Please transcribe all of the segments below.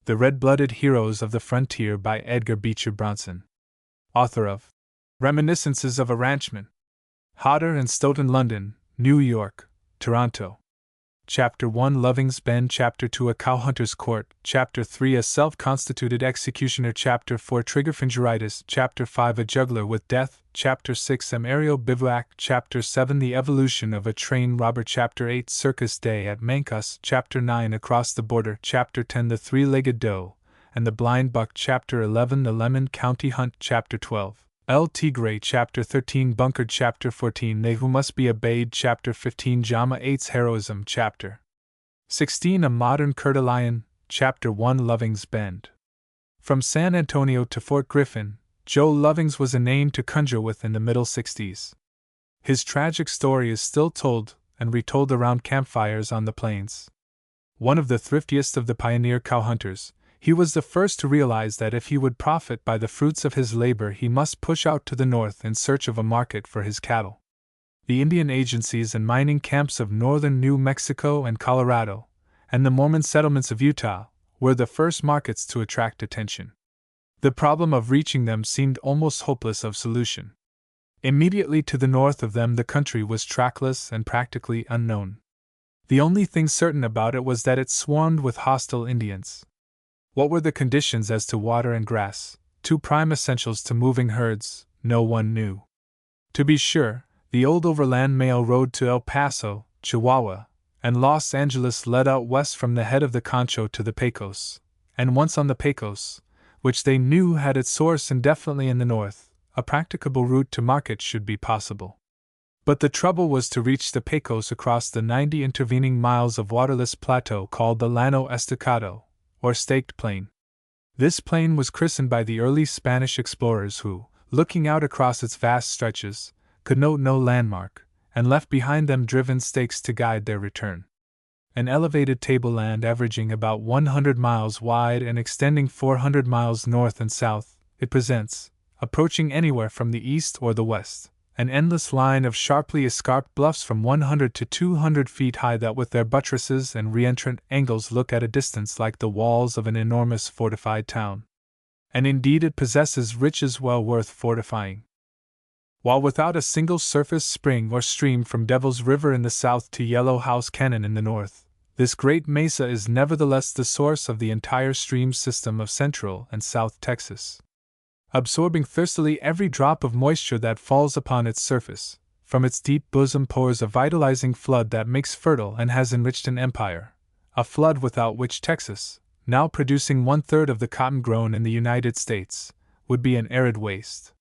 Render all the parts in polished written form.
The Red-Blooded Heroes of the Frontier by Edgar Beecher Bronson. Author of Reminiscences of a Ranchman. Hodder and Stoughton, London, New York, Toronto. Chapter 1 Loving's Bend. Chapter 2 A Cowhunter's Court. Chapter 3 A Self-Constituted Executioner. Chapter 4 Triggerfingeritis. Chapter 5 A Juggler with Death. Chapter 6 Aerial Bivouac. Chapter 7 The Evolution of a Train Robber. Chapter 8 Circus Day at Mancus. Chapter 9 Across the Border. Chapter 10 The Three-Legged Doe and the Blind Buck. Chapter 11 The Lemon County Hunt. Chapter 12 El Tigre. Chapter 13 Bunkered. Chapter 14 They Who Must Be Obeyed. Chapter 15 Jama 8's Heroism. Chapter 16 A Modern Coeur d'Alene. Chapter 1 Loving's Bend. From San Antonio to Fort Griffin, Joe Lovings was a name to conjure with in the middle 60s. His tragic story is still told and retold around campfires on the plains. One of the thriftiest of the pioneer cowhunters, he was the first to realize that if he would profit by the fruits of his labor, he must push out to the north in search of a market for his cattle. The Indian agencies and mining camps of northern New Mexico and Colorado, and the Mormon settlements of Utah, were the first markets to attract attention. The problem of reaching them seemed almost hopeless of solution. Immediately to the north of them the country was trackless and practically unknown. The only thing certain about it was that it swarmed with hostile Indians. What were the conditions as to water and grass, two prime essentials to moving herds, no one knew. To be sure, the old overland mail road to El Paso, Chihuahua, and Los Angeles led out west from the head of the Concho to the Pecos, and once on the Pecos, which they knew had its source indefinitely in the north, a practicable route to market should be possible. But the trouble was to reach the Pecos across the 90 intervening miles of waterless plateau called the Llano Estacado, or Staked Plain. This plain was christened by the early Spanish explorers who, looking out across its vast stretches, could note no landmark, and left behind them driven stakes to guide their return. An elevated tableland averaging about 100 miles wide and extending 400 miles north and south, it presents, approaching anywhere from the east or the west, an endless line of sharply escarped bluffs from 100 to 200 feet high that with their buttresses and reentrant angles look at a distance like the walls of an enormous fortified town. And indeed it possesses riches well worth fortifying. While without a single surface spring or stream from Devil's River in the south to Yellow House Canyon in the north, this great mesa is nevertheless the source of the entire stream system of Central and South Texas. Absorbing thirstily every drop of moisture that falls upon its surface, from its deep bosom pours a vitalizing flood that makes fertile and has enriched an empire, a flood without which Texas, now producing 1/3 of the cotton grown in the United States, would be an arid waste.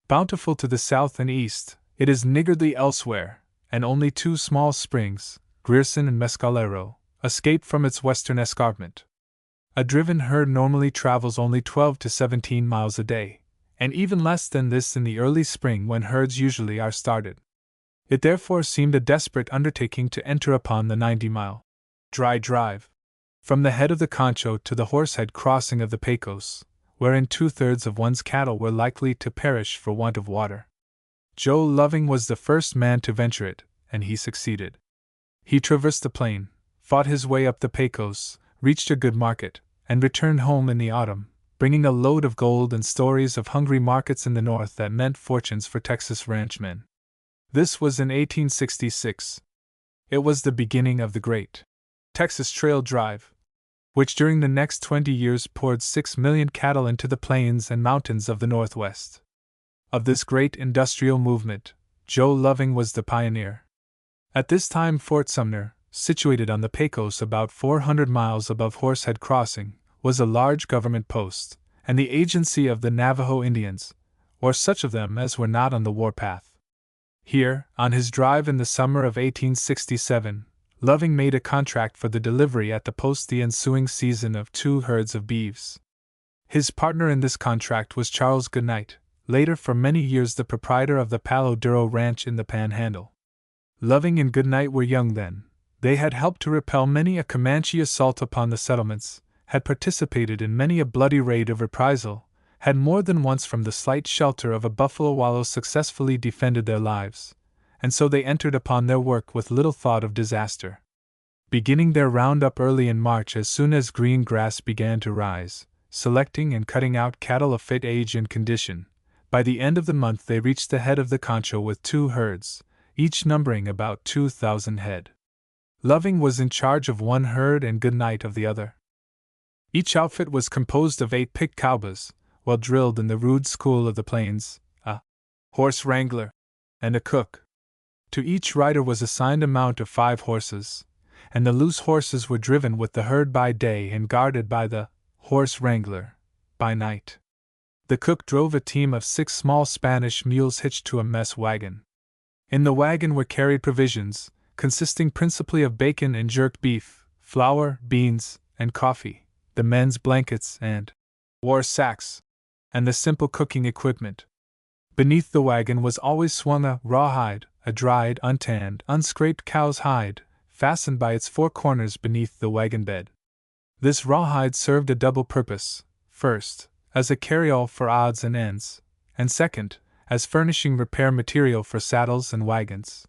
Bountiful to the south and east, it is niggardly elsewhere, and only two small springs, Grierson and Mescalero, escape from its western escarpment. A driven herd normally travels only 12 to 17 miles a day, and even less than this in the early spring when herds usually are started. It therefore seemed a desperate undertaking to enter upon the 90-mile dry drive from the head of the Concho to the Horsehead crossing of the Pecos, wherein 2/3 of one's cattle were likely to perish for want of water. Joe Loving was the first man to venture it, and he succeeded. He traversed the plain, fought his way up the Pecos, reached a good market, and returned home in the autumn, bringing a load of gold and stories of hungry markets in the north that meant fortunes for Texas ranchmen. This was in 1866. It was the beginning of the great Texas Trail Drive, which during the next 20 years poured 6 million cattle into the plains and mountains of the Northwest. Of this great industrial movement, Joe Loving was the pioneer. At this time Fort Sumner, situated on the Pecos about 400 miles above Horsehead Crossing, was a large government post, and the agency of the Navajo Indians, or such of them as were not on the warpath. Here, on his drive in the summer of 1867, Loving made a contract for the delivery at the post the ensuing season of 2 herds of beeves. His partner in this contract was Charles Goodnight, later for many years the proprietor of the Palo Duro Ranch in the Panhandle. Loving and Goodnight were young then. They had helped to repel many a Comanche assault upon the settlements, had participated in many a bloody raid of reprisal, had more than once from the slight shelter of a buffalo wallow successfully defended their lives, and so they entered upon their work with little thought of disaster. beginning their roundup early in March as soon as green grass began to rise, selecting and cutting out cattle of fit age and condition. By the end of the month they reached the head of the Concho with 2 herds, each numbering about 2,000 head. Loving was in charge of one herd and Goodnight of the other. Each outfit was composed of 8 picked cowboys, well drilled in the rude school of the plains, a horse wrangler, and a cook. To each rider was assigned a mount of 5 horses, and the loose horses were driven with the herd by day and guarded by the horse wrangler by night. The cook drove a team of 6 small Spanish mules hitched to a mess wagon. In the wagon were carried provisions, consisting principally of bacon and jerked beef, flour, beans, and coffee, the men's blankets and war sacks, and the simple cooking equipment. Beneath the wagon was always swung a rawhide, a dried, untanned, unscraped cow's hide, fastened by its 4 corners beneath the wagon bed. This rawhide served a double purpose: first, as a carryall for odds and ends, and second, as furnishing repair material for saddles and wagons.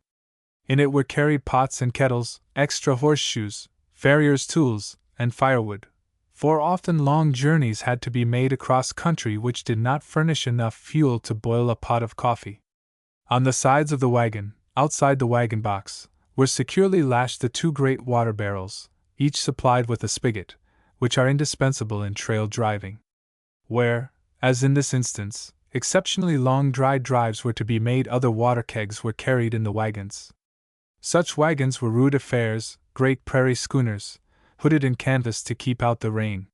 In it were carried pots and kettles, extra horseshoes, farrier's tools, and firewood, for often long journeys had to be made across country which did not furnish enough fuel to boil a pot of coffee. On the sides of the wagon, outside the wagon box, were securely lashed the 2 great water barrels, each supplied with a spigot, which are indispensable in trail driving. Where, as in this instance, exceptionally long dry drives were to be made, other water kegs were carried in the wagons. Such wagons were rude affairs, great prairie schooners, hooded in canvas to keep out the rain.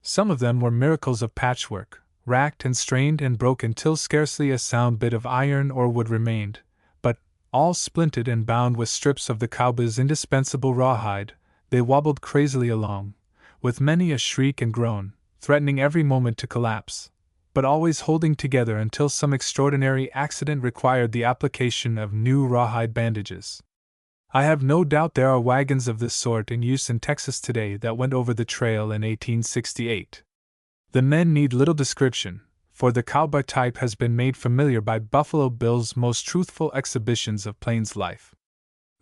Some of them were miracles of patchwork, racked and strained and broken till scarcely a sound bit of iron or wood remained, but, all splinted and bound with strips of the cowboy's indispensable rawhide, they wobbled crazily along, with many a shriek and groan, threatening every moment to collapse, but always holding together until some extraordinary accident required the application of new rawhide bandages. I have no doubt there are wagons of this sort in use in Texas today that went over the trail in 1868. The men need little description, for the cowboy type has been made familiar by Buffalo Bill's most truthful exhibitions of plains life.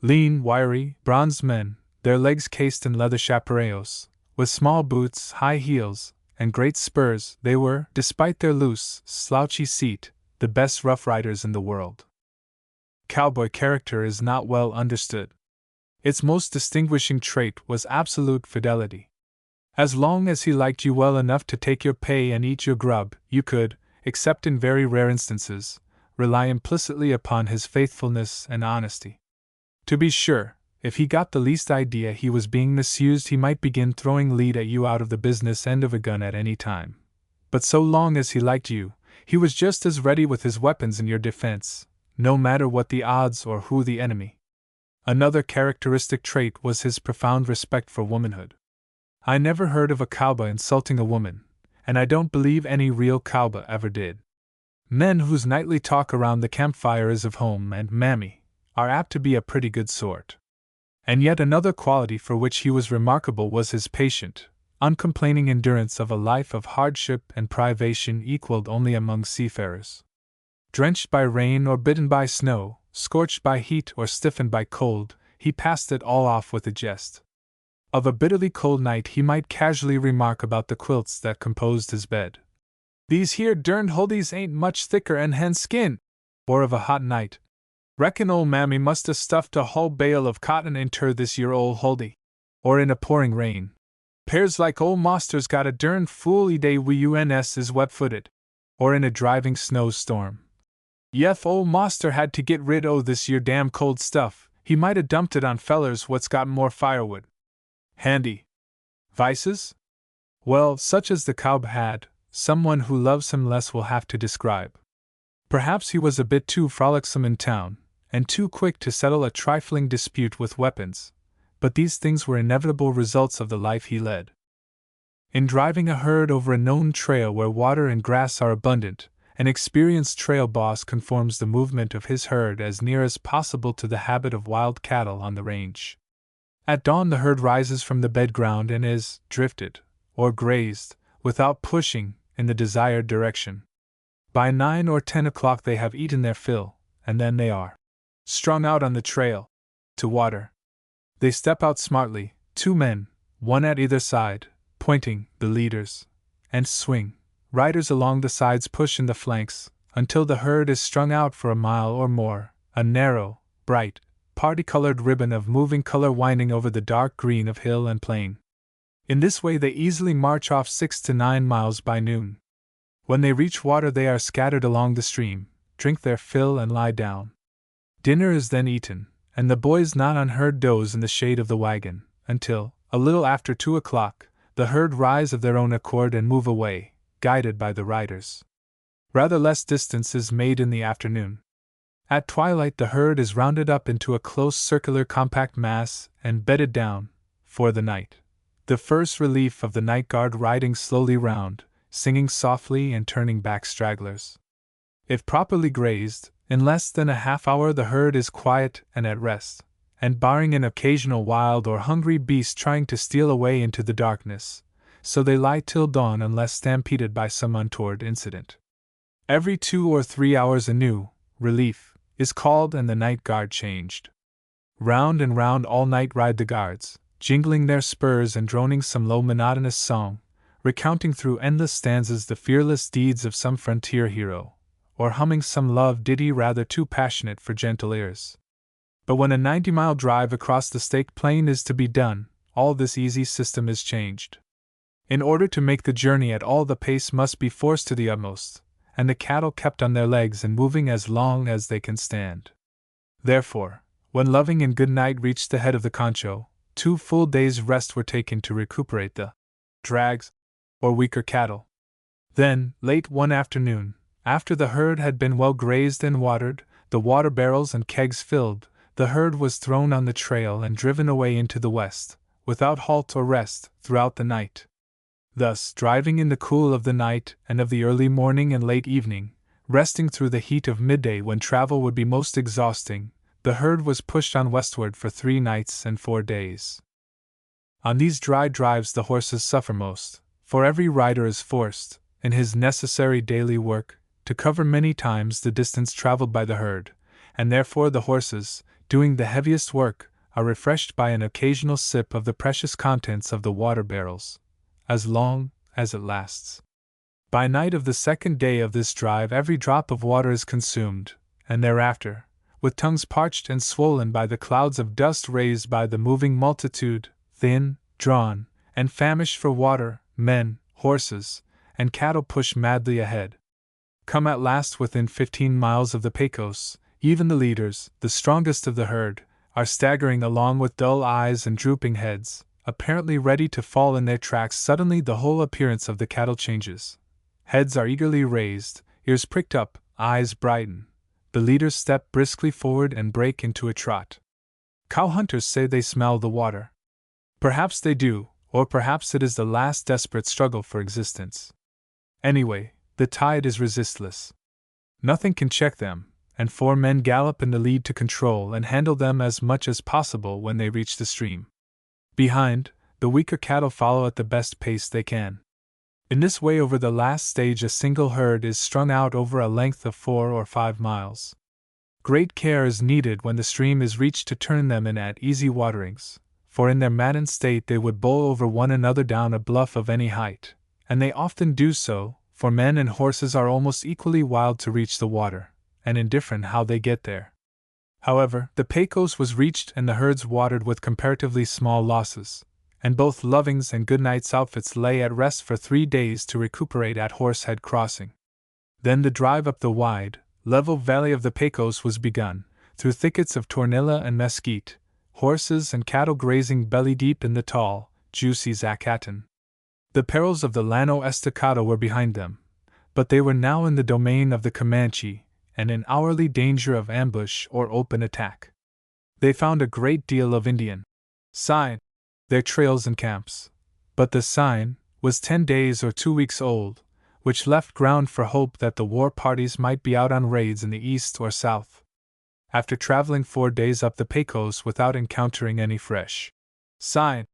Lean, wiry, bronzed men, their legs cased in leather chaparreos, with small boots, high heels, and great spurs, they were, despite their loose, slouchy seat, the best rough riders in the world. Cowboy character is not well understood. Its most distinguishing trait was absolute fidelity. As long as he liked you well enough to take your pay and eat your grub, you could, except in very rare instances, rely implicitly upon his faithfulness and honesty. To be sure, if he got the least idea he was being misused, he might begin throwing lead at you out of the business end of a gun at any time. But so long as he liked you, he was just as ready with his weapons in your defense, no matter what the odds or who the enemy. Another characteristic trait was his profound respect for womanhood. I never heard of a cowboy insulting a woman, and I don't believe any real cowboy ever did. Men whose nightly talk around the campfire is of home and mammy are apt to be a pretty good sort. And yet another quality for which he was remarkable was his patient, uncomplaining endurance of a life of hardship and privation equaled only among seafarers. Drenched by rain or bitten by snow, scorched by heat or stiffened by cold, he passed it all off with a jest. Of a bitterly cold night he might casually remark about the quilts that composed his bed, "These here derned huldies ain't much thicker 'n hen skin." Or of a hot night, "Reckon ol' mammy must 'a' stuffed a hull bale of cotton inter this yer ol' huldy." Or in a pouring rain, "'Pears like ol' master's got a derned fool day we uns is wet-footed." Or in a driving snowstorm, "Yef ol' master had to get rid o' this yer damn cold stuff, he might 'a' dumped it on fellers what's got more firewood." Handy. Vices? Well, such as the cowboy had, someone who loves him less will have to describe. Perhaps he was a bit too frolicsome in town, and too quick to settle a trifling dispute with weapons, but these things were inevitable results of the life he led. In driving a herd over a known trail where water and grass are abundant, an experienced trail boss conforms the movement of his herd as near as possible to the habit of wild cattle on the range. At dawn the herd rises from the bed ground and is drifted, or grazed, without pushing, in the desired direction. By 9 or 10 o'clock they have eaten their fill, and then they are strung out on the trail, to water. They step out smartly, 2 men, one at either side, pointing, the leaders, and swing. Riders along the sides push in the flanks, until the herd is strung out for a mile or more, a narrow, bright, party-colored ribbon of moving color winding over the dark green of hill and plain. In this way they easily march off 6 to 9 miles by noon. When they reach water they are scattered along the stream, drink their fill and lie down. Dinner is then eaten, and the boys not unheard doze in the shade of the wagon, until, a little after 2 o'clock, the herd rise of their own accord and move away, guided by the riders. Rather less distance is made in the afternoon. At twilight the herd is rounded up into a close circular compact mass and bedded down, for the night. The first relief of the night guard riding slowly round, singing softly and turning back stragglers. If properly grazed, in less than a half hour the herd is quiet and at rest, and barring an occasional wild or hungry beast trying to steal away into the darkness, so they lie till dawn unless stampeded by some untoward incident. Every 2 or 3 hours a new relief is called and the night guard changed. Round and round all night ride the guards, jingling their spurs and droning some low monotonous song, recounting through endless stanzas the fearless deeds of some frontier hero, or humming some love ditty rather too passionate for gentle ears. But when a 90-mile drive across the staked plain is to be done, all this easy system is changed. In order to make the journey at all the pace must be forced to the utmost, and the cattle kept on their legs and moving as long as they can stand. Therefore, when Loving and Goodnight reached the head of the Concho, 2 full days' rest were taken to recuperate the drags, or weaker cattle. Then, late one afternoon, after the herd had been well grazed and watered, the water barrels and kegs filled, the herd was thrown on the trail and driven away into the west, without halt or rest, throughout the night. Thus, driving in the cool of the night and of the early morning and late evening, resting through the heat of midday when travel would be most exhausting, the herd was pushed on westward for 3 nights and 4 days. On these dry drives the horses suffer most, for every rider is forced, in his necessary daily work, to cover many times the distance traveled by the herd, and therefore the horses, doing the heaviest work, are refreshed by an occasional sip of the precious contents of the water barrels, as long as it lasts. By night of the 2nd day of this drive every drop of water is consumed, and thereafter, with tongues parched and swollen by the clouds of dust raised by the moving multitude, thin, drawn, and famished for water, men, horses, and cattle push madly ahead. Come at last within 15 miles of the Pecos, even the leaders, the strongest of the herd, are staggering along with dull eyes and drooping heads, apparently ready to fall in their tracks. Suddenly the whole appearance of the cattle changes. Heads are eagerly raised, ears pricked up, eyes brighten. The leaders step briskly forward and break into a trot. Cow hunters say they smell the water. Perhaps they do, or perhaps it is the last desperate struggle for existence. Anyway, the tide is resistless. Nothing can check them, and 4 men gallop in the lead to control and handle them as much as possible when they reach the stream. Behind, the weaker cattle follow at the best pace they can. In this way over the last stage a single herd is strung out over a length of 4 or 5 miles. Great care is needed when the stream is reached to turn them in at easy waterings, for in their maddened state they would bowl over one another down a bluff of any height, and they often do so, for men and horses are almost equally wild to reach the water, and indifferent how they get there. However, the Pecos was reached and the herds watered with comparatively small losses, and both Loving's and Goodnight's outfits lay at rest for 3 days to recuperate at Horsehead Crossing. Then the drive up the wide, level valley of the Pecos was begun, through thickets of tornilla and mesquite, horses and cattle grazing belly-deep in the tall, juicy zacatan. The perils of the Llano Estacado were behind them, but they were now in the domain of the Comanche, and in hourly danger of ambush or open attack. They found a great deal of Indian sign, their trails and camps, but the sign was 10 days or 2 weeks old, which left ground for hope that the war parties might be out on raids in the east or south. After traveling 4 days up the Pecos without encountering any fresh sign,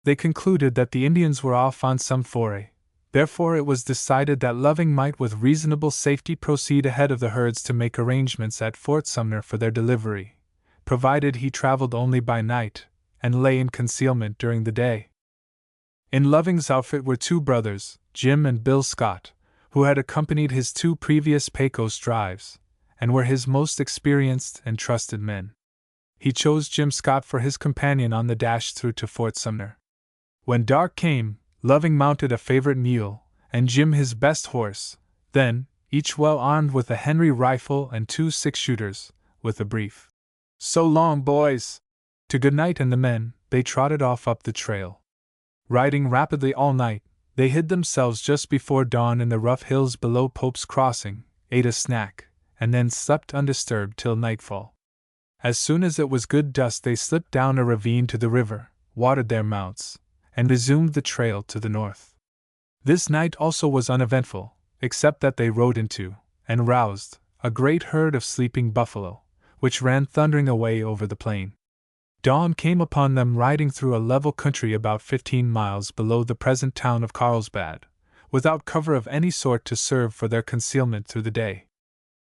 they concluded that the Indians were off on some foray. Therefore it was decided that Loving might with reasonable safety proceed ahead of the herds to make arrangements at Fort Sumner for their delivery, provided he traveled only by night, and lay in concealment during the day. In Loving's outfit were two brothers, Jim and Bill Scott, who had accompanied his two previous Pecos drives, and were his most experienced and trusted men. He chose Jim Scott for his companion on the dash through to Fort Sumner. When dark came, Loving mounted a favorite mule, and Jim his best horse. Then, each well armed with a Henry rifle and 2 6-shooters, with a brief "So long, boys!" to Goodnight and the men, they trotted off up the trail. Riding rapidly all night, they hid themselves just before dawn in the rough hills below Pope's Crossing, ate a snack, and then slept undisturbed till nightfall. As soon as it was good dusk, they slipped down a ravine to the river, watered their mounts, and resumed the trail to the north. This night also was uneventful, except that they rode into, and roused, a great herd of sleeping buffalo, which ran thundering away over the plain. Dawn came upon them riding through a level country about 15 miles below the present town of Carlsbad, without cover of any sort to serve for their concealment through the day.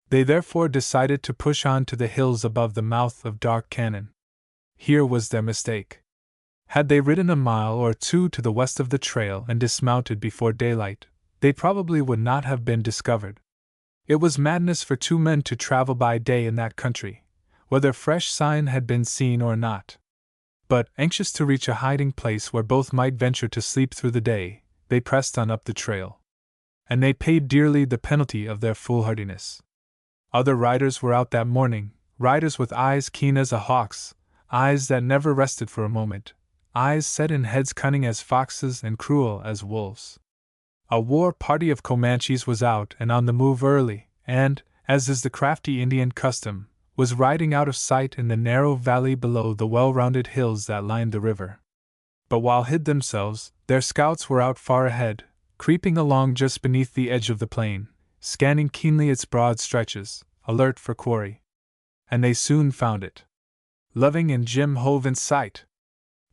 They therefore decided to push on to the hills above the mouth of Dark Canyon. Here was their mistake. Had they ridden a mile or two to the west of the trail and dismounted before daylight, they probably would not have been discovered. It was madness for two men to travel by day in that country, whether fresh sign had been seen or not. But, anxious to reach a hiding place where both might venture to sleep through the day, they pressed on up the trail. And they paid dearly the penalty of their foolhardiness. Other riders were out that morning, riders with eyes keen as a hawk's, eyes that never rested for a moment, eyes set in heads cunning as foxes and cruel as wolves. A war party of Comanches was out and on the move early, and, as is the crafty Indian custom, was riding out of sight in the narrow valley below the well-rounded hills that lined the river. But while hid themselves, their scouts were out far ahead, creeping along just beneath the edge of the plain, scanning keenly its broad stretches, alert for quarry. And they soon found it. Loving and Jim hove in sight.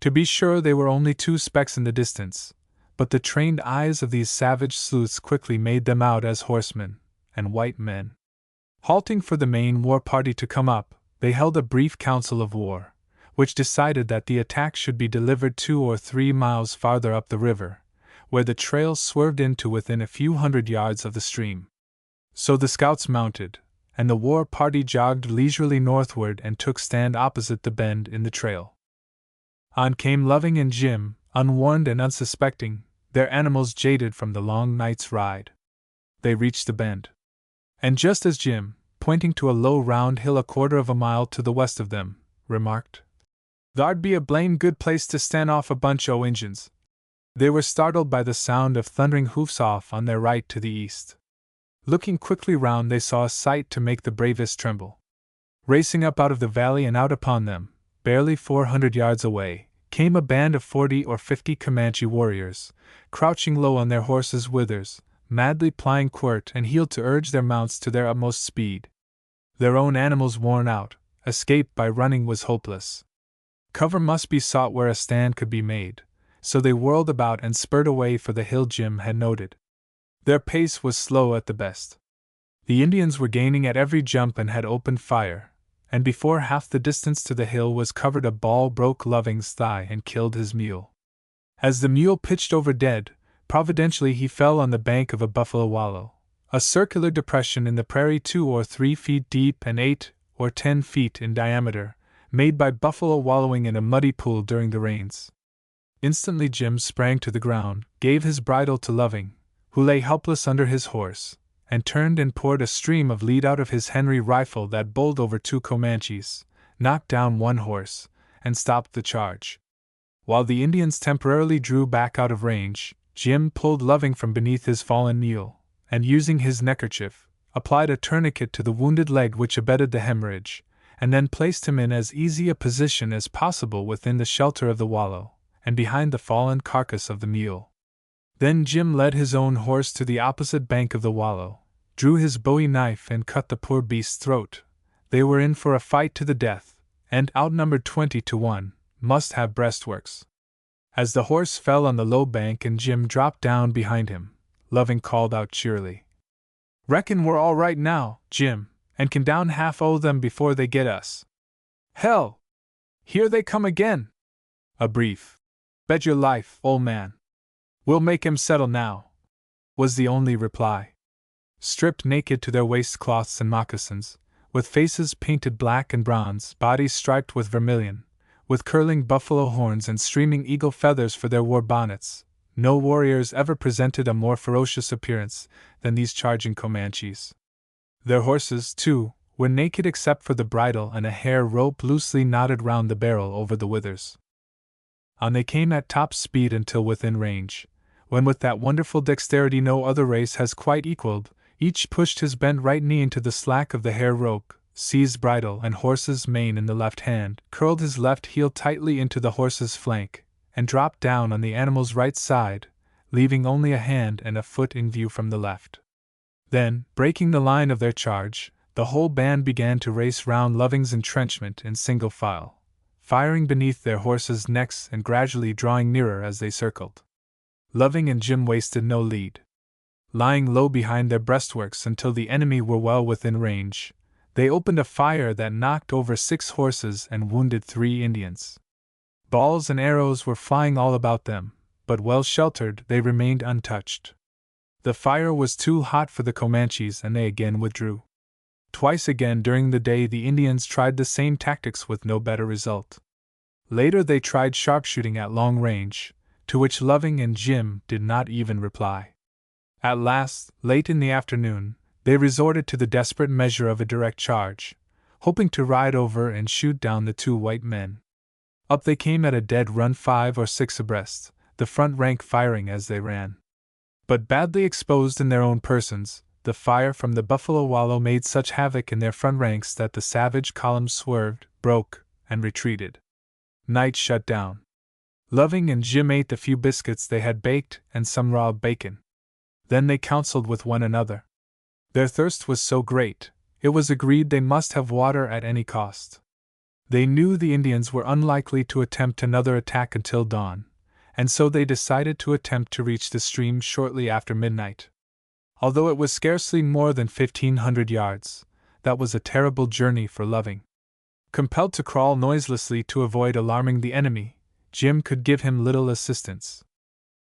To be sure, they were only 2 specks in the distance, but the trained eyes of these savage sleuths quickly made them out as horsemen, and white men. Halting for the main war party to come up, they held a brief council of war, which decided that the attack should be delivered 2 or 3 miles farther up the river, where the trail swerved into within a few hundred yards of the stream. So the scouts mounted, and the war party jogged leisurely northward and took stand opposite the bend in the trail. On came Loving and Jim, unwarned and unsuspecting, their animals jaded from the long night's ride. They reached the bend. And just as Jim, pointing to a low round hill a quarter of a mile to the west of them, remarked, "Thar'd be a blame good place to stand off a bunch o' Injuns," they were startled by the sound of thundering hoofs off on their right to the east. Looking quickly round, they saw a sight to make the bravest tremble. Racing up out of the valley and out upon them, barely 400 yards away, came a band of 40 or 50 Comanche warriors, crouching low on their horses' withers, madly plying quirt and heel to urge their mounts to their utmost speed. Their own animals worn out, escape by running was hopeless. Cover must be sought where a stand could be made, so they whirled about and spurred away for the hill Jim had noted. Their pace was slow at the best. The Indians were gaining at every jump and had opened fire, and before half the distance to the hill was covered a ball broke Loving's thigh and killed his mule. As the mule pitched over dead, providentially he fell on the bank of a buffalo wallow, a circular depression in the prairie 2 or 3 feet deep and 8 or 10 feet in diameter, made by buffalo wallowing in a muddy pool during the rains. Instantly Jim sprang to the ground, gave his bridle to Loving, who lay helpless under his horse, and turned and poured a stream of lead out of his Henry rifle that bowled over 2 Comanches, knocked down 1 horse, and stopped the charge. While the Indians temporarily drew back out of range, Jim pulled Loving from beneath his fallen mule, and using his neckerchief, applied a tourniquet to the wounded leg which abetted the hemorrhage, and then placed him in as easy a position as possible within the shelter of the wallow, and behind the fallen carcass of the mule. Then Jim led his own horse to the opposite bank of the wallow, drew his bowie knife and cut the poor beast's throat. They were in for a fight to the death, and outnumbered 20 to 1, must have breastworks. As the horse fell on the low bank and Jim dropped down behind him, Loving called out cheerily, "Reckon we're all right now, Jim, and can down half o' them before they get us." "Hell! Here they come again!" A brief, "Bet your life, old man. We'll make him settle now," was the only reply. Stripped naked to their waistcloths and moccasins, with faces painted black and bronze, bodies striped with vermilion, with curling buffalo horns and streaming eagle feathers for their war bonnets, no warriors ever presented a more ferocious appearance than these charging Comanches. Their horses, too, were naked except for the bridle and a hair rope loosely knotted round the barrel over the withers. On they came at top speed until within range, when with that wonderful dexterity no other race has quite equaled, each pushed his bent right knee into the slack of the hair rope, seized bridle and horse's mane in the left hand, curled his left heel tightly into the horse's flank, and dropped down on the animal's right side, leaving only a hand and a foot in view from the left. Then, breaking the line of their charge, the whole band began to race round Loving's entrenchment in single file, firing beneath their horses' necks and gradually drawing nearer as they circled. Loving and Jim wasted no lead. Lying low behind their breastworks until the enemy were well within range, they opened a fire that knocked over 6 horses and wounded 3 Indians. Balls and arrows were flying all about them, but well sheltered, they remained untouched. The fire was too hot for the Comanches and they again withdrew. Twice again during the day the Indians tried the same tactics with no better result. Later they tried sharpshooting at long range, to which Loving and Jim did not even reply. At last, late in the afternoon, they resorted to the desperate measure of a direct charge, hoping to ride over and shoot down the 2 white men. Up they came at a dead run 5 or 6 abreast, the front rank firing as they ran. But badly exposed in their own persons, the fire from the buffalo wallow made such havoc in their front ranks that the savage columns swerved, broke, and retreated. Night shut down. Loving and Jim ate the few biscuits they had baked and some raw bacon. Then they counseled with one another. Their thirst was so great, it was agreed they must have water at any cost. They knew the Indians were unlikely to attempt another attack until dawn, and so they decided to attempt to reach the stream shortly after midnight. Although it was scarcely more than 1,500 yards, that was a terrible journey for Loving. Compelled to crawl noiselessly to avoid alarming the enemy, Jim could give him little assistance.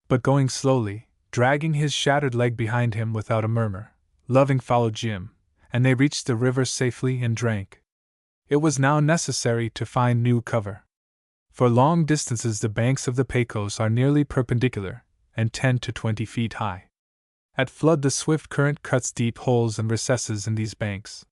But going slowly, dragging his shattered leg behind him without a murmur, Loving followed Jim, and they reached the river safely and drank. It was now necessary to find new cover. For long distances the banks of the Pecos are nearly perpendicular, and 10 to 20 feet high. At flood the swift current cuts deep holes and recesses in these banks.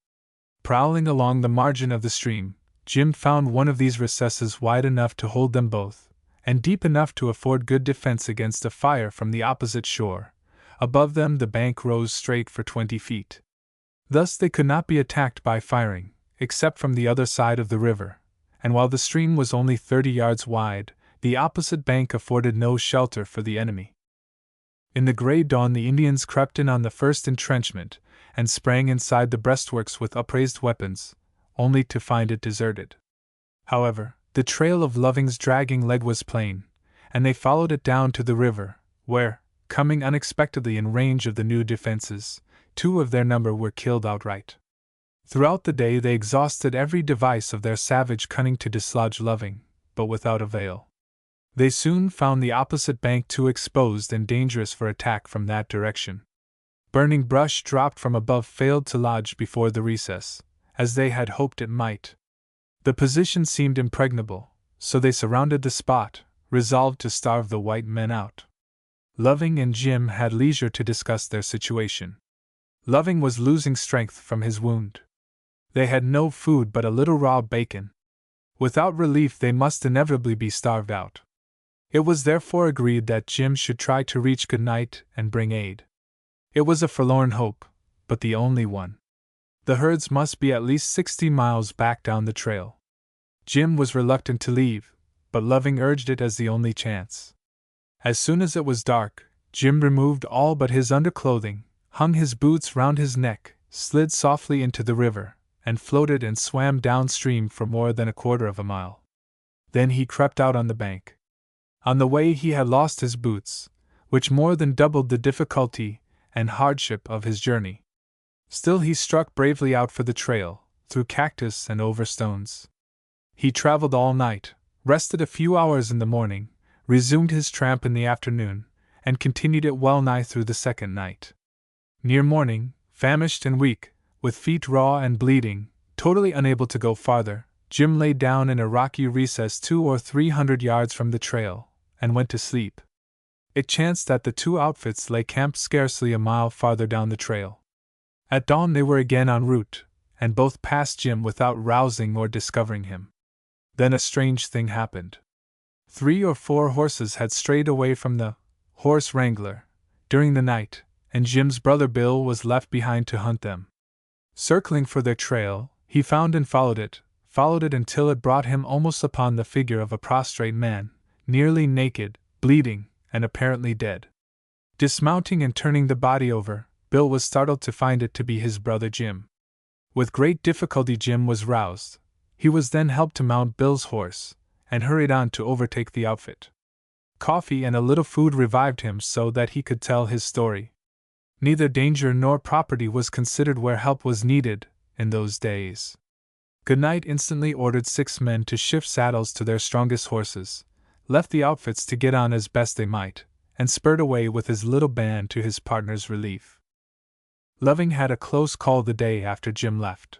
Prowling along the margin of the stream, Jim found one of these recesses wide enough to hold them both, and deep enough to afford good defense against a fire from the opposite shore. Above them the bank rose straight for 20 feet. Thus they could not be attacked by firing, except from the other side of the river, and while the stream was only 30 yards wide, the opposite bank afforded no shelter for the enemy. In the gray dawn the Indians crept in on the first entrenchment, and sprang inside the breastworks with upraised weapons, only to find it deserted. However, the trail of Loving's dragging leg was plain, and they followed it down to the river, where, coming unexpectedly in range of the new defenses, 2 of their number were killed outright. Throughout the day they exhausted every device of their savage cunning to dislodge Loving, but without avail. They soon found the opposite bank too exposed and dangerous for attack from that direction. Burning brush dropped from above failed to lodge before the recess, as they had hoped it might. The position seemed impregnable, so they surrounded the spot, resolved to starve the white men out. Loving and Jim had leisure to discuss their situation. Loving was losing strength from his wound. They had no food but a little raw bacon. Without relief they must inevitably be starved out. It was therefore agreed that Jim should try to reach Goodnight and bring aid. It was a forlorn hope, but the only one. The herds must be at least 60 miles back down the trail. Jim was reluctant to leave, but Loving urged it as the only chance. As soon as it was dark, Jim removed all but his underclothing, hung his boots round his neck, slid softly into the river, and floated and swam downstream for more than a quarter of a mile. Then he crept out on the bank. On the way he had lost his boots, which more than doubled the difficulty and hardship of his journey. Still he struck bravely out for the trail, through cactus and over stones. He traveled all night, rested a few hours in the morning, resumed his tramp in the afternoon, and continued it well nigh through the second night. Near morning, famished and weak, with feet raw and bleeding, totally unable to go farther, Jim lay down in a rocky recess 200 or 300 yards from the trail, and went to sleep. It chanced that the two outfits lay camped scarcely a mile farther down the trail. At dawn they were again en route, and both passed Jim without rousing or discovering him. Then a strange thing happened. 3 or 4 horses had strayed away from the horse wrangler during the night, and Jim's brother Bill was left behind to hunt them. Circling for their trail, he found and followed it until it brought him almost upon the figure of a prostrate man, nearly naked, bleeding, and apparently dead. Dismounting and turning the body over, Bill was startled to find it to be his brother Jim. With great difficulty Jim was roused. He was then helped to mount Bill's horse, and hurried on to overtake the outfit. Coffee and a little food revived him so that he could tell his story. Neither danger nor property was considered where help was needed in those days. Goodnight instantly ordered 6 men to shift saddles to their strongest horses, left the outfits to get on as best they might, and spurred away with his little band to his partner's relief. Loving had a close call the day after Jim left.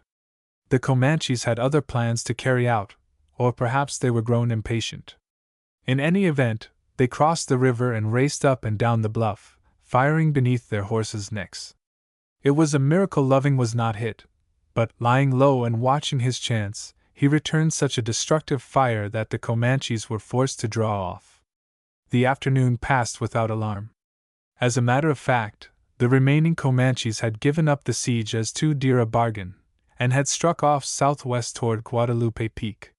The Comanches had other plans to carry out, or perhaps they were grown impatient. In any event, they crossed the river and raced up and down the bluff, firing beneath their horses' necks. It was a miracle Loving was not hit, but, lying low and watching his chance, he returned such a destructive fire that the Comanches were forced to draw off. The afternoon passed without alarm. As a matter of fact, the remaining Comanches had given up the siege as too dear a bargain, and had struck off southwest toward Guadalupe Peak.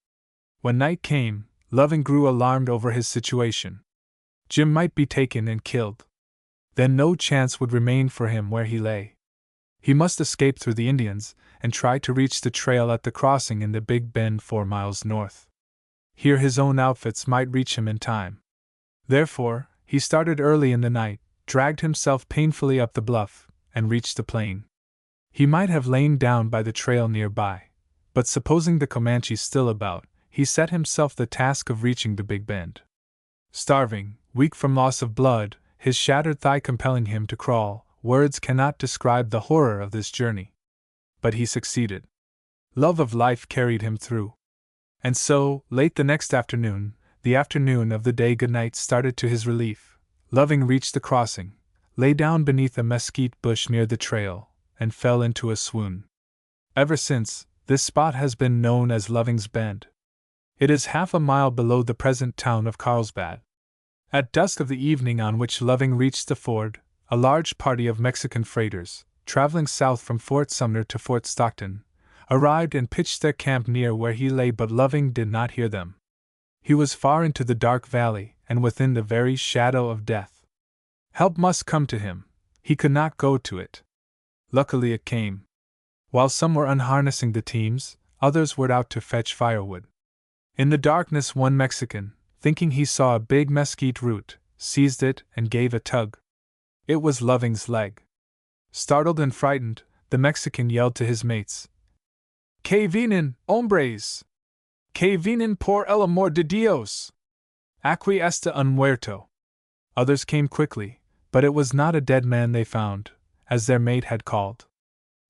When night came, Loving grew alarmed over his situation. Jim might be taken and killed. Then no chance would remain for him where he lay. He must escape through the Indians, and try to reach the trail at the crossing in the Big Bend 4 miles north. Here his own outfits might reach him in time. Therefore, he started early in the night, dragged himself painfully up the bluff, and reached the plain. He might have lain down by the trail nearby, but supposing the Comanches still about, he set himself the task of reaching the Big Bend. Starving, weak from loss of blood, his shattered thigh compelling him to crawl, words cannot describe the horror of this journey. But he succeeded. Love of life carried him through. And so, late the next afternoon, the afternoon of the day Goodnight started to his relief, Loving reached the crossing, lay down beneath a mesquite bush near the trail, and fell into a swoon. Ever since, this spot has been known as Loving's Bend. It is half a mile below the present town of Carlsbad. At dusk of the evening on which Loving reached the ford, a large party of Mexican freighters, traveling south from Fort Sumner to Fort Stockton, arrived and pitched their camp near where he lay, but Loving did not hear them. He was far into the dark valley, and within the very shadow of death. Help must come to him. He could not go to it. Luckily it came. While some were unharnessing the teams, others were out to fetch firewood. In the darkness one Mexican, thinking he saw a big mesquite root, seized it and gave a tug. It was Loving's leg. Startled and frightened, the Mexican yelled to his mates, "Que vienen, hombres! Que vienen por el amor de Dios! Aquí está un muerto!" Others came quickly, but it was not a dead man they found, as their mate had called.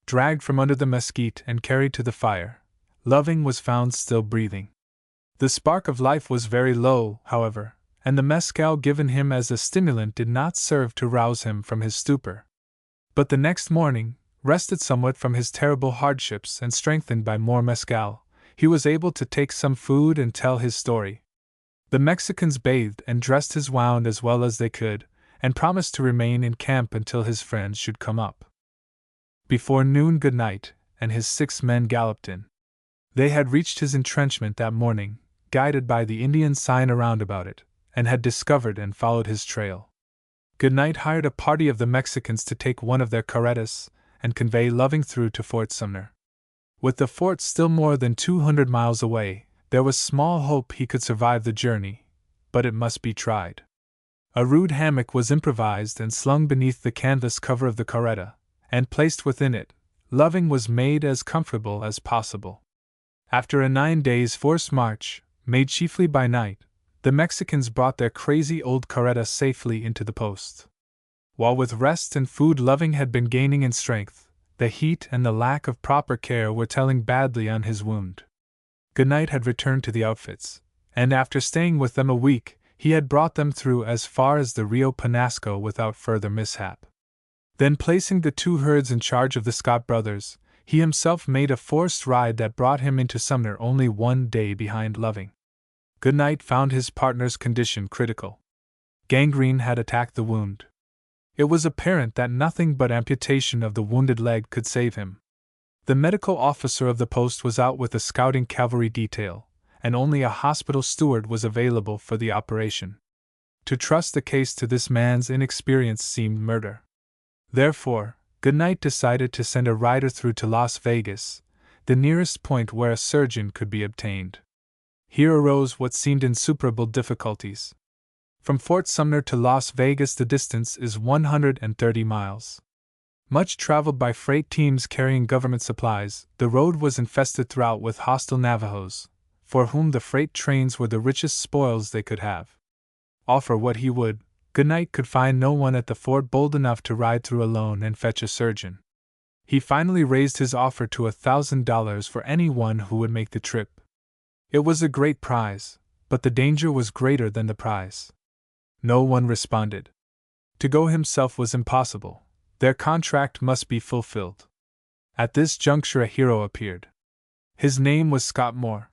Dragged from under the mesquite and carried to the fire, Loving was found still breathing. The spark of life was very low, however, and the mescal given him as a stimulant did not serve to rouse him from his stupor. But the next morning, rested somewhat from his terrible hardships and strengthened by more mescal, he was able to take some food and tell his story. The Mexicans bathed and dressed his wound as well as they could, and promised to remain in camp until his friends should come up. Before noon Goodnight and his 6 men galloped in. They had reached his entrenchment that morning, guided by the Indian sign around about it, and had discovered and followed his trail. Goodnight hired a party of the Mexicans to take one of their carretas and convey Loving through to Fort Sumner. With the fort still more than 200 miles away, there was small hope he could survive the journey, but it must be tried. A rude hammock was improvised and slung beneath the canvas cover of the carreta, and placed within it, Loving was made as comfortable as possible. After a 9 days' forced march, made chiefly by night, the Mexicans brought their crazy old carreta safely into the post. While with rest and food Loving had been gaining in strength, the heat and the lack of proper care were telling badly on his wound. Goodnight had returned to the outfits, and after staying with them a week, he had brought them through as far as the Rio Penasco without further mishap. Then, placing the two herds in charge of the Scott brothers, he himself made a forced ride that brought him into Sumner only 1 day behind Loving. Goodnight found his partner's condition critical. Gangrene had attacked the wound. It was apparent that nothing but amputation of the wounded leg could save him. The medical officer of the post was out with a scouting cavalry detail, and only a hospital steward was available for the operation. To trust the case to this man's inexperience seemed murder. Therefore, Goodnight decided to send a rider through to Las Vegas, the nearest point where a surgeon could be obtained. Here arose what seemed insuperable difficulties. From Fort Sumner to Las Vegas the distance is 130 miles. Much traveled by freight teams carrying government supplies, the road was infested throughout with hostile Navajos, for whom the freight trains were the richest spoils they could have. Offer what he would, Goodnight could find no one at the fort bold enough to ride through alone and fetch a surgeon. He finally raised his offer to $1,000 for anyone who would make the trip. It was a great prize, but the danger was greater than the prize. No one responded. To go himself was impossible. Their contract must be fulfilled. At this juncture a hero appeared. His name was Scott Moore.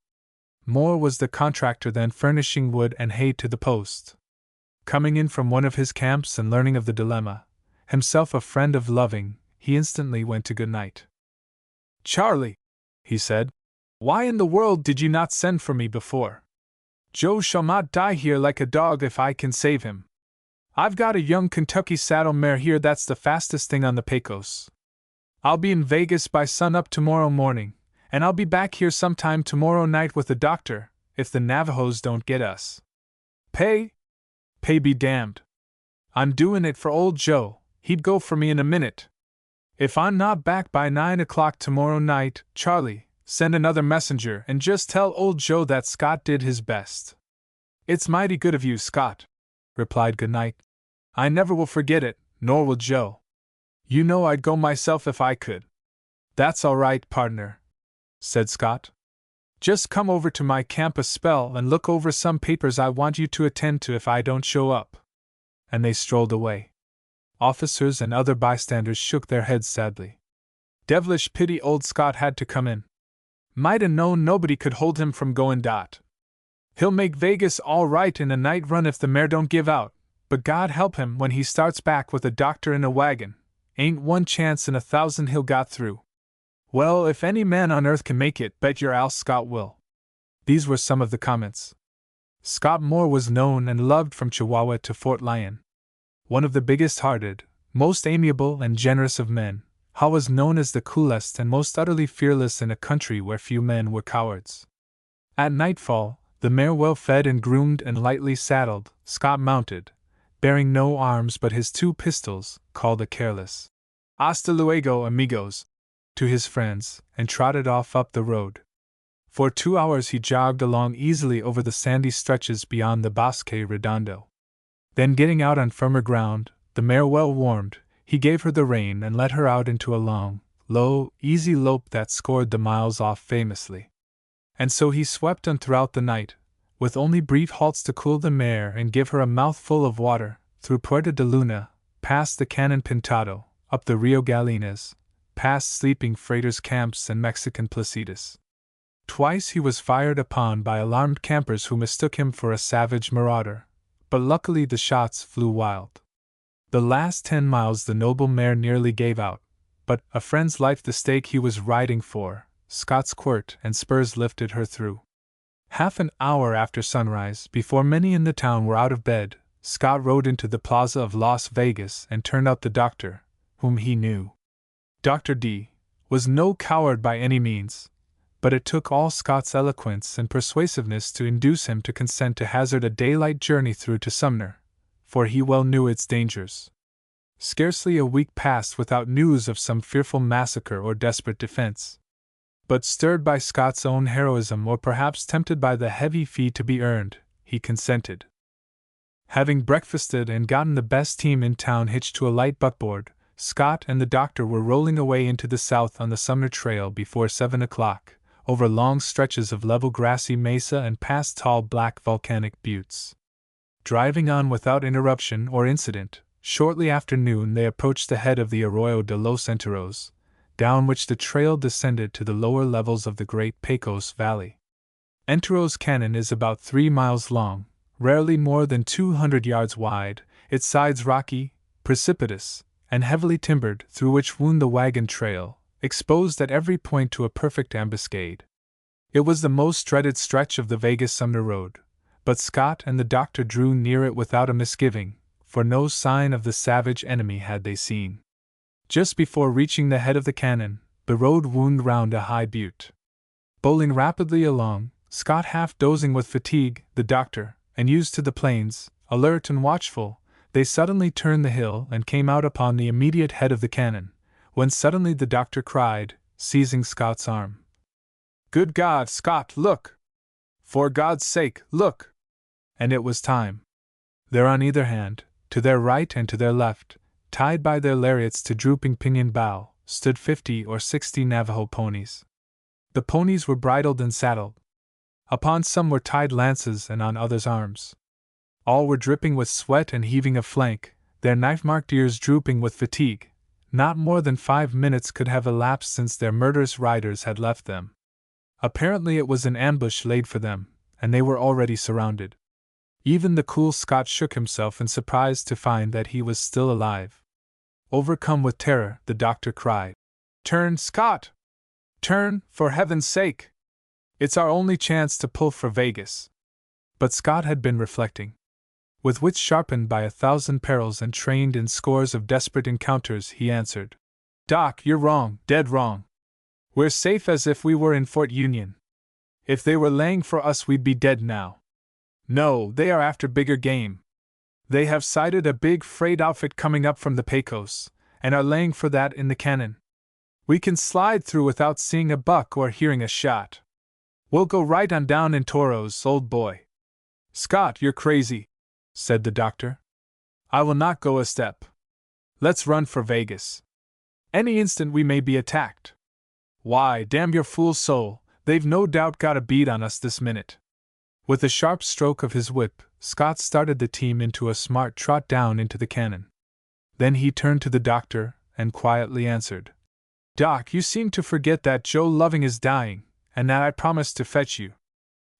Moore was the contractor then furnishing wood and hay to the post. Coming in from one of his camps and learning of the dilemma, himself a friend of Loving, he instantly went to Goodnight. "Charlie," he said, "why in the world did you not send for me before? Joe shall not die here like a dog if I can save him. I've got a young Kentucky saddle mare here that's the fastest thing on the Pecos. I'll be in Vegas by sun-up tomorrow morning, and I'll be back here sometime tomorrow night with the doctor, if the Navajos don't get us. Pay? Pay be damned. I'm doing it for old Joe, he'd go for me in a minute. If I'm not back by 9 o'clock tomorrow night, Charlie, send another messenger and just tell old Joe that Scott did his best." "It's mighty good of you, Scott," replied Goodnight. "I never will forget it, nor will Joe. You know I'd go myself if I could." "That's all right, partner," said Scott. "Just come over to my camp a spell and look over some papers I want you to attend to if I don't show up." And they strolled away. Officers and other bystanders shook their heads sadly. Devilish pity old Scott had to come in. Might 'a' known nobody could hold him from going dot. He'll make Vegas all right in a night run if the mare don't give out, but God help him when he starts back with a doctor in a wagon. Ain't one chance in 1,000 he'll got through. Well, if any man on earth can make it, bet your Al Scott will." These were some of the comments. Scott Moore was known and loved from Chihuahua to Fort Lyon. One of the biggest-hearted, most amiable and generous of men, Hal was known as the coolest and most utterly fearless in a country where few men were cowards. At nightfall, the mare well fed and groomed and lightly saddled, Scott mounted, bearing no arms but his 2 pistols, called a careless "Hasta luego, amigos," to his friends, and trotted off up the road. For 2 hours he jogged along easily over the sandy stretches beyond the Bosque Redondo. Then, getting out on firmer ground, the mare well warmed, he gave her the rein and led her out into a long, low, easy lope that scored the miles off famously. And so he swept on throughout the night, with only brief halts to cool the mare and give her a mouthful of water, through Puerto de Luna, past the Canon Pintado, up the Rio Galinas, past sleeping freighters' camps and Mexican placitas. Twice he was fired upon by alarmed campers who mistook him for a savage marauder, but luckily the shots flew wild. The last 10 miles the noble mare nearly gave out, but, a friend's life the stake he was riding for, Scott's quirt and spurs lifted her through. Half an hour after sunrise, before many in the town were out of bed, Scott rode into the plaza of Las Vegas and turned up the doctor, whom he knew. Dr. D was no coward by any means, but it took all Scott's eloquence and persuasiveness to induce him to consent to hazard a daylight journey through to Sumner, for he well knew its dangers. Scarcely a week passed without news of some fearful massacre or desperate defense. But stirred by Scott's own heroism, or perhaps tempted by the heavy fee to be earned, he consented. Having breakfasted and gotten the best team in town hitched to a light buckboard, Scott and the doctor were rolling away into the south on the Sumner Trail before 7 o'clock, over long stretches of level grassy mesa and past tall black volcanic buttes. Driving on without interruption or incident, shortly after noon they approached the head of the Arroyo de los Enteros, down which the trail descended to the lower levels of the Great Pecos Valley. Enteros Canyon is about 3 miles long, rarely more than 200 yards wide, its sides rocky, precipitous, and heavily timbered, through which wound the wagon trail, exposed at every point to a perfect ambuscade. It was the most dreaded stretch of the Vegas-Sumner road, but Scott and the doctor drew near it without a misgiving, for no sign of the savage enemy had they seen. Just before reaching the head of the canyon, the road wound round a high butte. Bowling rapidly along, Scott half dozing with fatigue, the doctor, and used to the plains, alert and watchful, they suddenly turned the hill and came out upon the immediate head of the canyon, when suddenly the doctor cried, seizing Scott's arm. "Good God, Scott, look! For God's sake, look!" And it was time. There on either hand, to their right and to their left, tied by their lariats to drooping pinyon bough, stood 50 or 60 Navajo ponies. The ponies were bridled and saddled. Upon some were tied lances and on others arms. All were dripping with sweat and heaving of flank, their knife-marked ears drooping with fatigue. Not more than 5 minutes could have elapsed since their murderous riders had left them. Apparently it was an ambush laid for them, and they were already surrounded. Even the cool Scot shook himself in surprise to find that he was still alive. Overcome with terror, the doctor cried, "Turn, Scott! Turn, for heaven's sake! It's our only chance to pull for Vegas." But Scott had been reflecting. With wits sharpened by 1,000 perils and trained in scores of desperate encounters, he answered, "Doc, you're wrong, dead wrong. We're safe as if we were in Fort Union. If they were laying for us, we'd be dead now. No, they are after bigger game. They have sighted a big freight outfit coming up from the Pecos, and are laying for that in the canyon. We can slide through without seeing a buck or hearing a shot. We'll go right on down in Toros, old boy." "Scott, you're crazy," said the doctor. "I will not go a step. Let's run for Vegas. Any instant we may be attacked. Why, damn your fool soul, they've no doubt got a bead on us this minute." With a sharp stroke of his whip, Scott started the team into a smart trot down into the canyon. Then he turned to the doctor and quietly answered, "Doc, you seem to forget that Joe Loving is dying, and that I promised to fetch you.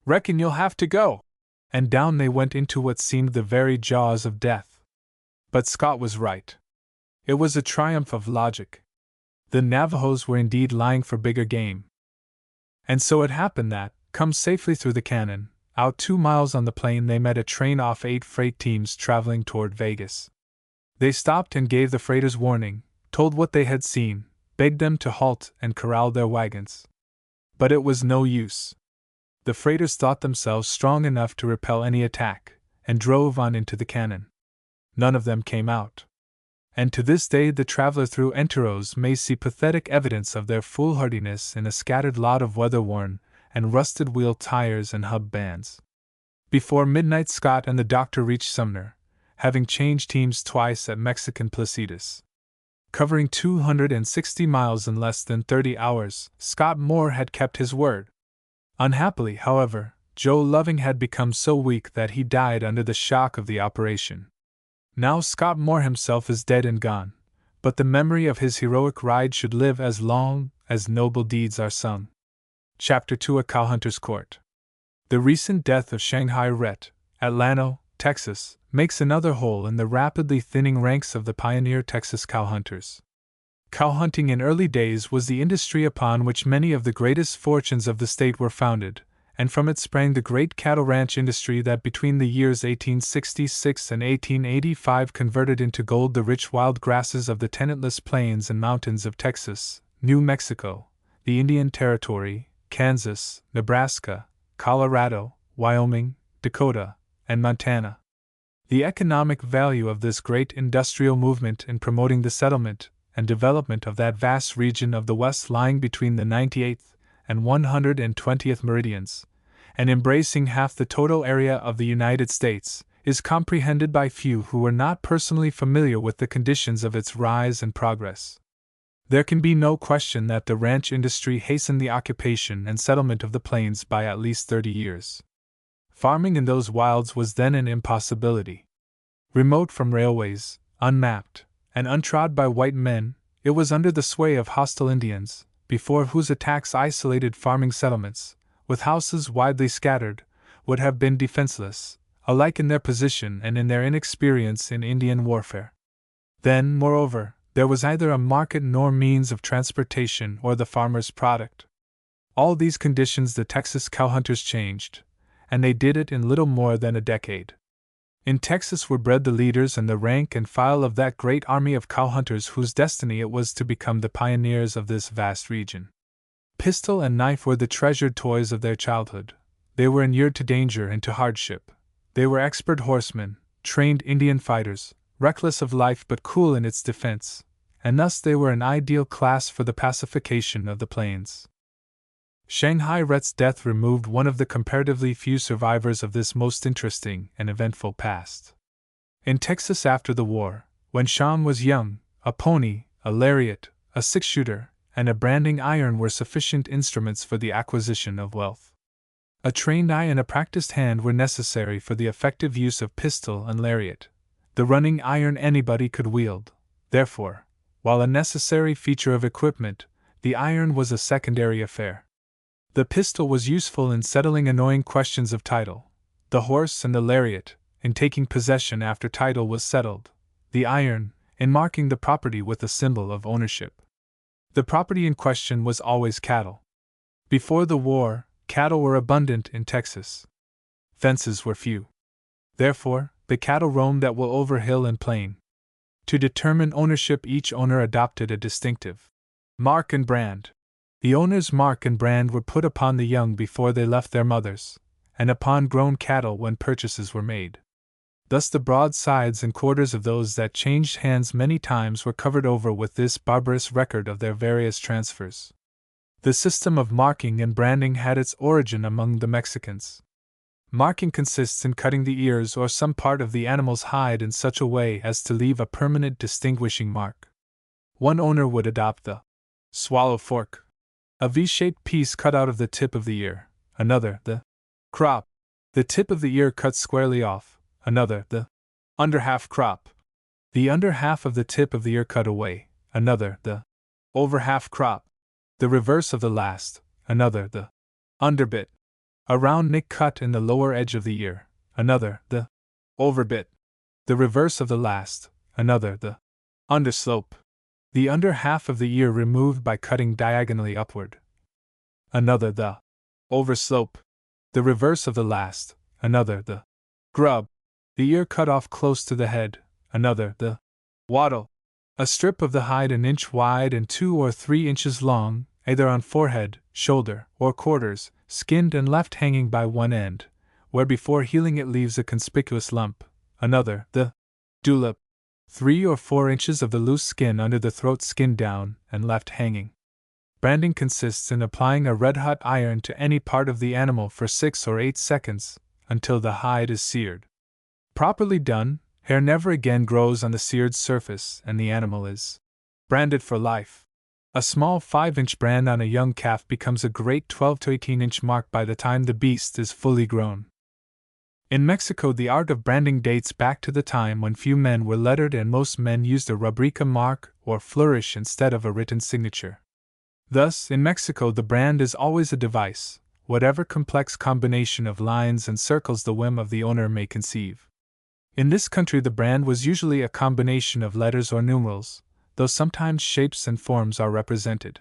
Reckon you'll have to go." And down they went into what seemed the very jaws of death. But Scott was right. It was a triumph of logic. The Navajos were indeed lying for bigger game. And so it happened that, come safely through the canyon, out 2 miles on the plain, they met a train off 8 freight teams traveling toward Vegas. They stopped and gave the freighters warning, told what they had seen, begged them to halt and corralled their wagons. But it was no use. The freighters thought themselves strong enough to repel any attack, and drove on into the canyon. None of them came out. And to this day the traveler through Enteros may see pathetic evidence of their foolhardiness in a scattered lot of weather-worn and rusted wheel tires and hub bands. Before midnight Scott and the doctor reached Sumner, having changed teams twice at Mexican Placitas. Covering 260 miles in less than 30 hours, Scott Moore had kept his word. Unhappily, however, Joe Loving had become so weak that he died under the shock of the operation. Now Scott Moore himself is dead and gone, but the memory of his heroic ride should live as long as noble deeds are sung. Chapter 2: A Cowhunter's Court. The recent death of Shanghai Rhett, at Llano, Texas, makes another hole in the rapidly thinning ranks of the pioneer Texas cowhunters. Cowhunting in early days was the industry upon which many of the greatest fortunes of the state were founded, and from it sprang the great cattle ranch industry that between the years 1866 and 1885 converted into gold the rich wild grasses of the tenantless plains and mountains of Texas, New Mexico, the Indian Territory, Kansas, Nebraska, Colorado, Wyoming, Dakota, and Montana. The economic value of this great industrial movement in promoting the settlement and development of that vast region of the West lying between the 98th and 120th meridians, and embracing half the total area of the United States, is comprehended by few who were not personally familiar with the conditions of its rise and progress. There can be no question that the ranch industry hastened the occupation and settlement of the plains by at least 30 years. Farming in those wilds was then an impossibility. Remote from railways, unmapped, and untrod by white men, it was under the sway of hostile Indians, before whose attacks isolated farming settlements, with houses widely scattered, would have been defenseless, alike in their position and in their inexperience in Indian warfare. Then, moreover, there was neither a market nor means of transportation or the farmer's product. All these conditions the Texas cowhunters changed, and they did it in little more than a decade. In Texas were bred the leaders and the rank and file of that great army of cowhunters whose destiny it was to become the pioneers of this vast region. Pistol and knife were the treasured toys of their childhood. They were inured to danger and to hardship. They were expert horsemen, trained Indian fighters, reckless of life but cool in its defense, and thus they were an ideal class for the pacification of the plains. Shanghai Rhett's death removed one of the comparatively few survivors of this most interesting and eventful past. In Texas after the war, when Shawn was young, a pony, a lariat, a six-shooter, and a branding iron were sufficient instruments for the acquisition of wealth. A trained eye and a practiced hand were necessary for the effective use of pistol and lariat. The running iron anybody could wield. Therefore, while a necessary feature of equipment, the iron was a secondary affair. The pistol was useful in settling annoying questions of title, the horse and the lariat, in taking possession after title was settled, the iron, in marking the property with a symbol of ownership. The property in question was always cattle. Before the war, cattle were abundant in Texas. Fences were few. Therefore, the cattle roamed at will over hill and plain. To determine ownership, each owner adopted a distinctive mark and brand. The owner's mark and brand were put upon the young before they left their mothers, and upon grown cattle when purchases were made. Thus the broad sides and quarters of those that changed hands many times were covered over with this barbarous record of their various transfers. The system of marking and branding had its origin among the Mexicans. Marking consists in cutting the ears or some part of the animal's hide in such a way as to leave a permanent distinguishing mark. One owner would adopt the swallow fork, a V-shaped piece cut out of the tip of the ear, another the crop, the tip of the ear cut squarely off, another the under half crop, the under half of the tip of the ear cut away, another the over half crop, the reverse of the last, another the underbit, a round nick cut in the lower edge of the ear, another the overbit, the reverse of the last, another the underslope, the under half of the ear removed by cutting diagonally upward, another the overslope, the reverse of the last, another the grub, the ear cut off close to the head, another the wattle, a strip of the hide an inch wide and 2 or 3 inches long, either on forehead, shoulder, or quarters, skinned and left hanging by one end, where before healing it leaves a conspicuous lump, another the dewlap, 3 or 4 inches of the loose skin under the throat skinned down and left hanging. Branding consists in applying a red-hot iron to any part of the animal for 6 or 8 seconds, until the hide is seared. Properly done, hair never again grows on the seared surface and the animal is branded for life. A small 5-inch brand on a young calf becomes a great 12 to 18-inch mark by the time the beast is fully grown. In Mexico, the art of branding dates back to the time when few men were lettered and most men used a rubrica mark or flourish instead of a written signature. Thus, in Mexico, the brand is always a device, whatever complex combination of lines and circles the whim of the owner may conceive. In this country, the brand was usually a combination of letters or numerals, though sometimes shapes and forms are represented.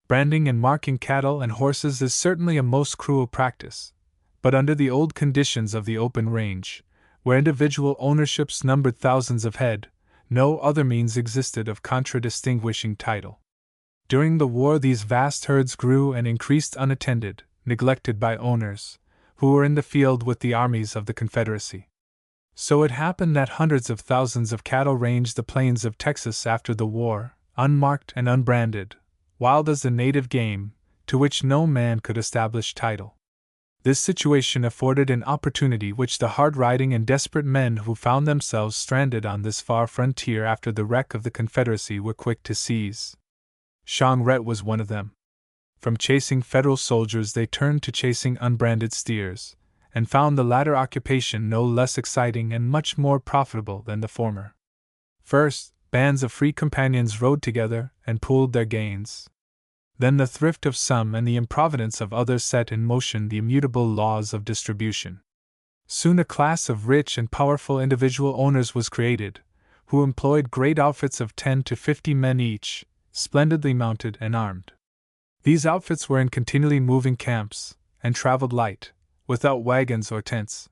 Branding and marking cattle and horses is certainly a most cruel practice, but under the old conditions of the open range, where individual ownerships numbered thousands of head, no other means existed of contradistinguishing title. During the war, these vast herds grew and increased unattended, neglected by owners, who were in the field with the armies of the Confederacy. So it happened that hundreds of thousands of cattle ranged the plains of Texas after the war, unmarked and unbranded, wild as the native game, to which no man could establish title. This situation afforded an opportunity which the hard-riding and desperate men who found themselves stranded on this far frontier after the wreck of the Confederacy were quick to seize. Jondrette was one of them. From chasing Federal soldiers they turned to chasing unbranded steers, and found the latter occupation no less exciting and much more profitable than the former. First, bands of free companions rode together and pooled their gains. Then the thrift of some and the improvidence of others set in motion the immutable laws of distribution. Soon a class of rich and powerful individual owners was created, who employed great outfits of 10 to 50 men each, splendidly mounted and armed. These outfits were in continually moving camps, and traveled light, without wagons or tents.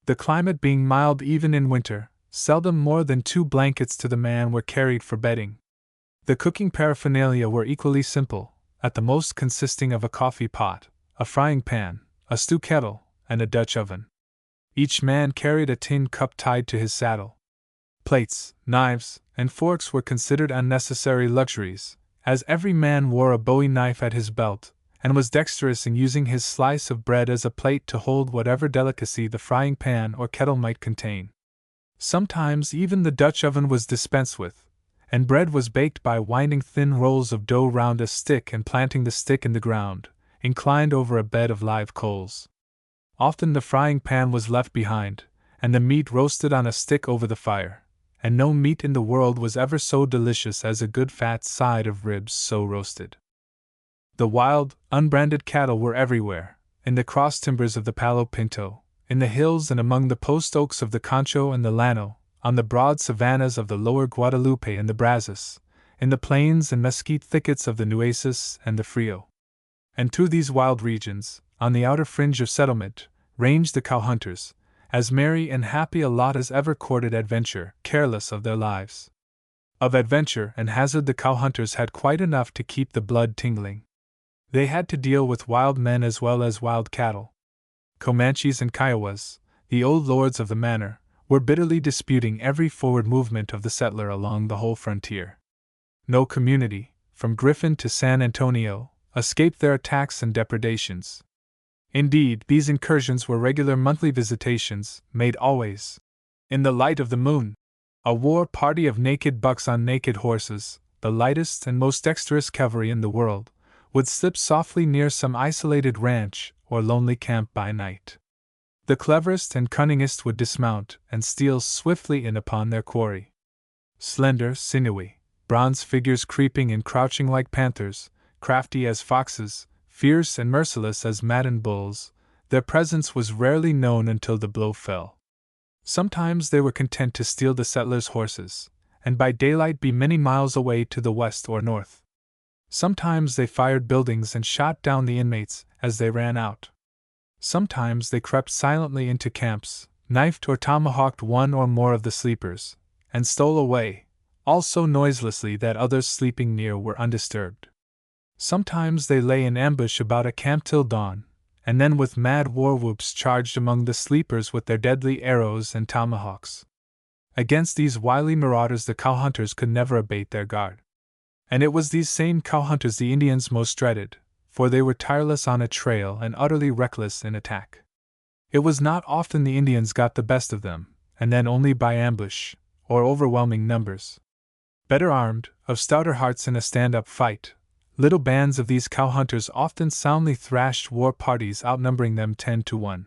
The climate being mild even in winter, seldom more than 2 blankets to the man were carried for bedding. The cooking paraphernalia were equally simple, at the most consisting of a coffee pot, a frying pan, a stew kettle, and a Dutch oven. Each man carried a tin cup tied to his saddle. Plates, knives, and forks were considered unnecessary luxuries, as every man wore a bowie knife at his belt, and was dexterous in using his slice of bread as a plate to hold whatever delicacy the frying pan or kettle might contain. Sometimes even the Dutch oven was dispensed with, and bread was baked by winding thin rolls of dough round a stick and planting the stick in the ground, inclined over a bed of live coals. Often the frying pan was left behind, and the meat roasted on a stick over the fire, and no meat in the world was ever so delicious as a good fat side of ribs so roasted. The wild, unbranded cattle were everywhere, in the cross timbers of the Palo Pinto, in the hills and among the post oaks of the Concho and the Llano, on the broad savannas of the lower Guadalupe and the Brazos, in the plains and mesquite thickets of the Nueces and the Frio. And through these wild regions, on the outer fringe of settlement, ranged the cow-hunters, as merry and happy a lot as ever courted adventure, careless of their lives. Of adventure and hazard the cow-hunters had quite enough to keep the blood tingling. They had to deal with wild men as well as wild cattle. Comanches and Kiowas, the old lords of the manor, were bitterly disputing every forward movement of the settler along the whole frontier. No community, from Griffin to San Antonio, escaped their attacks and depredations. Indeed, these incursions were regular monthly visitations, made always, in the light of the moon. A war party of naked bucks on naked horses, the lightest and most dexterous cavalry in the world, would slip softly near some isolated ranch or lonely camp by night. The cleverest and cunningest would dismount and steal swiftly in upon their quarry. Slender, sinewy, bronze figures creeping and crouching like panthers, crafty as foxes, fierce and merciless as maddened bulls, their presence was rarely known until the blow fell. Sometimes they were content to steal the settlers' horses, and by daylight be many miles away to the west or north. Sometimes they fired buildings and shot down the inmates as they ran out. Sometimes they crept silently into camps, knifed or tomahawked one or more of the sleepers, and stole away, all so noiselessly that others sleeping near were undisturbed. Sometimes they lay in ambush about a camp till dawn, and then with mad war whoops charged among the sleepers with their deadly arrows and tomahawks. Against these wily marauders the cowhunters could never abate their guard. And it was these same cowhunters the Indians most dreaded, for they were tireless on a trail and utterly reckless in attack. It was not often the Indians got the best of them, and then only by ambush, or overwhelming numbers. Better armed, of stouter hearts in a stand-up fight, little bands of these cowhunters often soundly thrashed war parties outnumbering them 10 to 1.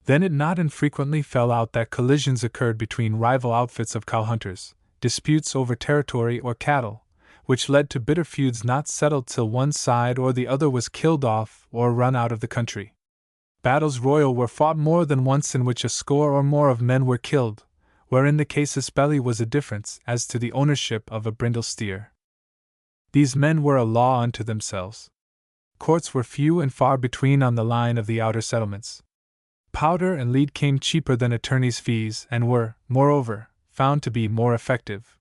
Then it not infrequently fell out that collisions occurred between rival outfits of cowhunters, disputes over territory or cattle, which led to bitter feuds not settled till one side or the other was killed off or run out of the country. Battles royal were fought more than once in which a score or more of men were killed, wherein the casus belli was a difference as to the ownership of a brindle steer. These men were a law unto themselves. Courts were few and far between on the line of the outer settlements. Powder and lead came cheaper than attorneys' fees and were, moreover, found to be more effective.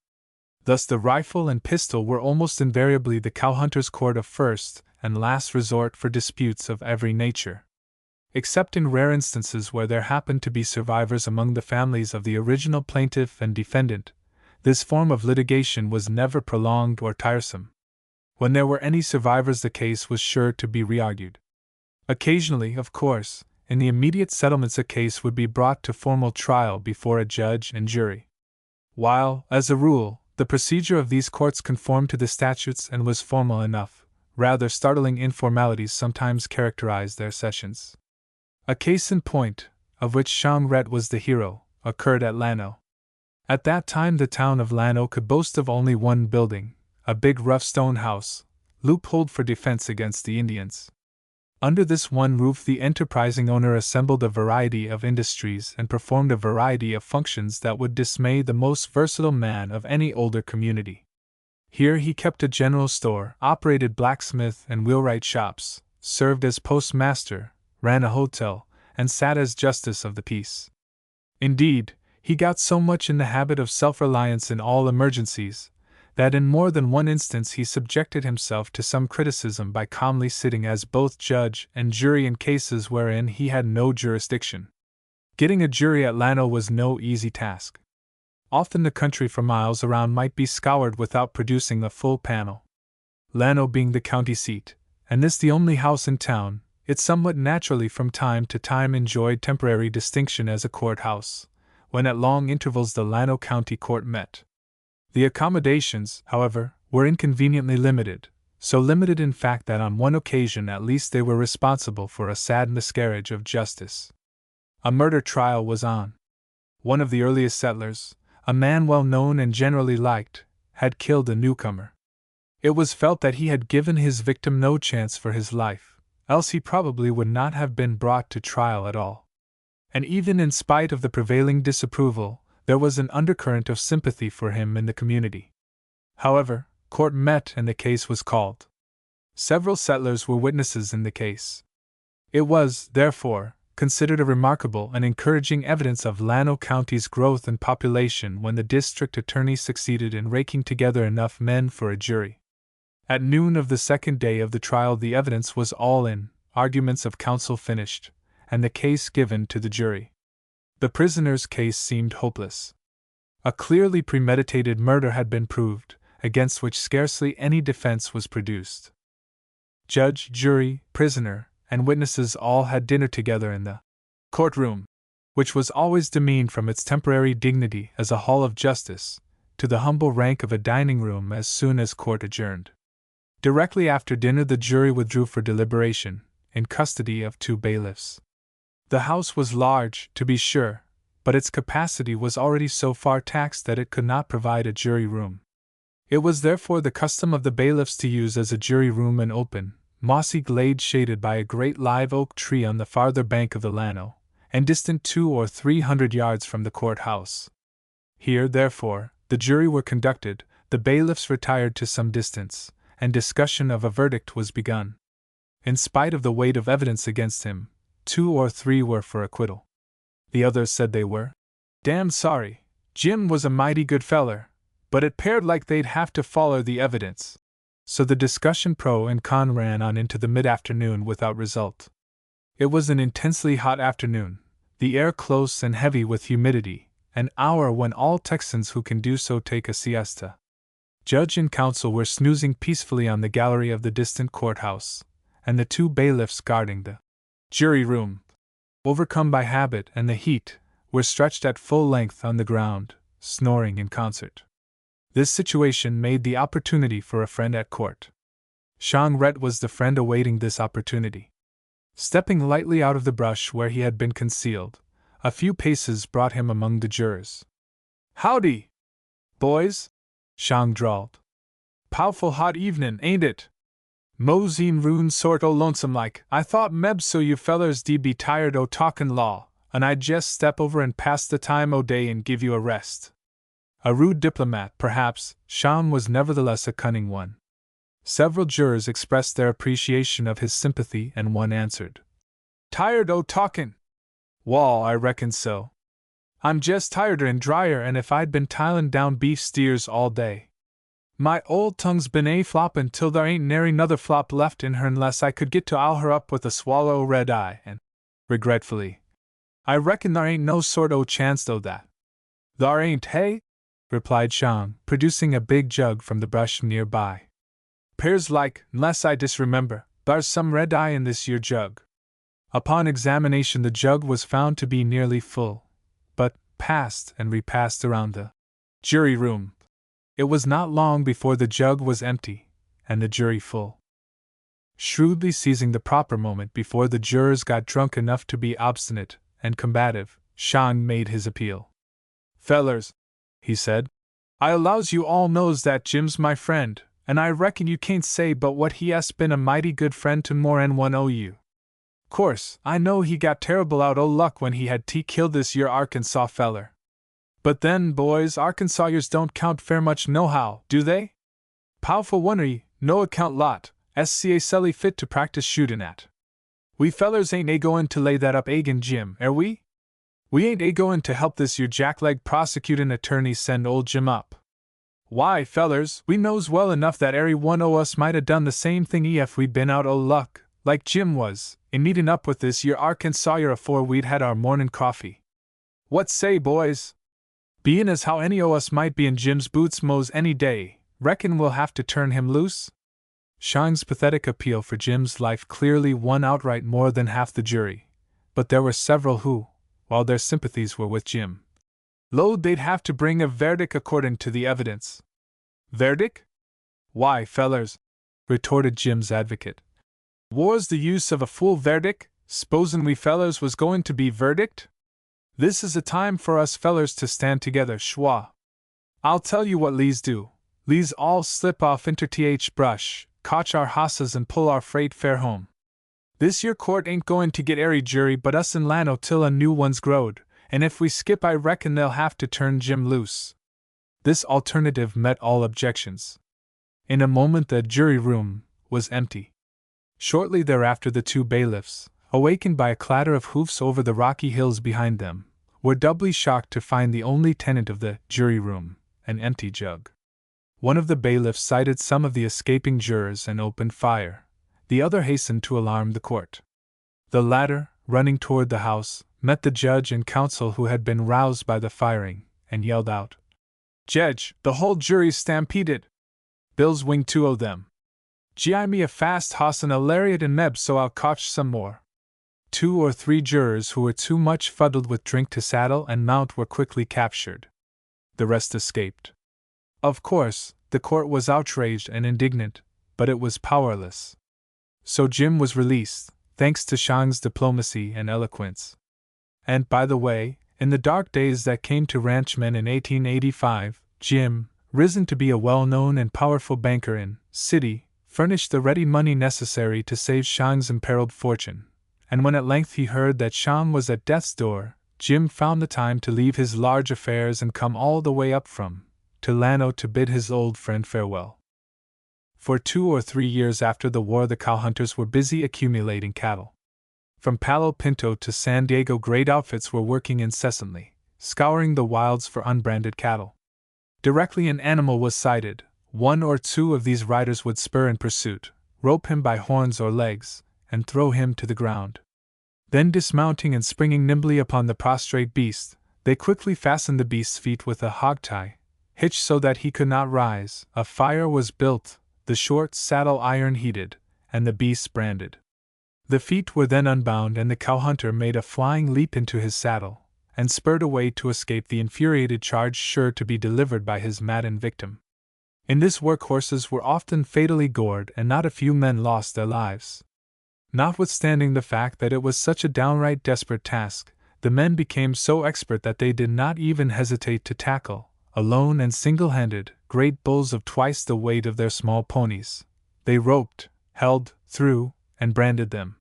Thus the rifle and pistol were almost invariably the cowhunter's court of first and last resort for disputes of every nature. Except in rare instances where there happened to be survivors among the families of the original plaintiff and defendant, this form of litigation was never prolonged or tiresome. When there were any survivors, the case was sure to be re-argued. Occasionally, of course, in the immediate settlements a case would be brought to formal trial before a judge and jury. While, as a rule, the procedure of these courts conformed to the statutes and was formal enough, rather startling informalities sometimes characterized their sessions. A case in point, of which Jondrette was the hero, occurred at Llano. At that time the town of Llano could boast of only one building, a big rough stone house, loopholed for defense against the Indians. Under this one roof the enterprising owner assembled a variety of industries and performed a variety of functions that would dismay the most versatile man of any older community. Here he kept a general store, operated blacksmith and wheelwright shops, served as postmaster, ran a hotel, and sat as justice of the peace. Indeed, he got so much in the habit of self-reliance in all emergencies, that in more than one instance he subjected himself to some criticism by calmly sitting as both judge and jury in cases wherein he had no jurisdiction. Getting a jury at Llano was no easy task. Often the country for miles around might be scoured without producing a full panel. Llano being the county seat, and this the only house in town, it somewhat naturally from time to time enjoyed temporary distinction as a courthouse, when at long intervals the Llano County Court met. The accommodations, however, were inconveniently limited, so limited in fact that on one occasion at least they were responsible for a sad miscarriage of justice. A murder trial was on. One of the earliest settlers, a man well known and generally liked, had killed a newcomer. It was felt that he had given his victim no chance for his life, else he probably would not have been brought to trial at all. And even in spite of the prevailing disapproval, there was an undercurrent of sympathy for him in the community. However, court met and the case was called. Several settlers were witnesses in the case. It was, therefore, considered a remarkable and encouraging evidence of Llano County's growth in population when the district attorney succeeded in raking together enough men for a jury. At noon of the second day of the trial the evidence was all in, arguments of counsel finished, and the case given to the jury. The prisoner's case seemed hopeless. A clearly premeditated murder had been proved, against which scarcely any defense was produced. Judge, jury, prisoner, and witnesses all had dinner together in the courtroom, which was always demeaned from its temporary dignity as a hall of justice to the humble rank of a dining room as soon as court adjourned. Directly after dinner the jury withdrew for deliberation, in custody of 2 bailiffs. The house was large, to be sure, but its capacity was already so far taxed that it could not provide a jury room. It was therefore the custom of the bailiffs to use as a jury room an open, mossy glade shaded by a great live oak tree on the farther bank of the Llano, and distant 200 or 300 yards from the courthouse. Here, therefore, the jury were conducted, the bailiffs retired to some distance, and discussion of a verdict was begun. In spite of the weight of evidence against him, 2 or 3 were for acquittal. The others said they were damned sorry. Jim was a mighty good feller, but it 'peared like they'd have to foller the evidence. So the discussion pro and con ran on into the mid-afternoon without result. It was an intensely hot afternoon, the air close and heavy with humidity, an hour when all Texans who can do so take a siesta. Judge and counsel were snoozing peacefully on the gallery of the distant courthouse, and the 2 bailiffs guarding the jury room, overcome by habit and the heat, were stretched at full length on the ground, snoring in concert. This situation made the opportunity for a friend at court. Jondrette was the friend awaiting this opportunity. Stepping lightly out of the brush where he had been concealed, a few paces brought him among the jurors. "Howdy, boys," Jondrette drawled. "Pow'ful hot evenin', ain't it? Moseen roon sort o' lonesome like. I thought mebbe so you fellers d be tired o' talkin' law, and I'd jest step over and pass the time o' day and give you a rest." A rude diplomat, perhaps, Jondrette was nevertheless a cunning one. Several jurors expressed their appreciation of his sympathy, and one answered, "Tired o' talkin'? Wall, I reckon so. I'm jest tireder and drier and if I'd been tilin' down beef steers all day. My old tongue's been floppin' till there ain't nary nother flop left in her unless I could get to owl her up with a swallow red eye, and, regretfully, I reckon there ain't no sort o' chance though that." "Thar ain't, hey?" replied Jondrette, producing a big jug from the brush near by. 'Pears like, unless I disremember, thar's some red eye in this yer jug. Upon examination the jug was found to be nearly full, but passed and repassed around the jury room. It was not long before the jug was empty, and the jury full. Shrewdly seizing the proper moment before the jurors got drunk enough to be obstinate and combative, Sean made his appeal. "Fellers," he said, "I allows you all knows that Jim's my friend, and I reckon you can't say but what he has been a mighty good friend to more'n one o' you. Course, I know he got terrible out o' luck when he had killed this yer Arkansas feller. But then, boys, Arkansawers don't count fair much nohow, do they? Powerful one of ye, no account lot, SCA selly fit to practice shootin' at. We fellers ain't a-goin' to lay that up agin Jim, air we? We ain't a-goin' to help this yer jackleg prosecutin' attorney send old Jim up. Why, fellers, we knows well enough that airy one o' us might 'a' done the same thing ef we'd been out o' luck, like Jim was, in meetin' up with this yer Arkansawyer afore we'd had our mornin' coffee. What say, boys? Bein' as how any o' us might be in Jim's boots mo's any day, reckon we'll have to turn him loose?" Sean's pathetic appeal for Jim's life clearly won outright more than half the jury, but there were several who, while their sympathies were with Jim, "'lowed they'd have to bring a verdict accordin' to the evidence." "Verdict? Why, fellers," retorted Jim's advocate, "war's the use of a fool verdict, s'posen we fellers was goin' to be verdict? This is a time for us fellers to stand together, schwa. I'll tell you what le's do, le's all slip off inter th brush, cotch our hosses and pull our freight fair home. This yer court ain't goin' to get airy jury but us in Lano till a new one's growed, and if we skip I reckon they'll have to turn Jim loose." This alternative met all objections. In a moment the jury room was empty. Shortly thereafter the two bailiffs, awakened by a clatter of hoofs over the rocky hills behind them, were doubly shocked to find the only tenant of the jury room, an empty jug. One of the bailiffs sighted some of the escaping jurors and opened fire. The other hastened to alarm the court. The latter, running toward the house, met the judge and counsel who had been roused by the firing, and yelled out, "Jedge, the whole jury's stampeded. Bill's wing two o' them. Gi' me a fast hoss and a lariat and meb so I'll cotch some more." 2 or 3 jurors who were too much fuddled with drink to saddle and mount were quickly captured. The rest escaped. Of course, the court was outraged and indignant, but it was powerless. So Jim was released, thanks to Sean's diplomacy and eloquence. And by the way, in the dark days that came to ranchmen in 1885, Jim, risen to be a well-known and powerful banker in city, furnished the ready money necessary to save Sean's imperiled fortune. And when at length he heard that Sean was at death's door, Jim found the time to leave his large affairs and come all the way up from Lano to bid his old friend farewell. For 2 or 3 years after the war the cowhunters were busy accumulating cattle. From Palo Pinto to San Diego great outfits were working incessantly, scouring the wilds for unbranded cattle. Directly an animal was sighted, 1 or 2 of these riders would spur in pursuit, rope him by horns or legs, and throw him to the ground. Then dismounting and springing nimbly upon the prostrate beast, they quickly fastened the beast's feet with a hogtie, hitched so that he could not rise. A fire was built, the short saddle iron heated, and the beast branded. The feet were then unbound and the cowhunter made a flying leap into his saddle, and spurred away to escape the infuriated charge sure to be delivered by his maddened victim. In this work horses were often fatally gored and not a few men lost their lives. Notwithstanding the fact that it was such a downright desperate task, the men became so expert that they did not even hesitate to tackle, alone and single-handed, great bulls of twice the weight of their small ponies. They roped, held, threw, and branded them.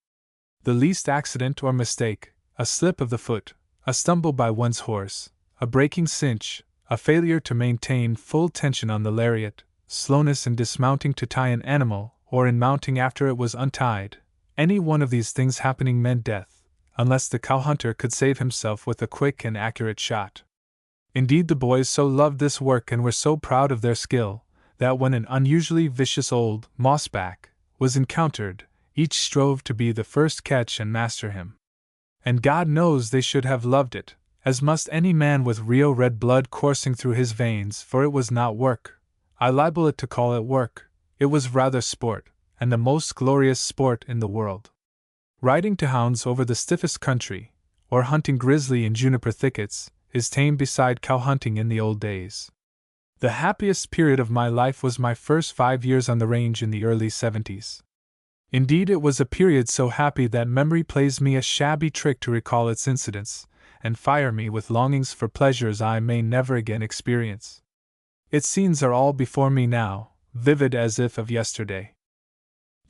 The least accident or mistake, a slip of the foot, a stumble by one's horse, a breaking cinch, a failure to maintain full tension on the lariat, slowness in dismounting to tie an animal, or in mounting after it was untied, any one of these things happening meant death, unless the cowhunter could save himself with a quick and accurate shot. Indeed, the boys so loved this work and were so proud of their skill, that when an unusually vicious old mossback was encountered, each strove to be the first catch and master him. And God knows they should have loved it, as must any man with Rio red blood coursing through his veins, for it was not work. I libel it to call it work, It was rather sport, and the most glorious sport in the world. Riding to hounds over the stiffest country, or hunting grizzly in juniper thickets, is tame beside cow hunting in the old days. The happiest period of my life was my first 5 years on the range in the early 70s. Indeed, it was a period so happy that memory plays me a shabby trick to recall its incidents, and fire me with longings for pleasures I may never again experience. Its scenes are all before me now, vivid as if of yesterday.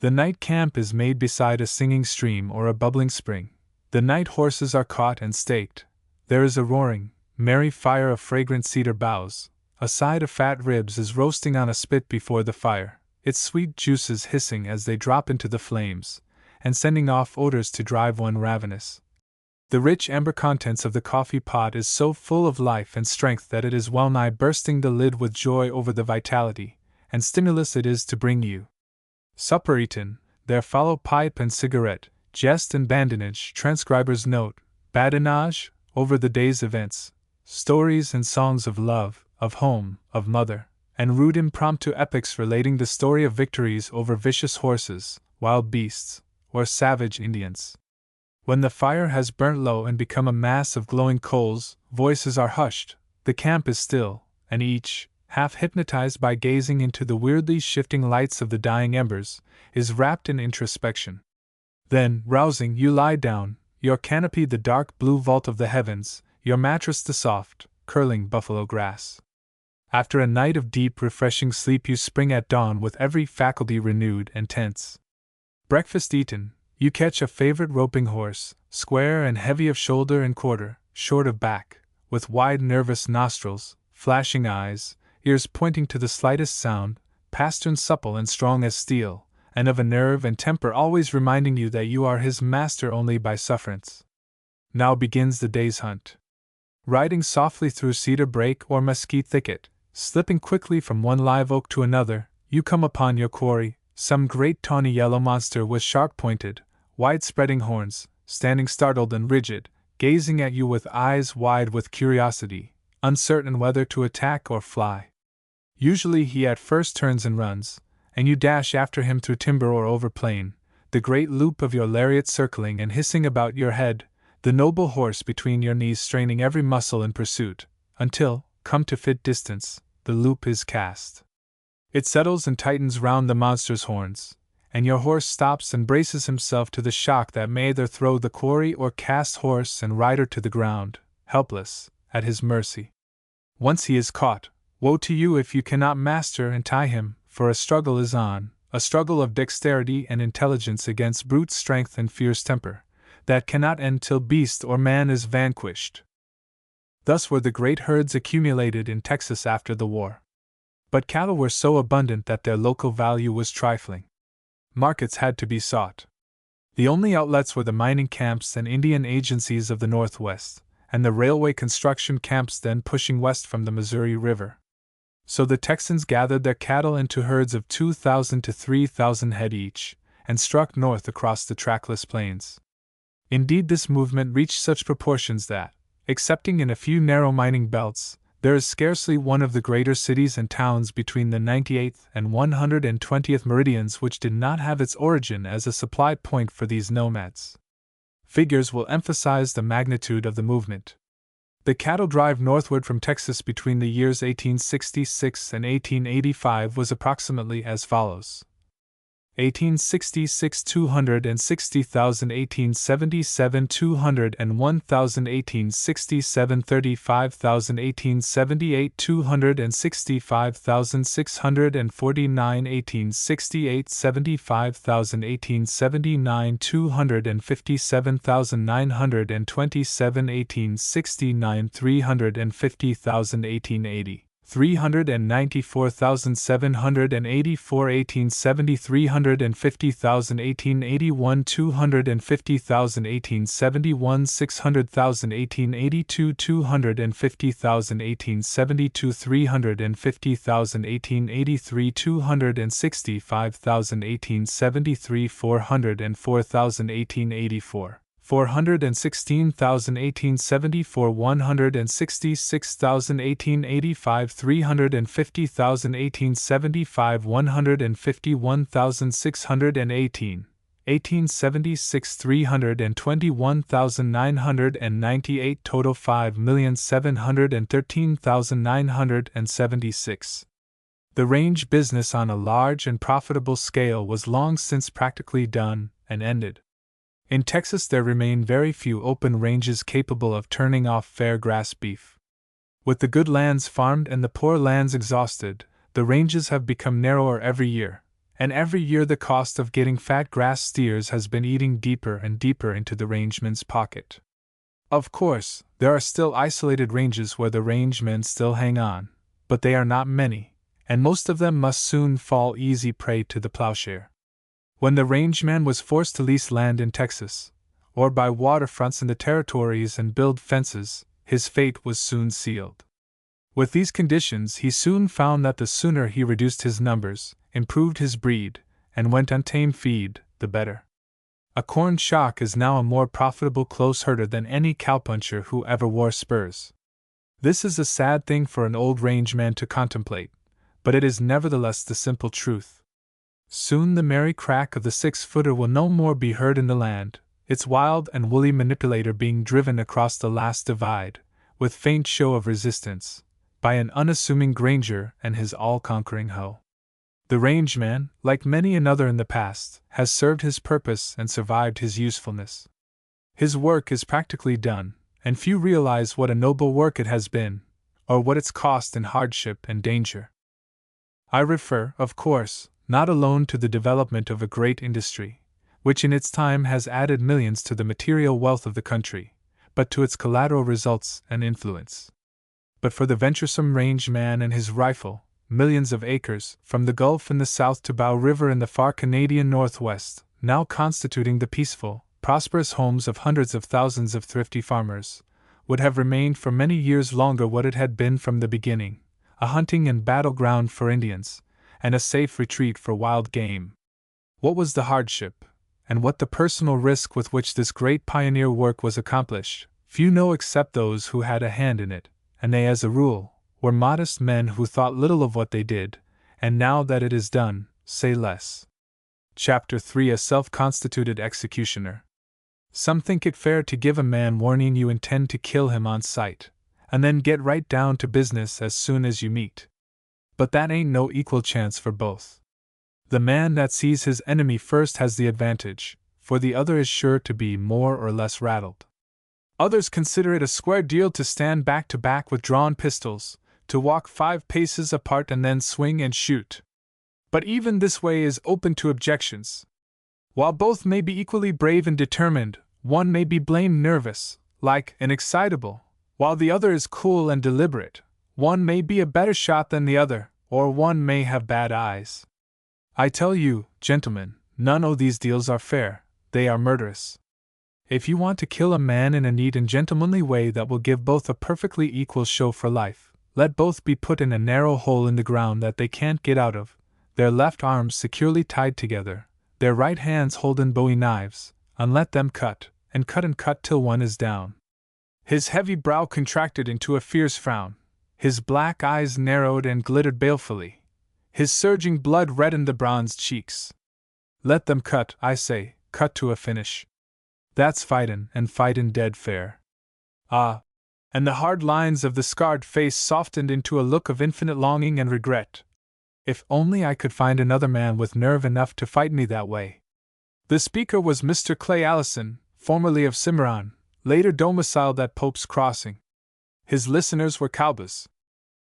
The night camp is made beside a singing stream or a bubbling spring. The night horses are caught and staked. There is a roaring, merry fire of fragrant cedar boughs. A side of fat ribs is roasting on a spit before the fire, its sweet juices hissing as they drop into the flames, and sending off odors to drive one ravenous. The rich amber contents of the coffee pot is so full of life and strength that it is well nigh bursting the lid with joy over the vitality and stimulus it is to bring you. Supper eaten, there follow pipe and cigarette, jest and badinage, transcriber's note, badinage, over the day's events, stories and songs of love, of home, of mother, and rude impromptu epics relating the story of victories over vicious horses, wild beasts, or savage Indians. When the fire has burnt low and become a mass of glowing coals, voices are hushed, the camp is still, and each, half hypnotized by gazing into the weirdly shifting lights of the dying embers, is wrapped in introspection. Then, rousing, you lie down, your canopy the dark blue vault of the heavens, your mattress the soft, curling buffalo grass. After a night of deep, refreshing sleep, you spring at dawn with every faculty renewed and tense. Breakfast eaten, you catch a favorite roping horse, square and heavy of shoulder and quarter, short of back, with wide, nervous nostrils, flashing eyes, ears pointing to the slightest sound, pastern supple and strong as steel, and of a nerve and temper always reminding you that you are his master only by sufferance. Now begins the day's hunt. Riding softly through cedar brake or mesquite thicket, slipping quickly from one live oak to another, you come upon your quarry, some great tawny yellow monster with sharp-pointed, wide-spreading horns, standing startled and rigid, gazing at you with eyes wide with curiosity, uncertain whether to attack or fly. Usually he at first turns and runs, and you dash after him through timber or over plain, the great loop of your lariat circling and hissing about your head, the noble horse between your knees straining every muscle in pursuit, until, come to fit distance, the loop is cast. It settles and tightens round the monster's horns, and your horse stops and braces himself to the shock that may either throw the quarry or cast horse and rider to the ground, helpless, at his mercy. Once he is caught, woe to you if you cannot master and tie him, for a struggle is on, a struggle of dexterity and intelligence against brute strength and fierce temper, that cannot end till beast or man is vanquished. Thus were the great herds accumulated in Texas after the war. But cattle were so abundant that their local value was trifling. Markets had to be sought. The only outlets were the mining camps and Indian agencies of the Northwest, and the railway construction camps then pushing west from the Missouri River. So the Texans gathered their cattle into herds of 2,000 to 3,000 head each, and struck north across the trackless plains. Indeed, this movement reached such proportions that, excepting in a few narrow mining belts, there is scarcely one of the greater cities and towns between the 98th and 120th meridians which did not have its origin as a supply point for these nomads. Figures will emphasize the magnitude of the movement. The cattle drive northward from Texas between the years 1866 and 1885 was approximately as follows. 1866 260,000, 1877 201,000, 1867 35,000, 1878 265,000 649, 1868 75,000, 1879 257,000 927, 1869 350,000, 1880 394,784, 1870 350,000, 1881 250,000, 1871 600,000, 1882 250,000, 1872 350,000, 1883 265,000, 1873 404,000, 1884 416,1874, 166,1885, 350,1875, 151,618, 1876, 321,998, total 5,713,976. The range business on a large and profitable scale was long since practically done and ended. In Texas there remain very few open ranges capable of turning off fair grass beef. With the good lands farmed and the poor lands exhausted, the ranges have become narrower every year, and every year the cost of getting fat grass steers has been eating deeper and deeper into the rangeman's pocket. Of course, there are still isolated ranges where the rangemen still hang on, but they are not many, and most of them must soon fall easy prey to the plowshare. When the rangeman was forced to lease land in Texas, or buy waterfronts in the territories and build fences, his fate was soon sealed. With these conditions, he soon found that the sooner he reduced his numbers, improved his breed, and went untamed feed, the better. A corn shock is now a more profitable close herder than any cowpuncher who ever wore spurs. This is a sad thing for an old rangeman to contemplate, but it is nevertheless the simple truth. Soon the merry crack of the 6-footer will no more be heard in the land, its wild and woolly manipulator being driven across the last divide, with faint show of resistance, by an unassuming granger and his all-conquering hoe. The rangeman, like many another in the past, has served his purpose and survived his usefulness. His work is practically done, and few realize what a noble work it has been, or what its cost in hardship and danger. I refer, of course, not alone to the development of a great industry, which in its time has added millions to the material wealth of the country, but to its collateral results and influence. But for the venturesome rangeman and his rifle, millions of acres, from the Gulf in the south to Bow River in the far Canadian northwest, now constituting the peaceful, prosperous homes of hundreds of thousands of thrifty farmers, would have remained for many years longer what it had been from the beginning, a hunting and battleground for Indians, and a safe retreat for wild game. What was the hardship, and what the personal risk with which this great pioneer work was accomplished, few know except those who had a hand in it, and they, as a rule, were modest men who thought little of what they did, and now that it is done, say less. Chapter 3: A Self-Constituted Executioner. Some think it fair to give a man warning you intend to kill him on sight, and then get right down to business as soon as you meet. But that ain't no equal chance for both. The man that sees his enemy first has the advantage, for the other is sure to be more or less rattled. Others consider it a square deal to stand back to back with drawn pistols, to walk 5 paces apart and then swing and shoot. But even this way is open to objections. While both may be equally brave and determined, one may be blamed nervous, like, and excitable, while the other is cool and deliberate. One may be a better shot than the other, or one may have bad eyes. I tell you, gentlemen, none o' these deals are fair, they are murderous. If you want to kill a man in a neat and gentlemanly way that will give both a perfectly equal show for life, let both be put in a narrow hole in the ground that they can't get out of, their left arms securely tied together, their right hands holding bowie knives, and let them cut, and cut till one is down. His heavy brow contracted into a fierce frown, his black eyes narrowed and glittered balefully, his surging blood reddened the bronzed cheeks. Let them cut, I say, cut to a finish. That's fightin', and fightin' dead fair. Ah! And the hard lines of the scarred face softened into a look of infinite longing and regret. If only I could find another man with nerve enough to fight me that way. The speaker was Mr. Clay Allison, formerly of Cimarron, later domiciled at Pope's Crossing. His listeners were cowboys.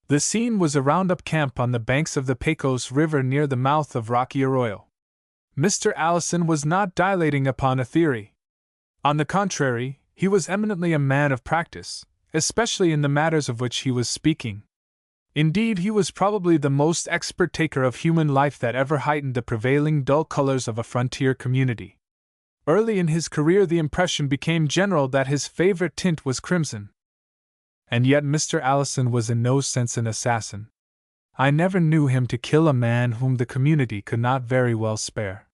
The scene was a roundup camp on the banks of the Pecos River near the mouth of Rocky Arroyo. Mr. Allison was not dilating upon a theory. On the contrary, he was eminently a man of practice, especially in the matters of which he was speaking. Indeed, he was probably the most expert taker of human life that ever heightened the prevailing dull colors of a frontier community. Early in his career the impression became general that his favorite tint was crimson. And yet Mr. Allison was in no sense an assassin. I never knew him to kill a man whom the community could not very well spare.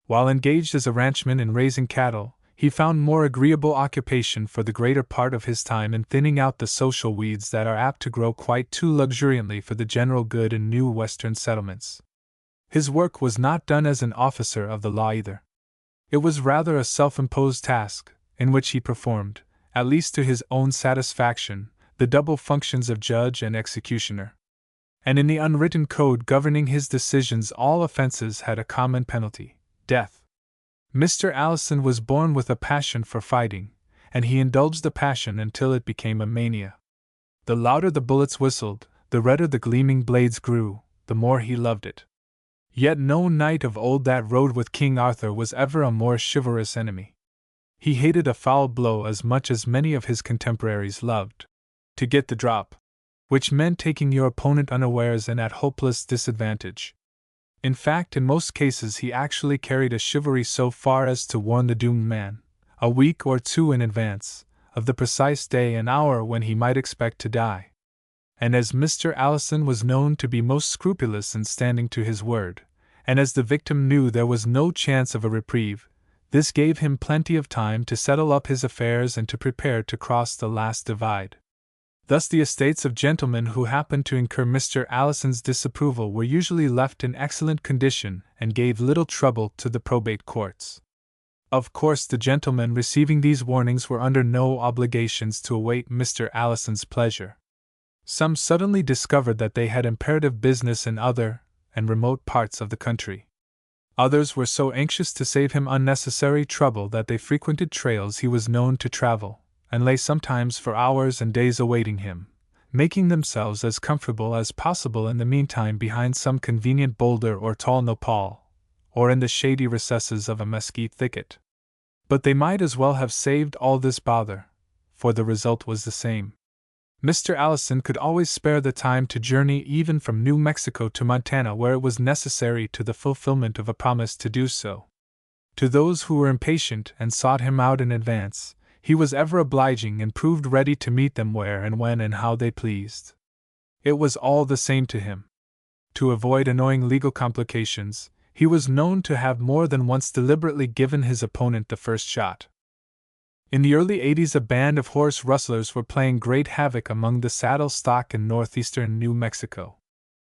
While engaged as a ranchman in raising cattle, he found more agreeable occupation for the greater part of his time in thinning out the social weeds that are apt to grow quite too luxuriantly for the general good in new Western settlements. His work was not done as an officer of the law either. It was rather a self-imposed task, in which he performed, at least to his own satisfaction, the double functions of judge and executioner. And in the unwritten code governing his decisions all offenses had a common penalty: death. Mr. Allison was born with a passion for fighting, and he indulged the passion until it became a mania. The louder the bullets whistled, the redder the gleaming blades grew, the more he loved it. Yet no knight of old that rode with King Arthur was ever a more chivalrous enemy. He hated a foul blow as much as many of his contemporaries loved to get the drop, which meant taking your opponent unawares and at hopeless disadvantage. In fact, in most cases he actually carried a chivalry so far as to warn the doomed man, a week or two in advance, of the precise day and hour when he might expect to die. And as Mr. Allison was known to be most scrupulous in standing to his word, and as the victim knew there was no chance of a reprieve, this gave him plenty of time to settle up his affairs and to prepare to cross the last divide. Thus the estates of gentlemen who happened to incur Mr. Allison's disapproval were usually left in excellent condition and gave little trouble to the probate courts. Of course, the gentlemen receiving these warnings were under no obligations to await Mr. Allison's pleasure. Some suddenly discovered that they had imperative business in other and remote parts of the country. Others were so anxious to save him unnecessary trouble that they frequented trails he was known to travel, and lay sometimes for hours and days awaiting him, making themselves as comfortable as possible in the meantime behind some convenient boulder or tall nopal, or in the shady recesses of a mesquite thicket. But they might as well have saved all this bother, for the result was the same. Mr. Allison could always spare the time to journey even from New Mexico to Montana where it was necessary to the fulfillment of a promise to do so. To those who were impatient and sought him out in advance, he was ever obliging and proved ready to meet them where and when and how they pleased. It was all the same to him. To avoid annoying legal complications, he was known to have more than once deliberately given his opponent the first shot. In the early 80s, a band of horse rustlers were playing great havoc among the saddle stock in northeastern New Mexico.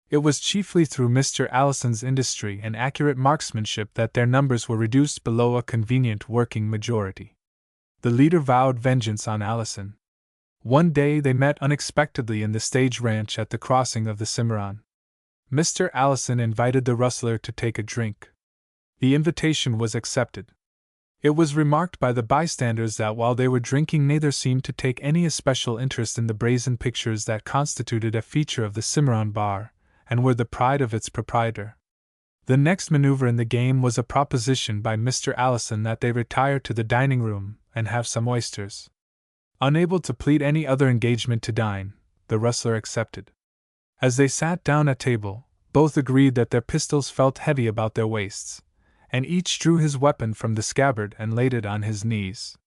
It was chiefly through Mr. Allison's industry and accurate marksmanship that their numbers were reduced below a convenient working majority. The leader vowed vengeance on Allison. One day they met unexpectedly in the stage ranch at the crossing of the Cimarron. Mr. Allison invited the rustler to take a drink. The invitation was accepted. It was remarked by the bystanders that while they were drinking neither seemed to take any especial interest in the brazen pictures that constituted a feature of the Cimarron bar, and were the pride of its proprietor. The next maneuver in the game was a proposition by Mr. Allison that they retire to the dining room and have some oysters. Unable to plead any other engagement to dine, the rustler accepted. As they sat down at table, both agreed that their pistols felt heavy about their waists, and each drew his weapon from the scabbard and laid it on his knees.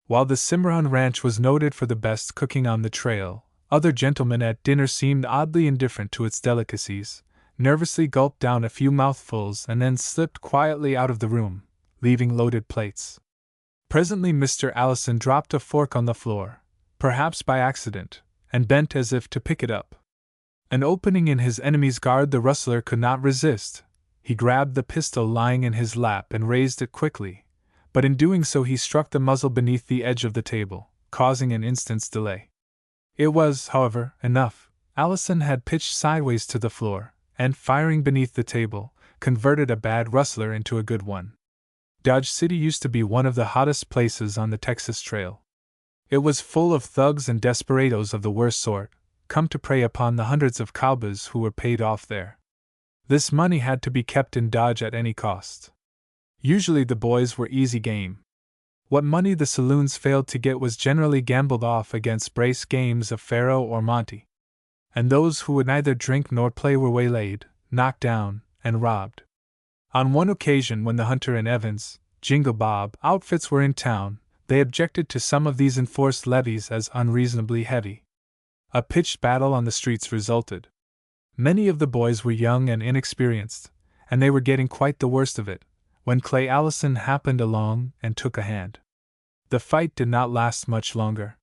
While the Cimarron Ranch was noted for the best cooking on the trail, other gentlemen at dinner seemed oddly indifferent to its delicacies, nervously gulped down a few mouthfuls and then slipped quietly out of the room, leaving loaded plates. Presently Mr. Allison dropped a fork on the floor, perhaps by accident, and bent as if to pick it up. An opening in his enemy's guard the rustler could not resist. He grabbed the pistol lying in his lap and raised it quickly, but in doing so he struck the muzzle beneath the edge of the table, causing an instant's delay. It was, however, enough. Allison had pitched sideways to the floor, and firing beneath the table, converted a bad rustler into a good one. Dodge City used to be one of the hottest places on the Texas Trail. It was full of thugs and desperadoes of the worst sort, come to prey upon the hundreds of cowboys who were paid off there. This money had to be kept in Dodge at any cost. Usually the boys were easy game. What money the saloons failed to get was generally gambled off against brace games of faro or monte. And those who would neither drink nor play were waylaid, knocked down, and robbed. On one occasion when the Hunter and Evans, Jingle Bob outfits were in town, they objected to some of these enforced levies as unreasonably heavy. A pitched battle on the streets resulted. Many of the boys were young and inexperienced, and they were getting quite the worst of it, when Clay Allison happened along and took a hand. The fight did not last much longer.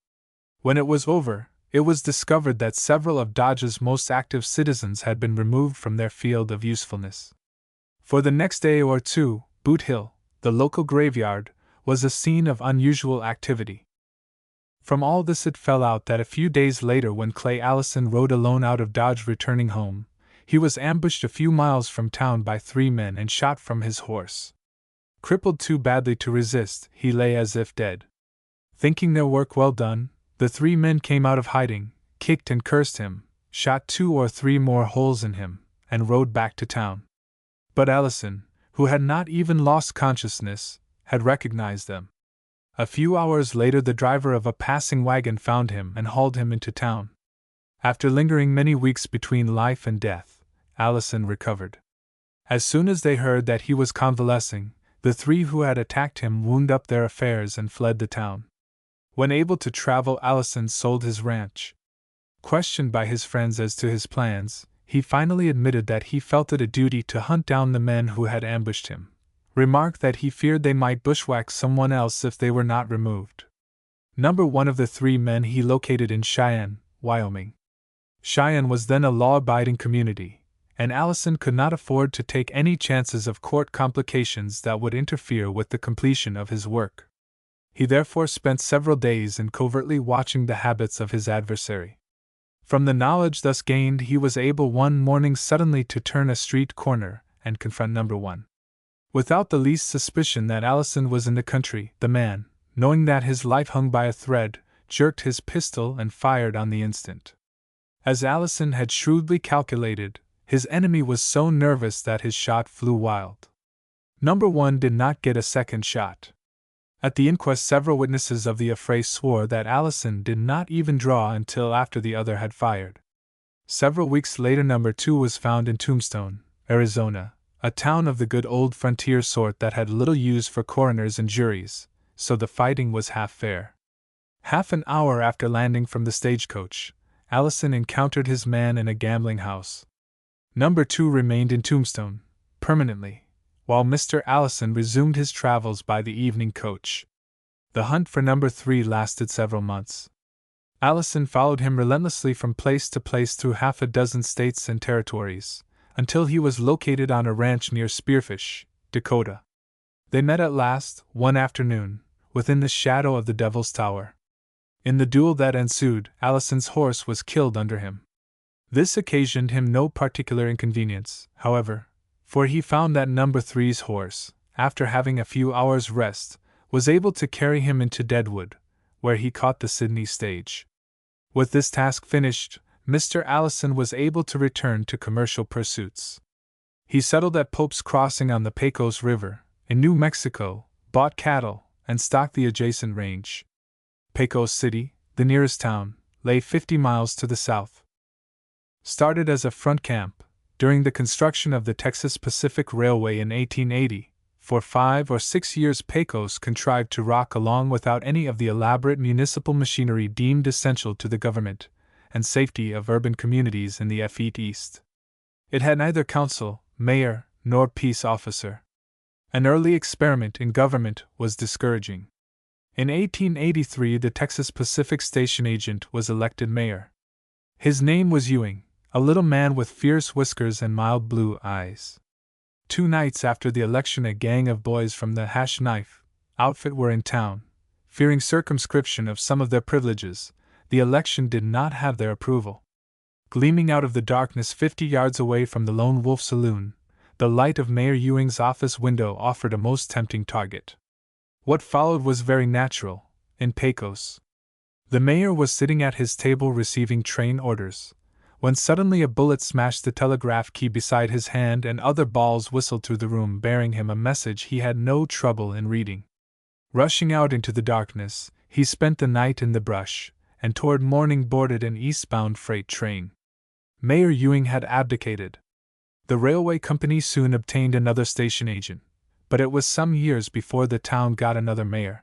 When it was over, it was discovered that several of Dodge's most active citizens had been removed from their field of usefulness. For the next day or two, Boot Hill, the local graveyard, was a scene of unusual activity. From all this it fell out that a few days later, when Clay Allison rode alone out of Dodge returning home, he was ambushed a few miles from town by 3 men and shot from his horse. Crippled too badly to resist, he lay as if dead. Thinking their work well done, the 3 men came out of hiding, kicked and cursed him, shot 2 or 3 more holes in him, and rode back to town. But Allison, who had not even lost consciousness, had recognized them. A few hours later, the driver of a passing wagon found him and hauled him into town. After lingering many weeks between life and death, Allison recovered. As soon as they heard that he was convalescing, the 3 who had attacked him wound up their affairs and fled the town. When able to travel, Allison sold his ranch. Questioned by his friends as to his plans, he finally admitted that he felt it a duty to hunt down the men who had ambushed him, remarked that he feared they might bushwhack someone else if they were not removed. Number 1 of the 3 men he located in Cheyenne, Wyoming. Cheyenne was then a law-abiding community, and Allison could not afford to take any chances of court complications that would interfere with the completion of his work. He therefore spent several days in covertly watching the habits of his adversary. From the knowledge thus gained, he was able one morning suddenly to turn a street corner and confront Number 1. Without the least suspicion that Allison was in the country, the man, knowing that his life hung by a thread, jerked his pistol and fired on the instant. As Allison had shrewdly calculated, his enemy was so nervous that his shot flew wild. Number 1 did not get a second shot. At the inquest, several witnesses of the affray swore that Allison did not even draw until after the other had fired. Several weeks later, Number 2 was found in Tombstone, Arizona, a town of the good old frontier sort that had little use for coroners and juries, so the fighting was half fair. Half an hour after landing from the stagecoach, Allison encountered his man in a gambling house. Number 2 remained in Tombstone, permanently, while Mr. Allison resumed his travels by the evening coach. The hunt for Number 3 lasted several months. Allison followed him relentlessly from place to place through half a dozen states and territories, until he was located on a ranch near Spearfish, Dakota. They met at last, one afternoon, within the shadow of the Devil's Tower. In the duel that ensued, Allison's horse was killed under him. This occasioned him no particular inconvenience, however, for he found that Number 3's horse, after having a few hours' rest, was able to carry him into Deadwood, where he caught the Sydney stage. With this task finished, Mr. Allison was able to return to commercial pursuits. He settled at Pope's Crossing on the Pecos River, in New Mexico, bought cattle, and stocked the adjacent range. Pecos City, the nearest town, lay 50 miles to the south. Started as a front camp, during the construction of the Texas Pacific Railway in 1880, for 5 or 6 years Pecos contrived to rock along without any of the elaborate municipal machinery deemed essential to the government and safety of urban communities in the FE East. It had neither council, mayor, nor peace officer. An early experiment in government was discouraging. In 1883, the Texas Pacific station agent was elected mayor. His name was Ewing, a little man with fierce whiskers and mild blue eyes. 2 nights after the election, a gang of boys from the Hash Knife outfit were in town. Fearing circumscription of some of their privileges, the election did not have their approval. Gleaming out of the darkness 50 yards away from the Lone Wolf Saloon, the light of Mayor Ewing's office window offered a most tempting target. What followed was very natural, in Pecos. The mayor was sitting at his table receiving train orders, when suddenly a bullet smashed the telegraph key beside his hand and other balls whistled through the room bearing him a message he had no trouble in reading. Rushing out into the darkness, he spent the night in the brush, and toward morning boarded an eastbound freight train. Mayor Ewing had abdicated. The railway company soon obtained another station agent, but it was some years before the town got another mayor.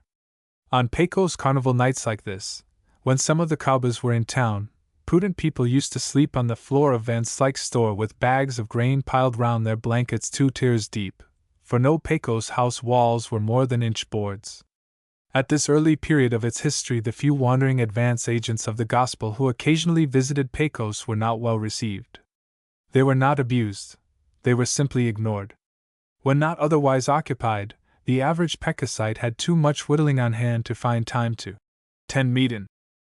On Pecos carnival nights like this, when some of the cowboys were in town, prudent people used to sleep on the floor of Van Slyke's store with bags of grain piled round their blankets 2 tiers deep, for no Pecos house walls were more than inch boards. At this early period of its history, the few wandering advance agents of the gospel who occasionally visited Pecos were not well received. They were not abused, they were simply ignored. When not otherwise occupied, the average Pecosite had too much whittling on hand to find time to tend meetin'.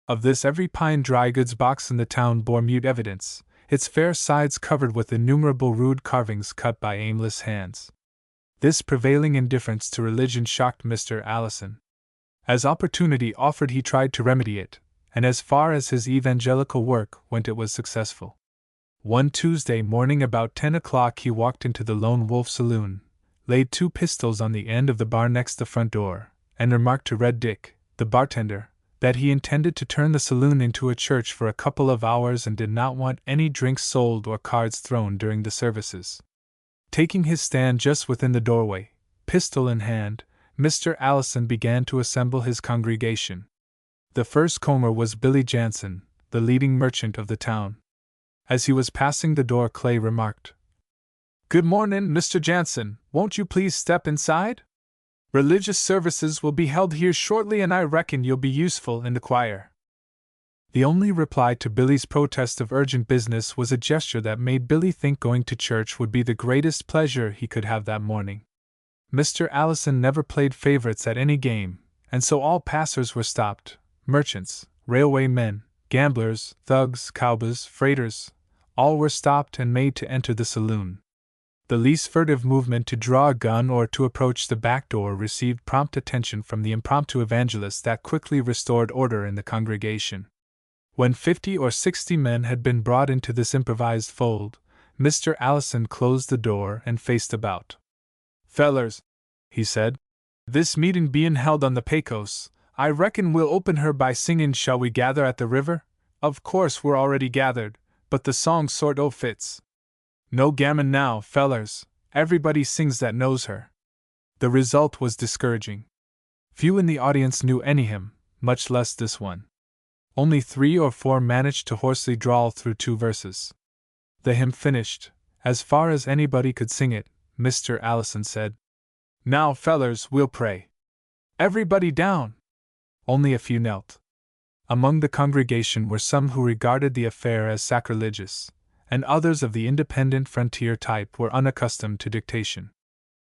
Of this, every pine dry goods box in the town bore mute evidence, its fair sides covered with innumerable rude carvings cut by aimless hands. This prevailing indifference to religion shocked Mr. Allison. As opportunity offered, he tried to remedy it, and as far as his evangelical work went, it was successful. One Tuesday morning about 10 o'clock he walked into the Lone Wolf Saloon, laid 2 pistols on the end of the bar next the front door, and remarked to Red Dick, the bartender, that he intended to turn the saloon into a church for a couple of hours and did not want any drinks sold or cards thrown during the services. Taking his stand just within the doorway, pistol in hand, Mr. Allison began to assemble his congregation. The first comer was Billy Jansen, the leading merchant of the town. As he was passing the door, Clay remarked, "Good morning, Mr. Jansen, won't you please step inside? Religious services will be held here shortly and I reckon you'll be useful in the choir." The only reply to Billy's protest of urgent business was a gesture that made Billy think going to church would be the greatest pleasure he could have that morning. Mr. Allison never played favorites at any game, and so all passers were stopped: merchants, railway men, gamblers, thugs, cowboys, freighters, all were stopped and made to enter the saloon. The least furtive movement to draw a gun or to approach the back door received prompt attention from the impromptu evangelist that quickly restored order in the congregation. When 50 or 60 men had been brought into this improvised fold, Mr. Allison closed the door and faced about. "Fellers," he said, "this meetin' bein' held on the Pecos, I reckon we'll open her by singin' 'Shall We Gather at the River?' Of course we're already gathered, but the song sort o' fits. No gammon now, fellers, everybody sings that knows her." The result was discouraging. Few in the audience knew any hymn, much less this one. Only 3 or 4 managed to hoarsely drawl through 2 verses. The hymn finished, as far as anybody could sing it, Mr. Allison said, "Now, fellers, we'll pray. Everybody down!" Only a few knelt. Among the congregation were some who regarded the affair as sacrilegious, and others of the independent frontier type were unaccustomed to dictation.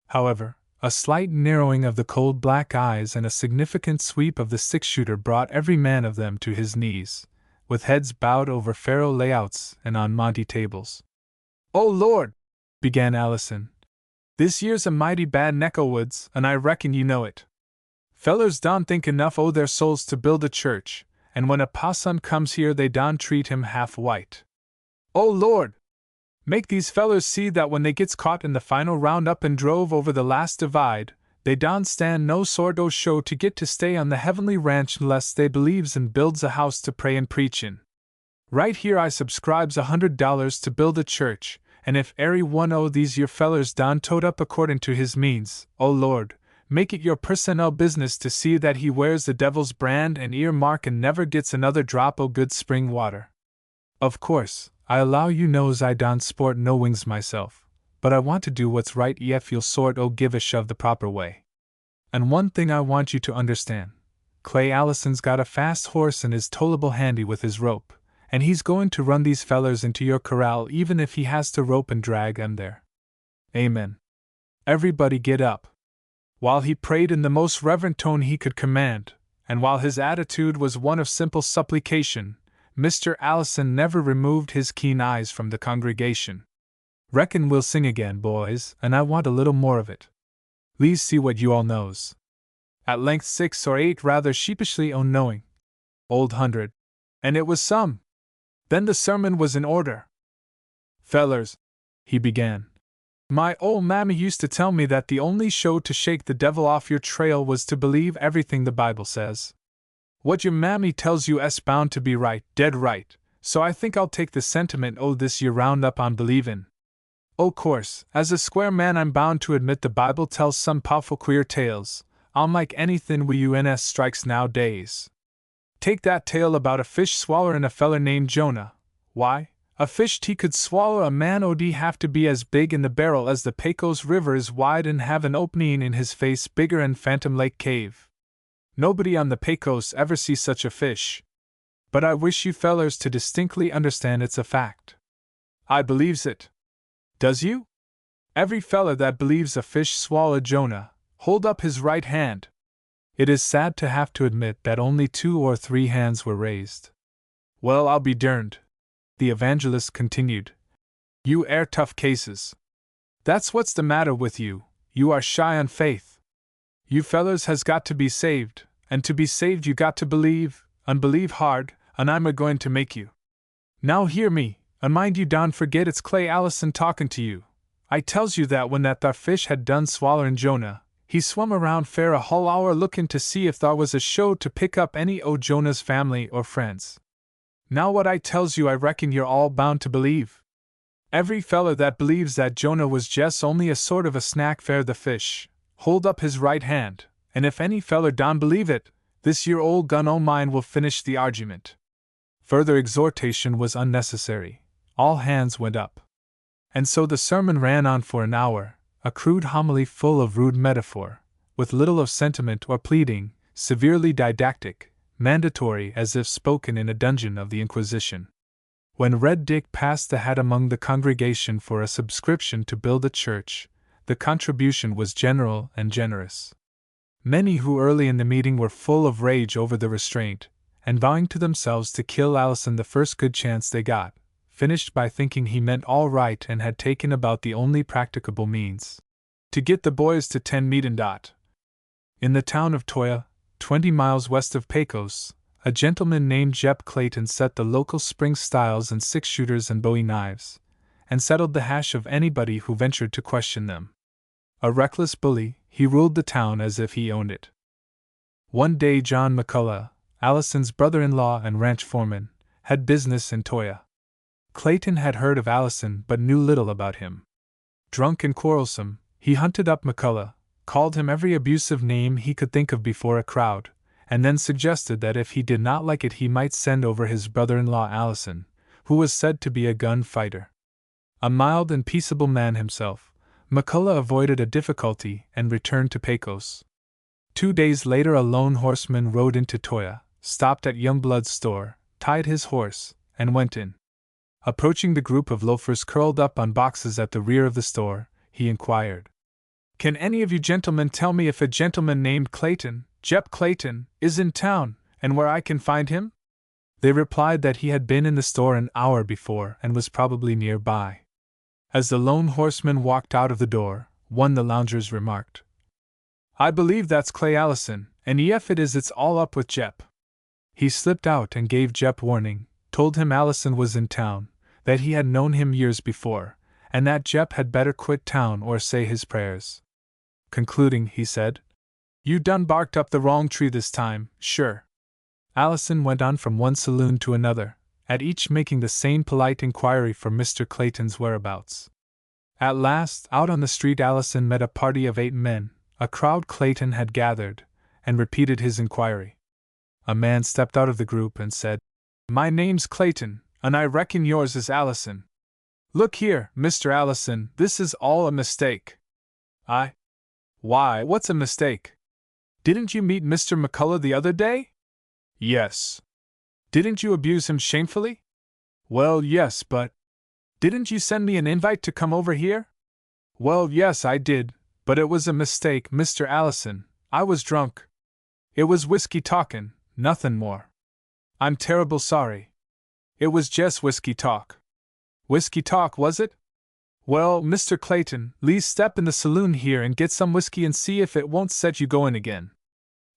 However, a slight narrowing of the cold black eyes and a significant sweep of the six-shooter brought every man of them to his knees, with heads bowed over faro layouts and on Monte tables. "Oh Lord," began Allison, "this year's a mighty bad neck o' woods, and I reckon you know it. Fellers don't think enough o' their souls to build a church, and when a passon comes here they don't treat him half white. Oh Lord! Make these fellers see that when they gets caught in the final round up and drove over the last divide, they don't stand no sort o' show to get to stay on the heavenly ranch unless they believes and builds a house to pray and preach in. Right here I subscribes $100 to build a church, and if airy one o' these your fellers don't tote up according to his means, oh Lord, make it your personnel business to see that he wears the devil's brand and earmark and never gets another drop o' good spring water. Of course, I allow you knows I don't sport no wings myself, but I want to do what's right ef you'll sort o' give a shove the proper way. And one thing I want you to understand, Clay Allison's got a fast horse and is tolerable handy with his rope, and he's going to run these fellers into your corral even if he has to rope and drag 'em there. Amen. Everybody get up." While he prayed in the most reverent tone he could command, and while his attitude was one of simple supplication, Mr. Allison never removed his keen eyes from the congregation. "Reckon we'll sing again, boys, and I want a little more of it. Le's see what you all knows." At length 6 or 8 rather sheepishly owned knowing, "Old 100," and it was some. Then the sermon was in order. "Fellers," he began, "my old mammy used to tell me that the only show to shake the devil off your trail was to believe everything the Bible says. What your mammy tells you 's bound to be right, dead right, so I think I'll take the sentiment o' this year round up on believin'. O' course, as a square man I'm bound to admit the Bible tells some powerful queer tales, unlike anything we uns strikes nowadays. Take that tale about a fish swallerin' a feller named Jonah. Why, a fish he could swallow a man o'd have to be as big in the barrel as the Pecos River is wide and have an opening in his face bigger'n Phantom Lake Cave. Nobody on the Pecos ever sees such a fish. But I wish you fellers to distinctly understand it's a fact. I believes it. Does you? Every feller that believes a fish swallowed Jonah, hold up his right hand. It is sad to have to admit that only 2 or 3 hands were raised. Well, I'll be derned, the evangelist continued. You air tough cases. That's what's the matter with you, you are shy on faith. You fellers has got to be saved, and to be saved you got to believe, and believe hard, and I'm a-going to make you. Now hear me, and mind you don't forget it's Clay Allison talkin' to you. I tells you that when that thar fish had done swallerin' Jonah, he swum around fair a hull hour lookin' to see if thar was a show to pick up any o' Jonah's family or friends. Now what I tells you I reckon you're all bound to believe. Every feller that believes that Jonah was jest only a sort of a snack fair the fish, hold up his right hand, and if any feller don't believe it, this year old gun o' mine will finish the argument. Further exhortation was unnecessary. All hands went up. And so the sermon ran on for an hour, a crude homily full of rude metaphor, with little of sentiment or pleading, severely didactic, mandatory as if spoken in a dungeon of the Inquisition. When Red Dick passed the hat among the congregation for a subscription to build a church, the contribution was general and generous. Many who early in the meeting were full of rage over the restraint, and vowing to themselves to kill Allison the first good chance they got, finished by thinking he meant all right and had taken about the only practicable means to get the boys to 10 meet and dot. In the town of Toyah, 20 miles west of Pecos, a gentleman named Jep Clayton set the local spring styles and 6-shooters and bowie knives, and settled the hash of anybody who ventured to question them. A reckless bully, he ruled the town as if he owned it. One day John McCullough, Allison's brother-in-law and ranch foreman, had business in Toyah. Clayton had heard of Allison but knew little about him. Drunk and quarrelsome, he hunted up McCullough, called him every abusive name he could think of before a crowd, and then suggested that if he did not like it he might send over his brother-in-law Allison, who was said to be a gun fighter. A mild and peaceable man himself, McCullough avoided a difficulty and returned to Pecos. 2 days later a lone horseman rode into Toyah, stopped at Youngblood's store, tied his horse, and went in. Approaching the group of loafers curled up on boxes at the rear of the store, he inquired, "Can any of you gentlemen tell me if a gentleman named Clayton, Jep Clayton, is in town, and where I can find him?" They replied that he had been in the store an hour before and was probably nearby. As the lone horseman walked out of the door, one of the loungers remarked, "I believe that's Clay Allison, and if it is it's all up with Jep." He slipped out and gave Jep warning, told him Allison was in town, that he had known him years before, and that Jep had better quit town or say his prayers. Concluding, he said, "You done barked up the wrong tree this time, sure." Allison went on from one saloon to another, at each making the same polite inquiry for Mr. Clayton's whereabouts. At last, out on the street Allison met a party of 8 men, a crowd Clayton had gathered, and repeated his inquiry. A man stepped out of the group and said, "My name's Clayton, and I reckon yours is Allison." "Look here, Mr. Allison, this is all a mistake." Why, what's a mistake? Didn't you meet Mr. McCullough the other day?" "Yes." "Didn't you abuse him shamefully?" "Well, yes, but—" "Didn't you send me an invite to come over here?" "Well, yes, I did, but it was a mistake, Mr. Allison. I was drunk. It was whiskey talkin', nothin' more." "I'm terrible sorry. It was just whiskey talk." "Whiskey talk, was it? Well, Mr. Clayton, please step in the saloon here and get some whiskey and see if it won't set you goin' again.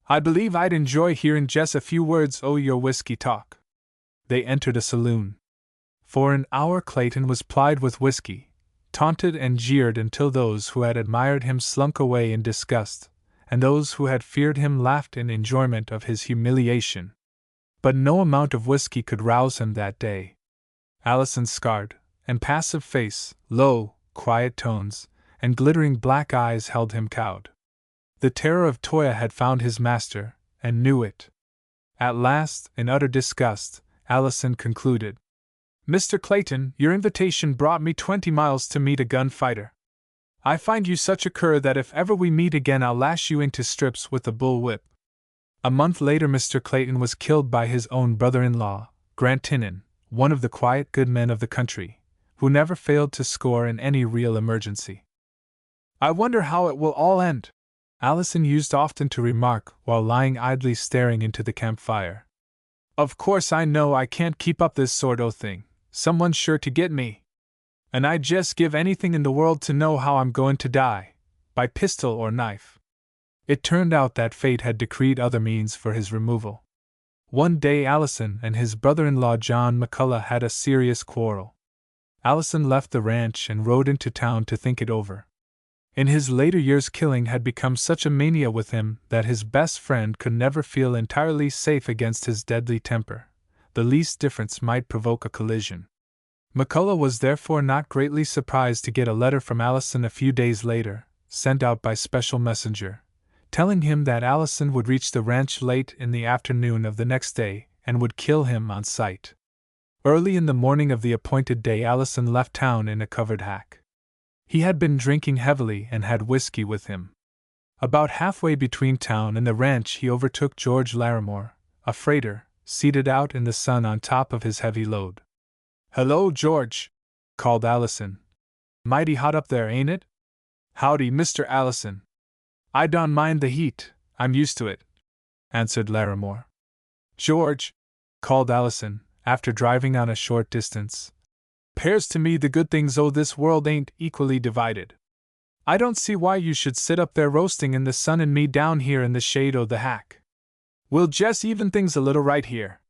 I believe I'd enjoy hearing just a few words o' your whiskey talk." They entered a saloon. For an hour Clayton was plied with whiskey, taunted and jeered until those who had admired him slunk away in disgust, and those who had feared him laughed in enjoyment of his humiliation. But no amount of whiskey could rouse him that day. Allison's scarred and passive face, low, quiet tones, and glittering black eyes held him cowed. The terror of Toyah had found his master, and knew it. At last, in utter disgust, Allison concluded, "Mr. Clayton, your invitation brought me 20 miles to meet a gunfighter. I find you such a cur that if ever we meet again I'll lash you into strips with a bull whip." A month later, Mr. Clayton was killed by his own brother-in-law, Grant Tinnan, one of the quiet good men of the country, who never failed to score in any real emergency. "I wonder how it will all end," Allison used often to remark while lying idly staring into the campfire. "Of course I know I can't keep up this sort o' thing. Someone's sure to get me. And I'd just give anything in the world to know how I'm going to die, by pistol or knife." It turned out that fate had decreed other means for his removal. One day Allison and his brother-in-law John McCullough had a serious quarrel. Allison left the ranch and rode into town to think it over. In his later years, killing had become such a mania with him that his best friend could never feel entirely safe against his deadly temper. The least difference might provoke a collision. McCullough was therefore not greatly surprised to get a letter from Allison a few days later, sent out by special messenger, telling him that Allison would reach the ranch late in the afternoon of the next day and would kill him on sight. Early in the morning of the appointed day, Allison left town in a covered hack. He had been drinking heavily and had whiskey with him. About halfway between town and the ranch, he overtook George Larimore, a freighter, seated out in the sun on top of his heavy load. "Hello, George," called Allison. "Mighty hot up there, ain't it?" "Howdy, Mr. Allison. I don't mind the heat, I'm used to it," answered Larimore. "George," called Allison, after driving on a short distance, "'pears to me the good things o' this world ain't equally divided. I don't see why you should sit up there roasting in the sun and me down here in the shade o' the hack. We'll jest even things a little right here.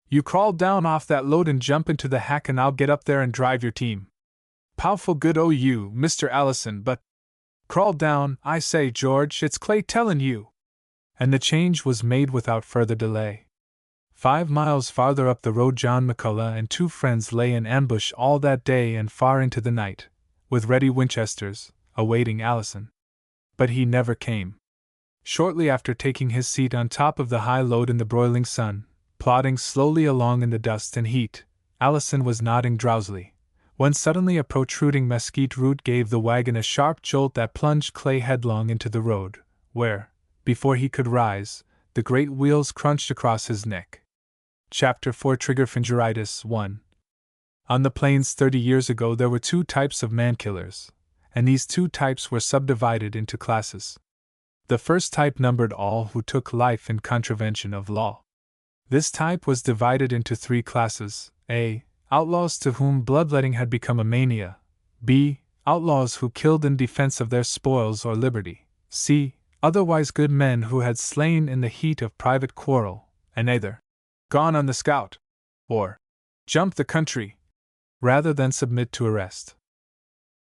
You crawl down off that load and jump into the hack, and I'll get up there and drive your team. Pow'ful good o' you, Mr. Allison, but crawl down, I say, George, it's Clay tellin' you." And the change was made without further delay. 5 miles farther up the road, John McCullough and 2 friends lay in ambush all that day and far into the night, with ready Winchesters, awaiting Allison. But he never came. Shortly after taking his seat on top of the high load in the broiling sun, plodding slowly along in the dust and heat, Allison was nodding drowsily, when suddenly a protruding mesquite root gave the wagon a sharp jolt that plunged Clay headlong into the road, where, before he could rise, the great wheels crunched across his neck. Chapter 4, Triggerfingeritis 1. On the plains 30 years ago there were 2 types of man-killers, and these 2 types were subdivided into classes. The first type numbered all who took life in contravention of law. This type was divided into 3 classes: A. Outlaws to whom bloodletting had become a mania; B. Outlaws who killed in defense of their spoils or liberty; C. Otherwise good men who had slain in the heat of private quarrel, and either gone on the scout, or jumped the country, rather than submit to arrest.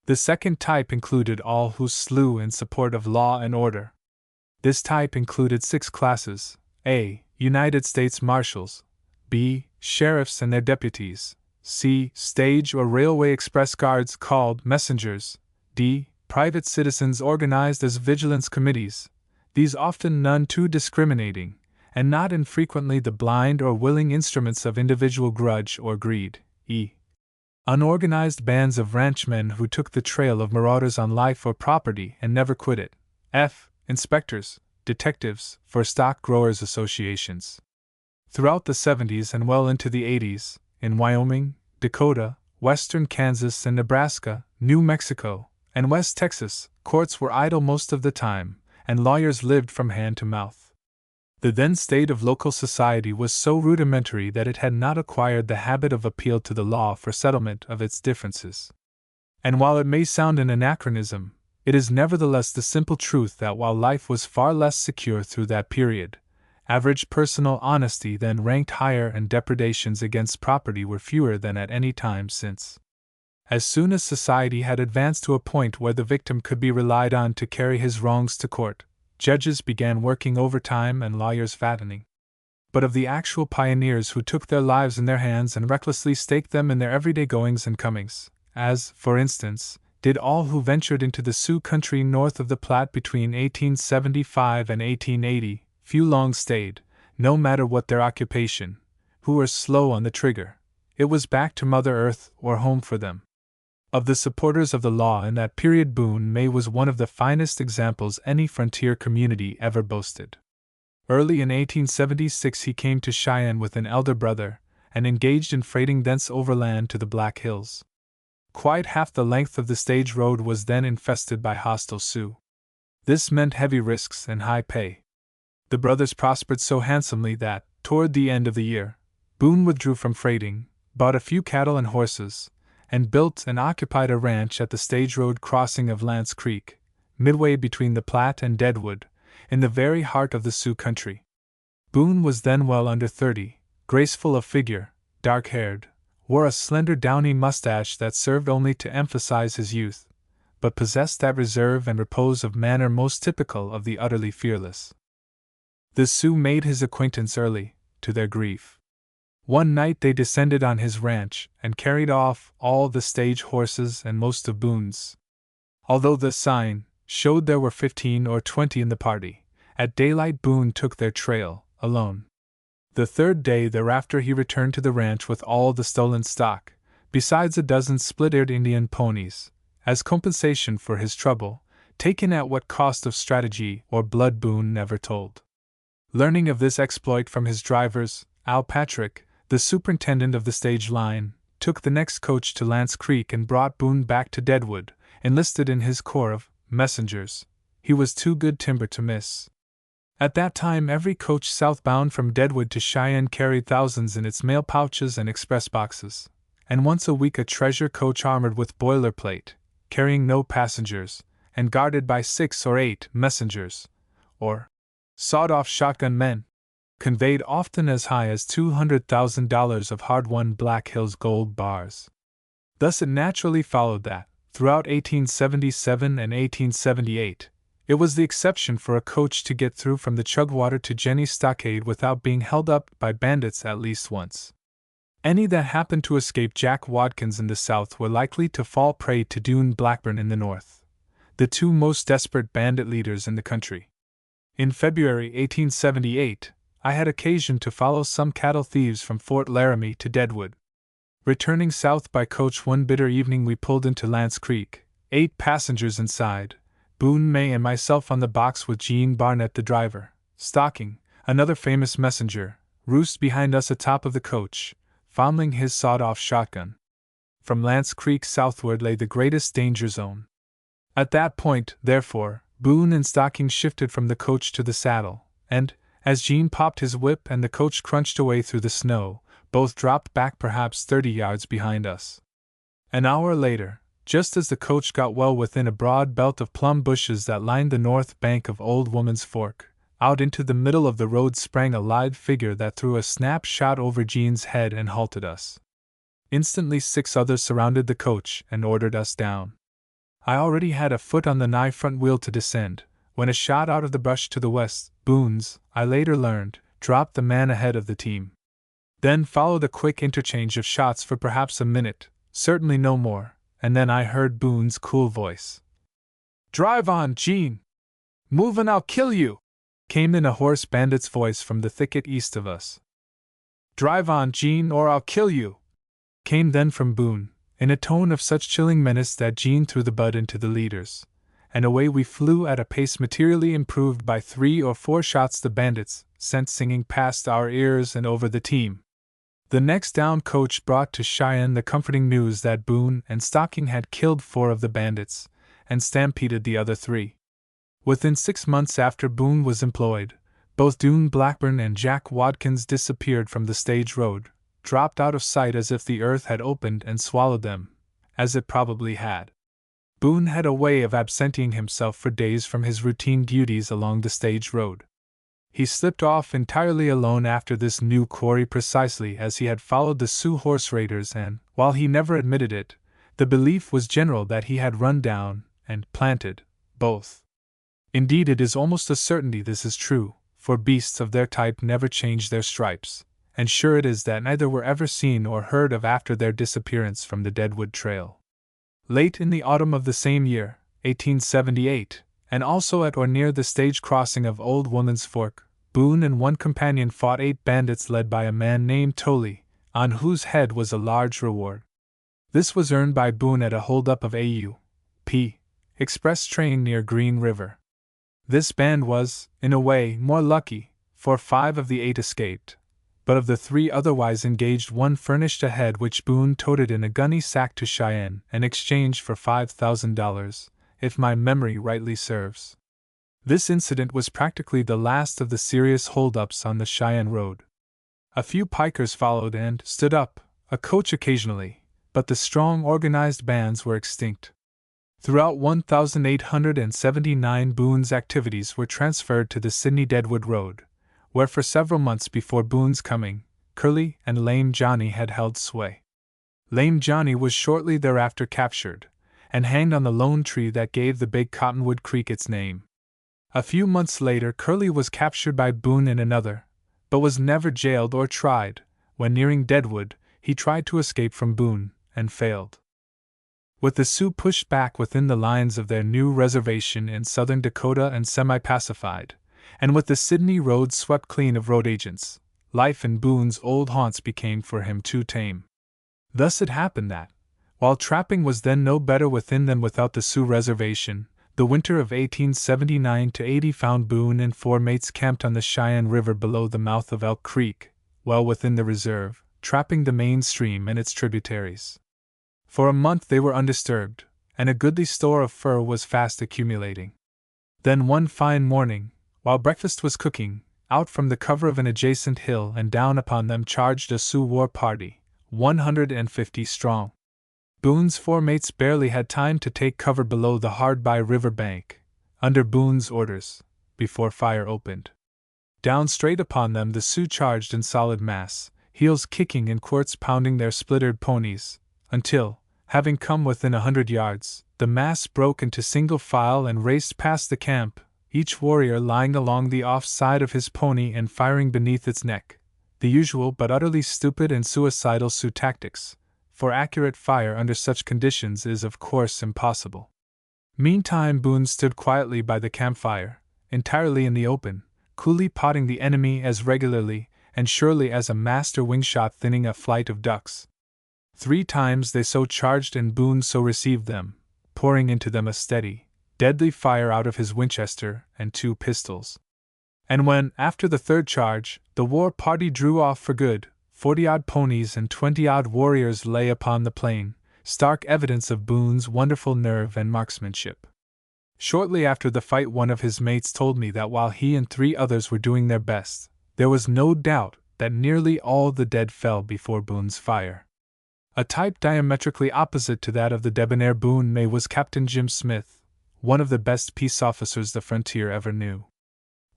The second type included all who slew in support of law and order. This type included 6 classes: A. United States Marshals; B. Sheriffs and their deputies; C. Stage or railway express guards called messengers; D. Private citizens organized as vigilance committees, these often none too discriminating, and not infrequently the blind or willing instruments of individual grudge or greed; E. Unorganized bands of ranchmen who took the trail of marauders on life or property and never quit it; F. Inspectors, detectives, for stock growers' associations. Throughout the 70s and well into the 80s, in Wyoming, Dakota, western Kansas and Nebraska, New Mexico, and West Texas, courts were idle most of the time, and lawyers lived from hand to mouth. The then state of local society was so rudimentary that it had not acquired the habit of appeal to the law for settlement of its differences. And while it may sound an anachronism, it is nevertheless the simple truth that while life was far less secure through that period, average personal honesty then ranked higher and depredations against property were fewer than at any time since. As soon as society had advanced to a point where the victim could be relied on to carry his wrongs to court, judges began working overtime and lawyers fattening. But of the actual pioneers who took their lives in their hands and recklessly staked them in their everyday goings and comings, as, for instance, did all who ventured into the Sioux country north of the Platte between 1875 and 1880, few long stayed, no matter what their occupation, who were slow on the trigger. It was back to Mother Earth or home for them. Of the supporters of the law in that period, Boone May was one of the finest examples any frontier community ever boasted. Early in 1876 he came to Cheyenne with an elder brother, and engaged in freighting thence overland to the Black Hills. Quite half the length of the stage road was then infested by hostile Sioux. This meant heavy risks and high pay. The brothers prospered so handsomely that, toward the end of the year, Boone withdrew from freighting, bought a few cattle and horses, and built and occupied a ranch at the stage road crossing of Lance Creek, midway between the Platte and Deadwood, in the very heart of the Sioux country. Boone was then well under 30, graceful of figure, dark-haired, wore a slender downy mustache that served only to emphasize his youth, but possessed that reserve and repose of manner most typical of the utterly fearless. The Sioux made his acquaintance early, to their grief. One night they descended on his ranch and carried off all the stage horses and most of Boone's. Although the sign showed there were 15 or 20 in the party, at daylight Boone took their trail, alone. The third day thereafter he returned to the ranch with all the stolen stock, besides a dozen split-eared Indian ponies, as compensation for his trouble, taken at what cost of strategy or blood Boone never told. Learning of this exploit from his drivers, Al Patrick, the superintendent of the stage line, took the next coach to Lance Creek and brought Boone back to Deadwood, enlisted in his corps of messengers. He was too good timber to miss. At that time every coach southbound from Deadwood to Cheyenne carried thousands in its mail pouches and express boxes, and once a week a treasure coach armored with boilerplate, carrying no passengers, and guarded by 6 or 8 messengers, or sawed-off shotgun men, conveyed often as high as $200,000 of hard-won Black Hills gold bars. Thus it naturally followed that, throughout 1877 and 1878, it was the exception for a coach to get through from the Chugwater to Jenny's Stockade without being held up by bandits at least once. Any that happened to escape Jack Watkins in the south were likely to fall prey to Dune Blackburn in the north, the two most desperate bandit leaders in the country. In February 1878, I had occasion to follow some cattle thieves from Fort Laramie to Deadwood. Returning south by coach one bitter evening we pulled into Lance Creek, 8 passengers inside, Boone, May, and myself on the box with Jean Barnett the driver. Stocking, another famous messenger, roost behind us atop of the coach, fondling his sawed-off shotgun. From Lance Creek southward lay the greatest danger zone. At that point, therefore, Boone and Stocking shifted from the coach to the saddle, and, as Jean popped his whip and the coach crunched away through the snow, both dropped back perhaps 30 yards behind us. An hour later, just as the coach got well within a broad belt of plum bushes that lined the north bank of Old Woman's Fork, out into the middle of the road sprang a lithe figure that threw a snapshot over Jean's head and halted us. Instantly 6 others surrounded the coach and ordered us down. I already had a foot on the nigh front wheel to descend, when a shot out of the brush to the west, Boone's, I later learned, dropped the man ahead of the team. Then followed a quick interchange of shots for perhaps a minute, certainly no more, and then I heard Boone's cool voice. "Drive on, Jean! Move and I'll kill you!" came in a hoarse bandit's voice from the thicket east of us. "Drive on, Jean, or I'll kill you!" came then from Boone, in a tone of such chilling menace that Jean threw the bud into the leaders, and away we flew at a pace materially improved by 3 or 4 shots the bandits sent singing past our ears and over the team. The next down coach brought to Cheyenne the comforting news that Boone and Stocking had killed 4 of the bandits, and stampeded the other 3. Within 6 months after Boone was employed, both Dune Blackburn and Jack Watkins disappeared from the stage road, dropped out of sight as if the earth had opened and swallowed them, as it probably had. Boone had a way of absenting himself for days from his routine duties along the stage road. He slipped off entirely alone after this new quarry precisely as he had followed the Sioux horse raiders, and, while he never admitted it, the belief was general that he had run down and planted both. Indeed, it is almost a certainty this is true, for beasts of their type never change their stripes, and sure it is that neither were ever seen or heard of after their disappearance from the Deadwood Trail. Late in the autumn of the same year, 1878, and also at or near the stage crossing of Old Woman's Fork, Boone and one companion fought 8 bandits led by a man named Tolley, on whose head was a large reward. This was earned by Boone at a holdup of A.U.P. express train near Green River. This band was, in a way, more lucky, for 5 of the 8 escaped, but of the 3 otherwise engaged, 1 furnished a head which Boone toted in a gunny sack to Cheyenne in exchange for $5,000, if my memory rightly serves. This incident was practically the last of the serious hold-ups on the Cheyenne road. A few pikers followed and stood up, a coach occasionally, but the strong organized bands were extinct. Throughout 1879 Boone's activities were transferred to the Sydney-Deadwood Road, where for several months before Boone's coming, Curly and Lame Johnny had held sway. Lame Johnny was shortly thereafter captured, and hanged on the lone tree that gave the Big Cottonwood Creek its name. A few months later Curly was captured by Boone in another, but was never jailed or tried. When nearing Deadwood, he tried to escape from Boone, and failed. With the Sioux pushed back within the lines of their new reservation in southern Dakota and semi-pacified, and with the Sydney road swept clean of road agents, life in Boone's old haunts became for him too tame. Thus it happened that, while trapping was then no better within than without the Sioux reservation, the winter of 1879-80 found Boone and 4 mates camped on the Cheyenne River below the mouth of Elk Creek, well within the reserve, trapping the main stream and its tributaries. For a month they were undisturbed, and a goodly store of fur was fast accumulating. Then one fine morning, while breakfast was cooking, out from the cover of an adjacent hill and down upon them charged a Sioux war party, 150 strong. Boone's 4 mates barely had time to take cover below the hard-by river bank, under Boone's orders, before fire opened. Down straight upon them the Sioux charged in solid mass, heels kicking and quirts pounding their splittered ponies, until, having come within 100 yards, the mass broke into single file and raced past the camp, each warrior lying along the off side of his pony and firing beneath its neck, the usual but utterly stupid and suicidal Sioux tactics, for accurate fire under such conditions is of course impossible. Meantime Boone stood quietly by the campfire, entirely in the open, coolly potting the enemy as regularly and surely as a master wingshot thinning a flight of ducks. 3 times they so charged and Boone so received them, pouring into them a steady, deadly fire out of his Winchester and 2 pistols. And when, after the 3rd charge, the war party drew off for good, 40-odd ponies and 20-odd warriors lay upon the plain, stark evidence of Boone's wonderful nerve and marksmanship. Shortly after the fight one of his mates told me that while he and 3 others were doing their best, there was no doubt that nearly all the dead fell before Boone's fire. A type diametrically opposite to that of the debonair Boone May was Captain Jim Smith, one of the best peace officers the frontier ever knew.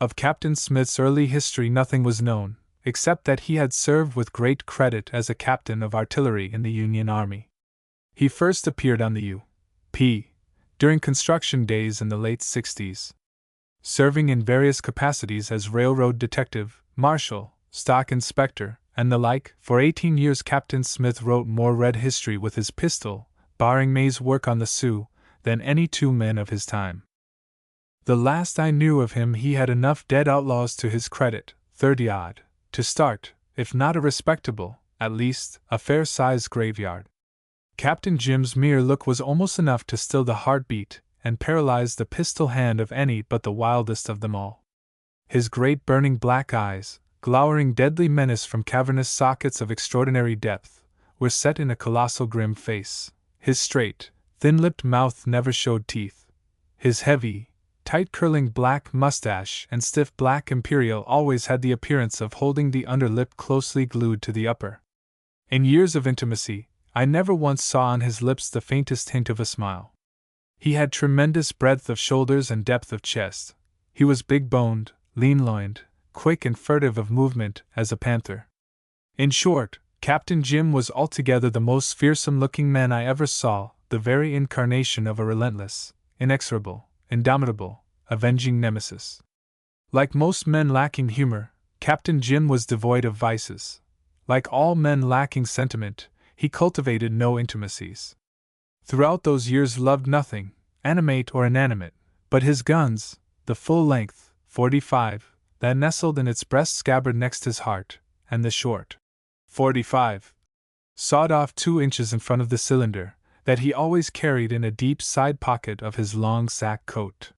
Of Captain Smith's early history nothing was known, except that he had served with great credit as a captain of artillery in the Union Army. He first appeared on the U.P. during construction days in the late 60s, serving in various capacities as railroad detective, marshal, stock inspector, and the like. For 18 years Captain Smith wrote more red history with his pistol, barring May's work on the Sioux, than any 2 men of his time. The last I knew of him he had enough dead outlaws to his credit, 30-odd, to start, if not a respectable, at least a fair-sized graveyard. Captain Jim's mere look was almost enough to still the heartbeat and paralyze the pistol hand of any but the wildest of them all. His great burning black eyes, glowering deadly menace from cavernous sockets of extraordinary depth, were set in a colossal grim face. His straight, thin-lipped mouth never showed teeth. His heavy, tight-curling black mustache and stiff black imperial always had the appearance of holding the under lip closely glued to the upper. In years of intimacy, I never once saw on his lips the faintest hint of a smile. He had tremendous breadth of shoulders and depth of chest. He was big-boned, lean-loined, quick and furtive of movement as a panther. In short, Captain Jim was altogether the most fearsome-looking man I ever saw, the very incarnation of a relentless, inexorable, indomitable, avenging nemesis. Like most men lacking humor, Captain Jim was devoid of vices. Like all men lacking sentiment, he cultivated no intimacies. Throughout those years loved nothing, animate or inanimate, but his guns, the full-length .45 that nestled in its breast scabbard next his heart, and the short .45 sawed off 2 inches in front of the cylinder, that he always carried in a deep side pocket of his long sack coat.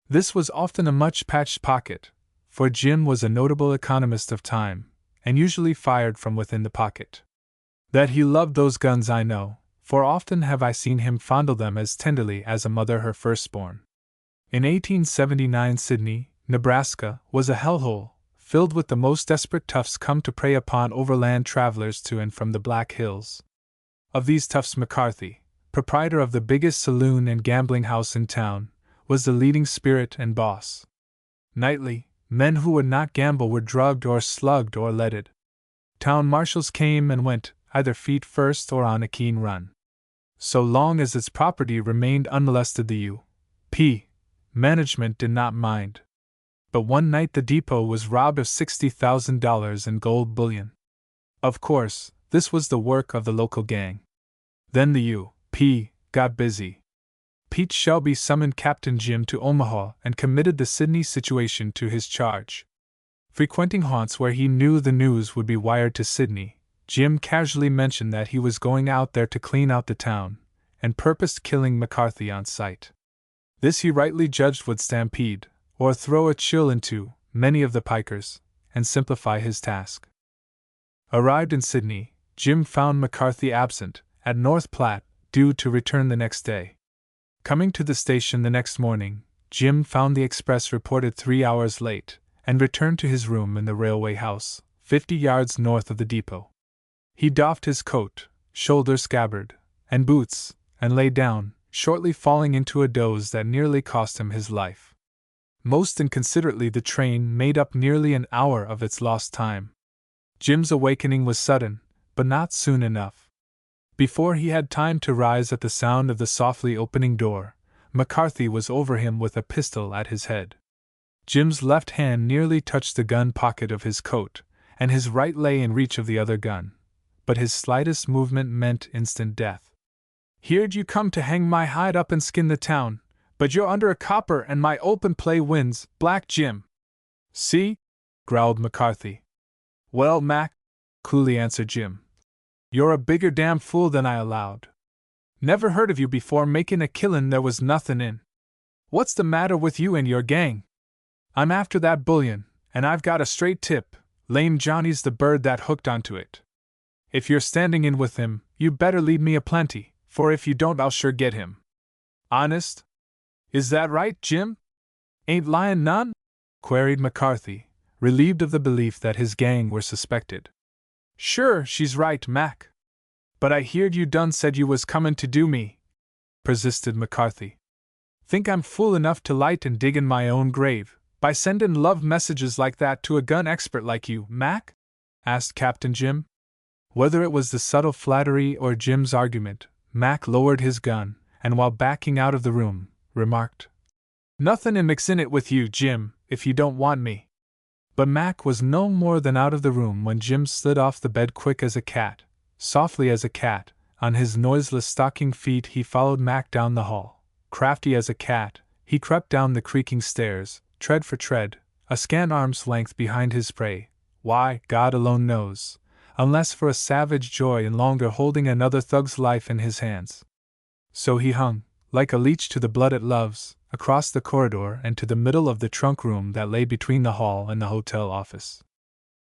This was often a much-patched pocket, for Jim was a notable economist of time, and usually fired from within the pocket. That he loved those guns I know, for often have I seen him fondle them as tenderly as a mother her firstborn. In 1879 Sidney, Nebraska, was a hellhole, filled with the most desperate toughs come to prey upon overland travelers to and from the Black Hills. Of these toughs McCarthy, proprietor of the biggest saloon and gambling house in town, was the leading spirit and boss. Nightly, men who would not gamble were drugged or slugged or leaded. Town marshals came and went, either feet first or on a keen run. So long as its property remained unmolested, the U.P. management did not mind. But one night the depot was robbed of $60,000 in gold bullion. Of course, this was the work of the local gang. Then the U.P. got busy. Pete Shelby summoned Captain Jim to Omaha and committed the Sidney situation to his charge. Frequenting haunts where he knew the news would be wired to Sidney, Jim casually mentioned that he was going out there to clean out the town, and purposed killing McCarthy on sight. This he rightly judged would stampede, or throw a chill into, many of the pikers, and simplify his task. Arrived in Sidney, Jim found McCarthy absent, at North Platte, due to return the next day. Coming to the station the next morning, Jim found the express reported 3 hours late, and returned to his room in the railway house, 50 yards north of the depot. He doffed his coat, shoulder scabbard, and boots, and lay down, shortly falling into a doze that nearly cost him his life. Most inconsiderately, the train made up nearly an hour of its lost time. Jim's awakening was sudden, but not soon enough. Before he had time to rise at the sound of the softly opening door, McCarthy was over him with a pistol at his head. Jim's left hand nearly touched the gun pocket of his coat, and his right lay in reach of the other gun, but his slightest movement meant instant death. "Here'd you come to hang my hide up and skin the town, but you're under a copper and my open play wins, Black Jim." "See?" growled McCarthy. "Well, Mac," coolly answered Jim, "you're a bigger damn fool than I allowed. Never heard of you before making a killin' there was nothin' in. What's the matter with you and your gang? I'm after that bullion, and I've got a straight tip. Lame Johnny's the bird that hooked onto it. If you're standing in with him, you better leave me a plenty, for if you don't I'll sure get him." "Honest? Is that right, Jim? Ain't lyin' none?" queried McCarthy, relieved of the belief that his gang were suspected. "Sure, she's right, Mac. But I heerd you done said you was comin' to do me," persisted McCarthy. "Think I'm fool enough to light and dig in my own grave, by sendin' love messages like that to a gun expert like you, Mac?" asked Captain Jim. Whether it was the subtle flattery or Jim's argument, Mac lowered his gun, and while backing out of the room, remarked, "Nothin' in mixin' it with you, Jim, if you don't want me." But Mac was no more than out of the room when Jim slid off the bed quick as a cat, softly as a cat. On his noiseless stocking feet he followed Mac down the hall. Crafty as a cat, he crept down the creaking stairs, tread for tread, a scant arm's length behind his prey. Why, God alone knows, unless for a savage joy in longer holding another thug's life in his hands. So he hung, like a leech to the blood it loves, across the corridor and to the middle of the trunk room that lay between the hall and the hotel office.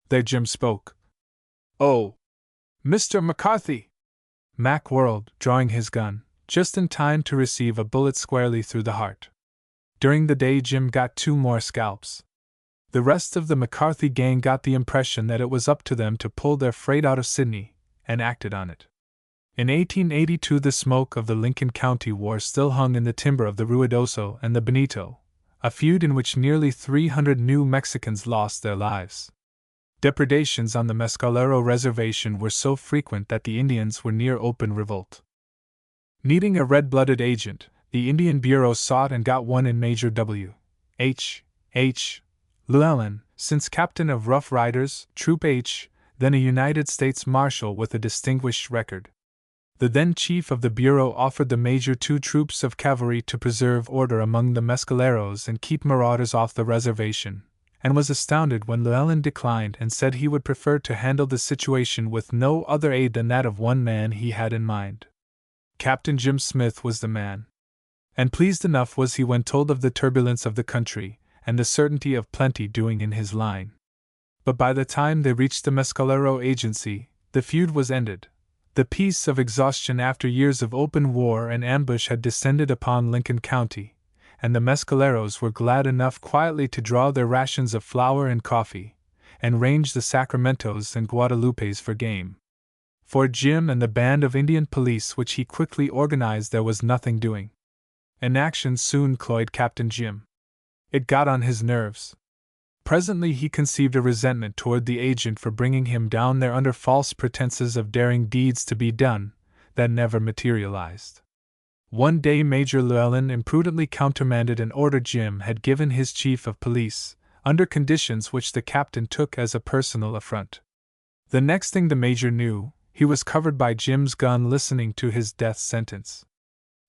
There Jim spoke. "Oh, Mr. McCarthy!" Mac whirled, drawing his gun, just in time to receive a bullet squarely through the heart. During the day Jim got 2 more scalps. The rest of the McCarthy gang got the impression that it was up to them to pull their freight out of Sidney, and acted on it. In 1882 the smoke of the Lincoln County War still hung in the timber of the Ruidoso and the Benito, a feud in which nearly 300 New Mexicans lost their lives. Depredations on the Mescalero Reservation were so frequent that the Indians were near open revolt. Needing a red-blooded agent, the Indian Bureau sought and got one in Major W. H. Llewellyn, since captain of Rough Riders, Troop H, then a United States Marshal with a distinguished record. The then chief of the Bureau offered the major 2 troops of cavalry to preserve order among the mescaleros and keep marauders off the reservation, and was astounded when Llewellyn declined and said he would prefer to handle the situation with no other aid than that of one man he had in mind. Captain Jim Smith was the man. And pleased enough was he when told of the turbulence of the country, and the certainty of plenty doing in his line. But by the time they reached the Mescalero agency, the feud was ended. The peace of exhaustion after years of open war and ambush had descended upon Lincoln County, and the Mescaleros were glad enough quietly to draw their rations of flour and coffee, and range the Sacramentos and Guadalupes for game. For Jim and the band of Indian police which he quickly organized there was nothing doing. Inaction soon cloyed Captain Jim. It got on his nerves. Presently he conceived a resentment toward the agent for bringing him down there under false pretenses of daring deeds to be done, that never materialized. One day Major Llewellyn imprudently countermanded an order Jim had given his chief of police, under conditions which the captain took as a personal affront. The next thing the major knew, he was covered by Jim's gun listening to his death sentence.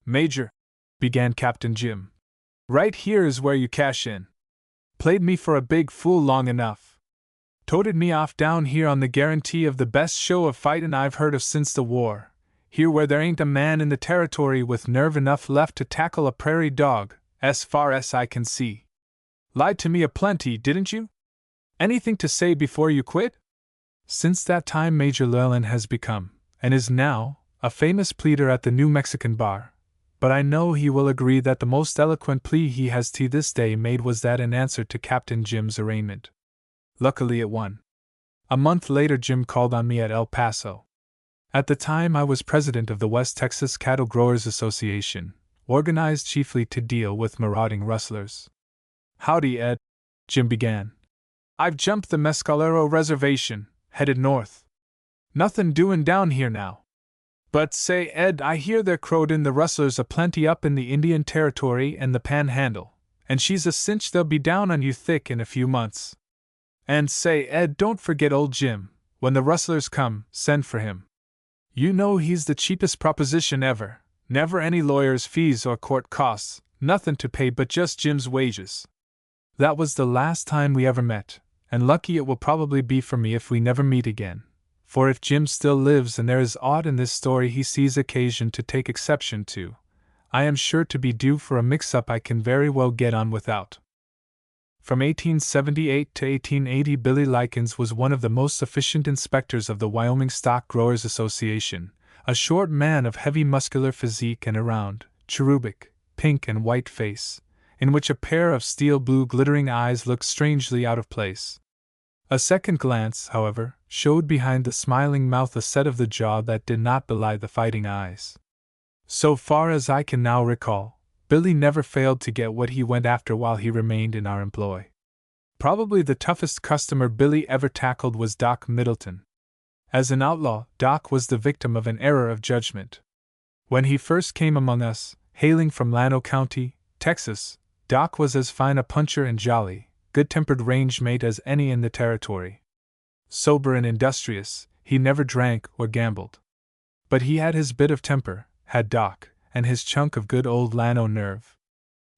"Major," began Captain Jim, "right here is where you cash in. Played me for a big fool long enough. Toted me off down here on the guarantee of the best show of fightin' I've heard of since the war, here where there ain't a man in the territory with nerve enough left to tackle a prairie dog, as far as I can see. Lied to me a plenty, didn't you? Anything to say before you quit?" Since that time Major Llewellyn has become, and is now, a famous pleader at the New Mexican bar, but I know he will agree that the most eloquent plea he has to this day made was that in answer to Captain Jim's arraignment. Luckily it won. A month later Jim called on me at El Paso. At the time I was president of the West Texas Cattle Growers Association, organized chiefly to deal with marauding rustlers. "Howdy, Ed," Jim began. "I've jumped the Mescalero Reservation, headed north. Nothin' doin' down here now. But say, Ed, I hear they're crowed in the rustlers a-plenty up in the Indian Territory and the Panhandle, and she's a cinch they'll be down on you thick in a few months. And say, Ed, don't forget old Jim. When the rustlers come, send for him. You know he's the cheapest proposition ever, never any lawyer's fees or court costs, nothin' to pay but just Jim's wages." That was the last time we ever met, and lucky it will probably be for me if we never meet again, for if Jim still lives and there is aught in this story he sees occasion to take exception to, I am sure to be due for a mix-up I can very well get on without. From 1878 to 1880 Billy Likens was one of the most efficient inspectors of the Wyoming Stock Growers Association, a short man of heavy muscular physique and a round, cherubic, pink and white face, in which a pair of steel-blue glittering eyes looked strangely out of place. A second glance, however, showed behind the smiling mouth a set of the jaw that did not belie the fighting eyes. So far as I can now recall, Billy never failed to get what he went after while he remained in our employ. Probably the toughest customer Billy ever tackled was Doc Middleton. As an outlaw, Doc was the victim of an error of judgment. When he first came among us, hailing from Llano County, Texas, Doc was as fine a puncher and jolly, good-tempered range mate as any in the territory. Sober and industrious, he never drank or gambled. But he had his bit of temper, had Doc, and his chunk of good old Llano nerve.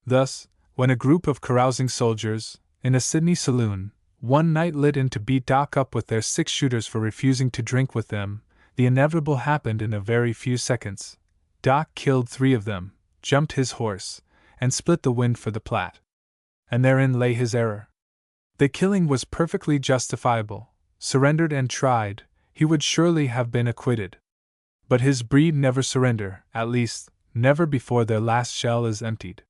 Thus, when a group of carousing soldiers, in a Sydney saloon, one night lit in to beat Doc up with their six-shooters for refusing to drink with them, the inevitable happened in a very few seconds. Doc killed 3 of them, jumped his horse, and split the wind for the Platte. And therein lay his error. The killing was perfectly justifiable. Surrendered and tried, he would surely have been acquitted. But his breed never surrender, at least, never before their last shell is emptied.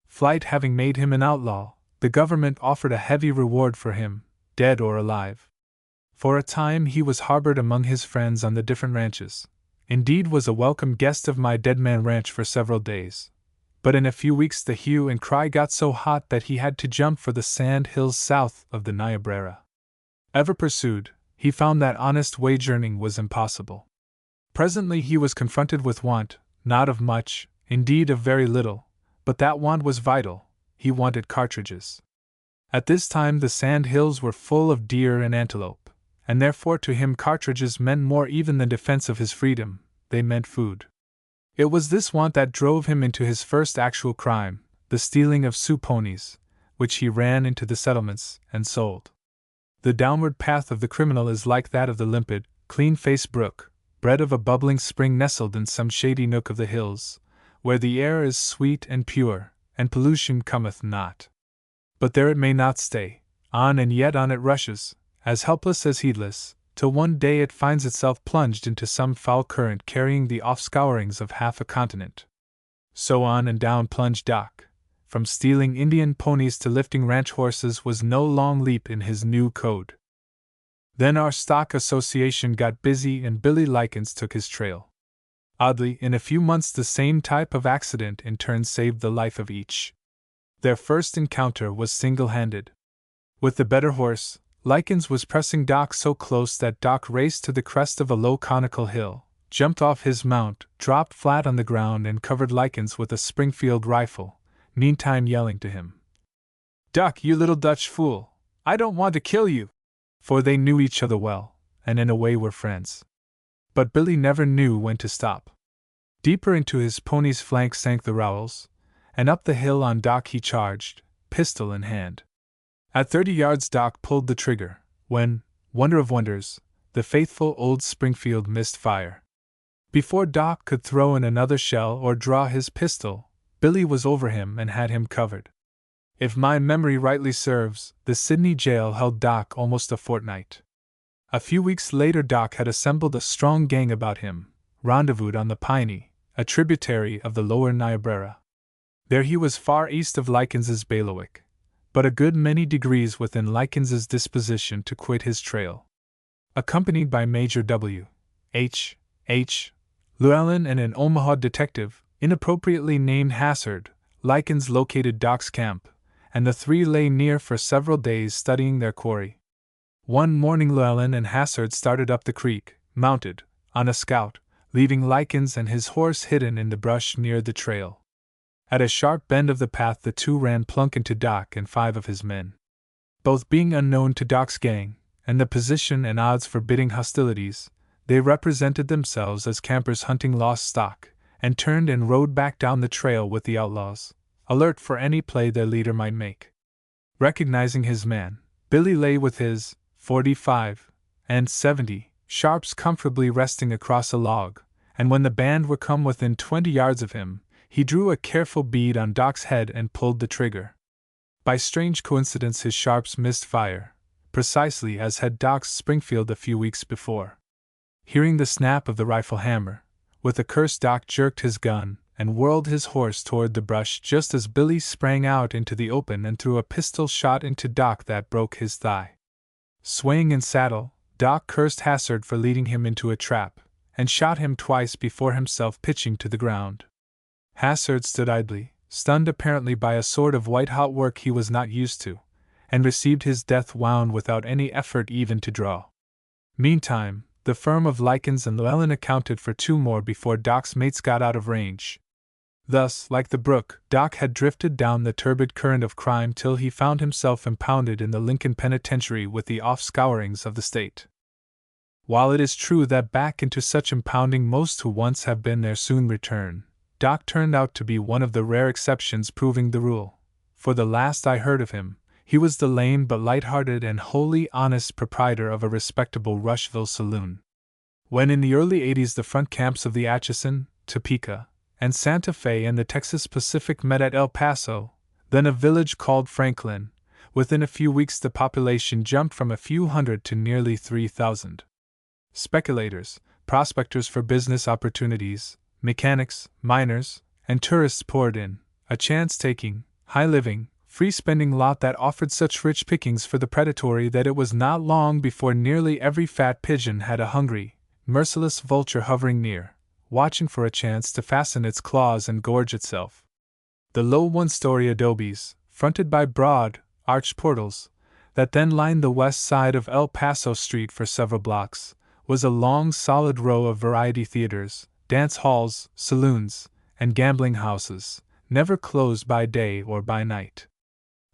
Flight having made him an outlaw, the government offered a heavy reward for him, dead or alive. For a time he was harbored among his friends on the different ranches, indeed was a welcome guest of my Dead Man Ranch for several days. But in a few weeks the hue and cry got so hot that he had to jump for the sand hills south of the Niobrara. Ever pursued, he found that honest wage earning was impossible. Presently he was confronted with want, not of much, indeed of very little, but that want was vital. He wanted cartridges. At this time the sand hills were full of deer and antelope, and therefore to him cartridges meant more even than defense of his freedom, they meant food. It was this want that drove him into his first actual crime, the stealing of Sioux ponies, which he ran into the settlements and sold. The downward path of the criminal is like that of the limpid, clean-faced brook, bred of a bubbling spring nestled in some shady nook of the hills, where the air is sweet and pure, and pollution cometh not. But there it may not stay. On and yet on it rushes, as helpless as heedless, till one day it finds itself plunged into some foul current carrying the offscourings of half a continent. So on and down plunged Doc. From stealing Indian ponies to lifting ranch horses was no long leap in his new code. Then our stock association got busy and Billy Likens took his trail. Oddly, in a few months the same type of accident in turn saved the life of each. Their first encounter was single-handed. With the better horse, Likens was pressing Doc so close that Doc raced to the crest of a low conical hill, jumped off his mount, dropped flat on the ground and covered Likens with a Springfield rifle, meantime yelling to him, "Doc, you little Dutch fool, I don't want to kill you!" For they knew each other well, and in a way were friends. But Billy never knew when to stop. Deeper into his pony's flank sank the rowels, and up the hill on Doc he charged, pistol in hand. At 30 yards Doc pulled the trigger, when, wonder of wonders, the faithful old Springfield missed fire. Before Doc could throw in another shell or draw his pistol, Billy was over him and had him covered. If my memory rightly serves, the Sydney jail held Doc almost a fortnight. A few weeks later Doc had assembled a strong gang about him, rendezvoused on the Piney, a tributary of the lower Niobrara. There he was far east of Likens's bailiwick, but a good many degrees within Likens's disposition to quit his trail. Accompanied by Major W. H. Llewellyn and an Omaha detective, inappropriately named Hassard, Likens located Doc's camp, and the three lay near for several days studying their quarry. One morning Llewellyn and Hassard started up the creek, mounted, on a scout, leaving Likens and his horse hidden in the brush near the trail. At a sharp bend of the path the two ran plunk into Doc and 5 of his men. Both being unknown to Doc's gang, and the position and odds forbidding hostilities, they represented themselves as campers hunting lost stock, and turned and rode back down the trail with the outlaws, alert for any play their leader might make. Recognizing his man, Billy lay with his .45 and .70 sharps comfortably resting across a log, and when the band were come within 20 yards of him, he drew a careful bead on Doc's head and pulled the trigger. By strange coincidence his sharps missed fire, precisely as had Doc's Springfield a few weeks before. Hearing the snap of the rifle hammer, with a curse Doc jerked his gun and whirled his horse toward the brush just as Billy sprang out into the open and threw a pistol shot into Doc that broke his thigh. Swaying in saddle, Doc cursed Hassard for leading him into a trap, and shot him twice before himself pitching to the ground. Hassard stood idly, stunned apparently by a sort of white-hot work he was not used to, and received his death wound without any effort even to draw. Meantime, the firm of Likens and Llewellyn accounted for 2 more before Doc's mates got out of range. Thus, like the brook, Doc had drifted down the turbid current of crime till he found himself impounded in the Lincoln Penitentiary with the offscourings of the state. While it is true that back into such impounding most who once have been there soon return, Doc turned out to be one of the rare exceptions proving the rule. For the last I heard of him, he was the lame but light-hearted and wholly honest proprietor of a respectable Rushville saloon. When in the early 80s the front camps of the Atchison, Topeka, and Santa Fe and the Texas Pacific met at El Paso, then a village called Franklin, within a few weeks the population jumped from a few hundred to nearly 3,000. Speculators, prospectors for business opportunities, mechanics, miners, and tourists poured in, a chance-taking, high-living, free-spending lot that offered such rich pickings for the predatory that it was not long before nearly every fat pigeon had a hungry, merciless vulture hovering near, watching for a chance to fasten its claws and gorge itself. The low one-story adobes, fronted by broad, arched portals, that then lined the west side of El Paso Street for several blocks, was a long solid row of variety theaters, dance halls, saloons, and gambling houses, never closed by day or by night.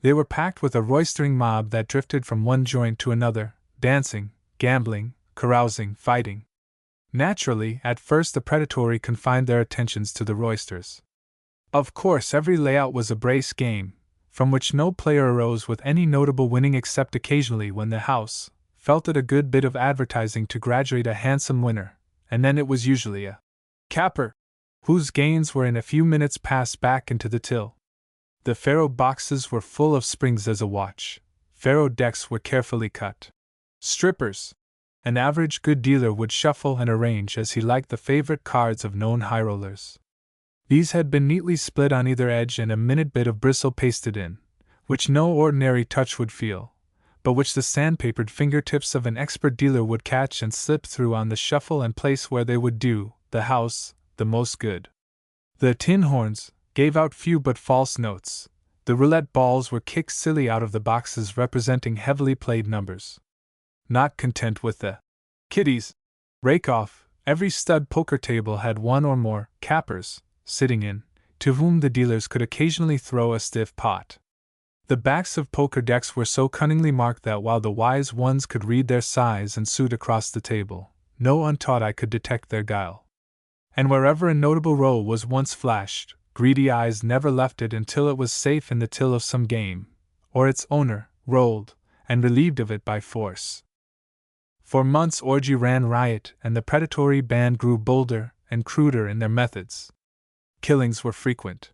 They were packed with a roistering mob that drifted from one joint to another, dancing, gambling, carousing, fighting. Naturally, at first the predatory confined their attentions to the roisters. Of course, every layout was a brace game, from which no player arose with any notable winning except occasionally when the house felt it a good bit of advertising to graduate a handsome winner, and then it was usually a capper, whose gains were in a few minutes passed back into the till. The faro boxes were full of springs as a watch. Faro decks were carefully cut. Strippers. An average good dealer would shuffle and arrange as he liked the favorite cards of known high rollers. These had been neatly split on either edge and a minute bit of bristle pasted in, which no ordinary touch would feel, but which the sandpapered fingertips of an expert dealer would catch and slip through on the shuffle and place where they would do the house the most good. The tin horns gave out few but false notes. The roulette balls were kicked silly out of the boxes representing heavily played numbers. Not content with the kiddies rake off, every stud poker table had one or more cappers sitting in, to whom the dealers could occasionally throw a stiff pot. The backs of poker decks were so cunningly marked that while the wise ones could read their size and suit across the table, no untaught eye could detect their guile. And wherever a notable row was once flashed, greedy eyes never left it until it was safe in the till of some game, or its owner rolled and relieved of it by force. For months orgy ran riot, and the predatory band grew bolder and cruder in their methods. Killings were frequent.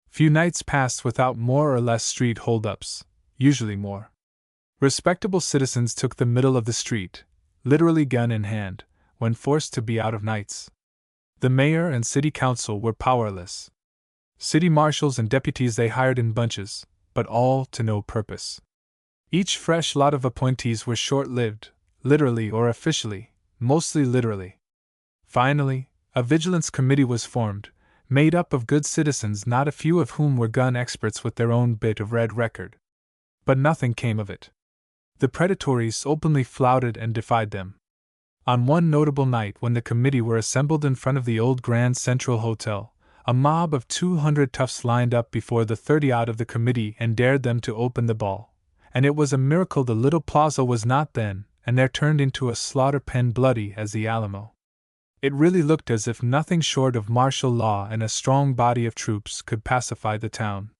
Few nights passed without more or less street hold-ups, usually more. Respectable citizens took the middle of the street, literally gun in hand, when forced to be out of nights. The mayor and city council were powerless. City marshals and deputies they hired in bunches, but all to no purpose. Each fresh lot of appointees were short-lived, literally or officially, mostly literally. Finally, a vigilance committee was formed, made up of good citizens, not a few of whom were gun experts with their own bit of red record. But nothing came of it. The predatories openly flouted and defied them. On one notable night when the committee were assembled in front of the old Grand Central Hotel, a mob of 200 toughs lined up before the 30-odd of the committee and dared them to open the ball, and it was a miracle the little plaza was not then and there turned into a slaughter pen bloody as the Alamo. It really looked as if nothing short of martial law and a strong body of troops could pacify the town.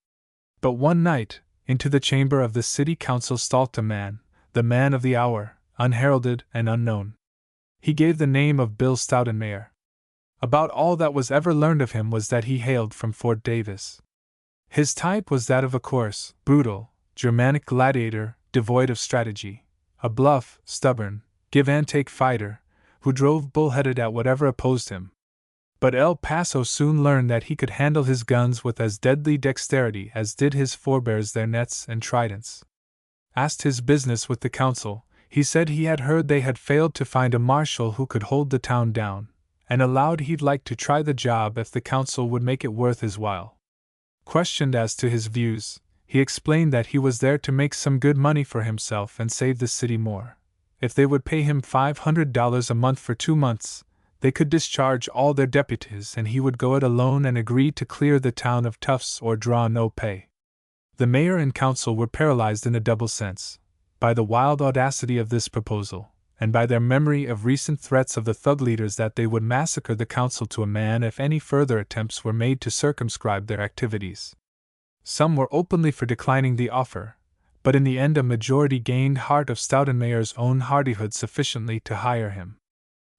But one night, into the chamber of the city council stalked a man, the man of the hour, unheralded and unknown. He gave the name of Bill Stoudenmayer. About all that was ever learned of him was that he hailed from Fort Davis. His type was that of a coarse, brutal, Germanic gladiator, devoid of strategy, a bluff, stubborn, give-and-take fighter, who drove bullheaded at whatever opposed him. But El Paso soon learned that he could handle his guns with as deadly dexterity as did his forebears their nets and tridents. Asked his business with the council, he said he had heard they had failed to find a marshal who could hold the town down, and allowed he'd like to try the job if the council would make it worth his while. Questioned as to his views, he explained that he was there to make some good money for himself and save the city more. If they would pay him $500 a month for 2 months, they could discharge all their deputies and he would go it alone and agree to clear the town of toughs or draw no pay. The mayor and council were paralyzed in a double sense, by the wild audacity of this proposal, and by their memory of recent threats of the thug leaders that they would massacre the council to a man if any further attempts were made to circumscribe their activities. Some were openly for declining the offer, but in the end a majority gained heart of Stoudenmayer's own hardihood sufficiently to hire him.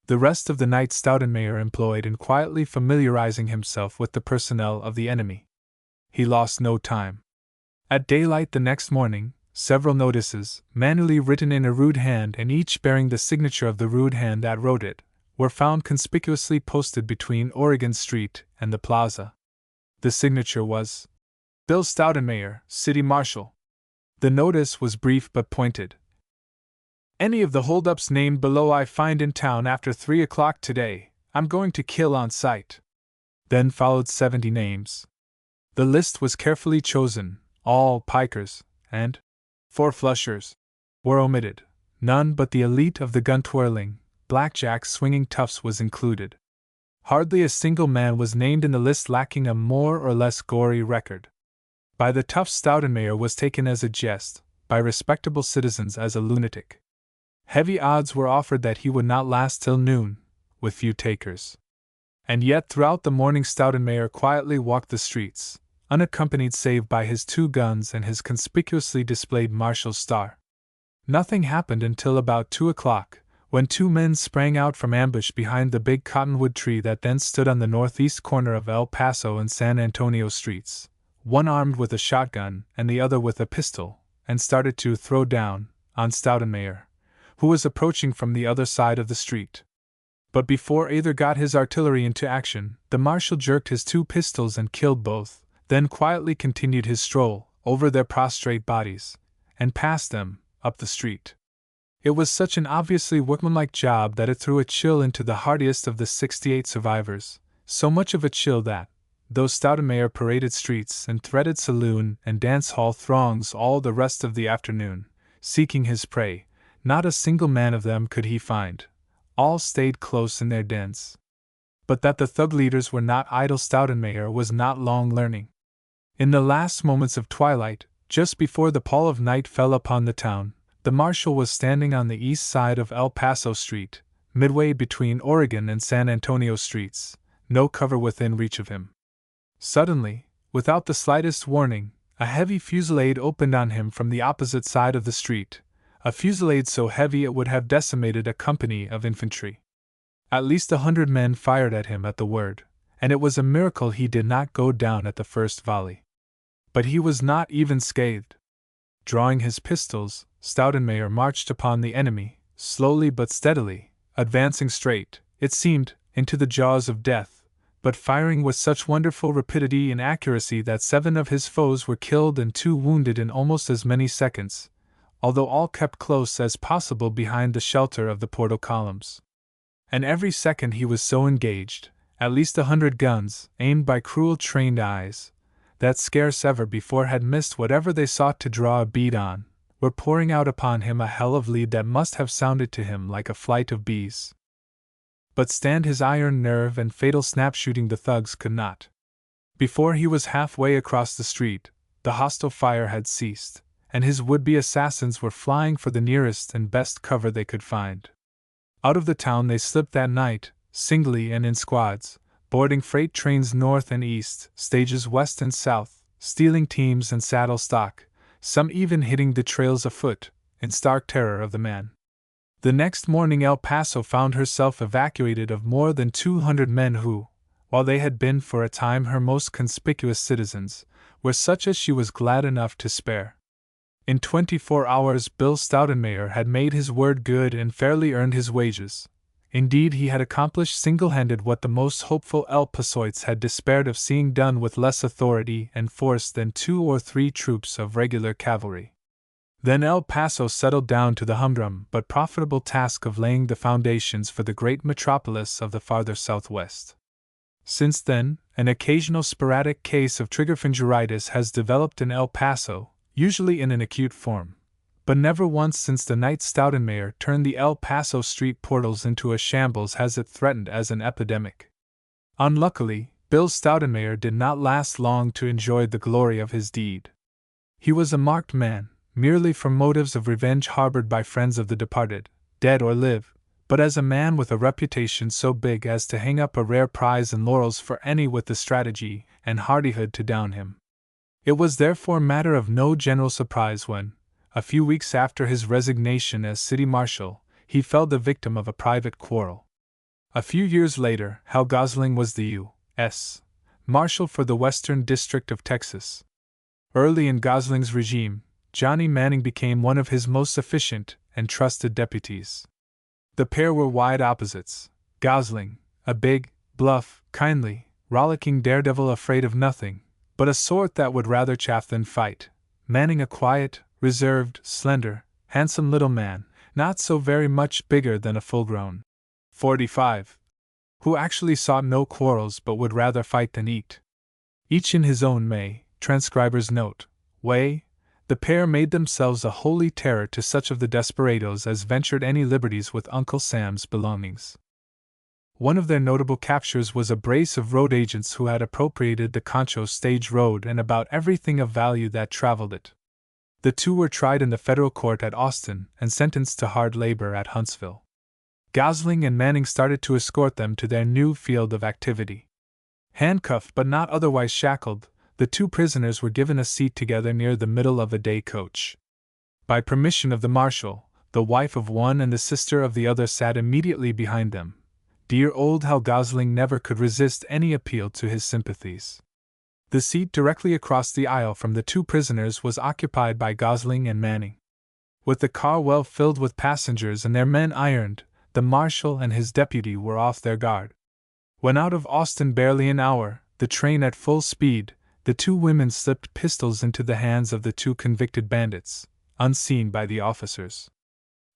The rest of the night Stoudenmayer employed in quietly familiarizing himself with the personnel of the enemy. He lost no time. At daylight the next morning, several notices, manually written in a rude hand and each bearing the signature of the rude hand that wrote it, were found conspicuously posted between Oregon Street and the plaza. The signature was Bill Stoudenmayer, City Marshal. The notice was brief but pointed. Any of the holdups named below I find in town after 3 o'clock today, I'm going to kill on sight. Then followed 70 names. The list was carefully chosen, all pikers, and 4 flushers were omitted. None but the elite of the gun-twirling, blackjack swinging toughs was included. Hardly a single man was named in the list lacking a more or less gory record. By the tough Stoudenmayer was taken as a jest, by respectable citizens as a lunatic. Heavy odds were offered that he would not last till noon, with few takers. And yet throughout the morning Stoudenmayer quietly walked the streets, unaccompanied save by his 2 guns and his conspicuously displayed marshal's star. Nothing happened until about 2 o'clock, when 2 men sprang out from ambush behind the big cottonwood tree that then stood on the northeast corner of El Paso and San Antonio streets. one armed with a shotgun and the other with a pistol, and started to throw down on Stoutenmayer, who was approaching from the other side of the street. But before either got his artillery into action, the marshal jerked his 2 pistols and killed both, then quietly continued his stroll over their prostrate bodies, and passed them up the street. It was such an obviously workmanlike job that it threw a chill into the hardiest of the 68 survivors, so much of a chill that, though Stoutenmayer paraded streets and threaded saloon and dance-hall throngs all the rest of the afternoon, seeking his prey, not a single man of them could he find. All stayed close in their dens. But that the thug leaders were not idle Stoutenmayer was not long learning. In the last moments of twilight, just before the pall of night fell upon the town, the marshal was standing on the east side of El Paso Street, midway between Oregon and San Antonio Streets, no cover within reach of him. Suddenly, without the slightest warning, a heavy fusillade opened on him from the opposite side of the street, a fusillade so heavy it would have decimated a company of infantry. At least 100 men fired at him at the word, and it was a miracle he did not go down at the first volley. But he was not even scathed. Drawing his pistols, Stoutenmayer marched upon the enemy, slowly but steadily, advancing straight, it seemed, into the jaws of death, but firing with such wonderful rapidity and accuracy that 7 of his foes were killed and 2 wounded in almost as many seconds, although all kept close as possible behind the shelter of the portal columns. And every second he was so engaged, at least 100 guns, aimed by cruel trained eyes, that scarce ever before had missed whatever they sought to draw a bead on, were pouring out upon him a hell of lead that must have sounded to him like a flight of bees. But stand his iron nerve and fatal snap-shooting the thugs could not. Before he was halfway across the street, the hostile fire had ceased, and his would-be assassins were flying for the nearest and best cover they could find. Out of the town they slipped that night, singly and in squads, boarding freight trains north and east, stages west and south, stealing teams and saddle stock, some even hitting the trails afoot, in stark terror of the man. The next morning El Paso found herself evacuated of more than 200 men who, while they had been for a time her most conspicuous citizens, were such as she was glad enough to spare. In 24 hours Bill Stoutenmayer had made his word good and fairly earned his wages. Indeed, he had accomplished single-handed what the most hopeful El Pasoites had despaired of seeing done with less authority and force than 2 or 3 troops of regular cavalry. Then El Paso settled down to the humdrum but profitable task of laying the foundations for the great metropolis of the farther southwest. Since then, an occasional sporadic case of triggerfingeritis has developed in El Paso, usually in an acute form, but never once since the night Stoutenmayer turned the El Paso street portals into a shambles has it threatened as an epidemic. Unluckily, Bill Stoutenmayer did not last long to enjoy the glory of his deed. He was a marked man, merely from motives of revenge harbored by friends of the departed, dead or live, but as a man with a reputation so big as to hang up a rare prize and laurels for any with the strategy and hardihood to down him. It was therefore matter of no general surprise when, a few weeks after his resignation as city marshal, he fell the victim of a private quarrel. A few years later, Hal Gosling was the U.S. Marshal for the Western District of Texas. Early in Gosling's regime, Johnny Manning became one of his most efficient and trusted deputies. The pair were wide opposites. Gosling, a big, bluff, kindly, rollicking daredevil afraid of nothing, but a sort that would rather chaff than fight. Manning a quiet, reserved, slender, handsome little man, not so very much bigger than a full-grown 45, who actually sought no quarrels but would rather fight than eat. Each in his own transcriber's note, way, the pair made themselves a holy terror to such of the desperadoes as ventured any liberties with Uncle Sam's belongings. One of their notable captures was a brace of road agents who had appropriated the Concho stage road and about everything of value that traveled it. The 2 were tried in the federal court at Austin and sentenced to hard labor at Huntsville. Gosling and Manning started to escort them to their new field of activity. Handcuffed but not otherwise shackled, the 2 prisoners were given a seat together near the middle of a day coach. By permission of the marshal, the wife of one and the sister of the other sat immediately behind them. Dear old Hal Gosling never could resist any appeal to his sympathies. The seat directly across the aisle from the two prisoners was occupied by Gosling and Manning. With the car well filled with passengers and their men ironed, the marshal and his deputy were off their guard. When out of Austin barely an hour, the train at full speed, the two women slipped pistols into the hands of the two convicted bandits, unseen by the officers.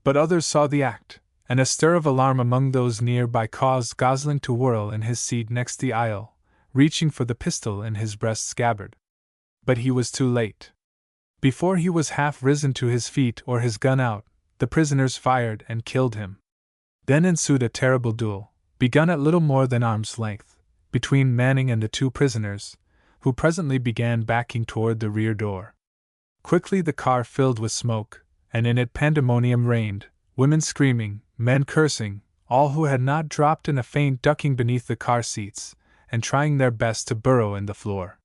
But others saw the act, and a stir of alarm among those nearby caused Gosling to whirl in his seat next the aisle, reaching for the pistol in his breast scabbard. But he was too late. Before he was half risen to his feet or his gun out, the prisoners fired and killed him. Then ensued a terrible duel, begun at little more than arm's length, between Manning and the two prisoners, who presently began backing toward the rear door. Quickly the car filled with smoke, and in it pandemonium reigned, women screaming, men cursing, all who had not dropped in a faint ducking beneath the car seats, and trying their best to burrow in the floor.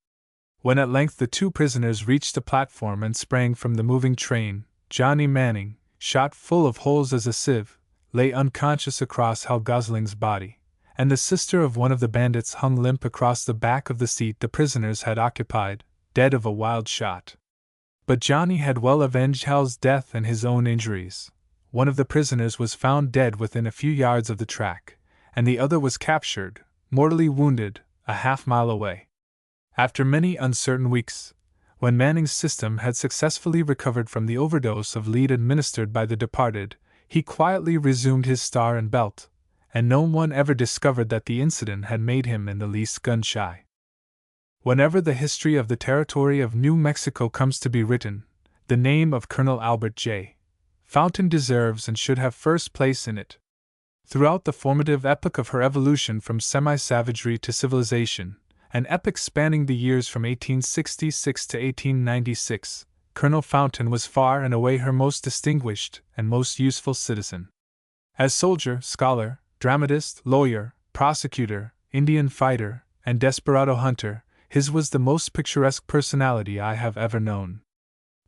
When at length the two prisoners reached the platform and sprang from the moving train, Johnny Manning, shot full of holes as a sieve, lay unconscious across Hal Gosling's body, and the sister of one of the bandits hung limp across the back of the seat the prisoners had occupied, dead of a wild shot. But Johnny had well avenged Hal's death and his own injuries. One of the prisoners was found dead within a few yards of the track, and the other was captured, mortally wounded, a half-mile away. After many uncertain weeks, when Manning's system had successfully recovered from the overdose of lead administered by the departed, he quietly resumed his star and belt, and no one ever discovered that the incident had made him in the least gun-shy. Whenever the history of the territory of New Mexico comes to be written, the name of Colonel Albert J. Fountain deserves and should have first place in it. Throughout the formative epoch of her evolution from semi-savagery to civilization, an epoch spanning the years from 1866 to 1896, Colonel Fountain was far and away her most distinguished and most useful citizen. As soldier, scholar, dramatist, lawyer, prosecutor, Indian fighter, and desperado hunter, his was the most picturesque personality I have ever known.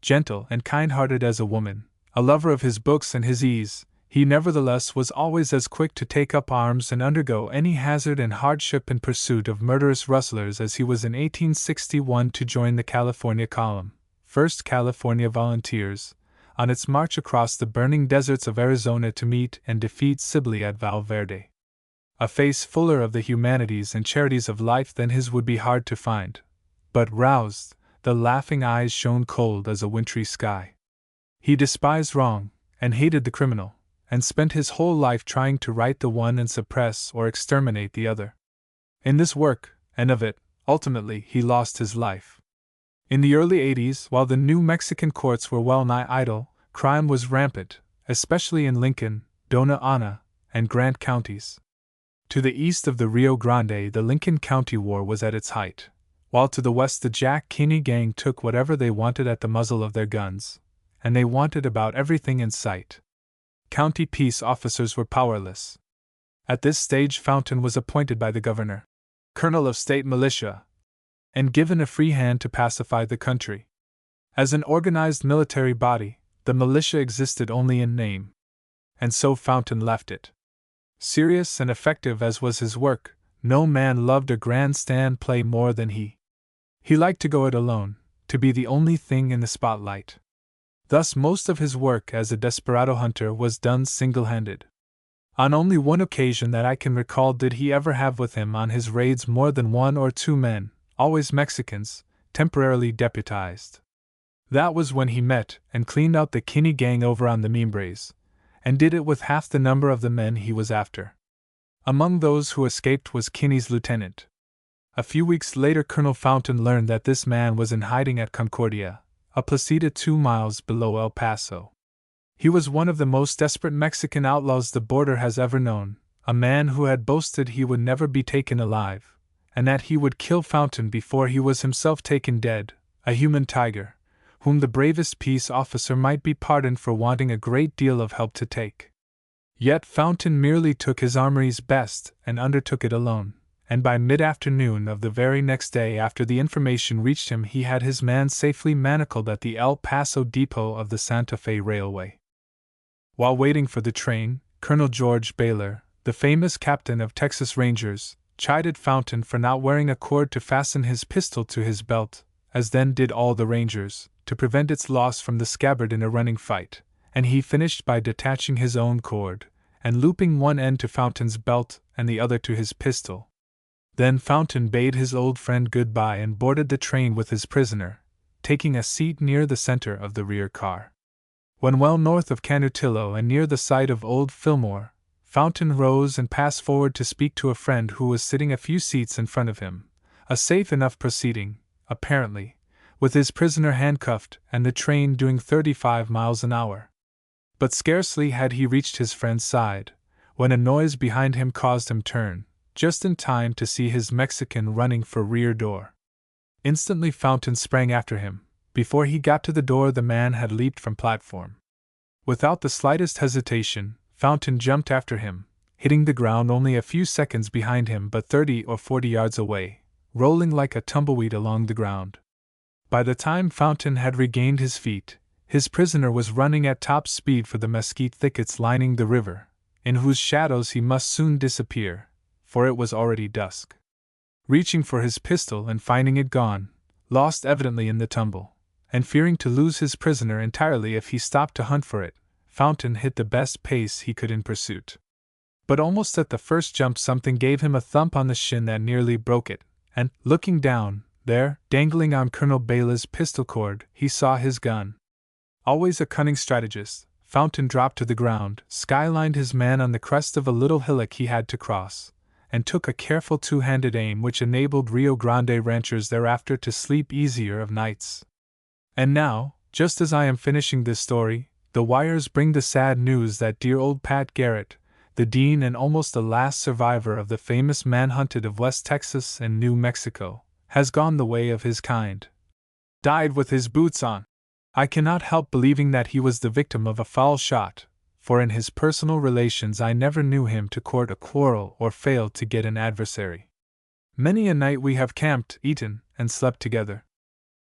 Gentle and kind-hearted as a woman, a lover of his books and his ease, he nevertheless was always as quick to take up arms and undergo any hazard and hardship in pursuit of murderous rustlers as he was in 1861 to join the California Column, 1st California Volunteers, on its march across the burning deserts of Arizona to meet and defeat Sibley at Val Verde. A face fuller of the humanities and charities of life than his would be hard to find, but roused, the laughing eyes shone cold as a wintry sky. He despised wrong, and hated the criminal, and spent his whole life trying to right the one and suppress or exterminate the other. In this work, and of it, ultimately he lost his life. In the early 80s, while the New Mexican courts were well-nigh idle, crime was rampant, especially in Lincoln, Dona Ana, and Grant counties. To the east of the Rio Grande the Lincoln County War was at its height, while to the west the Jack Kinney gang took whatever they wanted at the muzzle of their guns, and they wanted about everything in sight. County peace officers were powerless. At this stage Fountain was appointed by the governor, colonel of state militia, and given a free hand to pacify the country. As an organized military body, the militia existed only in name. And so Fountain left it. Serious and effective as was his work, no man loved a grandstand play more than he. He liked to go it alone, to be the only thing in the spotlight. Thus most of his work as a desperado hunter was done single-handed. On only one occasion that I can recall did he ever have with him on his raids more than one or two men, always Mexicans, temporarily deputized. That was when he met and cleaned out the Kinney gang over on the Mimbres, and did it with half the number of the men he was after. Among those who escaped was Kinney's lieutenant. A few weeks later Colonel Fountain learned that this man was in hiding at Concordia, a placida 2 miles below El Paso. He was one of the most desperate Mexican outlaws the border has ever known, a man who had boasted he would never be taken alive, and that he would kill Fountain before he was himself taken dead, a human tiger, whom the bravest peace officer might be pardoned for wanting a great deal of help to take. Yet Fountain merely took his armory's best and undertook it alone, and by mid-afternoon of the very next day after the information reached him he had his man safely manacled at the El Paso depot of the Santa Fe Railway. While waiting for the train, Colonel George Baylor, the famous captain of Texas Rangers, chided Fountain for not wearing a cord to fasten his pistol to his belt, as then did all the Rangers, to prevent its loss from the scabbard in a running fight, and he finished by detaching his own cord, and looping one end to Fountain's belt and the other to his pistol. Then Fountain bade his old friend good-bye and boarded the train with his prisoner, taking a seat near the center of the rear car. When well north of Canutillo and near the site of Old Fillmore, Fountain rose and passed forward to speak to a friend who was sitting a few seats in front of him, a safe enough proceeding, apparently, with his prisoner handcuffed and the train doing 35 miles an hour. But scarcely had he reached his friend's side, when a noise behind him caused him turn, just in time to see his Mexican running for rear door. Instantly Fountain sprang after him. Before he got to the door the man had leaped from platform. Without the slightest hesitation, Fountain jumped after him, hitting the ground only a few seconds behind him but 30 or 40 yards away, rolling like a tumbleweed along the ground. By the time Fountain had regained his feet, his prisoner was running at top speed for the mesquite thickets lining the river, in whose shadows he must soon disappear, for it was already dusk. Reaching for his pistol and finding it gone, lost evidently in the tumble, and fearing to lose his prisoner entirely if he stopped to hunt for it, Fountain hit the best pace he could in pursuit. But almost at the first jump something gave him a thump on the shin that nearly broke it, and, looking down, there, dangling on Colonel Bayla's pistol cord, he saw his gun. Always a cunning strategist, Fountain dropped to the ground, skylined his man on the crest of a little hillock he had to cross, and took a careful two-handed aim which enabled Rio Grande ranchers thereafter to sleep easier of nights. And now, just as I am finishing this story, the wires bring the sad news that dear old Pat Garrett, the dean and almost the last survivor of the famous manhunted of West Texas and New Mexico, has gone the way of his kind. Died with his boots on. I cannot help believing that he was the victim of a foul shot, for in his personal relations I never knew him to court a quarrel or fail to get an adversary. Many a night we have camped, eaten, and slept together.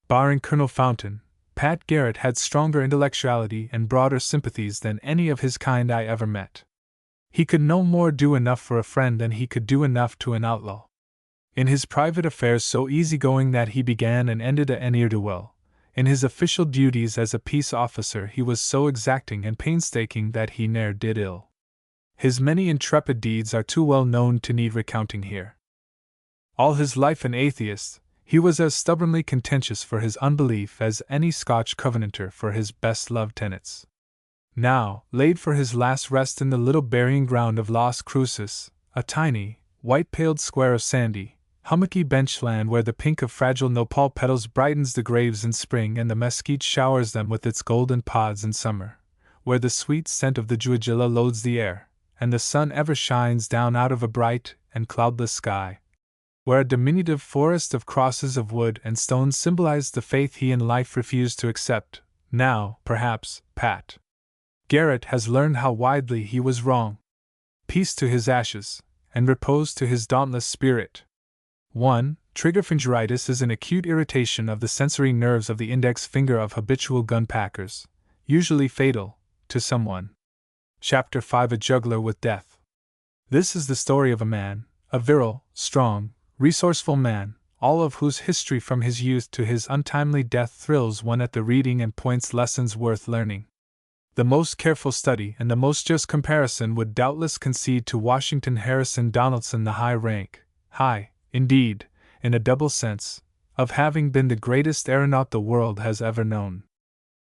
Barring Colonel Fountain, Pat Garrett had stronger intellectuality and broader sympathies than any of his kind I ever met. He could no more do enough for a friend than he could do enough to an outlaw. In his private affairs so easygoing that he began and ended a ne'er-do-well, in his official duties as a peace officer he was so exacting and painstaking that he ne'er did ill. His many intrepid deeds are too well known to need recounting here. All his life an atheist, he was as stubbornly contentious for his unbelief as any Scotch Covenanter for his best-loved tenets. Now, laid for his last rest in the little burying ground of Las Cruces, a tiny, white-paled square of sandy, hummocky benchland where the pink of fragile nopal petals brightens the graves in spring and the mesquite showers them with its golden pods in summer, where the sweet scent of the juejilla loads the air, and the sun ever shines down out of a bright and cloudless sky, where a diminutive forest of crosses of wood and stone symbolized the faith he in life refused to accept, now, perhaps, Pat Garrett has learned how widely he was wrong. Peace to his ashes, and repose to his dauntless spirit. 1. Triggerfingeritis is an acute irritation of the sensory nerves of the index finger of habitual gun-packers, usually fatal to someone. Chapter 5. A Juggler with Death. This is the story of a man, a virile, strong, resourceful man, all of whose history from his youth to his untimely death thrills one at the reading and points lessons worth learning. The most careful study and the most just comparison would doubtless concede to Washington Harrison Donaldson the high, indeed, in a double sense, of having been the greatest aeronaut the world has ever known.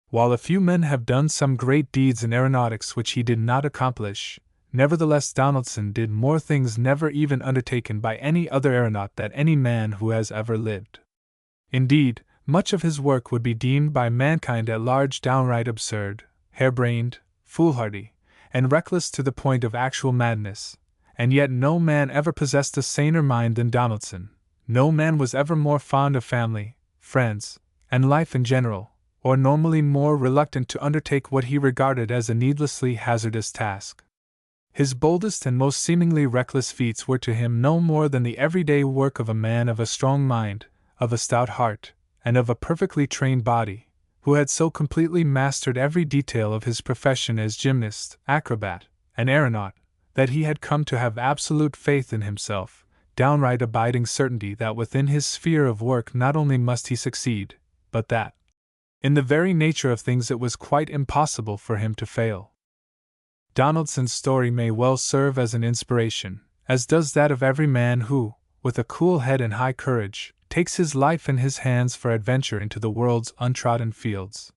While a few men have done some great deeds in aeronautics which he did not accomplish, nevertheless Donaldson did more things never even undertaken by any other aeronaut than any man who has ever lived. Indeed, much of his work would be deemed by mankind at large downright absurd, harebrained, foolhardy, and reckless to the point of actual madness, and yet no man ever possessed a saner mind than Donaldson, no man was ever more fond of family, friends, and life in general, or normally more reluctant to undertake what he regarded as a needlessly hazardous task. His boldest and most seemingly reckless feats were to him no more than the everyday work of a man of a strong mind, of a stout heart, and of a perfectly trained body, who had so completely mastered every detail of his profession as gymnast, acrobat, and aeronaut, that he had come to have absolute faith in himself, downright abiding certainty that within his sphere of work not only must he succeed, but that, in the very nature of things, it was quite impossible for him to fail. Donaldson's story may well serve as an inspiration, as does that of every man who, with a cool head and high courage, takes his life in his hands for adventure into the world's untrodden fields.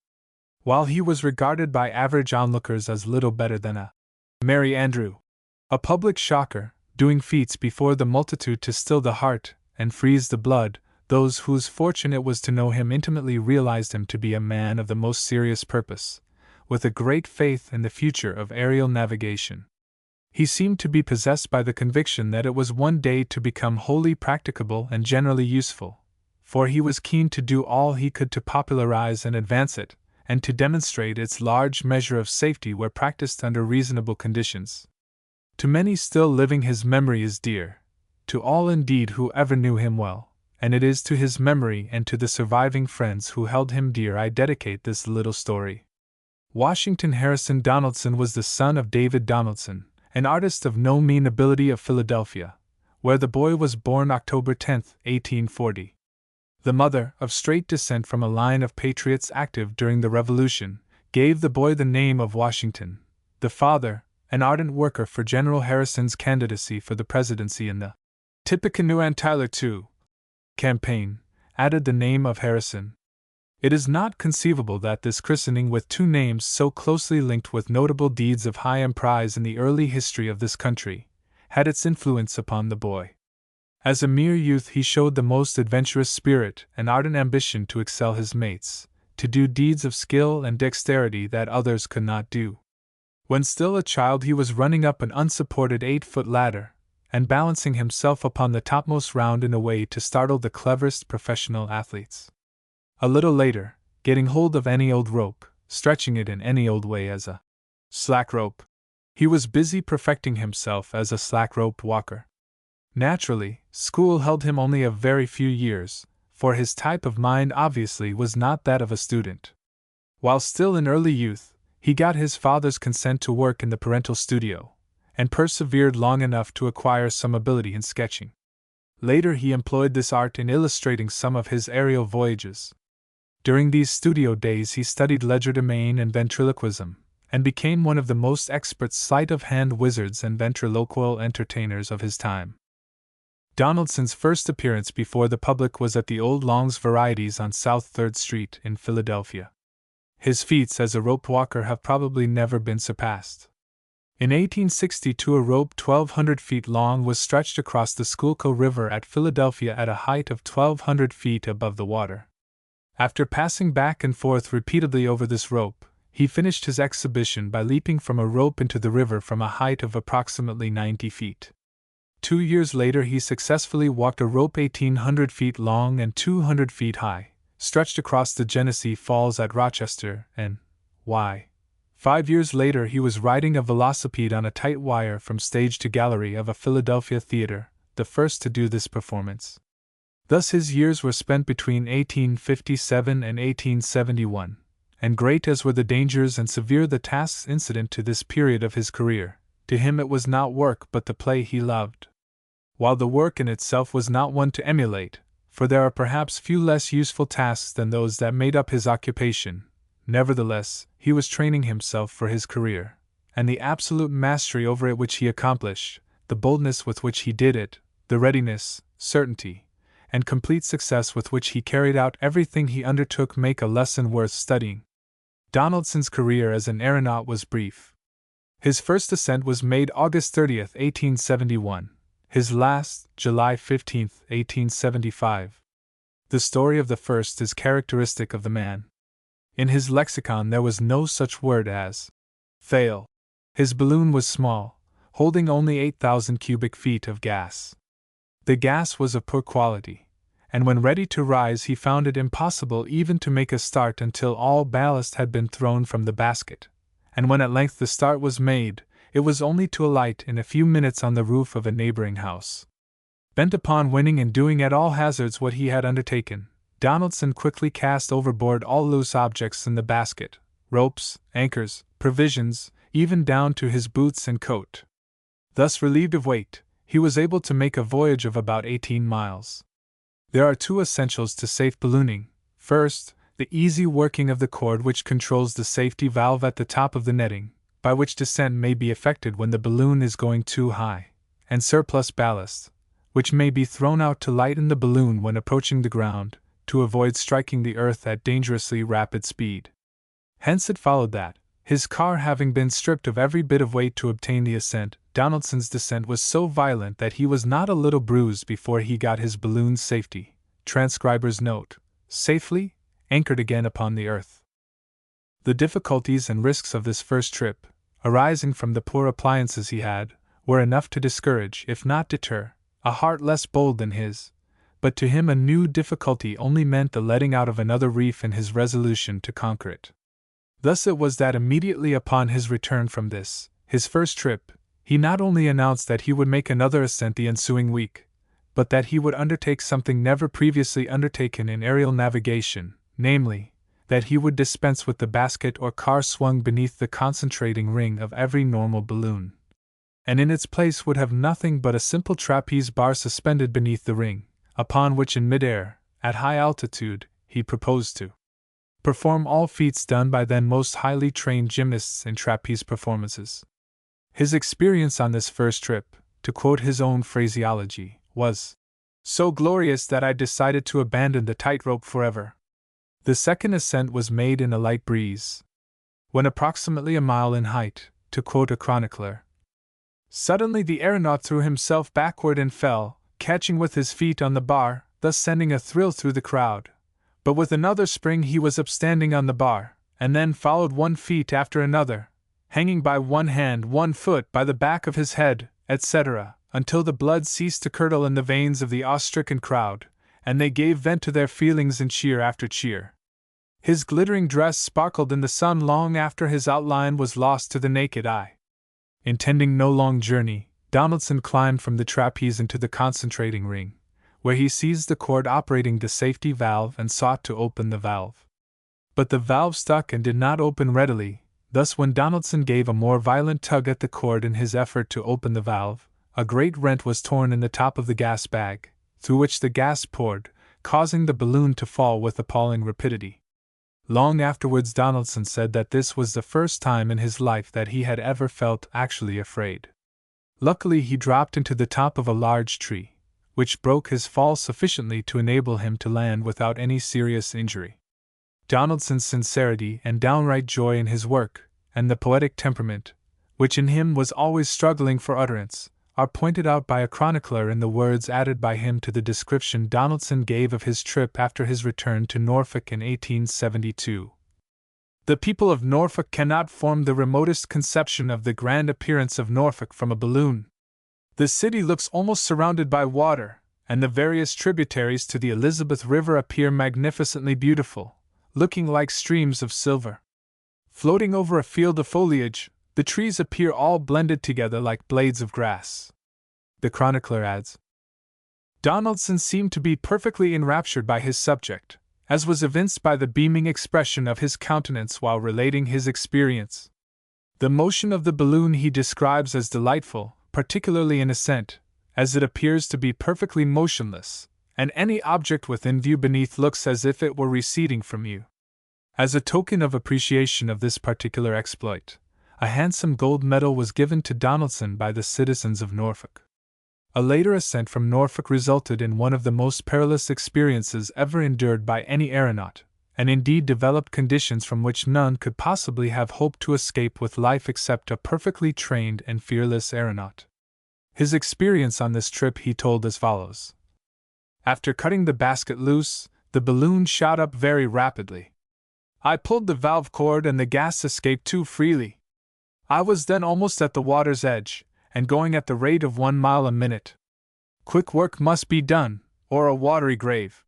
While he was regarded by average onlookers as little better than a Merry Andrew, a public shocker, doing feats before the multitude to still the heart and freeze the blood, those whose fortune it was to know him intimately realized him to be a man of the most serious purpose, with a great faith in the future of aerial navigation. He seemed to be possessed by the conviction that it was one day to become wholly practicable and generally useful, for he was keen to do all he could to popularize and advance it, and to demonstrate its large measure of safety where practiced under reasonable conditions. To many still living his memory is dear, to all indeed who ever knew him well, and it is to his memory and to the surviving friends who held him dear I dedicate this little story. Washington Harrison Donaldson was the son of David Donaldson, an artist of no mean ability of Philadelphia, where the boy was born October 10, 1840. The mother, of straight descent from a line of patriots active during the Revolution, gave the boy the name of Washington. The father, an ardent worker for General Harrison's candidacy for the presidency in the Tippecanoe and Tyler II campaign, added the name of Harrison. It is not conceivable that this christening with two names so closely linked with notable deeds of high emprise in the early history of this country had its influence upon the boy. As a mere youth he showed the most adventurous spirit and ardent ambition to excel his mates, to do deeds of skill and dexterity that others could not do. When still a child he was running up an unsupported 8-foot ladder, and balancing himself upon the topmost round in a way to startle the cleverest professional athletes. A little later, getting hold of any old rope, stretching it in any old way as a slack rope, he was busy perfecting himself as a slack rope walker. Naturally, school held him only a very few years, for his type of mind obviously was not that of a student. While still in early youth, he got his father's consent to work in the parental studio, and persevered long enough to acquire some ability in sketching. Later he employed this art in illustrating some of his aerial voyages. During these studio days he studied legerdemain and ventriloquism, and became one of the most expert sleight-of-hand wizards and ventriloquial entertainers of his time. Donaldson's first appearance before the public was at the Old Long's Varieties on South 3rd Street in Philadelphia. His feats as a rope walker have probably never been surpassed. In 1862 a rope 1,200 feet long was stretched across the Schuylkill River at Philadelphia at a height of 1,200 feet above the water. After passing back and forth repeatedly over this rope, he finished his exhibition by leaping from a rope into the river from a height of approximately 90 feet. 2 years later he successfully walked a rope 1,800 feet long and 200 feet high, stretched across the Genesee Falls at Rochester, and 5 years later he was riding a velocipede on a tight wire from stage to gallery of a Philadelphia theater, the first to do this performance. Thus his years were spent between 1857 and 1871, and great as were the dangers and severe the tasks incident to this period of his career, to him it was not work but the play he loved. While the work in itself was not one to emulate, for there are perhaps few less useful tasks than those that made up his occupation, nevertheless, he was training himself for his career, and the absolute mastery over it which he accomplished, the boldness with which he did it, the readiness, certainty, and complete success with which he carried out everything he undertook make a lesson worth studying. Donaldson's career as an aeronaut was brief. His first ascent was made August 30, 1871. His last, July 15, 1875. The story of the first is characteristic of the man. In his lexicon there was no such word as fail. His balloon was small, holding only 8,000 cubic feet of gas. The gas was of poor quality, and when ready to rise he found it impossible even to make a start until all ballast had been thrown from the basket, and when at length the start was made, it was only to alight in a few minutes on the roof of a neighboring house. Bent upon winning and doing at all hazards what he had undertaken, Donaldson quickly cast overboard all loose objects in the basket, ropes, anchors, provisions, even down to his boots and coat. Thus relieved of weight, he was able to make a voyage of about 18 miles. There are two essentials to safe ballooning. First, the easy working of the cord which controls the safety valve at the top of the netting, by which descent may be effected when the balloon is going too high, and surplus ballast, which may be thrown out to lighten the balloon when approaching the ground, to avoid striking the earth at dangerously rapid speed. Hence it followed that, his car having been stripped of every bit of weight to obtain the ascent, Donaldson's descent was so violent that he was not a little bruised before he got his balloon's safety, transcriber's note, safely anchored again upon the earth. The difficulties and risks of this first trip, arising from the poor appliances he had, were enough to discourage, if not deter, a heart less bold than his, but to him a new difficulty only meant the letting out of another reef in his resolution to conquer it. Thus it was that immediately upon his return from this, his first trip, he not only announced that he would make another ascent the ensuing week, but that he would undertake something never previously undertaken in aerial navigation, namely, that he would dispense with the basket or car swung beneath the concentrating ring of every normal balloon, and in its place would have nothing but a simple trapeze bar suspended beneath the ring, upon which in mid-air, at high altitude, he proposed to perform all feats done by then most highly trained gymnasts in trapeze performances. His experience on this first trip, to quote his own phraseology, was so glorious that I decided to abandon the tightrope forever. The second ascent was made in a light breeze. When approximately a mile in height, to quote a chronicler, suddenly the aeronaut threw himself backward and fell, catching with his feet on the bar, thus sending a thrill through the crowd. But with another spring he was upstanding on the bar, and then followed one feat after another, hanging by one hand, one foot by the back of his head, etc., until the blood ceased to curdle in the veins of the awe-stricken crowd, and they gave vent to their feelings in cheer after cheer. His glittering dress sparkled in the sun long after his outline was lost to the naked eye. Intending no long journey, Donaldson climbed from the trapeze into the concentrating ring, where he seized the cord operating the safety valve and sought to open the valve. But the valve stuck and did not open readily, thus when Donaldson gave a more violent tug at the cord in his effort to open the valve, a great rent was torn in the top of the gas bag, through which the gas poured, causing the balloon to fall with appalling rapidity. Long afterwards Donaldson said that this was the first time in his life that he had ever felt actually afraid. Luckily he dropped into the top of a large tree, which broke his fall sufficiently to enable him to land without any serious injury. Donaldson's sincerity and downright joy in his work, and the poetic temperament, which in him was always struggling for utterance, are pointed out by a chronicler in the words added by him to the description Donaldson gave of his trip after his return to Norfolk in 1872. The people of Norfolk cannot form the remotest conception of the grand appearance of Norfolk from a balloon. The city looks almost surrounded by water, and the various tributaries to the Elizabeth River appear magnificently beautiful, looking like streams of silver. Floating over a field of foliage, the trees appear all blended together like blades of grass. The chronicler adds, Donaldson seemed to be perfectly enraptured by his subject, as was evinced by the beaming expression of his countenance while relating his experience. The motion of the balloon he describes as delightful, particularly in ascent, as it appears to be perfectly motionless, and any object within view beneath looks as if it were receding from you. As a token of appreciation of this particular exploit, a handsome gold medal was given to Donaldson by the citizens of Norfolk. A later ascent from Norfolk resulted in one of the most perilous experiences ever endured by any aeronaut, and indeed developed conditions from which none could possibly have hoped to escape with life except a perfectly trained and fearless aeronaut. His experience on this trip he told as follows. After cutting the basket loose, the balloon shot up very rapidly. I pulled the valve cord and the gas escaped too freely. I was then almost at the water's edge, and going at the rate of 1 mile a minute. Quick work must be done, or a watery grave.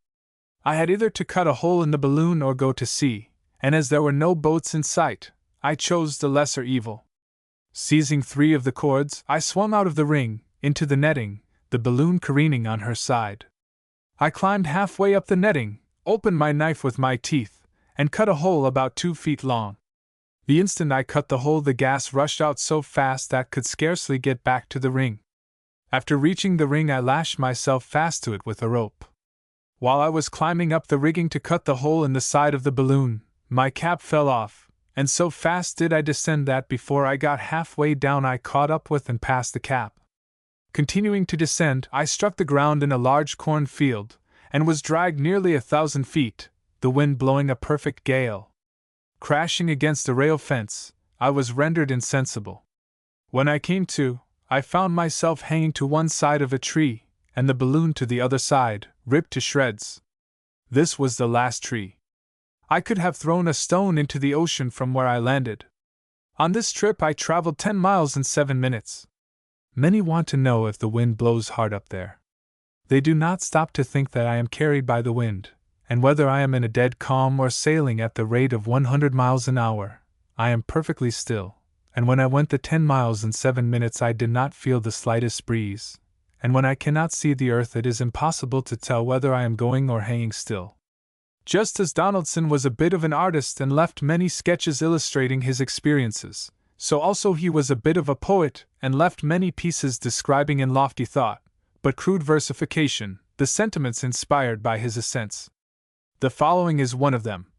I had either to cut a hole in the balloon or go to sea, and as there were no boats in sight, I chose the lesser evil. Seizing 3 of the cords, I swung out of the ring, into the netting, the balloon careening on her side. I climbed halfway up the netting, opened my knife with my teeth, and cut a hole about 2 feet long. The instant I cut the hole the gas rushed out so fast that could scarcely get back to the ring. After reaching the ring, I lashed myself fast to it with a rope. While I was climbing up the rigging to cut the hole in the side of the balloon, my cap fell off, and so fast did I descend that before I got halfway down I caught up with and passed the cap. Continuing to descend, I struck the ground in a large cornfield, and was dragged nearly 1,000 feet, the wind blowing a perfect gale. Crashing against a rail fence, I was rendered insensible. When I came to, I found myself hanging to one side of a tree, and the balloon to the other side, ripped to shreds. This was the last tree. I could have thrown a stone into the ocean from where I landed. On this trip I traveled 10 miles in 7 minutes. Many want to know if the wind blows hard up there. They do not stop to think that I am carried by the wind, and whether I am in a dead calm or sailing at the rate of 100 miles an hour, I am perfectly still, and when I went the 10 miles in 7 minutes I did not feel the slightest breeze, and when I cannot see the earth it is impossible to tell whether I am going or hanging still. Just as Donaldson was a bit of an artist and left many sketches illustrating his experiences, so also he was a bit of a poet and left many pieces describing in lofty thought, but crude versification, the sentiments inspired by his ascents. The following is one of them.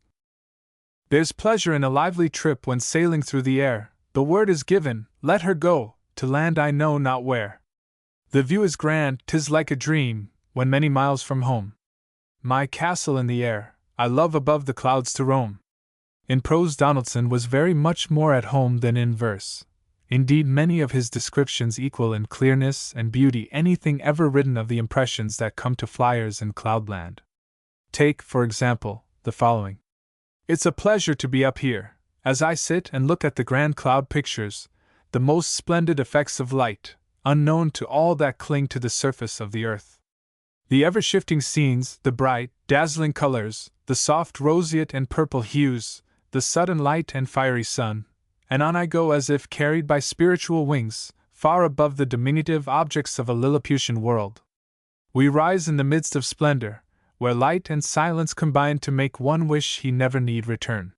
There's pleasure in a lively trip when sailing through the air, the word is given, let her go, to land I know not where. The view is grand, 'tis like a dream, when many miles from home. My castle in the air, I love above the clouds to roam. In prose Donaldson was very much more at home than in verse. Indeed, many of his descriptions equal in clearness and beauty anything ever written of the impressions that come to flyers in cloudland. Take, for example, the following. It's a pleasure to be up here, as I sit and look at the grand cloud pictures, the most splendid effects of light, unknown to all that cling to the surface of the earth. The ever-shifting scenes, the bright, dazzling colors, the soft roseate and purple hues, the sudden light and fiery sun, and on I go as if carried by spiritual wings, far above the diminutive objects of a Lilliputian world. We rise in the midst of splendor, where light and silence combine to make one wish he never need return.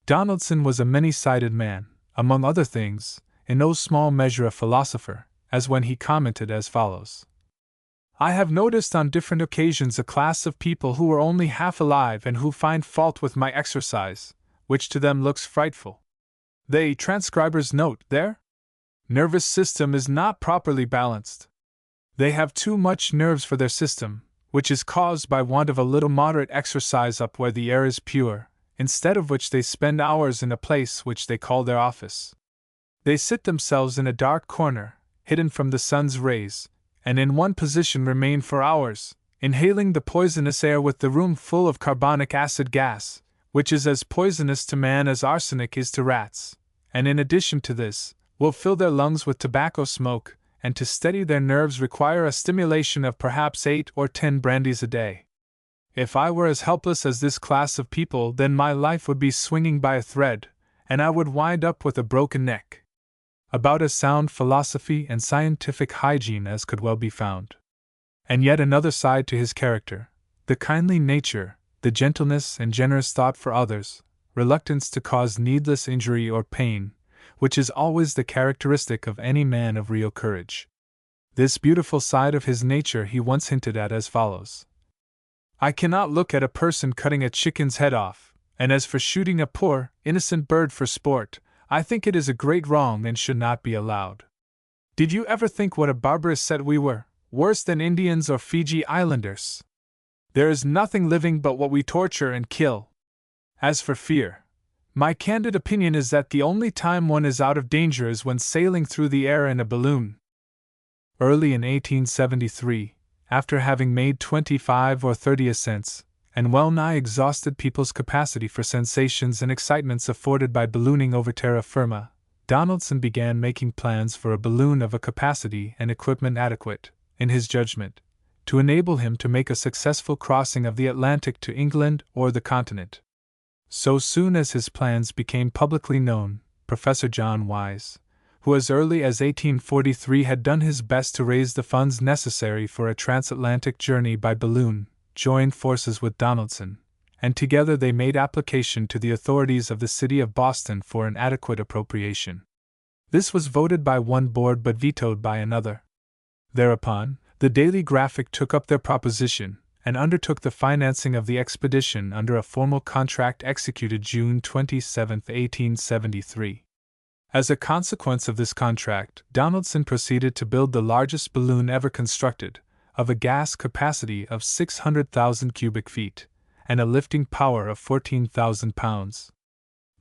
Donaldson was a many-sided man, among other things, in no small measure a philosopher, as when he commented as follows. I have noticed on different occasions a class of people who are only half alive and who find fault with my exercise, which to them looks frightful. They, transcribers note, their nervous system is not properly balanced. They have too much nerves for their system, which is caused by want of a little moderate exercise up where the air is pure, instead of which they spend hours in a place which they call their office. They sit themselves in a dark corner, hidden from the sun's rays, and in one position remain for hours, inhaling the poisonous air with the room full of carbonic acid gas, which is as poisonous to man as arsenic is to rats, and in addition to this, will fill their lungs with tobacco smoke, and to steady their nerves require a stimulation of perhaps 8 or 10 brandies a day. If I were as helpless as this class of people, then my life would be swinging by a thread, and I would wind up with a broken neck. About as sound philosophy and scientific hygiene as could well be found. And yet another side to his character, the kindly nature, the gentleness and generous thought for others, reluctance to cause needless injury or pain, which is always the characteristic of any man of real courage. This beautiful side of his nature he once hinted at as follows. I cannot look at a person cutting a chicken's head off, and as for shooting a poor, innocent bird for sport, I think it is a great wrong and should not be allowed. Did you ever think what a barbarous set we were, worse than Indians or Fiji Islanders? There is nothing living but what we torture and kill. As for fear, my candid opinion is that the only time one is out of danger is when sailing through the air in a balloon. Early in 1873, after having made 25 or 30 ascents, and well nigh exhausted people's capacity for sensations and excitements afforded by ballooning over terra firma, Donaldson began making plans for a balloon of a capacity and equipment adequate, in his judgment, to enable him to make a successful crossing of the Atlantic to England or the continent. So soon as his plans became publicly known, Professor John Wise, who as early as 1843 had done his best to raise the funds necessary for a transatlantic journey by balloon, joined forces with Donaldson, and together they made application to the authorities of the city of Boston for an adequate appropriation. This was voted by one board but vetoed by another. Thereupon, the Daily Graphic took up their proposition and undertook the financing of the expedition under a formal contract executed June 27, 1873. As a consequence of this contract, Donaldson proceeded to build the largest balloon ever constructed, of a gas capacity of 600,000 cubic feet, and a lifting power of 14,000 pounds.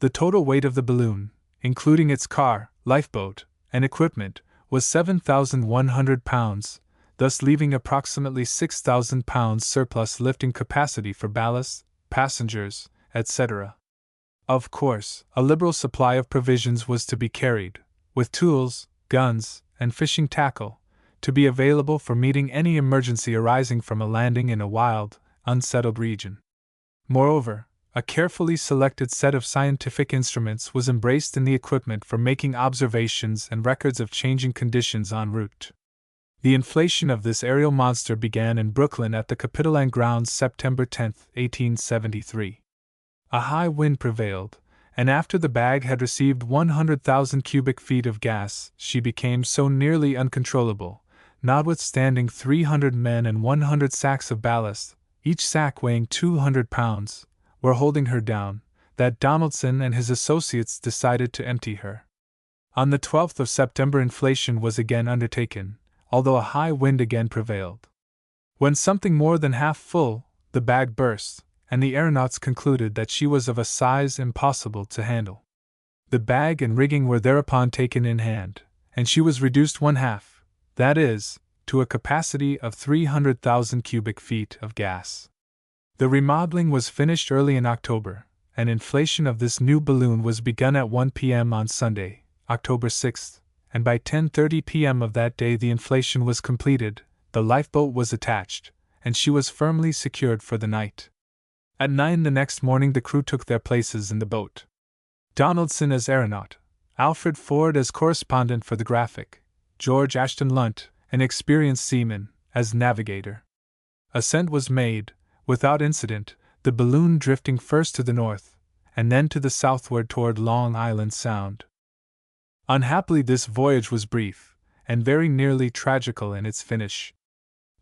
The total weight of the balloon, including its car, lifeboat, and equipment, was 7,100 pounds, thus leaving approximately 6,000 pounds surplus lifting capacity for ballast, passengers, etc. Of course, a liberal supply of provisions was to be carried, with tools, guns, and fishing tackle, to be available for meeting any emergency arising from a landing in a wild, unsettled region. Moreover, a carefully selected set of scientific instruments was embraced in the equipment for making observations and records of changing conditions en route. The inflation of this aerial monster began in Brooklyn at the Capitoline Grounds September 10, 1873. A high wind prevailed, and after the bag had received 100,000 cubic feet of gas, she became so nearly uncontrollable, notwithstanding 300 men and 100 sacks of ballast, each sack weighing 200 pounds, were holding her down, that Donaldson and his associates decided to empty her. On the 12th of September inflation was again undertaken, although a high wind again prevailed. When something more than half full, the bag burst, and the aeronauts concluded that she was of a size impossible to handle. The bag and rigging were thereupon taken in hand, and she was reduced one half, that is, to a capacity of 300,000 cubic feet of gas. The remodeling was finished early in October, and inflation of this new balloon was begun at 1 p.m. on Sunday, October 6th, and by 10:30 p.m. of that day the inflation was completed, the lifeboat was attached, and she was firmly secured for the night. At 9 the next morning the crew took their places in the boat. Donaldson as aeronaut, Alfred Ford as correspondent for the Graphic, George Ashton Lunt, an experienced seaman, as navigator. Ascent was made, without incident, the balloon drifting first to the north, and then to the southward toward Long Island Sound. Unhappily this voyage was brief, and very nearly tragical in its finish.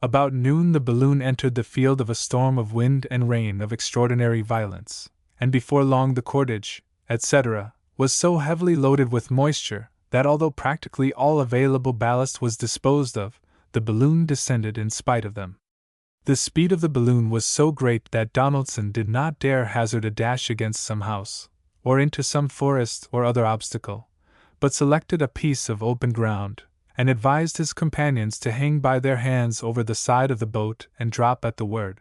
About noon the balloon entered the field of a storm of wind and rain of extraordinary violence, and before long the cordage, etc., was so heavily loaded with moisture that although practically all available ballast was disposed of, the balloon descended in spite of them. The speed of the balloon was so great that Donaldson did not dare hazard a dash against some house, or into some forest or other obstacle, but selected a piece of open ground, and advised his companions to hang by their hands over the side of the boat and drop at the word.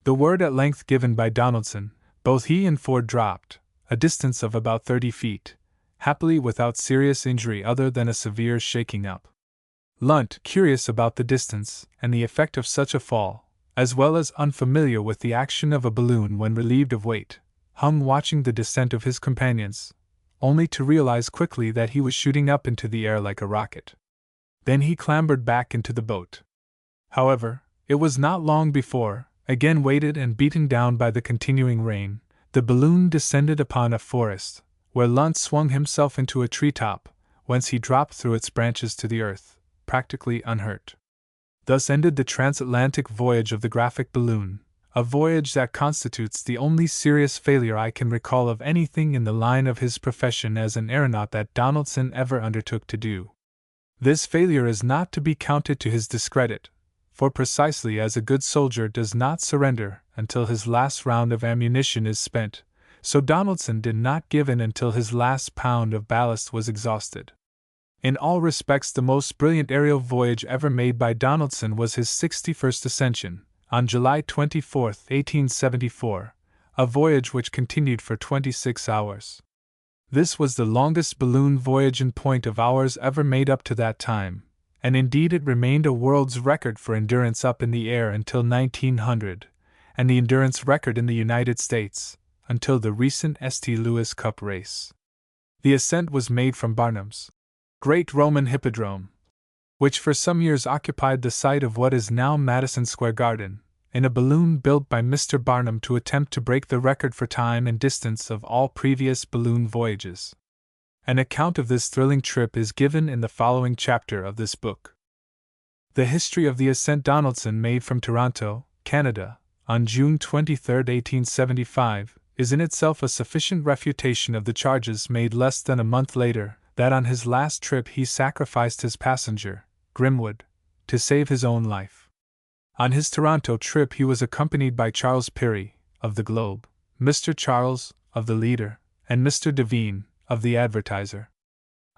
The word at length given by Donaldson, both he and Ford dropped, a distance of about 30 feet, happily without serious injury other than a severe shaking up. Lunt, curious about the distance and the effect of such a fall, as well as unfamiliar with the action of a balloon when relieved of weight, hung watching the descent of his companions, only to realize quickly that he was shooting up into the air like a rocket. Then he clambered back into the boat. However, it was not long before, again weighted and beaten down by the continuing rain, the balloon descended upon a forest, where Lunt swung himself into a treetop, whence he dropped through its branches to the earth, practically unhurt. Thus ended the transatlantic voyage of the Graphic balloon, a voyage that constitutes the only serious failure I can recall of anything in the line of his profession as an aeronaut that Donaldson ever undertook to do. This failure is not to be counted to his discredit, for precisely as a good soldier does not surrender until his last round of ammunition is spent, so Donaldson did not give in until his last pound of ballast was exhausted. In all respects the most brilliant aerial voyage ever made by Donaldson was his 61st ascension, on July 24, 1874, a voyage which continued for 26 hours. This was the longest balloon voyage in point of hours ever made up to that time, and indeed it remained a world's record for endurance up in the air until 1900, and the endurance record in the United States, until the recent St. Louis Cup race. The ascent was made from Barnum's great Roman hippodrome, which for some years occupied the site of what is now Madison Square Garden, in a balloon built by Mr. Barnum to attempt to break the record for time and distance of all previous balloon voyages. An account of this thrilling trip is given in the following chapter of this book. The history of the ascent Donaldson made from Toronto, Canada, on June 23, 1875, is in itself a sufficient refutation of the charges made less than a month later, that on his last trip he sacrificed his passenger, Grimwood, to save his own life. On his Toronto trip he was accompanied by Charles Peary, of the Globe, Mr. Charles, of the Leader, and Mr. Devine, of the Advertiser.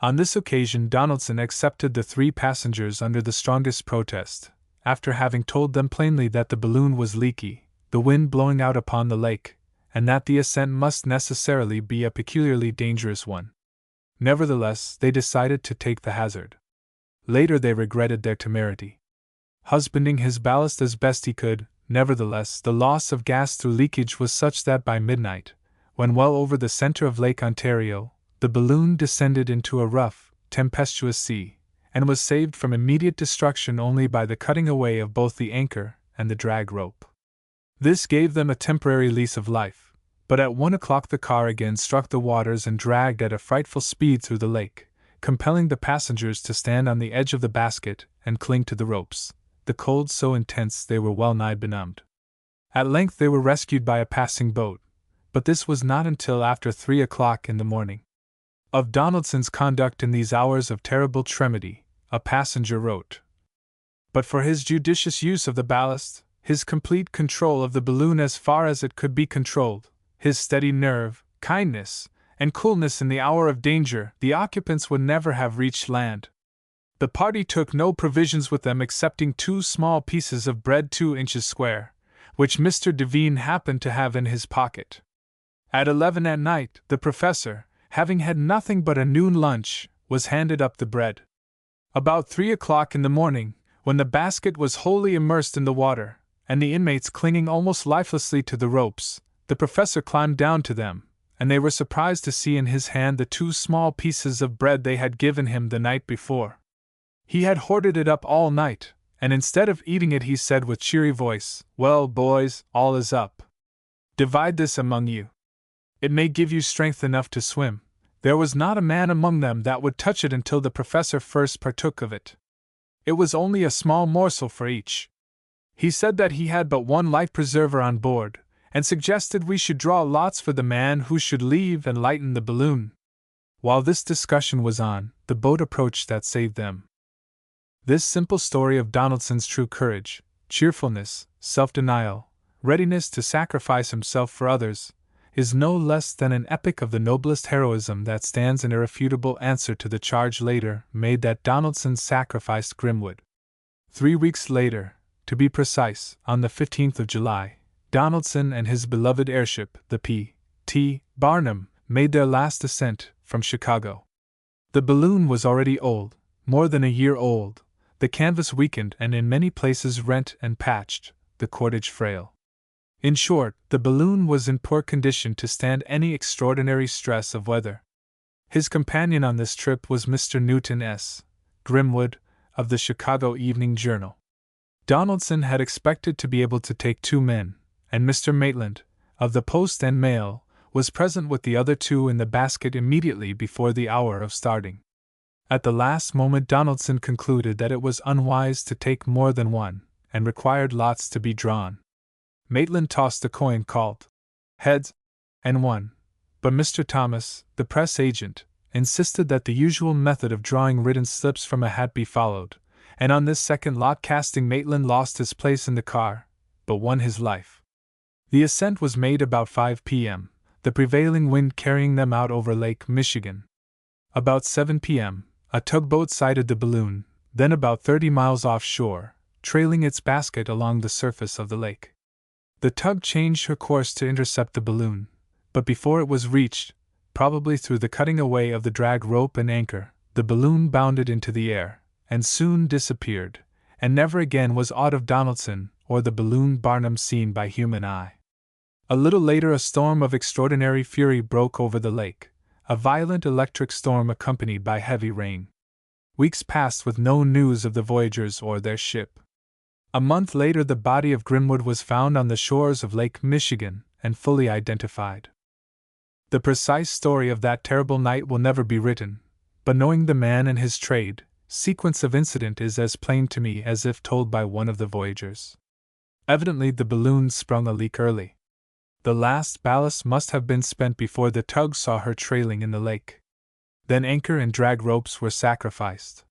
On this occasion Donaldson accepted the 3 passengers under the strongest protest, after having told them plainly that the balloon was leaky, the wind blowing out upon the lake, and that the ascent must necessarily be a peculiarly dangerous one. Nevertheless, they decided to take the hazard. Later they regretted their temerity. Husbanding his ballast as best he could, nevertheless, the loss of gas through leakage was such that by midnight, when well over the center of Lake Ontario, the balloon descended into a rough, tempestuous sea, and was saved from immediate destruction only by the cutting away of both the anchor and the drag rope. This gave them a temporary lease of life, but at 1 o'clock the car again struck the waters and dragged at a frightful speed through the lake, compelling the passengers to stand on the edge of the basket and cling to the ropes, the cold so intense they were well nigh benumbed. At length they were rescued by a passing boat, but this was not until after 3 o'clock in the morning. Of Donaldson's conduct in these hours of terrible tragedy, a passenger wrote: "But for his judicious use of the ballast, his complete control of the balloon as far as it could be controlled, his steady nerve, kindness, and coolness in the hour of danger, the occupants would never have reached land. The party took no provisions with them excepting 2 small pieces of bread 2 inches square, which Mr. Devine happened to have in his pocket. At 11 at night, the professor, having had nothing but a noon lunch, was handed up the bread. About 3 o'clock in the morning, when the basket was wholly immersed in the water, and the inmates clinging almost lifelessly to the ropes, the professor climbed down to them, and they were surprised to see in his hand the 2 small pieces of bread they had given him the night before. He had hoarded it up all night, and instead of eating it he said with cheery voice, 'Well, boys, all is up. Divide this among you. It may give you strength enough to swim.' There was not a man among them that would touch it until the professor first partook of it. It was only a small morsel for each. He said that he had but 1 life preserver on board, and suggested we should draw lots for the man who should leave and lighten the balloon. While this discussion was on, the boat approached that saved them." This simple story of Donaldson's true courage, cheerfulness, self-denial, readiness to sacrifice himself for others, is no less than an epic of the noblest heroism that stands in irrefutable answer to the charge later made that Donaldson sacrificed Grimwood. 3 weeks later, to be precise, on the 15th of July, Donaldson and his beloved airship, the P.T. Barnum, made their last ascent from Chicago. The balloon was already old, more than a year old, the canvas weakened and in many places rent and patched, the cordage frail. In short, the balloon was in poor condition to stand any extraordinary stress of weather. His companion on this trip was Mr. Newton S. Grimwood, of the Chicago Evening Journal. Donaldson had expected to be able to take 2 men, and Mr. Maitland, of the Post and Mail, was present with the other 2 in the basket immediately before the hour of starting. At the last moment Donaldson concluded that it was unwise to take more than 1, and required lots to be drawn. Maitland tossed a coin called heads, and won, but Mr. Thomas, the press agent, insisted that the usual method of drawing written slips from a hat be followed, and on this second lot casting Maitland lost his place in the car, but won his life. The ascent was made about 5 p.m., the prevailing wind carrying them out over Lake Michigan. About 7 p.m., a tugboat sighted the balloon, then about 30 miles offshore, trailing its basket along the surface of the lake. The tug changed her course to intercept the balloon, but before it was reached, probably through the cutting away of the drag rope and anchor, the balloon bounded into the air, and soon disappeared, and never again was aught of Donaldson or the balloon Barnum seen by human eye. A little later a storm of extraordinary fury broke over the lake, a violent electric storm accompanied by heavy rain. Weeks passed with no news of the voyagers or their ship. A month later the body of Grimwood was found on the shores of Lake Michigan and fully identified. The precise story of that terrible night will never be written, but knowing the man and his trade, sequence of incident is as plain to me as if told by one of the voyagers. Evidently the balloon sprung a leak early. The last ballast must have been spent before the tug saw her trailing in the lake. Then anchor and drag ropes were sacrificed.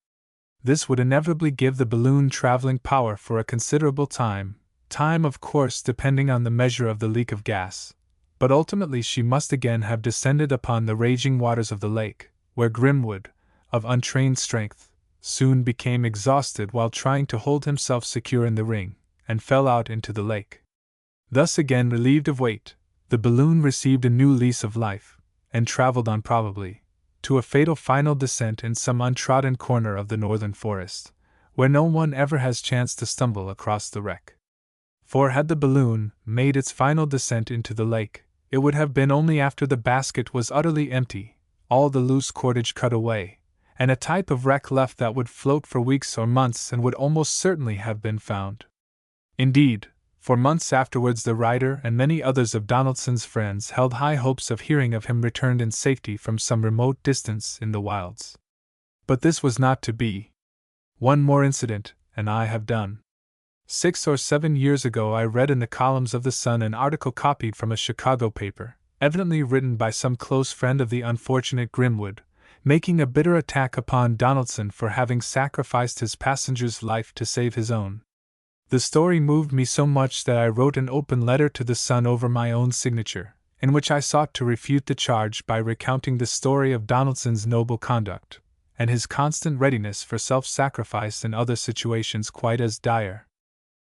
This would inevitably give the balloon traveling power for a considerable time, of course depending on the measure of the leak of gas, but ultimately she must again have descended upon the raging waters of the lake, where Grimwood, of untrained strength, soon became exhausted while trying to hold himself secure in the ring, and fell out into the lake. Thus again relieved of weight, the balloon received a new lease of life, and traveled on probably, to a fatal final descent in some untrodden corner of the northern forest, where no one ever has chanced to stumble across the wreck. For had the balloon made its final descent into the lake, it would have been only after the basket was utterly empty, all the loose cordage cut away, and a type of wreck left that would float for weeks or months and would almost certainly have been found. Indeed, for months afterwards the writer and many others of Donaldson's friends held high hopes of hearing of him returned in safety from some remote distance in the wilds. But this was not to be. One more incident, and I have done. 6 or 7 years ago I read in the columns of the Sun an article copied from a Chicago paper, evidently written by some close friend of the unfortunate Grimwood, making a bitter attack upon Donaldson for having sacrificed his passenger's life to save his own. The story moved me so much that I wrote an open letter to the Sun over my own signature, in which I sought to refute the charge by recounting the story of Donaldson's noble conduct, and his constant readiness for self-sacrifice in other situations quite as dire.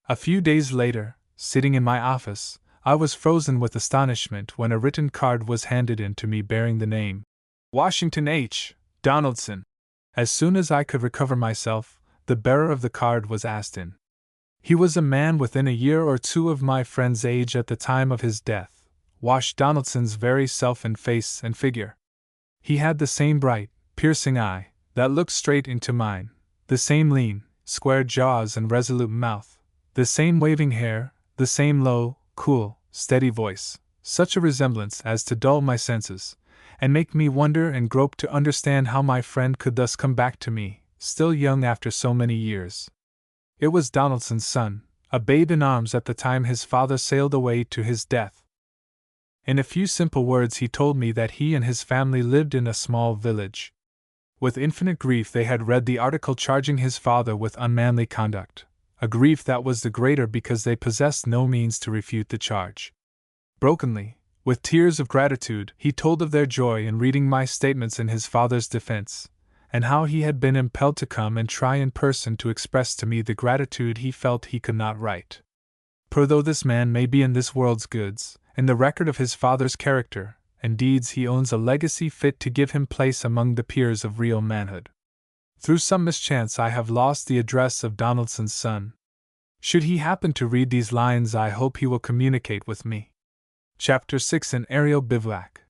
A few days later, sitting in my office, I was frozen with astonishment when a written card was handed in to me bearing the name Washington H. Donaldson. As soon as I could recover myself, the bearer of the card was asked in. He was a man within a year or two of my friend's age at the time of his death, Wash Donaldson's very self in face and figure. He had the same bright, piercing eye, that looked straight into mine, the same lean, square jaws and resolute mouth, the same waving hair, the same low, cool, steady voice, such a resemblance as to dull my senses, and make me wonder and grope to understand how my friend could thus come back to me, still young after so many years. It was Donaldson's son, a babe in arms at the time his father sailed away to his death. In a few simple words he told me that he and his family lived in a small village. With infinite grief they had read the article charging his father with unmanly conduct, a grief that was the greater because they possessed no means to refute the charge. Brokenly, with tears of gratitude, he told of their joy in reading my statements in his father's defense, and how he had been impelled to come and try in person to express to me the gratitude he felt he could not write. For though this man may be in this world's goods, in the record of his father's character and deeds he owns a legacy fit to give him place among the peers of real manhood. Through some mischance I have lost the address of Donaldson's son. Should he happen to read these lines I hope he will communicate with me. Chapter 6 An Aerial Bivouac.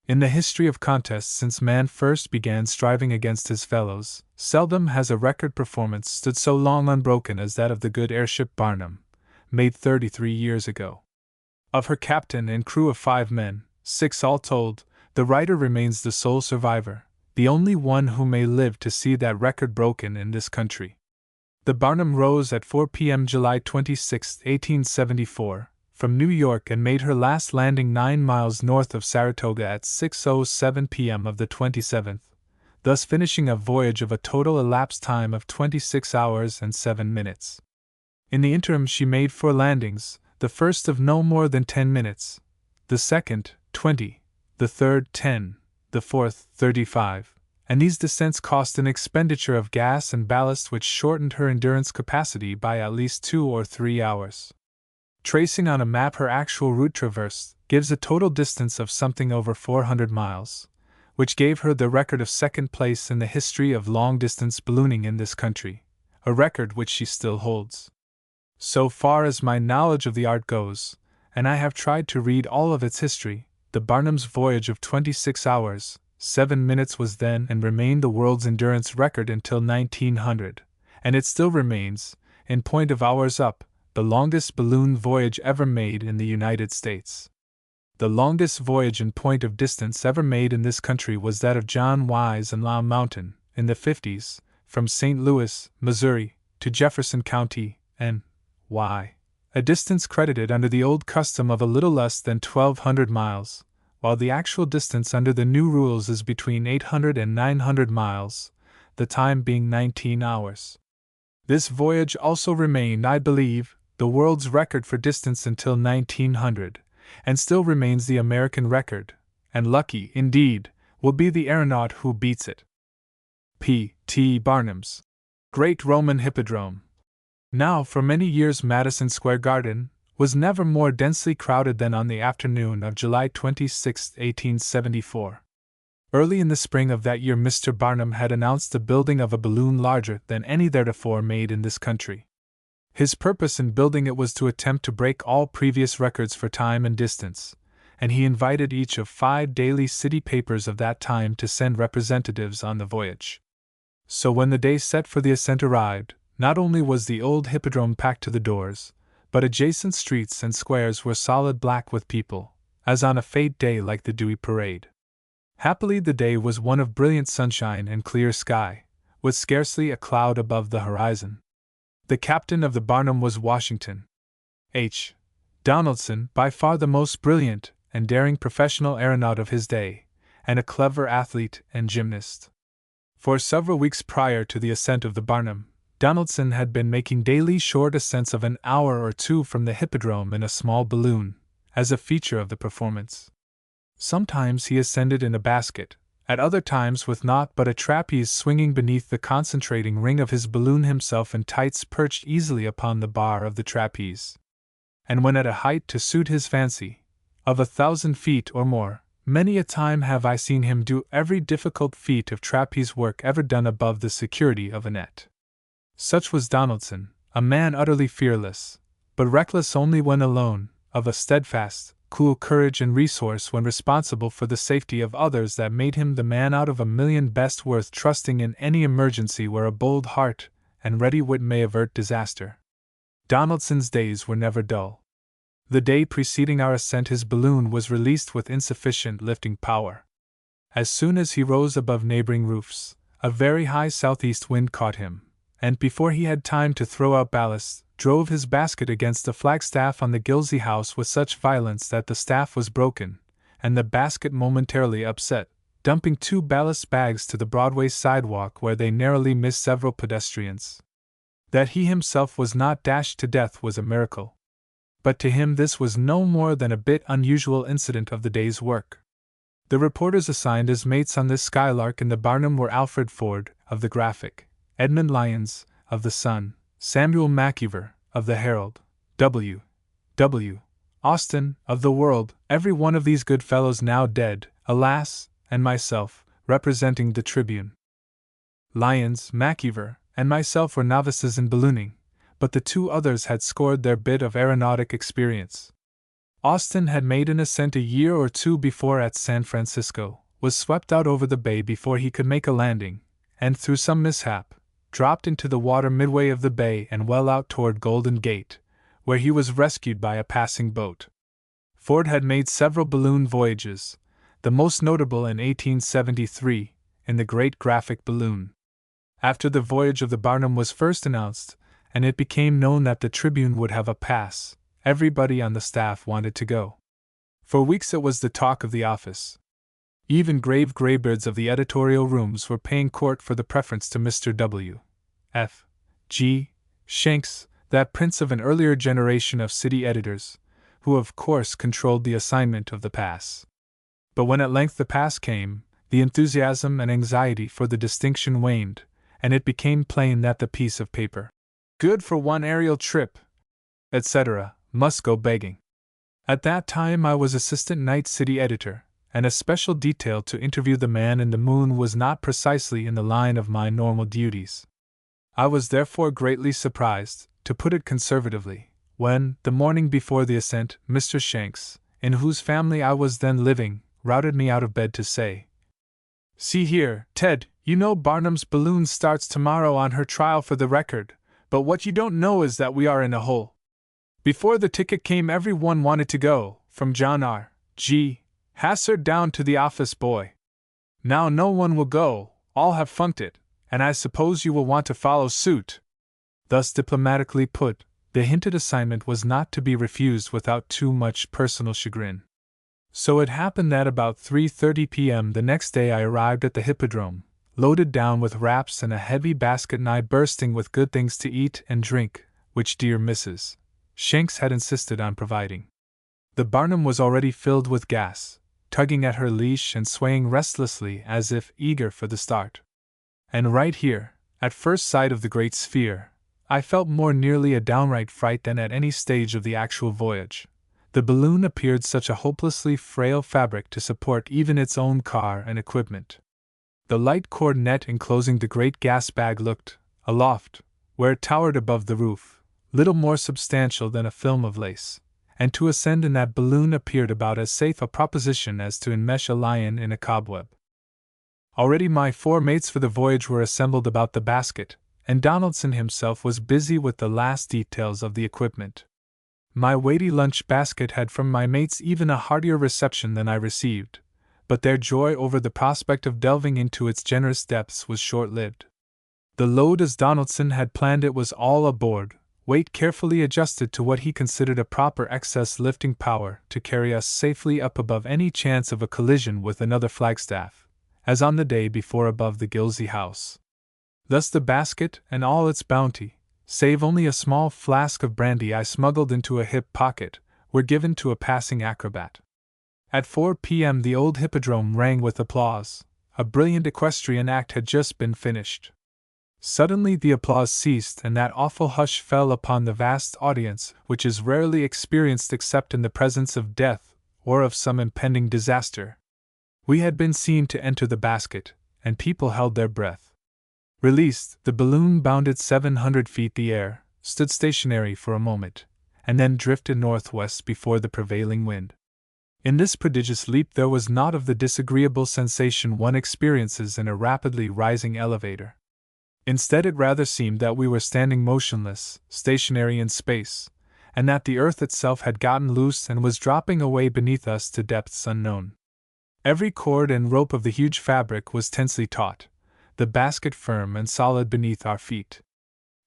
In the history of contests since man first began striving against his fellows, seldom has a record performance stood so long unbroken as that of the good airship Barnum, made 33 years ago. Of her captain and crew of 5 men, 6 all told, the writer remains the sole survivor, the only one who may live to see that record broken in this country. The Barnum rose at 4 p.m. July 26, 1874, from New York and made her last landing 9 miles north of Saratoga at 6:07 p.m. of the 27th, thus finishing a voyage of a total elapsed time of 26 hours and 7 minutes. In the interim she made 4 landings, the first of no more than 10 minutes, the second, 20, the third, 10, the fourth, 35, and these descents cost an expenditure of gas and ballast which shortened her endurance capacity by at least 2 or 3 hours. Tracing on a map her actual route traversed, gives a total distance of something over 400 miles, which gave her the record of second place in the history of long-distance ballooning in this country, a record which she still holds. So far as my knowledge of the art goes, and I have tried to read all of its history, the Barnum's voyage of 26 hours, 7 minutes was then and remained the world's endurance record until 1900, and it still remains, in point of hours up, the longest balloon voyage ever made in the United States. The longest voyage in point of distance ever made in this country was that of John Wise and Low Mountain, in the 50s, from St. Louis, Missouri, to Jefferson County, N.Y., a distance credited under the old custom of a little less than 1,200 miles, while the actual distance under the new rules is between 800 and 900 miles, the time being 19 hours. This voyage also remained, I believe, the world's record for distance until 1900, and still remains the American record, and lucky, indeed, will be the aeronaut who beats it. P. T. Barnum's Great Roman Hippodrome. Now, for many years, Madison Square Garden was never more densely crowded than on the afternoon of July 26, 1874. Early in the spring of that year, Mr. Barnum had announced the building of a balloon larger than any theretofore made in this country. His purpose in building it was to attempt to break all previous records for time and distance, and he invited each of 5 daily city papers of that time to send representatives on the voyage. So when the day set for the ascent arrived, not only was the old hippodrome packed to the doors, but adjacent streets and squares were solid black with people, as on a fete day like the Dewey Parade. Happily the day was one of brilliant sunshine and clear sky, with scarcely a cloud above the horizon. The captain of the Barnum was Washington H. Donaldson, by far the most brilliant and daring professional aeronaut of his day, and a clever athlete and gymnast. For several weeks prior to the ascent of the Barnum, Donaldson had been making daily short ascents of an hour or two from the hippodrome in a small balloon, as a feature of the performance. Sometimes he ascended in a basket, at other times with naught but a trapeze swinging beneath the concentrating ring of his balloon, himself in tights perched easily upon the bar of the trapeze. And when at a height to suit his fancy, of 1,000 feet or more, many a time have I seen him do every difficult feat of trapeze work ever done above the security of a net. Such was Donaldson, a man utterly fearless, but reckless only when alone, of a steadfast, cool courage and resource when responsible for the safety of others that made him the man out of 1,000,000 best worth trusting in any emergency where a bold heart and ready wit may avert disaster. Donaldson's days were never dull. The day preceding our ascent his balloon was released with insufficient lifting power. As soon as he rose above neighboring roofs, a very high southeast wind caught him, and before he had time to throw out ballast, drove his basket against the flagstaff on the Gilsey house with such violence that the staff was broken, and the basket momentarily upset, dumping 2 ballast bags to the Broadway sidewalk where they narrowly missed several pedestrians. That he himself was not dashed to death was a miracle. But to him this was no more than a bit unusual incident of the day's work. The reporters assigned as mates on this skylark in the Barnum were Alfred Ford, of the Graphic, Edmund Lyons, of the Sun, Samuel McKeever, of the Herald, W. Austin, of the World, every one of these good fellows now dead, alas, and myself, representing the Tribune. Lyons, McKeever, and myself were novices in ballooning, but the 2 others had scored their bit of aeronautic experience. Austin had made an ascent a year or 2 before at San Francisco, was swept out over the bay before he could make a landing, and through some mishap, dropped into the water midway of the bay and well out toward Golden Gate, where he was rescued by a passing boat. Ford had made several balloon voyages, the most notable in 1873, in the great Graphic balloon. After the voyage of the Barnum was first announced, and it became known that the Tribune would have a pass, everybody on the staff wanted to go. For weeks it was the talk of the office. Even grave graybeards of the editorial rooms were paying court for the preference to Mr. W. F. G. Shanks, that prince of an earlier generation of city editors, who of course controlled the assignment of the pass. But when at length the pass came, the enthusiasm and anxiety for the distinction waned, and it became plain that the piece of paper, good for one aerial trip, etc., must go begging. At that time I was assistant night city editor, and a special detail to interview the man in the moon was not precisely in the line of my normal duties. I was therefore greatly surprised, to put it conservatively, when, the morning before the ascent, Mr. Shanks, in whose family I was then living, routed me out of bed to say, "See here, Ted, you know Barnum's balloon starts tomorrow on her trial for the record, but what you don't know is that we are in a hole. Before the ticket came every one wanted to go, from John R. G. Hassard down to the office boy. Now no one will go, all have funked it, and I suppose you will want to follow suit." Thus diplomatically put, the hinted assignment was not to be refused without too much personal chagrin. So it happened that about 3:30 p.m. the next day I arrived at the Hippodrome, loaded down with wraps and a heavy basket nigh bursting with good things to eat and drink, which dear Mrs. Shanks had insisted on providing. The Barnum was already filled with gas, tugging at her leash and swaying restlessly as if eager for the start. And right here, at first sight of the great sphere, I felt more nearly a downright fright than at any stage of the actual voyage. The balloon appeared such a hopelessly frail fabric to support even its own car and equipment. The light cord net enclosing the great gas bag looked, aloft, where it towered above the roof, little more substantial than a film of lace, and to ascend in that balloon appeared about as safe a proposition as to enmesh a lion in a cobweb. Already my 4 mates for the voyage were assembled about the basket, and Donaldson himself was busy with the last details of the equipment. My weighty lunch basket had from my mates even a heartier reception than I received, but their joy over the prospect of delving into its generous depths was short-lived. The load as Donaldson had planned it was all aboard, weight carefully adjusted to what he considered a proper excess lifting power to carry us safely up above any chance of a collision with another flagstaff, as on the day before above the Gilsey house. Thus the basket and all its bounty, save only a small flask of brandy I smuggled into a hip pocket, were given to a passing acrobat. At 4 p.m. the old Hippodrome rang with applause. A brilliant equestrian act had just been finished. Suddenly the applause ceased and that awful hush fell upon the vast audience which is rarely experienced except in the presence of death or of some impending disaster. We had been seen to enter the basket, and people held their breath. Released, the balloon bounded 700 feet the air, stood stationary for a moment, and then drifted northwest before the prevailing wind. In this prodigious leap there was naught of the disagreeable sensation one experiences in a rapidly rising elevator. Instead, it rather seemed that we were standing motionless, stationary in space, and that the earth itself had gotten loose and was dropping away beneath us to depths unknown. Every cord and rope of the huge fabric was tensely taut, the basket firm and solid beneath our feet.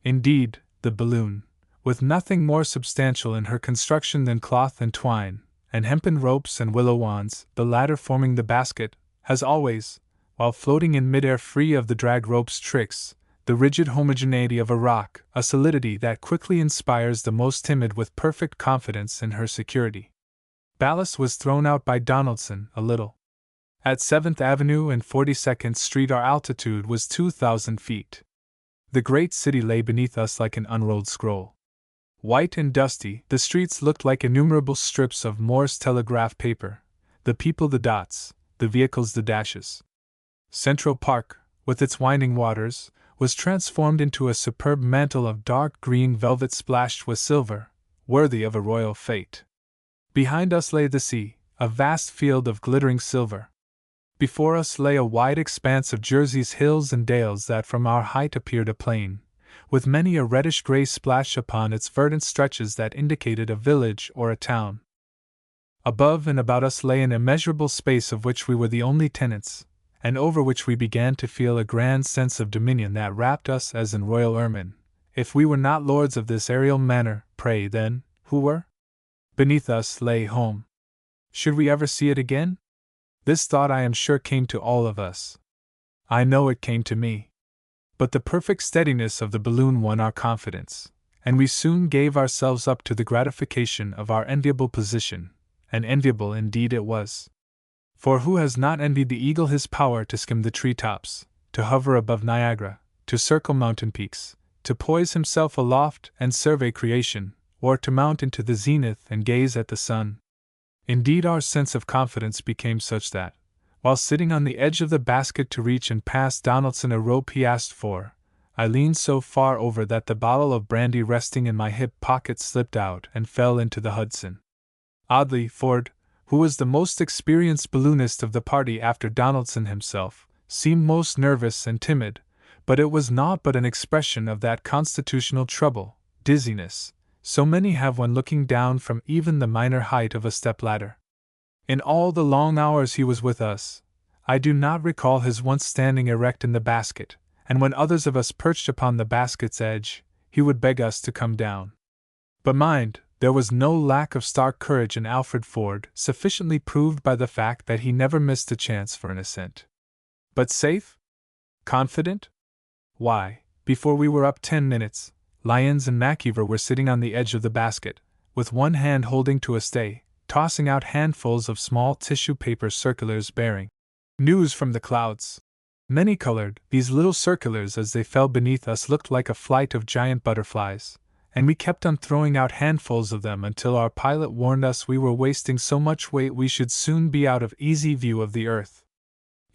Indeed, the balloon, with nothing more substantial in her construction than cloth and twine, and hempen ropes and willow wands, the latter forming the basket, has always, while floating in midair free of the drag rope's tricks, the rigid homogeneity of a rock, a solidity that quickly inspires the most timid with perfect confidence in her security. Ballast was thrown out by Donaldson a little. At 7th Avenue and 42nd Street our altitude was 2,000 feet. The great city lay beneath us like an unrolled scroll. White and dusty, the streets looked like innumerable strips of Morse telegraph paper, the people the dots, the vehicles the dashes. Central Park, with its winding waters, was transformed into a superb mantle of dark green velvet splashed with silver, worthy of a royal fete. Behind us lay the sea, a vast field of glittering silver. Before us lay a wide expanse of Jersey's hills and dales that from our height appeared a plain, with many a reddish-gray splash upon its verdant stretches that indicated a village or a town. Above and about us lay an immeasurable space of which we were the only tenants, and over which we began to feel a grand sense of dominion that wrapped us as in royal ermine. If we were not lords of this aerial manor, pray, then, who were? Beneath us lay home. Should we ever see it again? This thought I am sure came to all of us. I know it came to me. But the perfect steadiness of the balloon won our confidence, and we soon gave ourselves up to the gratification of our enviable position, and enviable indeed it was. For who has not envied the eagle his power to skim the treetops, to hover above Niagara, to circle mountain peaks, to poise himself aloft and survey creation, or to mount into the zenith and gaze at the sun? Indeed, our sense of confidence became such that, while sitting on the edge of the basket to reach and pass Donaldson a rope he asked for, I leaned so far over that the bottle of brandy resting in my hip pocket slipped out and fell into the Hudson. Oddly, Ford, who was the most experienced balloonist of the party after Donaldson himself, seemed most nervous and timid, but it was naught but an expression of that constitutional trouble, dizziness, so many have when looking down from even the minor height of a step-ladder. In all the long hours he was with us, I do not recall his once standing erect in the basket, and when others of us perched upon the basket's edge, he would beg us to come down. But mind, there was no lack of stark courage in Alfred Ford, sufficiently proved by the fact that he never missed a chance for an ascent. But safe? Confident? Why, before we were up 10 minutes, Lyons and MacIver were sitting on the edge of the basket, with one hand holding to a stay, tossing out handfuls of small tissue paper circulars bearing news from the clouds. Many-colored, these little circulars as they fell beneath us looked like a flight of giant butterflies, and we kept on throwing out handfuls of them until our pilot warned us we were wasting so much weight we should soon be out of easy view of the earth.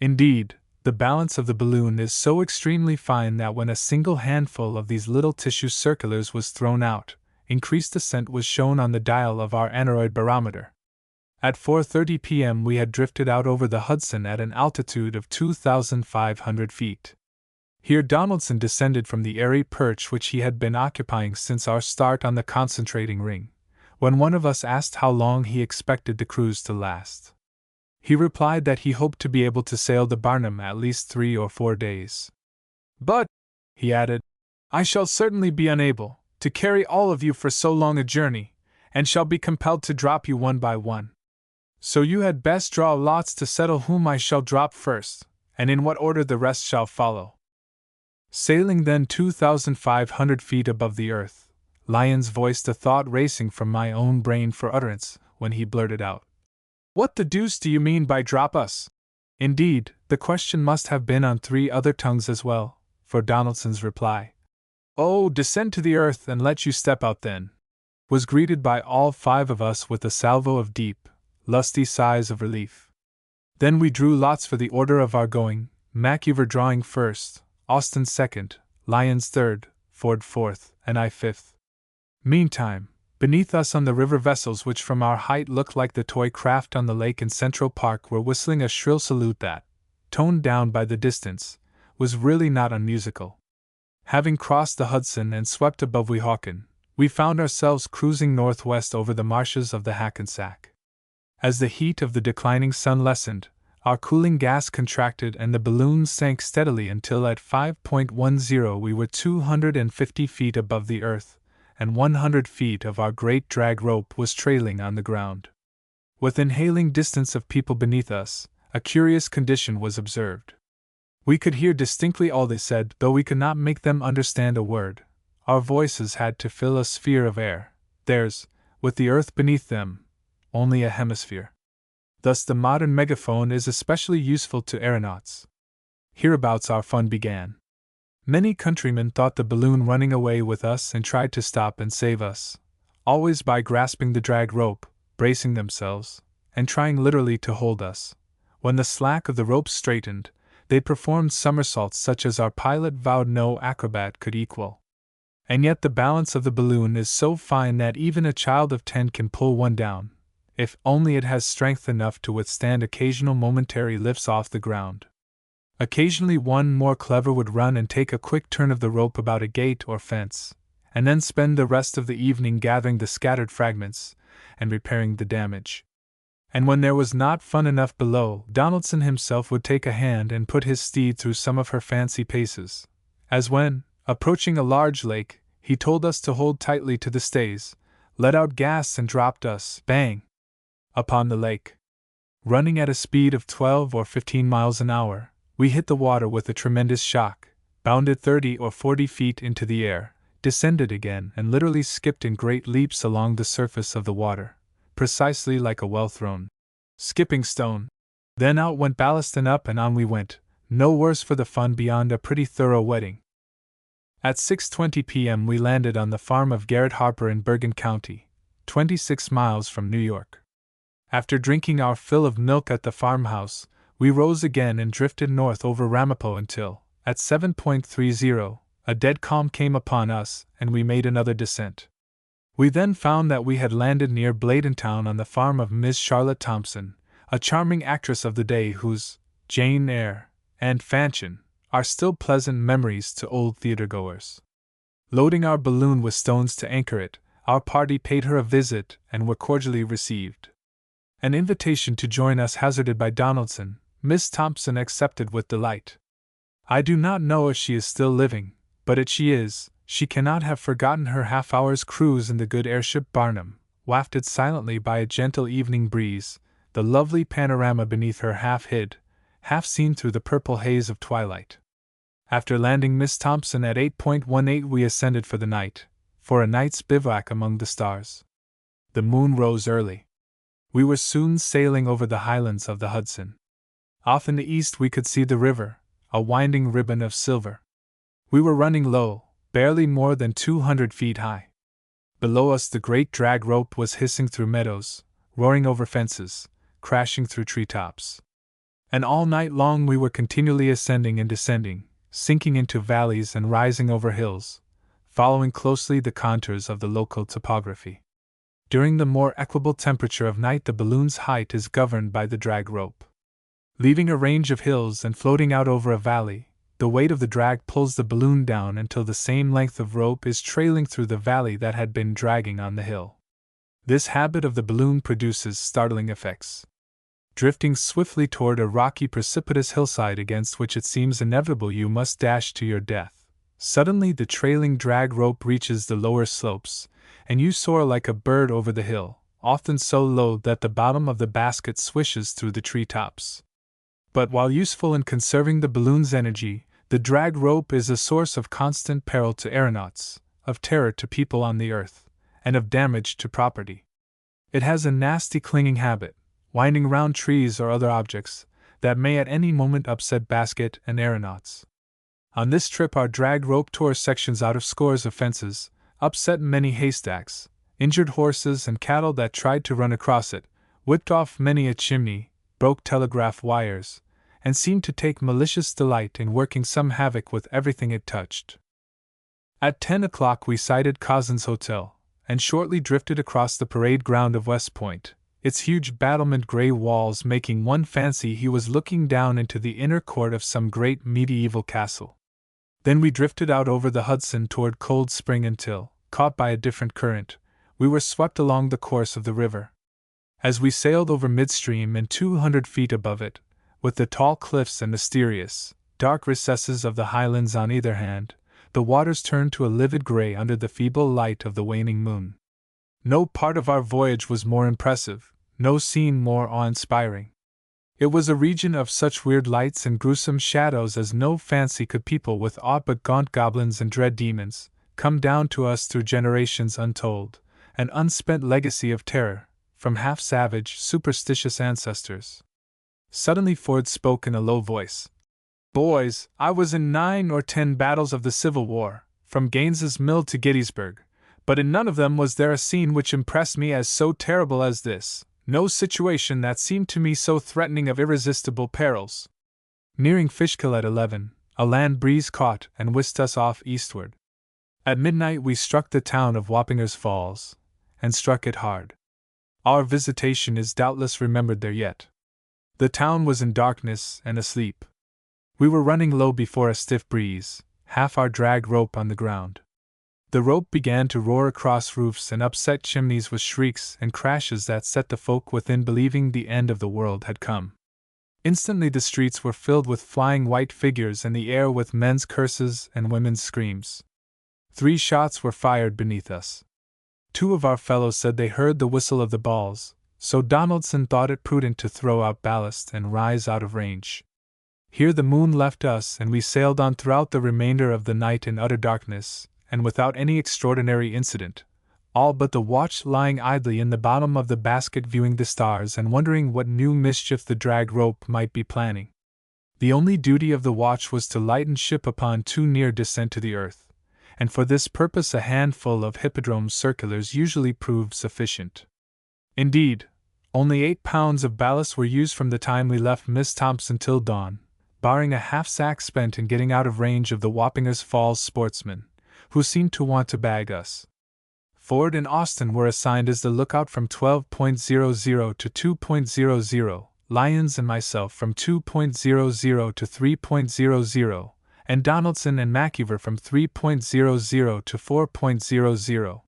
Indeed, the balance of the balloon is so extremely fine that when a single handful of these little tissue circulars was thrown out, increased ascent was shown on the dial of our aneroid barometer. At 4:30 p.m. we had drifted out over the Hudson at an altitude of 2,500 feet. Here Donaldson descended from the airy perch which he had been occupying since our start on the concentrating ring, when one of us asked how long he expected the cruise to last. He replied that he hoped to be able to sail the Barnum at least 3 or 4 days. "But," he added, "I shall certainly be unable to carry all of you for so long a journey, and shall be compelled to drop you one by one. So you had best draw lots to settle whom I shall drop first, and in what order the rest shall follow." Sailing then 2,500 feet above the earth, Lyons voiced a thought racing from my own brain for utterance when he blurted out, "What the deuce do you mean by drop us?" Indeed, the question must have been on 3 other tongues as well, for Donaldson's reply, "Oh, descend to the earth and let you step out then," was greeted by all 5 of us with a salvo of deep, lusty sighs of relief. Then we drew lots for the order of our going, MacIver drawing first, Austin second, Lyons third, Ford fourth, and I fifth. Meantime, beneath us on the river vessels which from our height looked like the toy craft on the lake in Central Park were whistling a shrill salute that, toned down by the distance, was really not unmusical. Having crossed the Hudson and swept above Weehawken, we found ourselves cruising northwest over the marshes of the Hackensack. As the heat of the declining sun lessened, our cooling gas contracted and the balloon sank steadily until at 5.10 we were 250 feet above the earth, and 100 feet of our great drag rope was trailing on the ground. Within hailing distance of people beneath us, a curious condition was observed. We could hear distinctly all they said, though we could not make them understand a word. Our voices had to fill a sphere of air, theirs, with the earth beneath them, only a hemisphere. Thus the modern megaphone is especially useful to aeronauts. Hereabouts our fun began. Many countrymen thought the balloon running away with us and tried to stop and save us, always by grasping the drag rope, bracing themselves, and trying literally to hold us. When the slack of the rope straightened, they performed somersaults such as our pilot vowed no acrobat could equal. And yet the balance of the balloon is so fine that even a child of 10 can pull one down, if only it has strength enough to withstand occasional momentary lifts off the ground. Occasionally one more clever would run and take a quick turn of the rope about a gate or fence, and then spend the rest of the evening gathering the scattered fragments and repairing the damage. And when there was not fun enough below, Donaldson himself would take a hand and put his steed through some of her fancy paces, as when, approaching a large lake, he told us to hold tightly to the stays, let out gas and dropped us, bang, upon the lake. Running at a speed of 12 or 15 miles an hour, we hit the water with a tremendous shock, bounded 30 or 40 feet into the air, descended again and literally skipped in great leaps along the surface of the water, precisely like a well-thrown skipping stone. Then out went ballast and up and on we went, no worse for the fun beyond a pretty thorough wetting. At 6:20 p.m. we landed on the farm of Garrett Harper in Bergen County, 26 miles from New York. After drinking our fill of milk at the farmhouse, we rose again and drifted north over Ramapo until, at 7.30, a dead calm came upon us and we made another descent. We then found that we had landed near Bladentown on the farm of Miss Charlotte Thompson, a charming actress of the day whose Jane Eyre and Fanchon are still pleasant memories to old theatergoers. Loading our balloon with stones to anchor it, our party paid her a visit and were cordially received. An invitation to join us hazarded by Donaldson, Miss Thompson accepted with delight. I do not know if she is still living, but if she is, she cannot have forgotten her half-hour's cruise in the good airship Barnum, wafted silently by a gentle evening breeze, the lovely panorama beneath her half hid, half seen through the purple haze of twilight. After landing Miss Thompson at 8.18 we ascended for the night, for a night's bivouac among the stars. The moon rose early. We were soon sailing over the highlands of the Hudson. Off in the east we could see the river, a winding ribbon of silver. We were running low, barely more than 200 feet high. Below us the great drag rope was hissing through meadows, roaring over fences, crashing through treetops. And all night long we were continually ascending and descending, sinking into valleys and rising over hills, following closely the contours of the local topography. During the more equable temperature of night the balloon's height is governed by the drag rope. Leaving a range of hills and floating out over a valley, the weight of the drag pulls the balloon down until the same length of rope is trailing through the valley that had been dragging on the hill. This habit of the balloon produces startling effects. Drifting swiftly toward a rocky precipitous hillside against which it seems inevitable you must dash to your death, suddenly the trailing drag rope reaches the lower slopes, and you soar like a bird over the hill, often so low that the bottom of the basket swishes through the treetops. But while useful in conserving the balloon's energy, the drag rope is a source of constant peril to aeronauts, of terror to people on the earth, and of damage to property. It has a nasty clinging habit, winding round trees or other objects, that may at any moment upset basket and aeronauts. On this trip our drag rope tore sections out of scores of fences, upset many haystacks, injured horses and cattle that tried to run across it, whipped off many a chimney, broke telegraph wires, and seemed to take malicious delight in working some havoc with everything it touched. At 10 o'clock we sighted Cousin's Hotel, and shortly drifted across the parade ground of West Point, its huge battlement gray walls making one fancy he was looking down into the inner court of some great medieval castle. Then we drifted out over the Hudson toward Cold Spring until, caught by a different current, we were swept along the course of the river. As we sailed over midstream and 200 feet above it, with the tall cliffs and mysterious, dark recesses of the highlands on either hand, the waters turned to a livid gray under the feeble light of the waning moon. No part of our voyage was more impressive, no scene more awe-inspiring. It was a region of such weird lights and gruesome shadows as no fancy could people with aught but gaunt goblins and dread demons, come down to us through generations untold, an unspent legacy of terror, from half-savage, superstitious ancestors. Suddenly Ford spoke in a low voice. "Boys, I was in 9 or 10 battles of the Civil War, from Gaines's Mill to Gettysburg, but in none of them was there a scene which impressed me as so terrible as this, no situation that seemed to me so threatening of irresistible perils." Nearing Fishkill at 11, a land breeze caught and whisked us off eastward. At midnight we struck the town of Wappingers Falls, and struck it hard. Our visitation is doubtless remembered there yet. The town was in darkness and asleep. We were running low before a stiff breeze, half our drag rope on the ground. The rope began to roar across roofs and upset chimneys with shrieks and crashes that set the folk within believing the end of the world had come. Instantly the streets were filled with flying white figures and the air with men's curses and women's screams. 3 shots were fired beneath us. 2 of our fellows said they heard the whistle of the balls, so Donaldson thought it prudent to throw out ballast and rise out of range. Here the moon left us and we sailed on throughout the remainder of the night in utter darkness, and without any extraordinary incident, all but the watch lying idly in the bottom of the basket viewing the stars and wondering what new mischief the drag rope might be planning. The only duty of the watch was to lighten ship upon too near descent to the earth, and for this purpose a handful of hippodrome circulars usually proved sufficient. Indeed, only 8 pounds of ballast were used from the time we left Miss Thompson till dawn, barring a half-sack spent in getting out of range of the Wappingers Falls sportsmen, who seemed to want to bag us. Ford and Austin were assigned as the lookout from 12.00 to 2.00, Lyons and myself from 2.00 to 3.00, and Donaldson and Mackever from 3.00 to 4.00.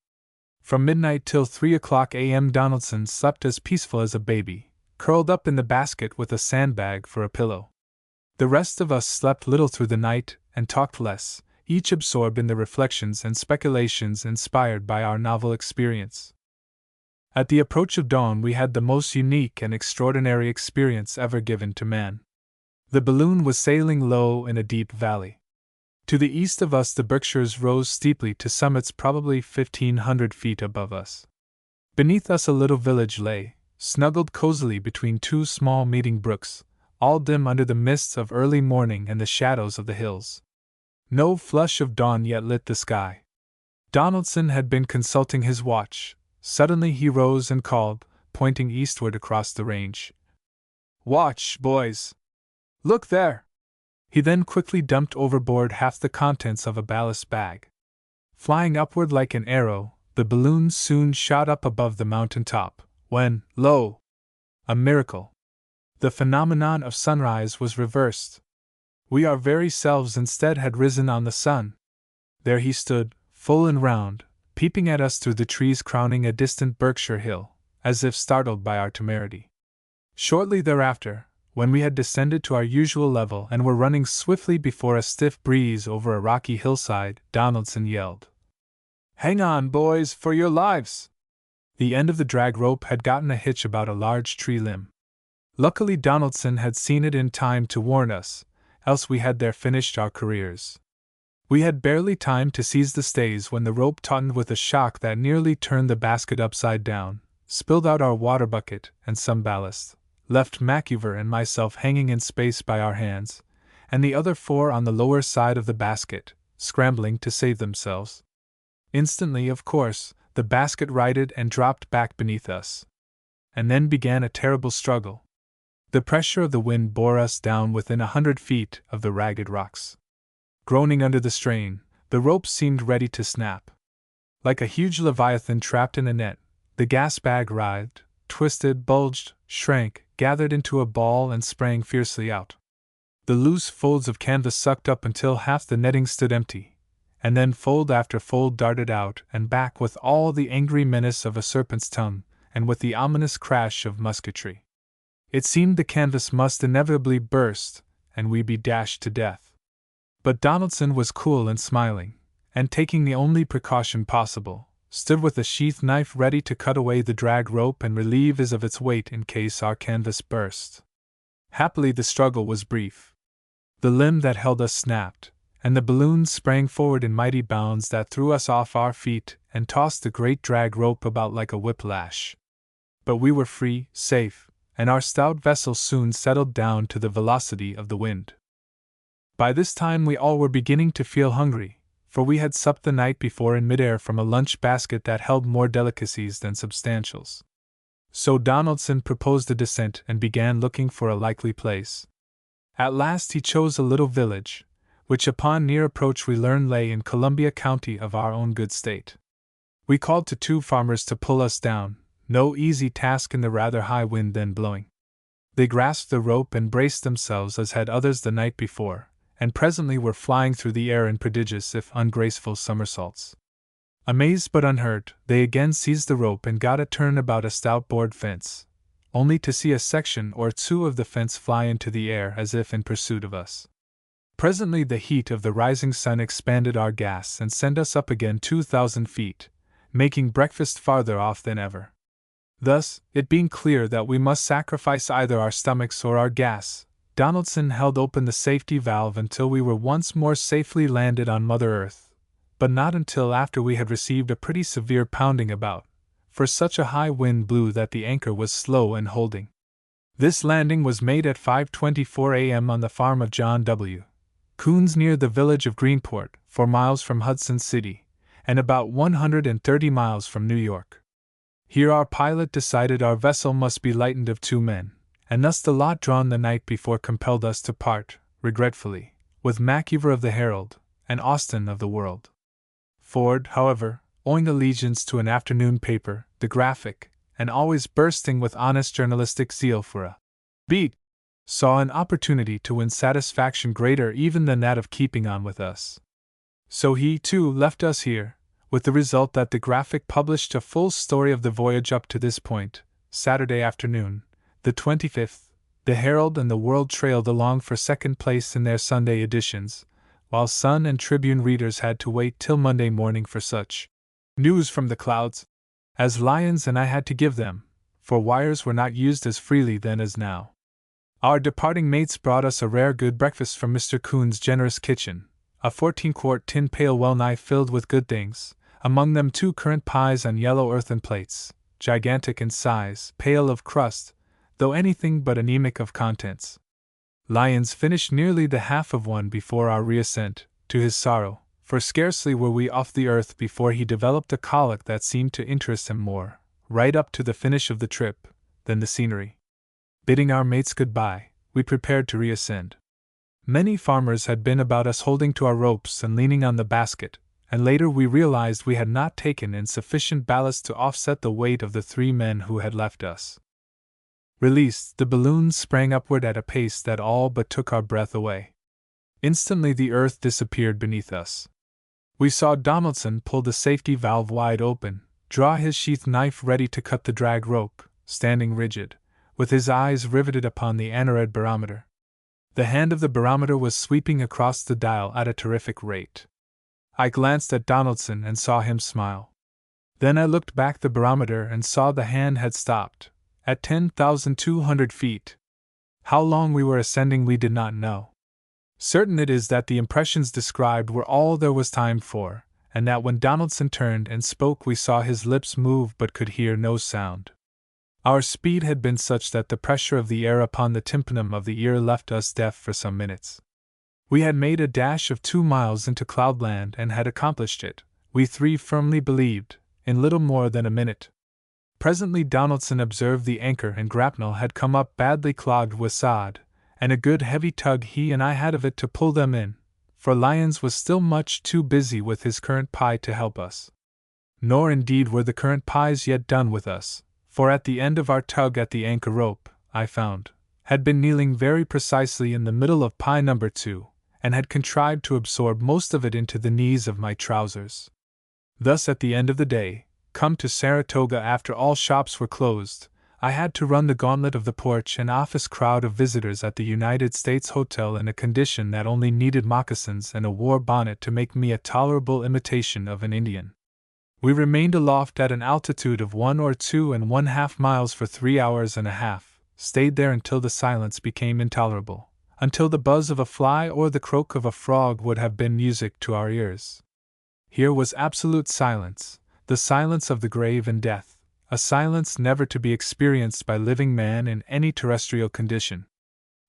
From midnight till 3 o'clock a.m. Donaldson slept as peaceful as a baby, curled up in the basket with a sandbag for a pillow. The rest of us slept little through the night and talked less, each absorbed in the reflections and speculations inspired by our novel experience. At the approach of dawn, we had the most unique and extraordinary experience ever given to man. The balloon was sailing low in a deep valley. To the east of us, the Berkshires rose steeply to summits probably 1,500 feet above us. Beneath us, a little village lay, snuggled cozily between two small meeting brooks, all dim under the mists of early morning and the shadows of the hills. No flush of dawn yet lit the sky. Donaldson had been consulting his watch. Suddenly he rose and called, pointing eastward across the range. "Watch, boys! Look there!" He then quickly dumped overboard half the contents of a ballast bag. Flying upward like an arrow, the balloon soon shot up above the mountain top, when, lo! A miracle! The phenomenon of sunrise was reversed. We, our very selves instead, had risen on the sun. There he stood, full and round, peeping at us through the trees crowning a distant Berkshire hill, as if startled by our temerity. Shortly thereafter, when we had descended to our usual level and were running swiftly before a stiff breeze over a rocky hillside, Donaldson yelled, "Hang on, boys, for your lives!" The end of the drag rope had gotten a hitch about a large tree limb. Luckily, Donaldson had seen it in time to warn us, else we had there finished our careers. We had barely time to seize the stays when the rope tautened with a shock that nearly turned the basket upside down, spilled out our water bucket and some ballast, left Macuver and myself hanging in space by our hands, and the other four on the lower side of the basket, scrambling to save themselves. Instantly, of course, the basket righted and dropped back beneath us. And then began a terrible struggle. The pressure of the wind bore us down within 100 feet of the ragged rocks. Groaning under the strain, the rope seemed ready to snap. Like a huge leviathan trapped in a net, the gas bag writhed, twisted, bulged, shrank, gathered into a ball and sprang fiercely out. The loose folds of canvas sucked up until half the netting stood empty, and then fold after fold darted out and back with all the angry menace of a serpent's tongue, and with the ominous crash of musketry. It seemed the canvas must inevitably burst, and we be dashed to death. But Donaldson was cool and smiling, and taking the only precaution possible, stood with a sheath knife ready to cut away the drag rope and relieve us of its weight in case our canvas burst. Happily, the struggle was brief. The limb that held us snapped, and the balloon sprang forward in mighty bounds that threw us off our feet and tossed the great drag rope about like a whiplash. But we were free, safe, and our stout vessel soon settled down to the velocity of the wind. By this time we all were beginning to feel hungry, for we had supped the night before in midair from a lunch basket that held more delicacies than substantials. So Donaldson proposed a descent and began looking for a likely place. At last he chose a little village, which upon near approach we learned lay in Columbia County of our own good state. We called to two farmers to pull us down, no easy task in the rather high wind then blowing. They grasped the rope and braced themselves as had others the night before, and presently were flying through the air in prodigious if ungraceful somersaults. Amazed but unhurt, they again seized the rope and got a turn about a stout board fence, only to see a section or two of the fence fly into the air as if in pursuit of us. Presently the heat of the rising sun expanded our gas and sent us up again 2,000 feet, making breakfast farther off than ever. Thus, it being clear that we must sacrifice either our stomachs or our gas, Donaldson held open the safety valve until we were once more safely landed on Mother Earth, but not until after we had received a pretty severe pounding about, for such a high wind blew that the anchor was slow in holding. This landing was made at 5:24 a.m. on the farm of John W. Coons near the village of Greenport, 4 miles from Hudson City, and about 130 miles from New York. Here our pilot decided our vessel must be lightened of 2 men, and thus the lot drawn the night before compelled us to part, regretfully, with Macuver of the Herald, and Austin of the World. Ford, however, owing allegiance to an afternoon paper, the Graphic, and always bursting with honest journalistic zeal for a beat, saw an opportunity to win satisfaction greater even than that of keeping on with us. So he, too, left us here, with the result that the Graphic published a full story of the voyage up to this point, Saturday afternoon, the 25th, The Herald and the World trailed along for second place in their Sunday editions, while Sun and Tribune readers had to wait till Monday morning for such news from the clouds as Lyons and I had to give them, for wires were not used as freely then as now. Our departing mates brought us a rare good breakfast from Mr. Coon's generous kitchen, a 14-quart tin pail well-nigh filled with good things, among them 2 currant pies on yellow earthen plates, gigantic in size, pale of crust, though anything but anemic of contents. Lyons finished nearly the half of one before our reascent, to his sorrow, for scarcely were we off the earth before he developed a colic that seemed to interest him more, right up to the finish of the trip, than the scenery. Bidding our mates good-bye, we prepared to reascend. Many farmers had been about us holding to our ropes and leaning on the basket, and later we realized we had not taken in sufficient ballast to offset the weight of the 3 men who had left us. Released, the balloon sprang upward at a pace that all but took our breath away. Instantly the earth disappeared beneath us. We saw Donaldson pull the safety valve wide open, draw his sheath knife ready to cut the drag rope, standing rigid, with his eyes riveted upon the aneroid barometer. The hand of the barometer was sweeping across the dial at a terrific rate. I glanced at Donaldson and saw him smile. Then I looked back the barometer and saw the hand had stopped, at 10,200 feet. How long we were ascending we did not know. Certain it is that the impressions described were all there was time for, and that when Donaldson turned and spoke we saw his lips move but could hear no sound. Our speed had been such that the pressure of the air upon the tympanum of the ear left us deaf for some minutes. We had made a dash of 2 miles into cloudland and had accomplished it, we 3 firmly believed, in little more than a minute. Presently Donaldson observed the anchor and grapnel had come up badly clogged with sod, and a good heavy tug he and I had of it to pull them in, for Lyons was still much too busy with his currant pie to help us. Nor indeed were the currant pies yet done with us, for at the end of our tug at the anchor rope, I found, had been kneeling very precisely in the middle of pie number 2, and had contrived to absorb most of it into the knees of my trousers. Thus at the end of the day, come to Saratoga after all shops were closed, I had to run the gauntlet of the porch and office crowd of visitors at the United States Hotel in a condition that only needed moccasins and a war bonnet to make me a tolerable imitation of an Indian. We remained aloft at an altitude of 1 or 2½ miles for 3 hours and a half, stayed there until the silence became intolerable, until the buzz of a fly or the croak of a frog would have been music to our ears. Here was absolute silence, the silence of the grave and death, a silence never to be experienced by living man in any terrestrial condition.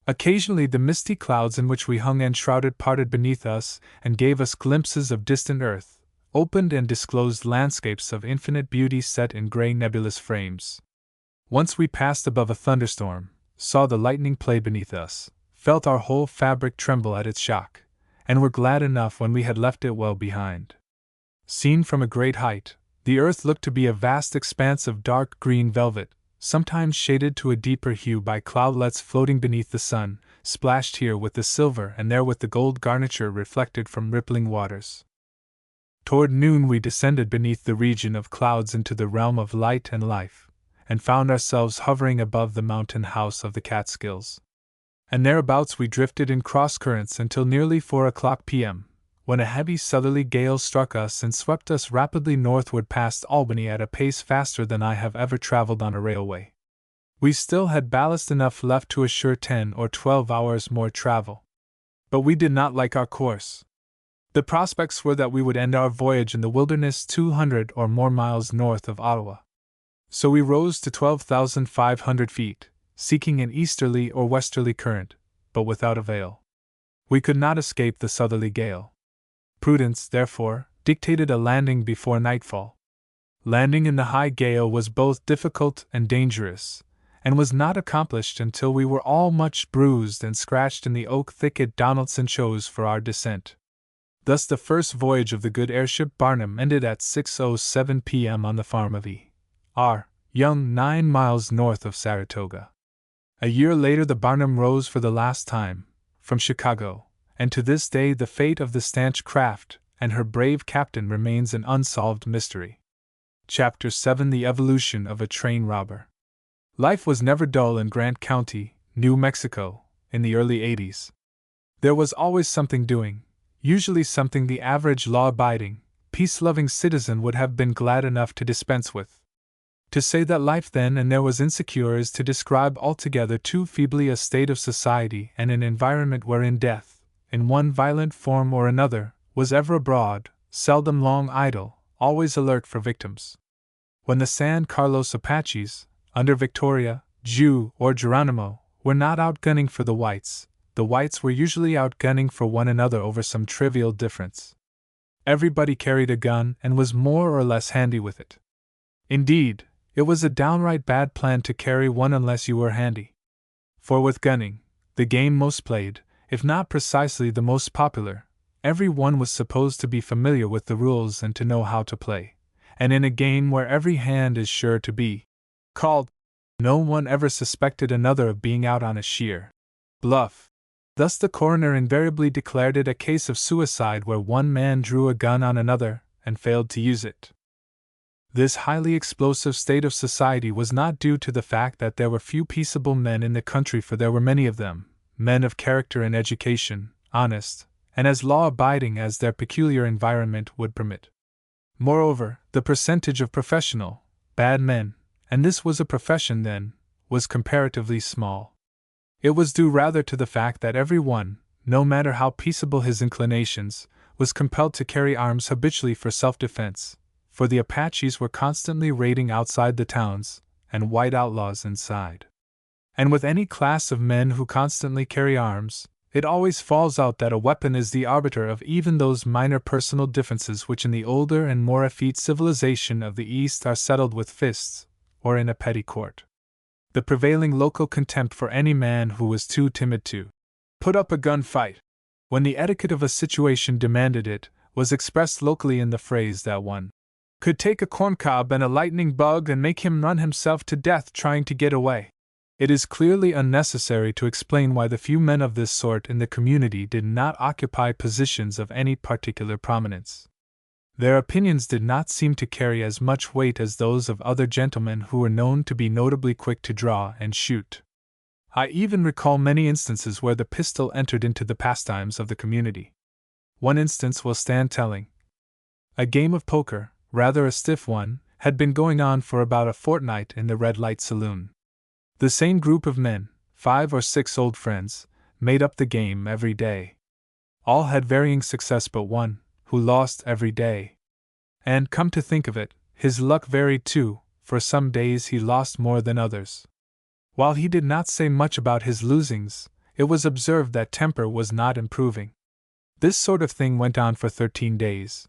Occasionally the misty clouds in which we hung enshrouded parted beneath us and gave us glimpses of distant earth, opened and disclosed landscapes of infinite beauty set in grey nebulous frames. Once we passed above a thunderstorm, saw the lightning play beneath us, felt our whole fabric tremble at its shock, and were glad enough when we had left it well behind. Seen from a great height, the earth looked to be a vast expanse of dark green velvet, sometimes shaded to a deeper hue by cloudlets floating beneath the sun, splashed here with the silver and there with the gold garniture reflected from rippling waters. Toward noon we descended beneath the region of clouds into the realm of light and life, and found ourselves hovering above the mountain house of the Catskills. And thereabouts we drifted in cross-currents until nearly 4 p.m., when a heavy southerly gale struck us and swept us rapidly northward past Albany at a pace faster than I have ever traveled on a railway. We still had ballast enough left to assure 10 or 12 hours more travel. But we did not like our course. The prospects were that we would end our voyage in the wilderness 200 or more miles north of Ottawa. So we rose to 12,500 feet, seeking an easterly or westerly current, but without avail. We could not escape the southerly gale. Prudence, therefore, dictated a landing before nightfall. Landing in the high gale was both difficult and dangerous, and was not accomplished until we were all much bruised and scratched in the oak thicket Donaldson chose for our descent. Thus the first voyage of the good airship Barnum ended at 6:07 p.m. on the farm of E.R. Young 9 miles north of Saratoga. A year later the Barnum rose for the last time, from Chicago, and to this day the fate of the stanch craft and her brave captain remains an unsolved mystery. Chapter 7: The Evolution of a Train Robber. Life was never dull in Grant County, New Mexico, in the early 80s. There was always something doing, usually something the average law-abiding, peace-loving citizen would have been glad enough to dispense with. To say that life then and there was insecure is to describe altogether too feebly a state of society and an environment wherein death, in one violent form or another, was ever abroad, seldom long idle, always alert for victims. When the San Carlos Apaches, under Victoria, Jew, or Geronimo, were not outgunning for the whites were usually outgunning for one another over some trivial difference. Everybody carried a gun and was more or less handy with it. Indeed, it was a downright bad plan to carry one unless you were handy. For with gunning, the game most played, if not precisely the most popular, every one was supposed to be familiar with the rules and to know how to play. And in a game where every hand is sure to be called, no one ever suspected another of being out on a sheer bluff. Thus the coroner invariably declared it a case of suicide where one man drew a gun on another and failed to use it. This highly explosive state of society was not due to the fact that there were few peaceable men in the country, for there were many of them, men of character and education, honest, and as law-abiding as their peculiar environment would permit. Moreover, the percentage of professional, bad men, and this was a profession then, was comparatively small. It was due rather to the fact that every one, no matter how peaceable his inclinations, was compelled to carry arms habitually for self-defense, for the Apaches were constantly raiding outside the towns, and white outlaws inside. And with any class of men who constantly carry arms, it always falls out that a weapon is the arbiter of even those minor personal differences which in the older and more effete civilization of the East are settled with fists, or in a petty court. The prevailing local contempt for any man who was too timid to put up a gun fight, when the etiquette of a situation demanded it, was expressed locally in the phrase that one could take a corncob and a lightning bug and make him run himself to death trying to get away. It is clearly unnecessary to explain why the few men of this sort in the community did not occupy positions of any particular prominence. Their opinions did not seem to carry as much weight as those of other gentlemen who were known to be notably quick to draw and shoot. I even recall many instances where the pistol entered into the pastimes of the community. One instance will stand telling. A game of poker, rather a stiff one, had been going on for about a fortnight in the Red Light Saloon. The same group of men, 5 or 6 old friends, made up the game every day. All had varying success but one, who lost every day. And, come to think of it, his luck varied too, for some days he lost more than others. While he did not say much about his losings, it was observed that temper was not improving. This sort of thing went on for 13 days.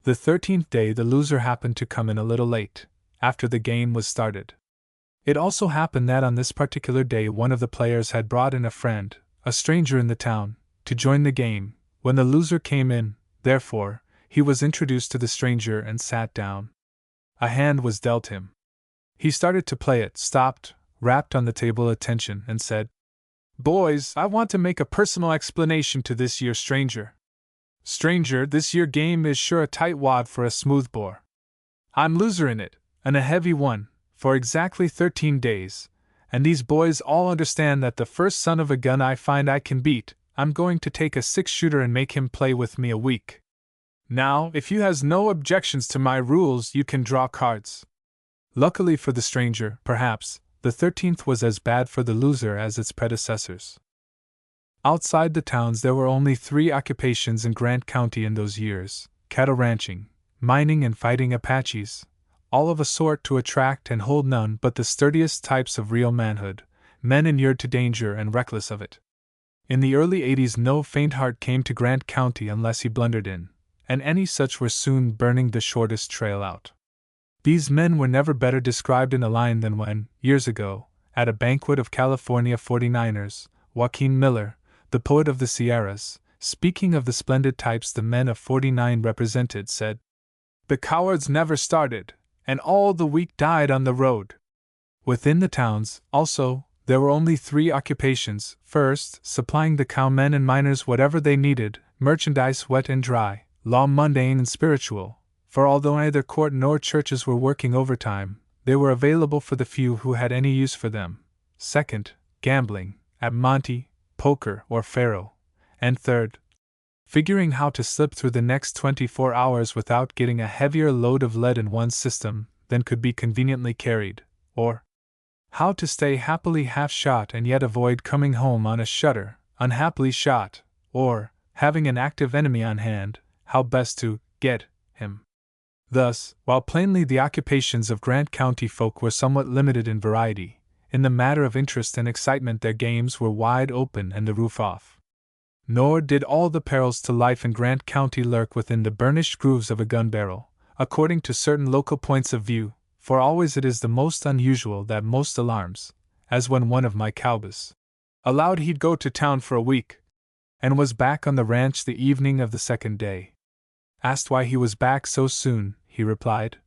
The 13th day the loser happened to come in a little late, after the game was started. It also happened that on this particular day one of the players had brought in a friend, a stranger in the town, to join the game. When the loser came in, therefore, he was introduced to the stranger and sat down. A hand was dealt him. He started to play it, stopped, rapped on the table attention, and said, "Boys, I want to make a personal explanation to this year stranger. Stranger, this year game is sure a tight wad for a smoothbore. I'm loser in it, and a heavy one, for exactly 13 days, and these boys all understand that the first son of a gun I find I can beat, I'm going to take a 6-shooter and make him play with me a week. Now, if you has no objections to my rules, you can draw cards." Luckily for the stranger, perhaps, the 13th was as bad for the loser as its predecessors. Outside the towns there were only 3 occupations in Grant County in those years: cattle ranching, mining and fighting Apaches, all of a sort to attract and hold none but the sturdiest types of real manhood, men inured to danger and reckless of it. In the early 80s no faint heart came to Grant County unless he blundered in, and any such were soon burning the shortest trail out. These men were never better described in a line than when, years ago, at a banquet of California 49ers, Joaquin Miller, the poet of the Sierras, speaking of the splendid types the men of 49 represented, said, "The cowards never started, and all the weak died on the road." Within the towns, also, there were only 3 occupations: first, supplying the cowmen and miners whatever they needed, merchandise wet and dry, law mundane and spiritual, for although neither court nor churches were working overtime, they were available for the few who had any use for them. Second, gambling, at Monte, poker, or faro, and third, figuring how to slip through the next 24 hours without getting a heavier load of lead in one's system than could be conveniently carried, or how to stay happily half-shot and yet avoid coming home on a shutter, unhappily shot, or, having an active enemy on hand, how best to get him. Thus, while plainly the occupations of Grant County folk were somewhat limited in variety, in the matter of interest and excitement their games were wide open and the roof off. Nor did all the perils to life in Grant County lurk within the burnished grooves of a gun barrel, according to certain local points of view, for always it is the most unusual that most alarms, as when one of my cowboys allowed he'd go to town for a week, and was back on the ranch the evening of the second day. Asked why he was back so soon, he replied,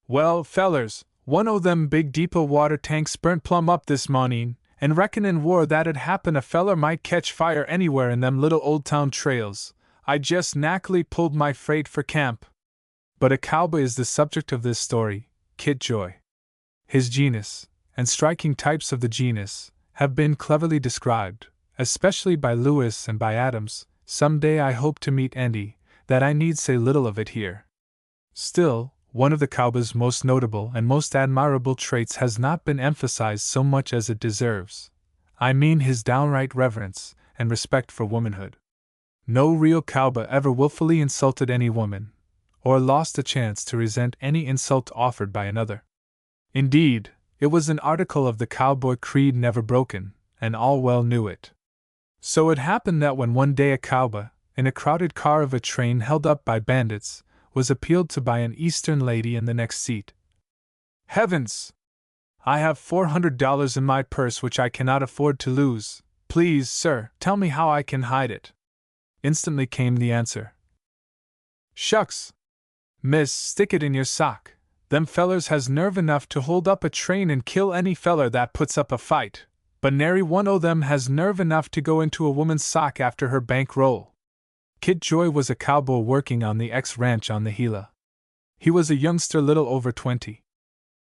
"Well, fellers, one o' them big depot water tanks burnt plumb up this morning, and reckonin' war that'd happen a feller might catch fire anywhere in them little old town trails, I jest knackily pulled my freight for camp." But a cowboy is the subject of this story, Kit Joy. His genus, and striking types of the genus, have been cleverly described, especially by Lewis and by Adams. Some day I hope to meet Andy, that I need say little of it here. Still, one of the cowboy's most notable and most admirable traits has not been emphasized so much as it deserves. I mean his downright reverence and respect for womanhood. No real cowboy ever willfully insulted any woman, or lost a chance to resent any insult offered by another. Indeed, it was an article of the cowboy creed never broken, and all well knew it. So it happened that when one day a cowboy, in a crowded car of a train held up by bandits, was appealed to by an Eastern lady in the next seat. "Heavens! I have $400 in my purse which I cannot afford to lose. Please, sir, tell me how I can hide it." Instantly came the answer. "Shucks! Miss, stick it in your sock. Them fellers has nerve enough to hold up a train and kill any feller that puts up a fight, but nary one o' them has nerve enough to go into a woman's sock after her bank roll." Kit Joy was a cowboy working on the X-Ranch on the Gila. He was a youngster little over 20.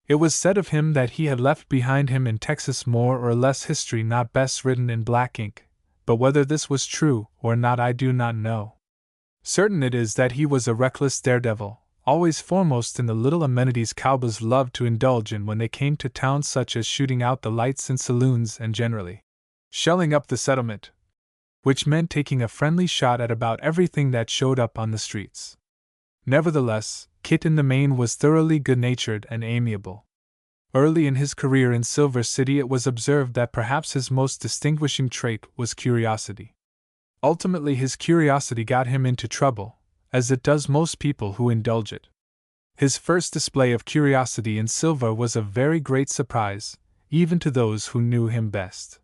It was said of him that he had left behind him in Texas more or less history not best written in black ink, but whether this was true or not I do not know. Certain it is that he was a reckless daredevil, always foremost in the little amenities cowboys loved to indulge in when they came to town, such as shooting out the lights in saloons and generally shelling up the settlement, which meant taking a friendly shot at about everything that showed up on the streets. Nevertheless, Kit in the main was thoroughly good-natured and amiable. Early in his career in Silver City it was observed that perhaps his most distinguishing trait was curiosity. Ultimately his curiosity got him into trouble, as it does most people who indulge it. His first display of curiosity in Silver was a very great surprise, even to those who knew him best.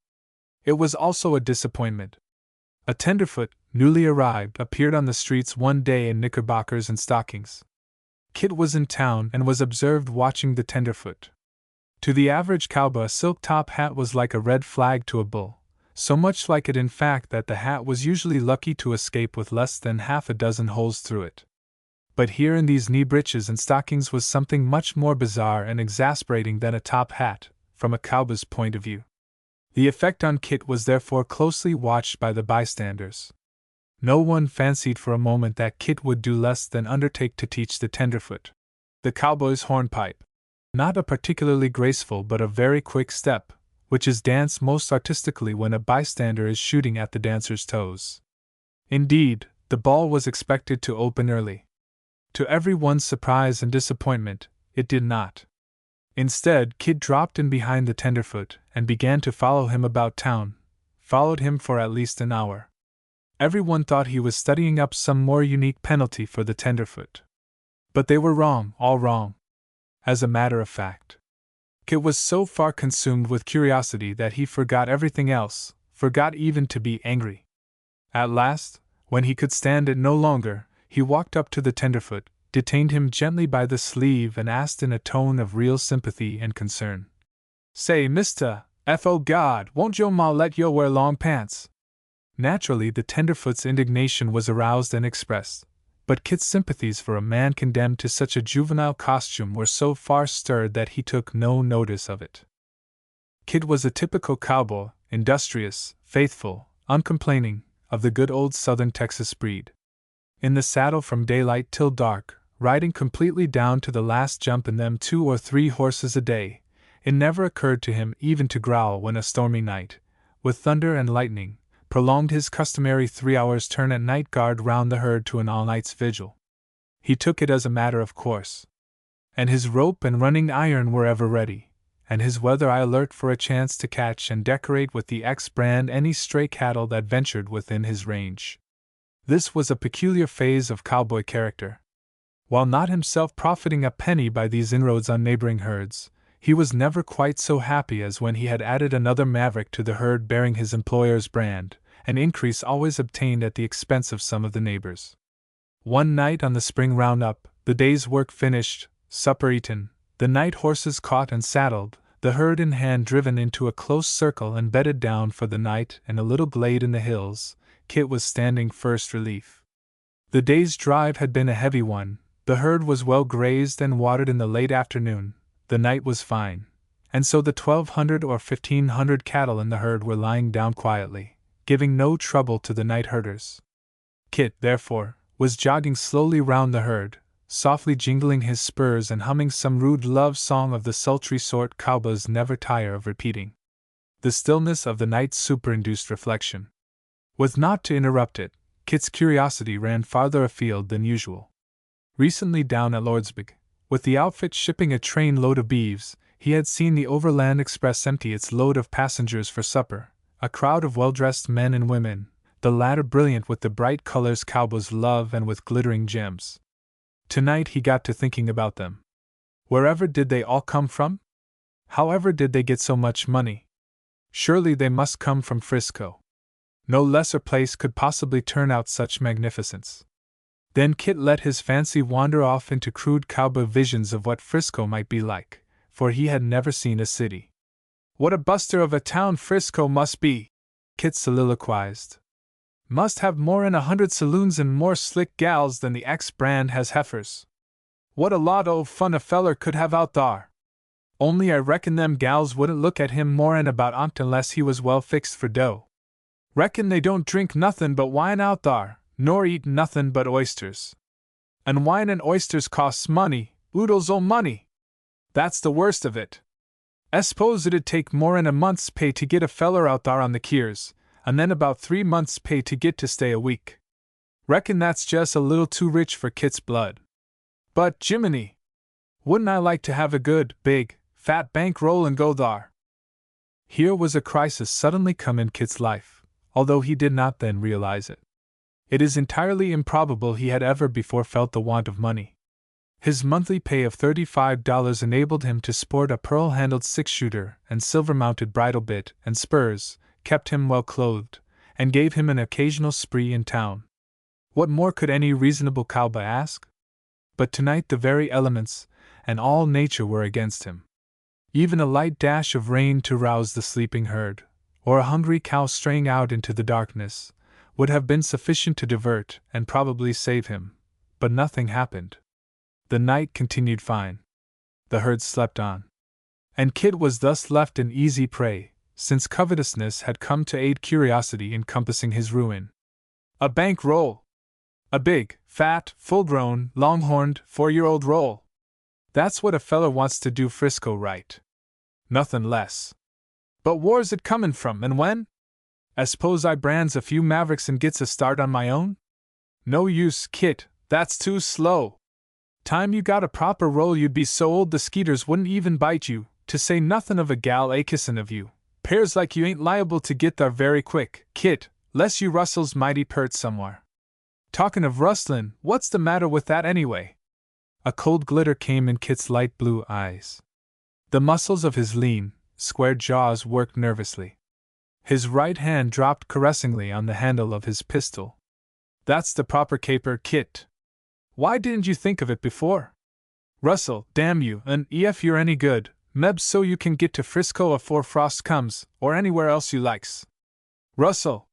It was also a disappointment. A tenderfoot, newly arrived, appeared on the streets one day in knickerbockers and stockings. Kit was in town and was observed watching the tenderfoot. To the average cowboy a silk top hat was like a red flag to a bull, so much like it in fact that the hat was usually lucky to escape with less than half a dozen holes through it. But here in these knee breeches and stockings was something much more bizarre and exasperating than a top hat, from a cowboy's point of view. The effect on Kit was therefore closely watched by the bystanders. No one fancied for a moment that Kit would do less than undertake to teach the tenderfoot the cowboy's hornpipe, not a particularly graceful but a very quick step, which is danced most artistically when a bystander is shooting at the dancer's toes. Indeed, the ball was expected to open early. To everyone's surprise and disappointment, it did not. Instead, Kit dropped in behind the tenderfoot and began to follow him about town, followed him for at least an hour. Everyone thought he was studying up some more unique penalty for the tenderfoot. But they were wrong, all wrong. As a matter of fact, Kit was so far consumed with curiosity that he forgot everything else, forgot even to be angry. At last, when he could stand it no longer, he walked up to the tenderfoot, detained him gently by the sleeve and asked in a tone of real sympathy and concern, "Say, Mr. F. O. God, won't yo' ma let yo' wear long pants?" Naturally, the tenderfoot's indignation was aroused and expressed, but Kit's sympathies for a man condemned to such a juvenile costume were so far stirred that he took no notice of it. Kit was a typical cowboy, industrious, faithful, uncomplaining, of the good old southern Texas breed. In the saddle from daylight till dark, riding completely down to the last jump in them 2 or 3 horses a day, it never occurred to him even to growl when a stormy night, with thunder and lightning, prolonged his customary 3 hours' turn at night guard round the herd to an all-night's vigil. He took it as a matter of course. And his rope and running iron were ever ready, and his weather eye alert for a chance to catch and decorate with the X brand any stray cattle that ventured within his range. This was a peculiar phase of cowboy character. While not himself profiting a penny by these inroads on neighboring herds, he was never quite so happy as when he had added another maverick to the herd bearing his employer's brand, an increase always obtained at the expense of some of the neighbors. One night on the spring roundup, the day's work finished, supper eaten, the night horses caught and saddled, the herd in hand driven into a close circle and bedded down for the night in a little glade in the hills, Kit was standing first relief. The day's drive had been a heavy one, the herd was well grazed and watered in the late afternoon, the night was fine, and so the 1,200 or 1,500 cattle in the herd were lying down quietly, giving no trouble to the night herders. Kit, therefore, was jogging slowly round the herd, softly jingling his spurs and humming some rude love song of the sultry sort cowboys never tire of repeating. The stillness of the night superinduced reflection. With naught to interrupt it, Kit's curiosity ran farther afield than usual. Recently down at Lordsburg, with the outfit shipping a train load of beeves, he had seen the Overland Express empty its load of passengers for supper, a crowd of well-dressed men and women, the latter brilliant with the bright colors cowboys love and with glittering gems. Tonight he got to thinking about them. Wherever did they all come from? However did they get so much money? Surely they must come from Frisco. No lesser place could possibly turn out such magnificence. Then Kit let his fancy wander off into crude cowboy visions of what Frisco might be like, for he had never seen a city. What a buster of a town Frisco must be, Kit soliloquized. Must have more'n 100 saloons and more slick gals than the X brand has heifers. What a lot o' fun a feller could have out thar. Only I reckon them gals wouldn't look at him more'n about onct unless he was well fixed for dough. Reckon they don't drink nothin' but wine out thar, nor eat nothin' but oysters. And wine and oysters costs money, oodles o' money. That's the worst of it. I s'pose it'd take more'n a month's pay to get a feller out thar on the keers, and then about 3 months' pay to get to stay a week. Reckon that's just a little too rich for Kit's blood. But, Jiminy! Wouldn't I like to have a good, big, fat bank roll and go thar? Here was a crisis suddenly come in Kit's life, although he did not then realize it. It is entirely improbable he had ever before felt the want of money. His monthly pay of $35 enabled him to sport a pearl-handled 6-shooter and silver-mounted bridle bit and spurs, kept him well clothed, and gave him an occasional spree in town. What more could any reasonable cowboy ask? But tonight the very elements and all nature were against him. Even a light dash of rain to rouse the sleeping herd, or a hungry cow straying out into the darkness, would have been sufficient to divert and probably save him, but nothing happened. The night continued fine. The herd slept on. And Kit was thus left an easy prey, since covetousness had come to aid curiosity in compassing his ruin. A bank roll! A big, fat, full-grown, long-horned, 4-year-old roll! That's what a feller wants to do Frisco right. Nothin' less. But where's it comin' from, and when? I s'pose I brands a few mavericks and gets a start on my own? No use, Kit, that's too slow. Time you got a proper roll you'd be so old the skeeters wouldn't even bite you, to say nothin' of a gal a-kissin' of you. 'Pears like you ain't liable to get thar very quick, Kit, 'less you rustles mighty pert somewhere. Talkin' of rustlin', what's the matter with that anyway? A cold glitter came in Kit's light blue eyes. The muscles of his lean, square jaws worked nervously. His right hand dropped caressingly on the handle of his pistol. That's the proper caper, Kit. Why didn't you think of it before? Rustle, damn you, and if you're any good, mebbe so you can get to Frisco afore frost comes, or anywhere else you likes. Russell!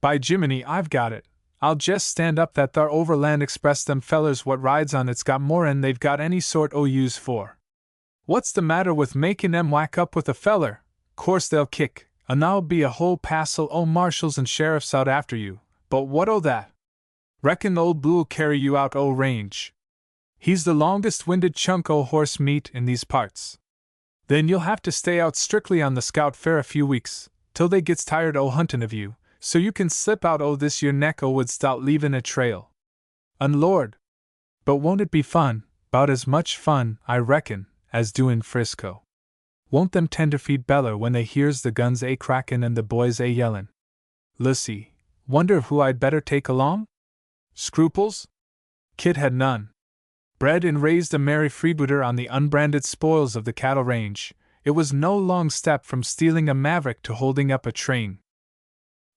By Jiminy, I've got it. I'll jest stand up that thar Overland Express them fellers what rides on it's got more'n they've got any sort o' use for. What's the matter with making 'em whack up with a feller? Course they'll kick, and there'll be a whole passel o' marshals and sheriffs out after you, but what o' that? Reckon old Blue'll carry you out o' range. He's the longest-winded chunk o' horse meat in these parts. Then you'll have to stay out strictly on the scout for a few weeks, till they gets tired o' huntin' of you, so you can slip out o' this your neck o' woods 'thout leavin' a trail. And Lord! But won't it be fun, 'bout as much fun, I reckon, as doin' Frisco. Won't them tenderfeet beller when they hears the guns crackin' and the boys yellin'? Lucy, wonder who I'd better take along? Scruples? Kit had none. Bred and raised a merry freebooter on the unbranded spoils of the cattle range, it was no long step from stealing a maverick to holding up a train.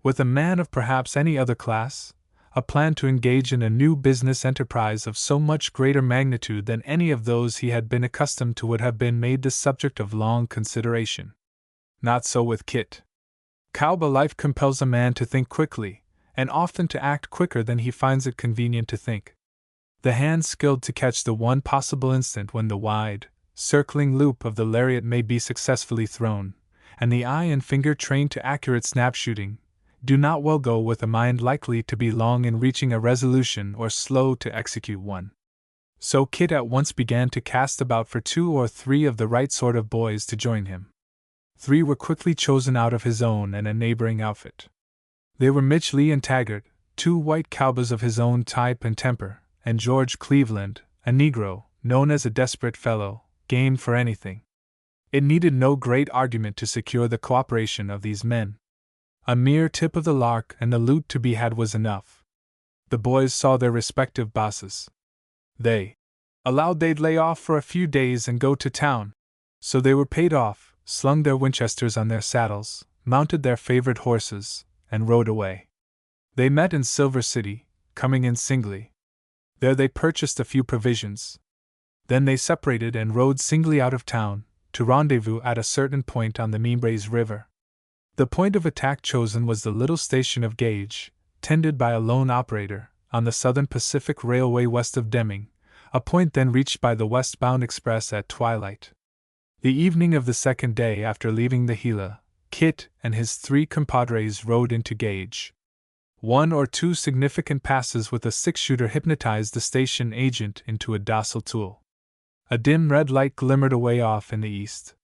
With a man of perhaps any other class, a plan to engage in a new business enterprise of so much greater magnitude than any of those he had been accustomed to would have been made the subject of long consideration. Not so with Kit. Cowboy life compels a man to think quickly, and often to act quicker than he finds it convenient to think. The hand skilled to catch the one possible instant when the wide, circling loop of the lariat may be successfully thrown, and the eye and finger trained to accurate snap shooting, do not well go with a mind likely to be long in reaching a resolution or slow to execute one. So Kit at once began to cast about for 2 or 3 of the right sort of boys to join him. 3 were quickly chosen out of his own and a neighboring outfit. They were Mitch Lee and Taggart, 2 white cowboys of his own type and temper, and George Cleveland, a Negro, known as a desperate fellow, game for anything. It needed no great argument to secure the cooperation of these men. A mere tip of the lark and the loot to be had was enough. The boys saw their respective bosses. They allowed they'd lay off for a few days and go to town. So they were paid off, slung their Winchesters on their saddles, mounted their favorite horses, and rode away. They met in Silver City, coming in singly. There they purchased a few provisions. Then they separated and rode singly out of town, to rendezvous at a certain point on the Mimbres River. The point of attack chosen was the little station of Gage, tended by a lone operator, on the Southern Pacific Railway west of Deming, a point then reached by the westbound express at twilight. The evening of the second day after leaving the Gila, Kit and his 3 compadres rode into Gage. 1 or 2 significant passes with a 6-shooter hypnotized the station agent into a docile tool. A dim red light glimmered away off in the east.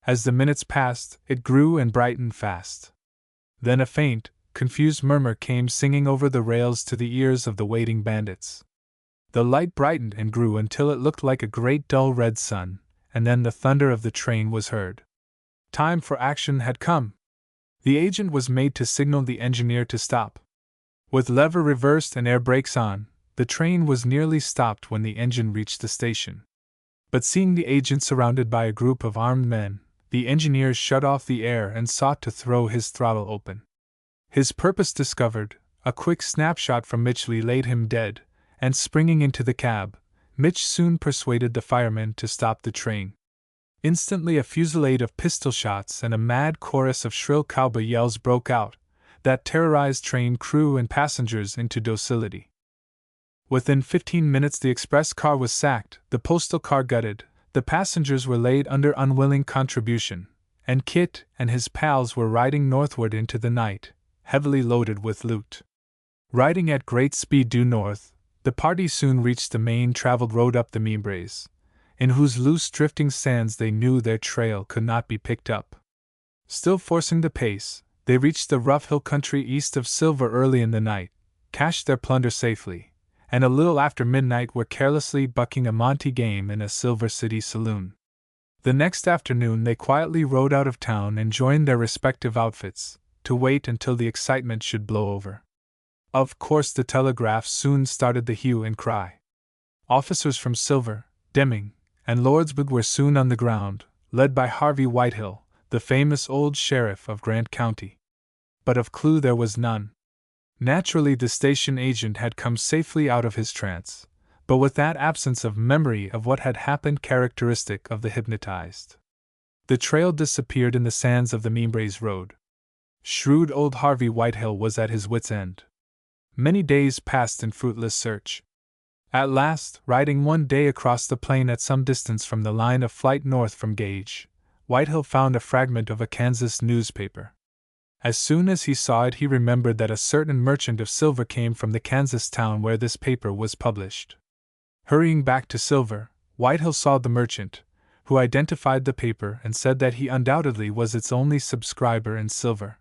As the minutes passed, it grew and brightened fast. Then a faint, confused murmur came singing over the rails to the ears of the waiting bandits. The light brightened and grew until it looked like a great dull red sun, and then the thunder of the train was heard. Time for action had come. The agent was made to signal the engineer to stop. With lever reversed and air brakes on, the train was nearly stopped when the engine reached the station. But seeing the agent surrounded by a group of armed men, the engineer shut off the air and sought to throw his throttle open. His purpose discovered, a quick snapshot from Mitchley laid him dead, and springing into the cab, Mitch soon persuaded the firemen to stop the train. Instantly a fusillade of pistol shots and a mad chorus of shrill cowboy yells broke out, that terrorized train crew and passengers into docility. Within 15 minutes the express car was sacked, the postal car gutted, the passengers were laid under unwilling contribution, and Kit and his pals were riding northward into the night, heavily loaded with loot. Riding at great speed due north, the party soon reached the main traveled road up the Mimbres, in whose loose drifting sands they knew their trail could not be picked up. Still forcing the pace, they reached the rough hill country east of Silver early in the night, cached their plunder safely, and a little after midnight were carelessly bucking a Monte game in a Silver City saloon. The next afternoon they quietly rode out of town and joined their respective outfits, to wait until the excitement should blow over. Of course the telegraph soon started the hue and cry. Officers from Silver, Deming, and Lordsburg were soon on the ground, led by Harvey Whitehill, the famous old sheriff of Grant County. But of clue there was none. Naturally the station agent had come safely out of his trance, but with that absence of memory of what had happened characteristic of the hypnotized. The trail disappeared in the sands of the Mimbres Road. Shrewd old Harvey Whitehill was at his wits' end. Many days passed in fruitless search. At last, riding one day across the plain at some distance from the line of flight north from Gage, Whitehill found a fragment of a Kansas newspaper. As soon as he saw it, he remembered that a certain merchant of silver came from the Kansas town where this paper was published. Hurrying back to Silver, Whitehill saw the merchant, who identified the paper and said that he undoubtedly was its only subscriber in Silver.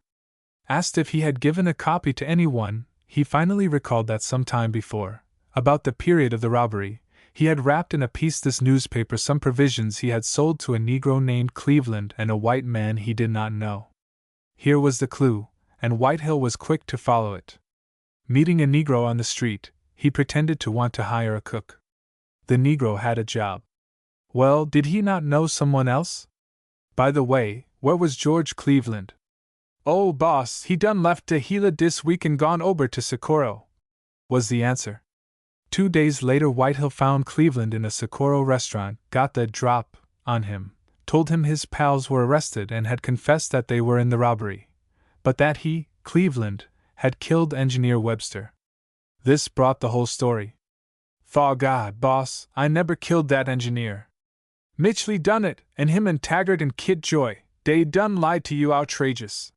Asked if he had given a copy to anyone, he finally recalled that some time before, about the period of the robbery, he had wrapped in a piece this newspaper some provisions he had sold to a Negro named Cleveland and a white man he did not know. Here was the clue, and Whitehill was quick to follow it. Meeting a Negro on the street, he pretended to want to hire a cook. The Negro had a job. Well, did he not know someone else? By the way, where was George Cleveland? Oh, boss, he done left de Gila dis week and gone ober to Socorro, was the answer. 2 days later, Whitehill found Cleveland in a Socorro restaurant, got the drop on him, told him his pals were arrested and had confessed that they were in the robbery, but that he, Cleveland, had killed Engineer Webster. This brought the whole story. "Thaw God, boss, I never killed that engineer. Mitchley done it, and him and Taggart and Kit Joy, they done lied to you outrageous."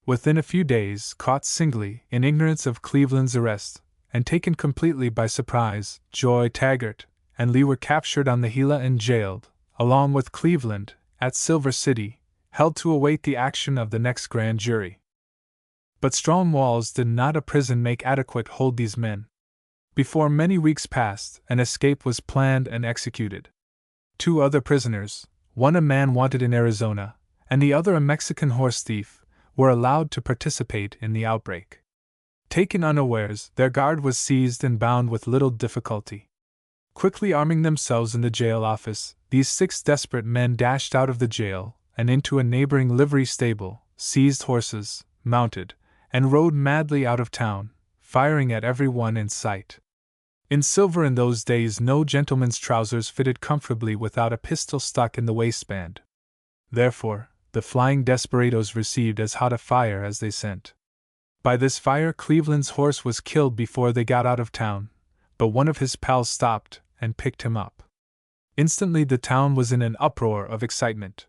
Within a few days, caught singly, in ignorance of Cleveland's arrest, and taken completely by surprise, Joy, Taggart, and Lee were captured on the Gila and jailed, along with Cleveland, at Silver City, held to await the action of the next grand jury. But strong walls did not a prison make adequate hold these men. Before many weeks passed, an escape was planned and executed. 2 other prisoners, one a man wanted in Arizona, and the other a Mexican horse thief, were allowed to participate in the outbreak. Taken unawares, their guard was seized and bound with little difficulty. Quickly arming themselves in the jail office, these 6 desperate men dashed out of the jail and into a neighboring livery stable, seized horses, mounted, and rode madly out of town, firing at everyone in sight. In Silver in those days, no gentleman's trousers fitted comfortably without a pistol stuck in the waistband. Therefore, the flying desperadoes received as hot a fire as they sent. By this fire, Cleveland's horse was killed before they got out of town, but one of his pals stopped and picked him up. Instantly the town was in an uproar of excitement.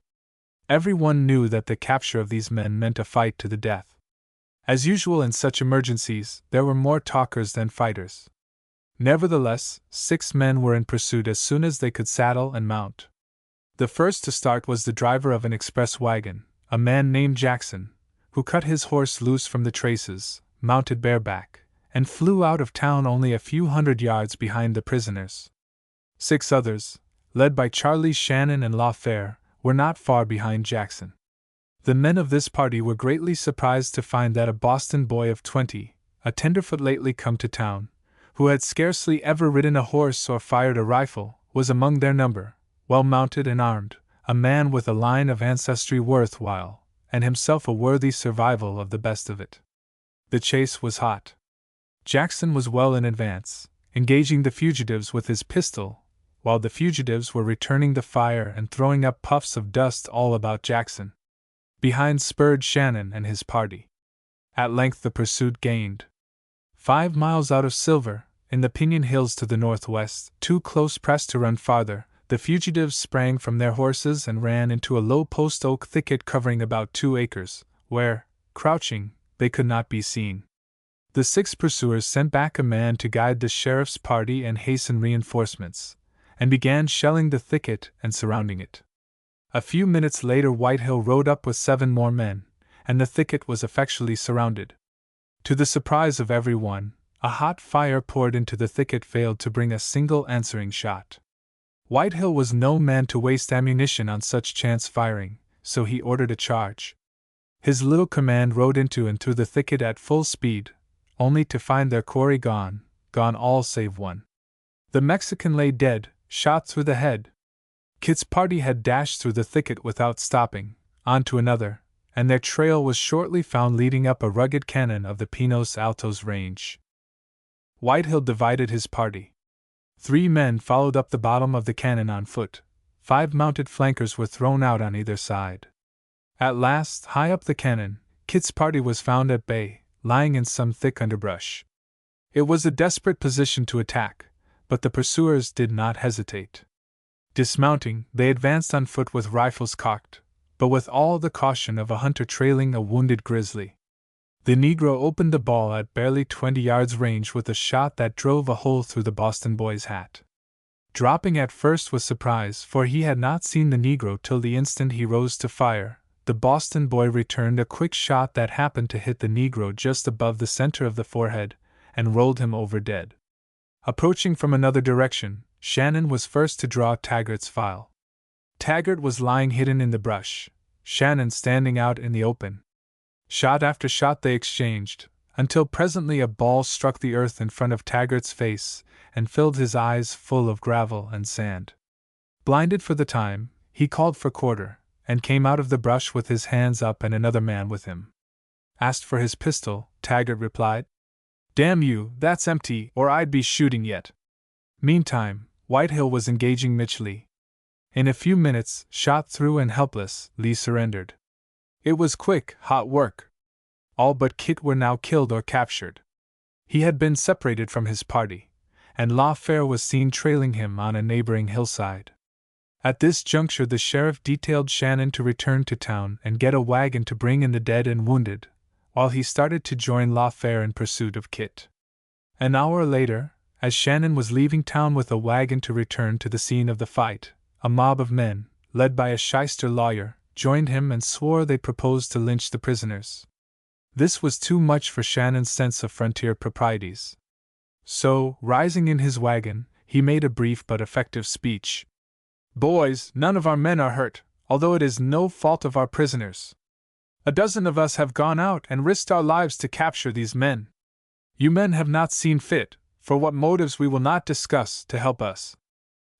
Everyone knew that the capture of these men meant a fight to the death. As usual in such emergencies, there were more talkers than fighters. Nevertheless, 6 men were in pursuit as soon as they could saddle and mount. The first to start was the driver of an express wagon, a man named Jackson, who cut his horse loose from the traces, mounted bareback, and flew out of town only a few hundred yards behind the prisoners. 6 others, led by Charlie Shannon and Lawfare, were not far behind Jackson. The men of this party were greatly surprised to find that a Boston boy of 20, a tenderfoot lately come to town, who had scarcely ever ridden a horse or fired a rifle, was among their number, well mounted and armed, a man with a line of ancestry worthwhile, and himself a worthy survival of the best of it. The chase was hot. Jackson was well in advance, engaging the fugitives with his pistol, while the fugitives were returning the fire and throwing up puffs of dust all about Jackson. Behind spurred Shannon and his party. At length the pursuit gained. 5 miles out of Silver, in the Pinon Hills to the northwest, too close pressed to run farther, the fugitives sprang from their horses and ran into a low post oak thicket covering about 2 acres, where, crouching, they could not be seen. The 6 pursuers sent back a man to guide the sheriff's party and hasten reinforcements, and began shelling the thicket and surrounding it. A few minutes later Whitehill rode up with 7 more men, and the thicket was effectually surrounded. To the surprise of everyone, a hot fire poured into the thicket failed to bring a single answering shot. Whitehill was no man to waste ammunition on such chance firing, so he ordered a charge. His little command rode into and through the thicket at full speed, only to find their quarry gone all save one. The Mexican lay dead, shot through the head. Kit's party had dashed through the thicket without stopping, on to another, and their trail was shortly found leading up a rugged canon of the Pinos Altos range. Whitehill divided his party. 3 men followed up the bottom of the canon on foot. 5 mounted flankers were thrown out on either side. At last, high up the canon, Kit's party was found at bay, lying in some thick underbrush. It was a desperate position to attack, but the pursuers did not hesitate. Dismounting, they advanced on foot with rifles cocked, but with all the caution of a hunter trailing a wounded grizzly. The Negro opened the ball at barely 20 yards range with a shot that drove a hole through the Boston boy's hat. Dropping at first with surprise, for he had not seen the Negro till the instant he rose to fire, the Boston boy returned a quick shot that happened to hit the Negro just above the center of the forehead, and rolled him over dead. Approaching from another direction, Shannon was first to draw Taggart's file. Taggart was lying hidden in the brush, Shannon standing out in the open. Shot after shot they exchanged, until presently a ball struck the earth in front of Taggart's face and filled his eyes full of gravel and sand. Blinded for the time, he called for quarter, and came out of the brush with his hands up and another man with him. Asked for his pistol, Taggart replied, "Damn you, that's empty, or I'd be shooting yet." Meantime, Whitehill was engaging Mitch Lee. In a few minutes, shot through and helpless, Lee surrendered. It was quick, hot work. All but Kit were now killed or captured. He had been separated from his party, and Lawfare was seen trailing him on a neighboring hillside. At this juncture the sheriff detailed Shannon to return to town and get a wagon to bring in the dead and wounded, while he started to join Lawfare in pursuit of Kit. An hour later, as Shannon was leaving town with a wagon to return to the scene of the fight, a mob of men, led by a shyster lawyer, joined him and swore they proposed to lynch the prisoners. This was too much for Shannon's sense of frontier proprieties. So, rising in his wagon, he made a brief but effective speech. "Boys, none of our men are hurt, although it is no fault of our prisoners. A dozen of us have gone out and risked our lives to capture these men. You men have not seen fit, for what motives we will not discuss, to help us.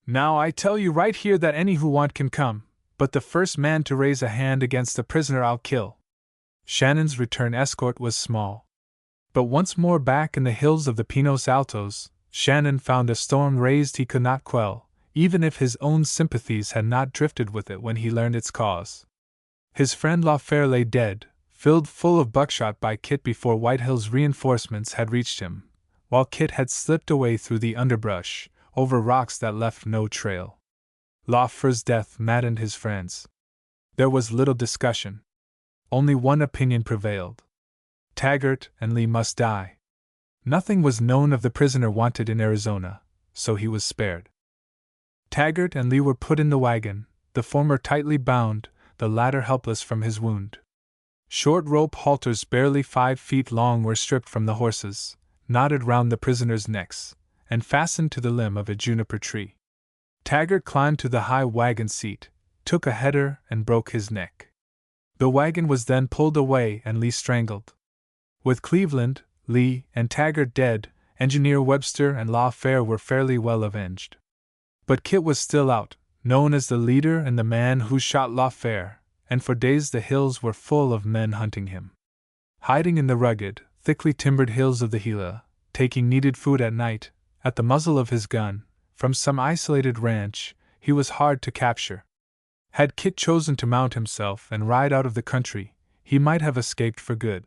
Now I tell you right here that any who want can come, but the first man to raise a hand against a prisoner I'll kill." Shannon's return escort was small. But once more back in the hills of the Pinos Altos, Shannon found a storm raised he could not quell, even if his own sympathies had not drifted with it when he learned its cause. His friend Lawfare lay dead, filled full of buckshot by Kit before Whitehill's reinforcements had reached him, while Kit had slipped away through the underbrush, over rocks that left no trail. Lawfare's death maddened his friends. There was little discussion. Only one opinion prevailed. Taggart and Lee must die. Nothing was known of the prisoner wanted in Arizona, so he was spared. Taggart and Lee were put in the wagon, the former tightly bound, the latter helpless from his wound. Short rope halters barely 5 feet long were stripped from the horses, knotted round the prisoners' necks, and fastened to the limb of a juniper tree. Taggart climbed to the high wagon seat, took a header, and broke his neck. The wagon was then pulled away and Lee strangled. With Cleveland, Lee, and Taggart dead, Engineer Webster and Lawfare were fairly well avenged. But Kit was still out, known as the leader and the man who shot Lawfare, and for days the hills were full of men hunting him. Hiding in the rugged, thickly timbered hills of the Gila, taking needed food at night, at the muzzle of his gun, from some isolated ranch, he was hard to capture. Had Kit chosen to mount himself and ride out of the country, he might have escaped for good.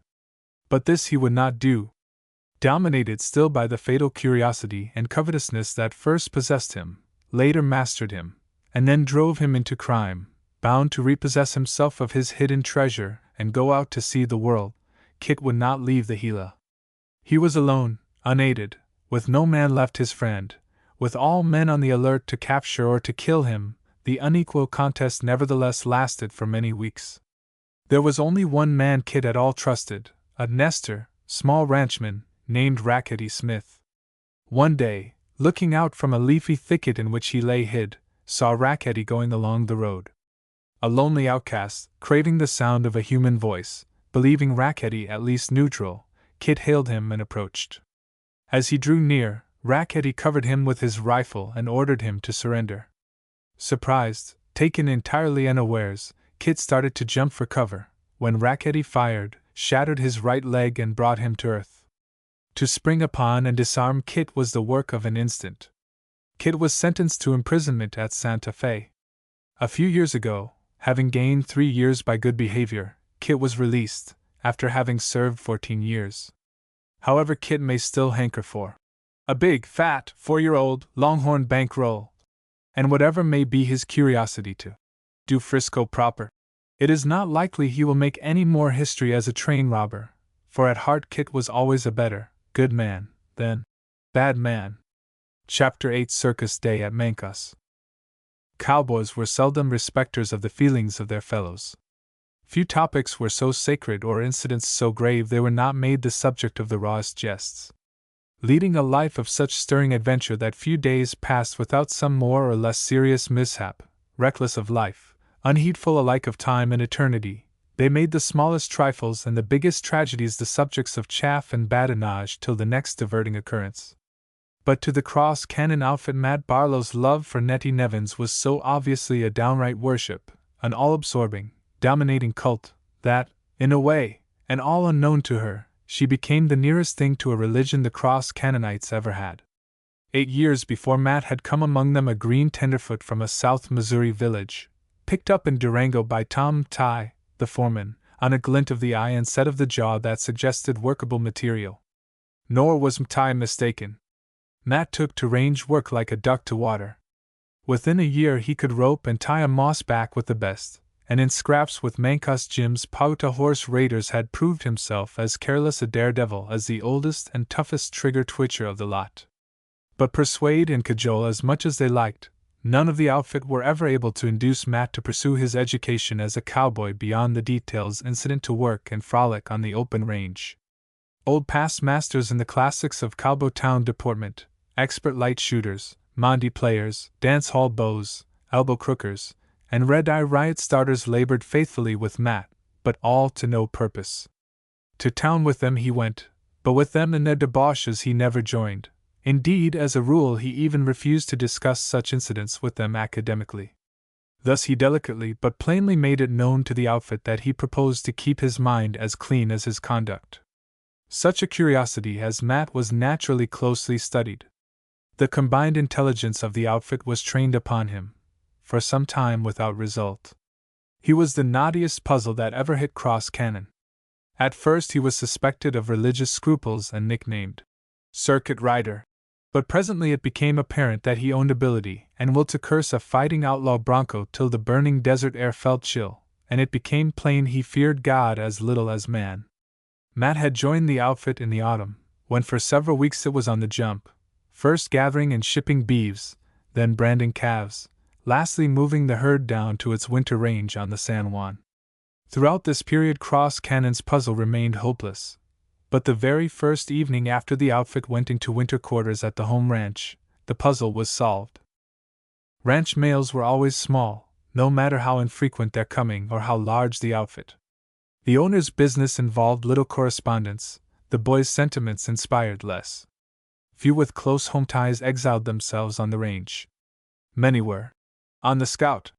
But this he would not do. Dominated still by the fatal curiosity and covetousness that first possessed him, later mastered him, and then drove him into crime, bound to repossess himself of his hidden treasure and go out to see the world, Kit would not leave the Gila. He was alone, unaided, with no man left his friend, with all men on the alert to capture or to kill him. The unequal contest nevertheless lasted for many weeks. There was only one man Kit at all trusted, a Nestor, small ranchman, named Rackety Smith. One day, looking out from a leafy thicket in which he lay hid, saw Rackety going along the road. A lonely outcast, craving the sound of a human voice, believing Rackety at least neutral, Kit hailed him and approached. As he drew near, Rackety covered him with his rifle and ordered him to surrender. Surprised, taken entirely unawares, Kit started to jump for cover, when Rackety fired, shattered his right leg and brought him to earth. To spring upon and disarm Kit was the work of an instant. Kit was sentenced to imprisonment at Santa Fe. A few years ago, having gained 3 years by good behavior, Kit was released, after having served 14 years. However, Kit may still hanker for a big, fat, 4-year-old, longhorn bankroll, and whatever may be his curiosity to do Frisco proper. It is not likely he will make any more history as a train robber, for at heart Kit was always a better, good man, than bad man. Chapter 8 Circus Day at Mancos. Cowboys were seldom respecters of the feelings of their fellows. Few topics were so sacred or incidents so grave they were not made the subject of the rawest jests. Leading a life of such stirring adventure that few days passed without some more or less serious mishap, reckless of life, unheedful alike of time and eternity, they made the smallest trifles and the biggest tragedies the subjects of chaff and badinage till the next diverting occurrence. But to the cross cannon outfit Matt Barlow's love for Nettie Nevins was so obviously a downright worship, an all-absorbing, dominating cult, that, in a way, and all unknown to her, she became the nearest thing to a religion the cross Cannonites ever had. 8 years before Matt had come among them a green tenderfoot from a South Missouri village, picked up in Durango by Tom Tighe, the foreman, on a glint of the eye and set of the jaw that suggested workable material. Nor was Tighe mistaken. Matt took to range work like a duck to water. Within a year he could rope and tie a moss back with the best, and in scraps with Mancos Jim's Pauta horse raiders had proved himself as careless a daredevil as the oldest and toughest trigger twitcher of the lot. But persuade and cajole as much as they liked, none of the outfit were ever able to induce Matt to pursue his education as a cowboy beyond the details incident to work and frolic on the open range. Old past masters in the classics of cowboy town deportment, expert light shooters, Monte players, dance hall beaux, elbow crookers, and red-eye riot starters labored faithfully with Matt, but all to no purpose. To town with them he went, but with them and their debauches he never joined. Indeed, as a rule he even refused to discuss such incidents with them academically. Thus he delicately but plainly made it known to the outfit that he proposed to keep his mind as clean as his conduct. Such a curiosity as Matt was naturally closely studied. The combined intelligence of the outfit was trained upon him, for some time without result. He was the knottiest puzzle that ever hit cross cannon. At first he was suspected of religious scruples and nicknamed Circuit Rider, but presently it became apparent that he owned ability and will to curse a fighting outlaw bronco till the burning desert air felt chill, and it became plain he feared God as little as man. Matt had joined the outfit in the autumn, when for several weeks it was on the jump, first gathering and shipping beeves, then branding calves, lastly moving the herd down to its winter range on the San Juan. Throughout this period cross cannon's puzzle remained hopeless, but the very first evening after the outfit went into winter quarters at the home ranch, the puzzle was solved. Ranch mails were always small, no matter how infrequent their coming or how large the outfit. The owner's business involved little correspondence, the boy's sentiments inspired less. Few with close home ties exiled themselves on the range. Many were on the scout,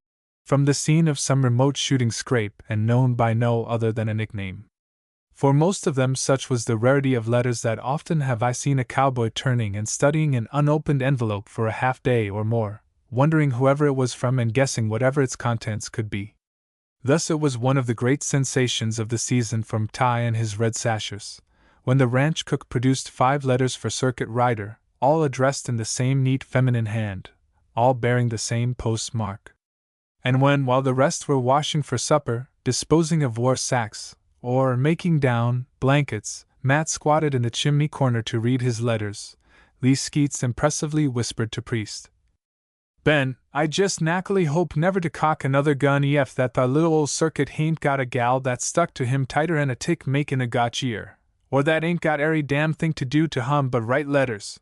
from the scene of some remote shooting scrape and known by no other than a nickname. For most of them such was the rarity of letters that often have I seen a cowboy turning and studying an unopened envelope for a half day or more, wondering whoever it was from and guessing whatever its contents could be. Thus it was one of the great sensations of the season from Tighe and his red sashers, when the ranch cook produced 5 letters for Circuit Rider, all addressed in the same neat feminine hand, all bearing the same postmark. And when, while the rest were washing for supper, disposing of war sacks, or making down blankets, Matt squatted in the chimney corner to read his letters, Lee Skeets impressively whispered to Priest, "Ben, I jest knackily hope never to cock another gun ef that the little old Circuit hain't got a gal that stuck to him tighter'n a tick makin' a gotch ear, or that ain't got ary damn thing to do to hum but write letters.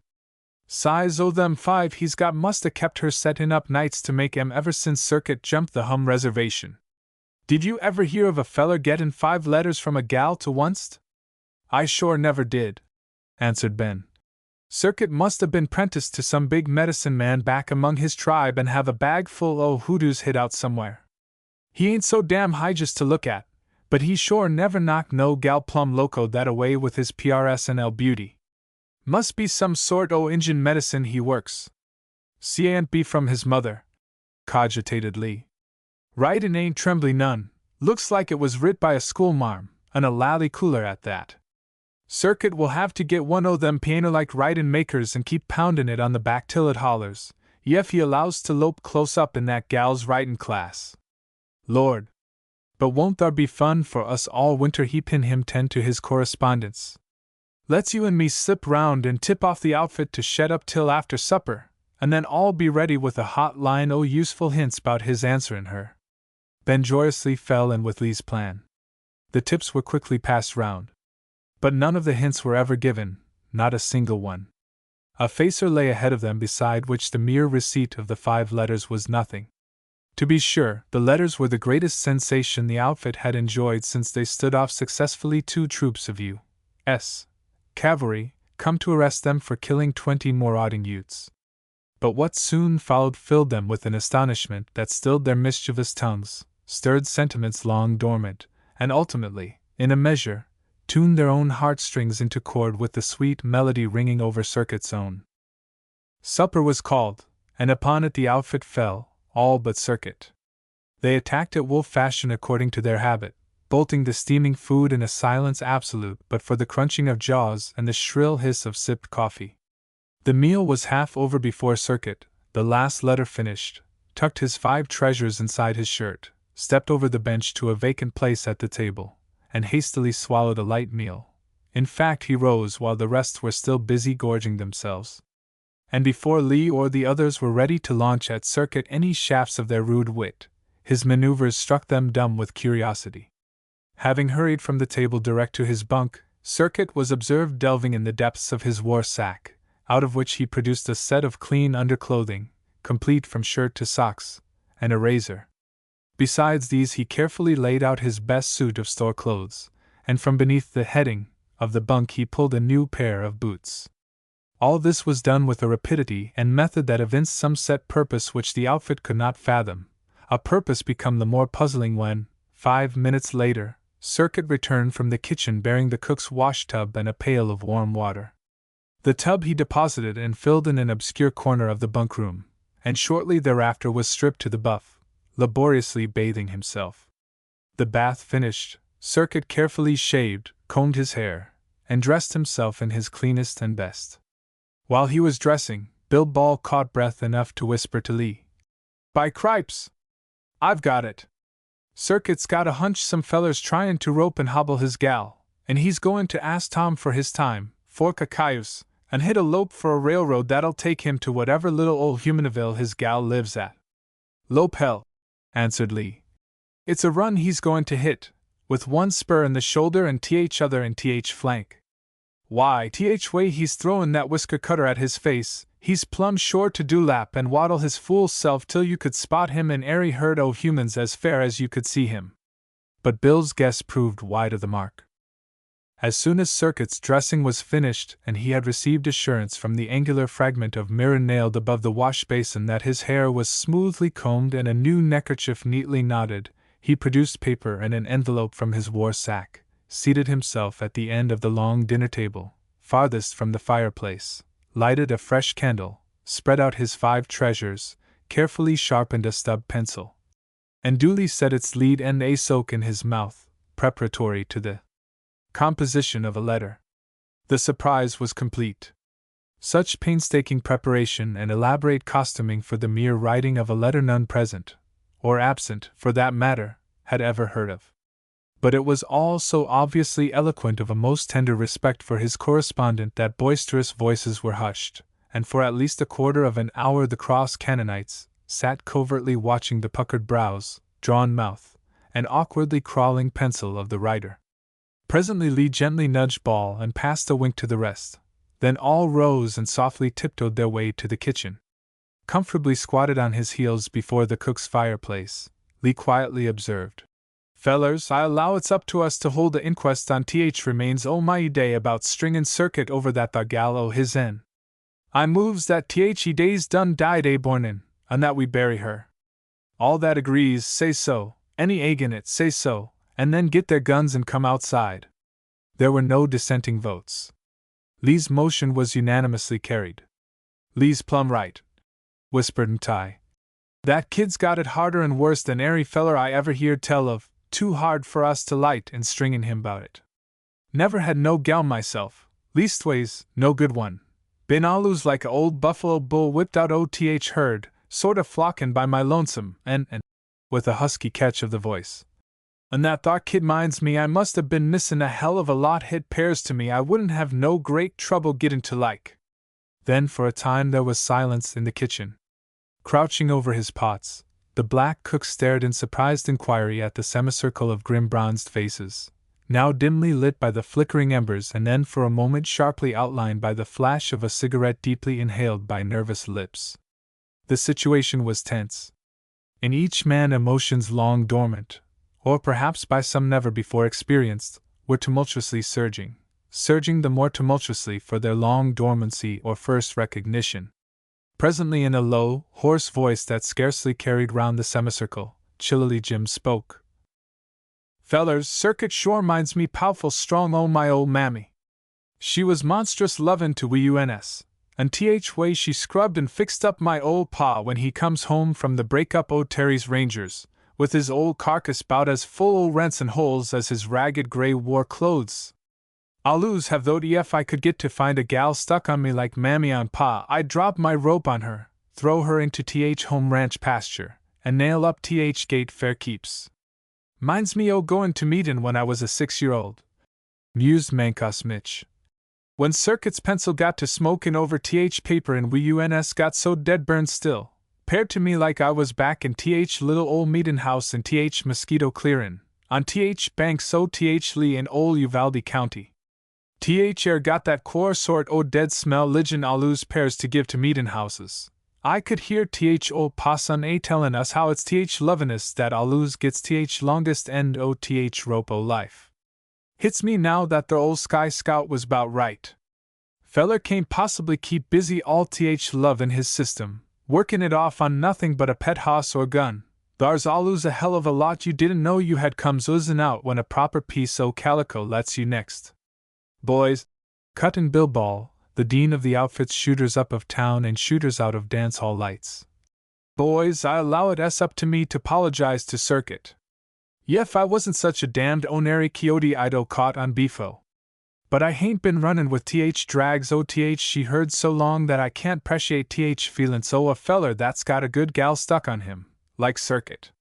Size o' them 5 he's got must a kept her settin' up nights to make 'em ever since Circuit jumped the Hum Reservation. Did you ever hear of a feller gettin' 5 letters from a gal to onct?" "I shore never did," answered Ben. "Circuit must have been 'prenticed to some big medicine man back among his tribe and have a bag full o' hoodoos hid out somewhere. He ain't so damn high just to look at, but he shore never knocked no gal plumb loco that away with his PRSNL beauty. Must be some sort o' Injun medicine he works. Can't be from his mother," cogitated Lee. "Writin' ain't trembly none, looks like it was writ by a schoolmarm, and a lally cooler at that. Circuit will have to get one o' them piano-like writin' makers and keep poundin' it on the back till it hollers, ef he allows to lope close up in that gal's writin' class. Lord, But won't there be fun for us all winter? He pin him 10 to his correspondence. Let's you and me slip round and tip off the outfit to shed up till after supper, and then all be ready with a hot line o' useful hints 'bout his answerin' her. Ben joyously fell in with Lee's plan. The tips were quickly passed round. But none of the hints were ever given, not a single one. A facer lay ahead of them beside which the mere receipt of the 5 letters was nothing. To be sure, the letters were the greatest sensation the outfit had enjoyed since they stood off successfully 2 troops of U.S. cavalry, come to arrest them for killing 20 marauding Utes. But what soon followed filled them with an astonishment that stilled their mischievous tongues, stirred sentiments long dormant, and ultimately, in a measure, tuned their own heartstrings into chord with the sweet melody ringing over Circuit's own. Supper was called, and upon it the outfit fell, all but Circuit. They attacked it wolf fashion according to their habit, bolting the steaming food in a silence absolute but for the crunching of jaws and the shrill hiss of sipped coffee. The meal was half over before Circuit, the last letter finished, tucked his 5 treasures inside his shirt, stepped over the bench to a vacant place at the table, and hastily swallowed a light meal. In fact, he rose while the rest were still busy gorging themselves. And before Lee or the others were ready to launch at Circuit any shafts of their rude wit, his maneuvers struck them dumb with curiosity. Having hurried from the table direct to his bunk, Circuit was observed delving in the depths of his war sack, out of which he produced a set of clean underclothing, complete from shirt to socks, and a razor. Besides these, he carefully laid out his best suit of store clothes, and from beneath the heading of the bunk he pulled a new pair of boots. All this was done with a rapidity and method that evinced some set purpose which the outfit could not fathom, a purpose become the more puzzling when, 5 minutes later, Circuit returned from the kitchen bearing the cook's wash-tub and a pail of warm water. The tub he deposited and filled in an obscure corner of the bunk room, and shortly thereafter was stripped to the buff, laboriously bathing himself. The bath finished, Circuit carefully shaved, combed his hair, and dressed himself in his cleanest and best. While he was dressing, Bill Ball caught breath enough to whisper to Lee, "By cripes! I've got it! Circuit's got a hunch some feller's tryin' to rope and hobble his gal, and he's goin' to ask Tom for his time, fork a cayuse, and hit a lope for a railroad that'll take him to whatever little old Humanville his gal lives at." "Lope hell," answered Lee. "It's a run he's goin' to hit, with 1 spur in the shoulder and other in flank. Why, way he's throwin' that whisker cutter at his face, he's plumb sure to do lap and waddle his fool self till you could spot him in airy herd o' humans as fair as you could see him." But Bill's guess proved wide of the mark. As soon as Circuit's dressing was finished and he had received assurance from the angular fragment of mirror nailed above the wash-basin that his hair was smoothly combed and a new neckerchief neatly knotted, he produced paper and an envelope from his war sack, seated himself at the end of the long dinner table, farthest from the fireplace, lighted a fresh candle, spread out his 5 treasures, carefully sharpened a stub pencil, and duly set its lead end a soak in his mouth, preparatory to the composition of a letter. The surprise was complete. Such painstaking preparation and elaborate costuming for the mere writing of a letter none present, or absent, for that matter, had ever heard of. But it was all so obviously eloquent of a most tender respect for his correspondent that boisterous voices were hushed, and for at least a quarter of an hour the cross-Canaanites sat covertly watching the puckered brows, drawn mouth, and awkwardly crawling pencil of the writer. Presently Lee gently nudged Ball and passed a wink to the rest. Then all rose and softly tiptoed their way to the kitchen. Comfortably squatted on his heels before the cook's fireplace, Lee quietly observed, "Fellers, I allow it's up to us to hold the inquest on remains o' my day about stringin' Circuit over that thar gal o' his en. I moves that day's done died bornin', and that we bury her. All that agrees say so, any agin it say so, and then get their guns and come outside." There were no dissenting votes. Lee's motion was unanimously carried. "Lee's plumb right," whispered M'Tai. "That kid's got it harder and worse than ary feller I ever heerd tell of, too hard for us to light in stringin' him 'bout it. Never had no gal myself, leastways, no good one. Been allus like a old buffalo bull whipped out o' herd, sort o' flockin' by my lonesome, and," with a husky catch of the voice, And that thought kid minds me I must have been missin' a hell of a lot hit pairs to me I wouldn't have no great trouble gettin' to like. Then for a time there was silence in the kitchen. Crouching over his pots, the black cook stared in surprised inquiry at the semicircle of grim bronzed faces, now dimly lit by the flickering embers and then for a moment sharply outlined by the flash of a cigarette deeply inhaled by nervous lips. The situation was tense. In each man emotions long dormant, or perhaps by some never before experienced, were tumultuously surging the more tumultuously for their long dormancy or first recognition. Presently, in a low, hoarse voice that scarcely carried round the semicircle, chillily Jim spoke. "Fellers, Circuit sure minds me powerful strong o' my ol' mammy. She was monstrous lovin' to we uns, and th way she scrubbed and fixed up my ol' pa when he comes home from the break-up o' Terry's Rangers, with his old carcass 'bout as full o' rents and holes as his ragged gray war clothes. I'll lose have thought if I could get to find a gal stuck on me like mammy on pa, I'd drop my rope on her, throw her into home ranch pasture, and nail up gate fair keeps. Minds me o' goin' to meetin' when I was a 6-year-old," mused Mancos Mitch. "When Circuit's pencil got to smokin' over paper and we uns got so dead burned still, 'peared to me like I was back in little ol' meetin' house in mosquito clearin', on banks o' Lee in ol' Uvalde County. Got that quare sort o' dead smell ligion allus pairs to give to meetin' houses. I could hear ol' passon a tellin' us how it's lovin'est that allus gets longest end o' rope o' life. Hits me now that the ol' Sky Scout was 'bout right. Feller can't possibly keep busy all love in his system, workin' it off on nothing but a pet hoss or gun. Thar's allus a hell of a lot you didn't know you had comes oozin' out when a proper piece o' calico lets you next. Boys," cut in Bill Ball, the dean of the outfit's shooters up of town and shooters out of dance hall lights. "Boys, I allow it's up to me to 'pologize to Circuit. Yef I wasn't such a damned onary coyote idol caught on beefo. But I hain't been runnin' with drags o' she heard so long that I can't 'preciate feelin' so a feller that's got a good gal stuck on him, like Circuit.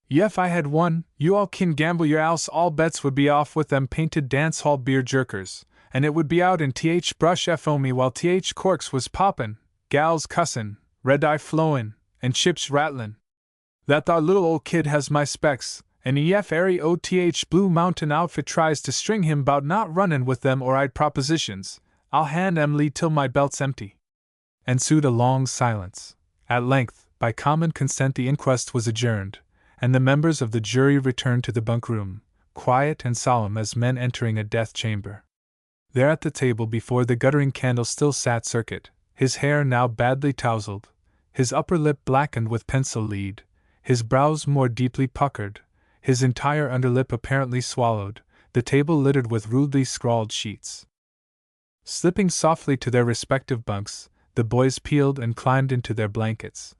Yef I had one, you all kin gamble your house all bets would be off with them painted dance hall beer jerkers, and it would be out in brush fo me while corks was poppin', gals cussin', red eye flowin', and chips rattlin'. That thar little ol' kid has my specs, and ef airy o' Blue Mountain outfit tries to string him 'bout not runnin' with them or I'd propositions, I'll hand Emily till my belt's empty." Ensued a long silence. At length, by common consent, the inquest was adjourned, and the members of the jury returned to the bunk room, quiet and solemn as men entering a death chamber. There at the table before the guttering candle still sat Circuit, his hair now badly tousled, his upper lip blackened with pencil lead, his brows more deeply puckered, his entire underlip apparently swallowed, the table littered with rudely scrawled sheets. Slipping softly to their respective bunks, the boys peeled and climbed into their blankets.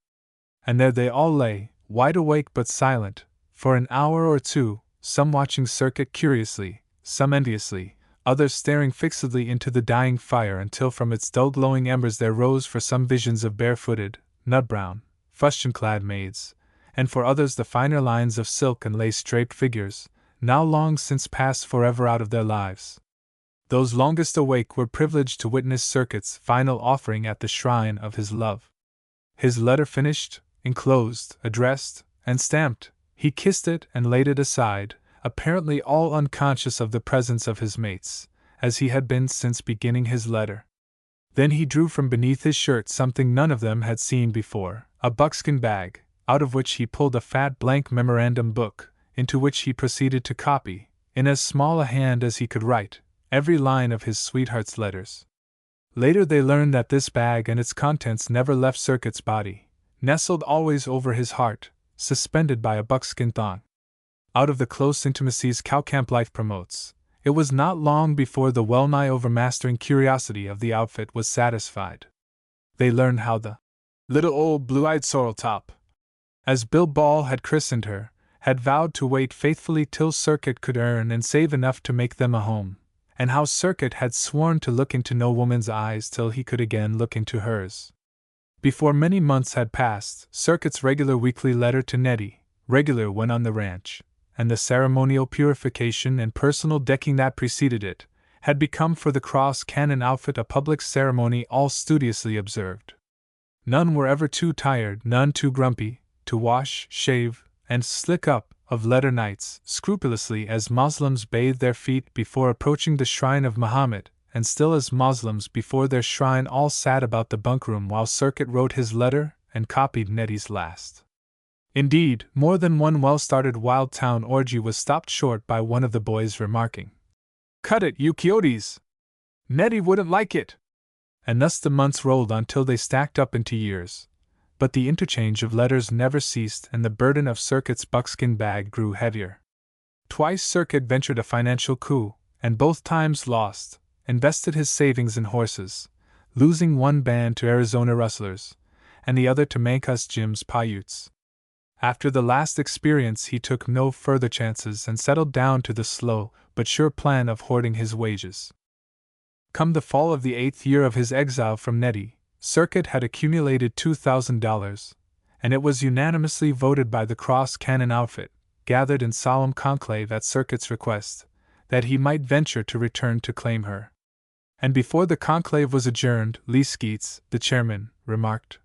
And there they all lay, wide awake but silent, for an hour or two, some watching Circuit curiously, some enviously, others staring fixedly into the dying fire until from its dull glowing embers there rose for some visions of barefooted, nut-brown, fustian-clad maids, and for others the finer lines of silk and lace-draped figures, now long since passed forever out of their lives. Those longest awake were privileged to witness Circuit's final offering at the shrine of his love. His letter finished, enclosed, addressed, and stamped, he kissed it and laid it aside, apparently all unconscious of the presence of his mates, as he had been since beginning his letter. Then he drew from beneath his shirt something none of them had seen before, a buckskin bag, out of which he pulled a fat blank memorandum book, into which he proceeded to copy, in as small a hand as he could write, every line of his sweetheart's letters. Later they learned that this bag and its contents never left Circuit's body, nestled always over his heart, suspended by a buckskin thong. Out of the close intimacies cowcamp life promotes, it was not long before the well-nigh overmastering curiosity of the outfit was satisfied. They learned how the little old blue-eyed sorrel top, as Bill Ball had christened her, had vowed to wait faithfully till Circuit could earn and save enough to make them a home, and how Circuit had sworn to look into no woman's eyes till he could again look into hers. Before many months had passed, Circuit's regular weekly letter to Nettie, regular when on the ranch, and the ceremonial purification and personal decking that preceded it, had become for the cross cannon outfit a public ceremony all studiously observed. None were ever too tired, none too grumpy, to wash, shave, and slick up of letter nights, scrupulously as Moslems bathe their feet before approaching the shrine of Muhammad, and still as Moslems before their shrine all sat about the bunkroom while Circuit wrote his letter and copied Nettie's last. Indeed, more than one well-started wild town orgy was stopped short by one of the boys remarking, "Cut it, you coyotes! Nettie wouldn't like it!" And thus the months rolled on till they stacked up into years. But the interchange of letters never ceased, and the burden of Circuit's buckskin bag grew heavier. Twice Circuit ventured a financial coup, and both times lost, invested his savings in horses, losing one band to Arizona rustlers, and the other to Mancos Jim's Paiutes. After the last experience he took no further chances and settled down to the slow but sure plan of hoarding his wages. Come the fall of the 8th year of his exile from Nettie, Circuit had accumulated $2,000, and it was unanimously voted by the cross cannon outfit, gathered in solemn conclave at Circuit's request, that he might venture to return to claim her. And before the conclave was adjourned, Lee Skeets, the chairman, remarked,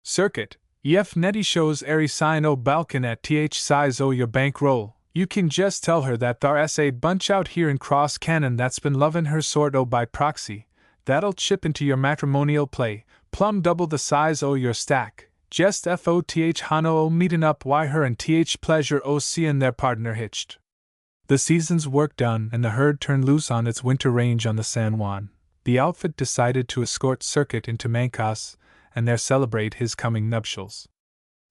"Circuit, ef Nettie shows airy sign o' balkin at th size o' your bankroll, you can jest tell her that thar a bunch out here in Cross Cannon that's been lovin' her sort o' by proxy, that'll chip into your matrimonial play, plumb double the size o' your stack, jest foth hano o meetin' up why her and th pleasure o seein' their partner hitched." The season's work done and the herd turned loose on its winter range on the San Juan, the outfit decided to escort Circuit into Mancos and there celebrate his coming nuptials.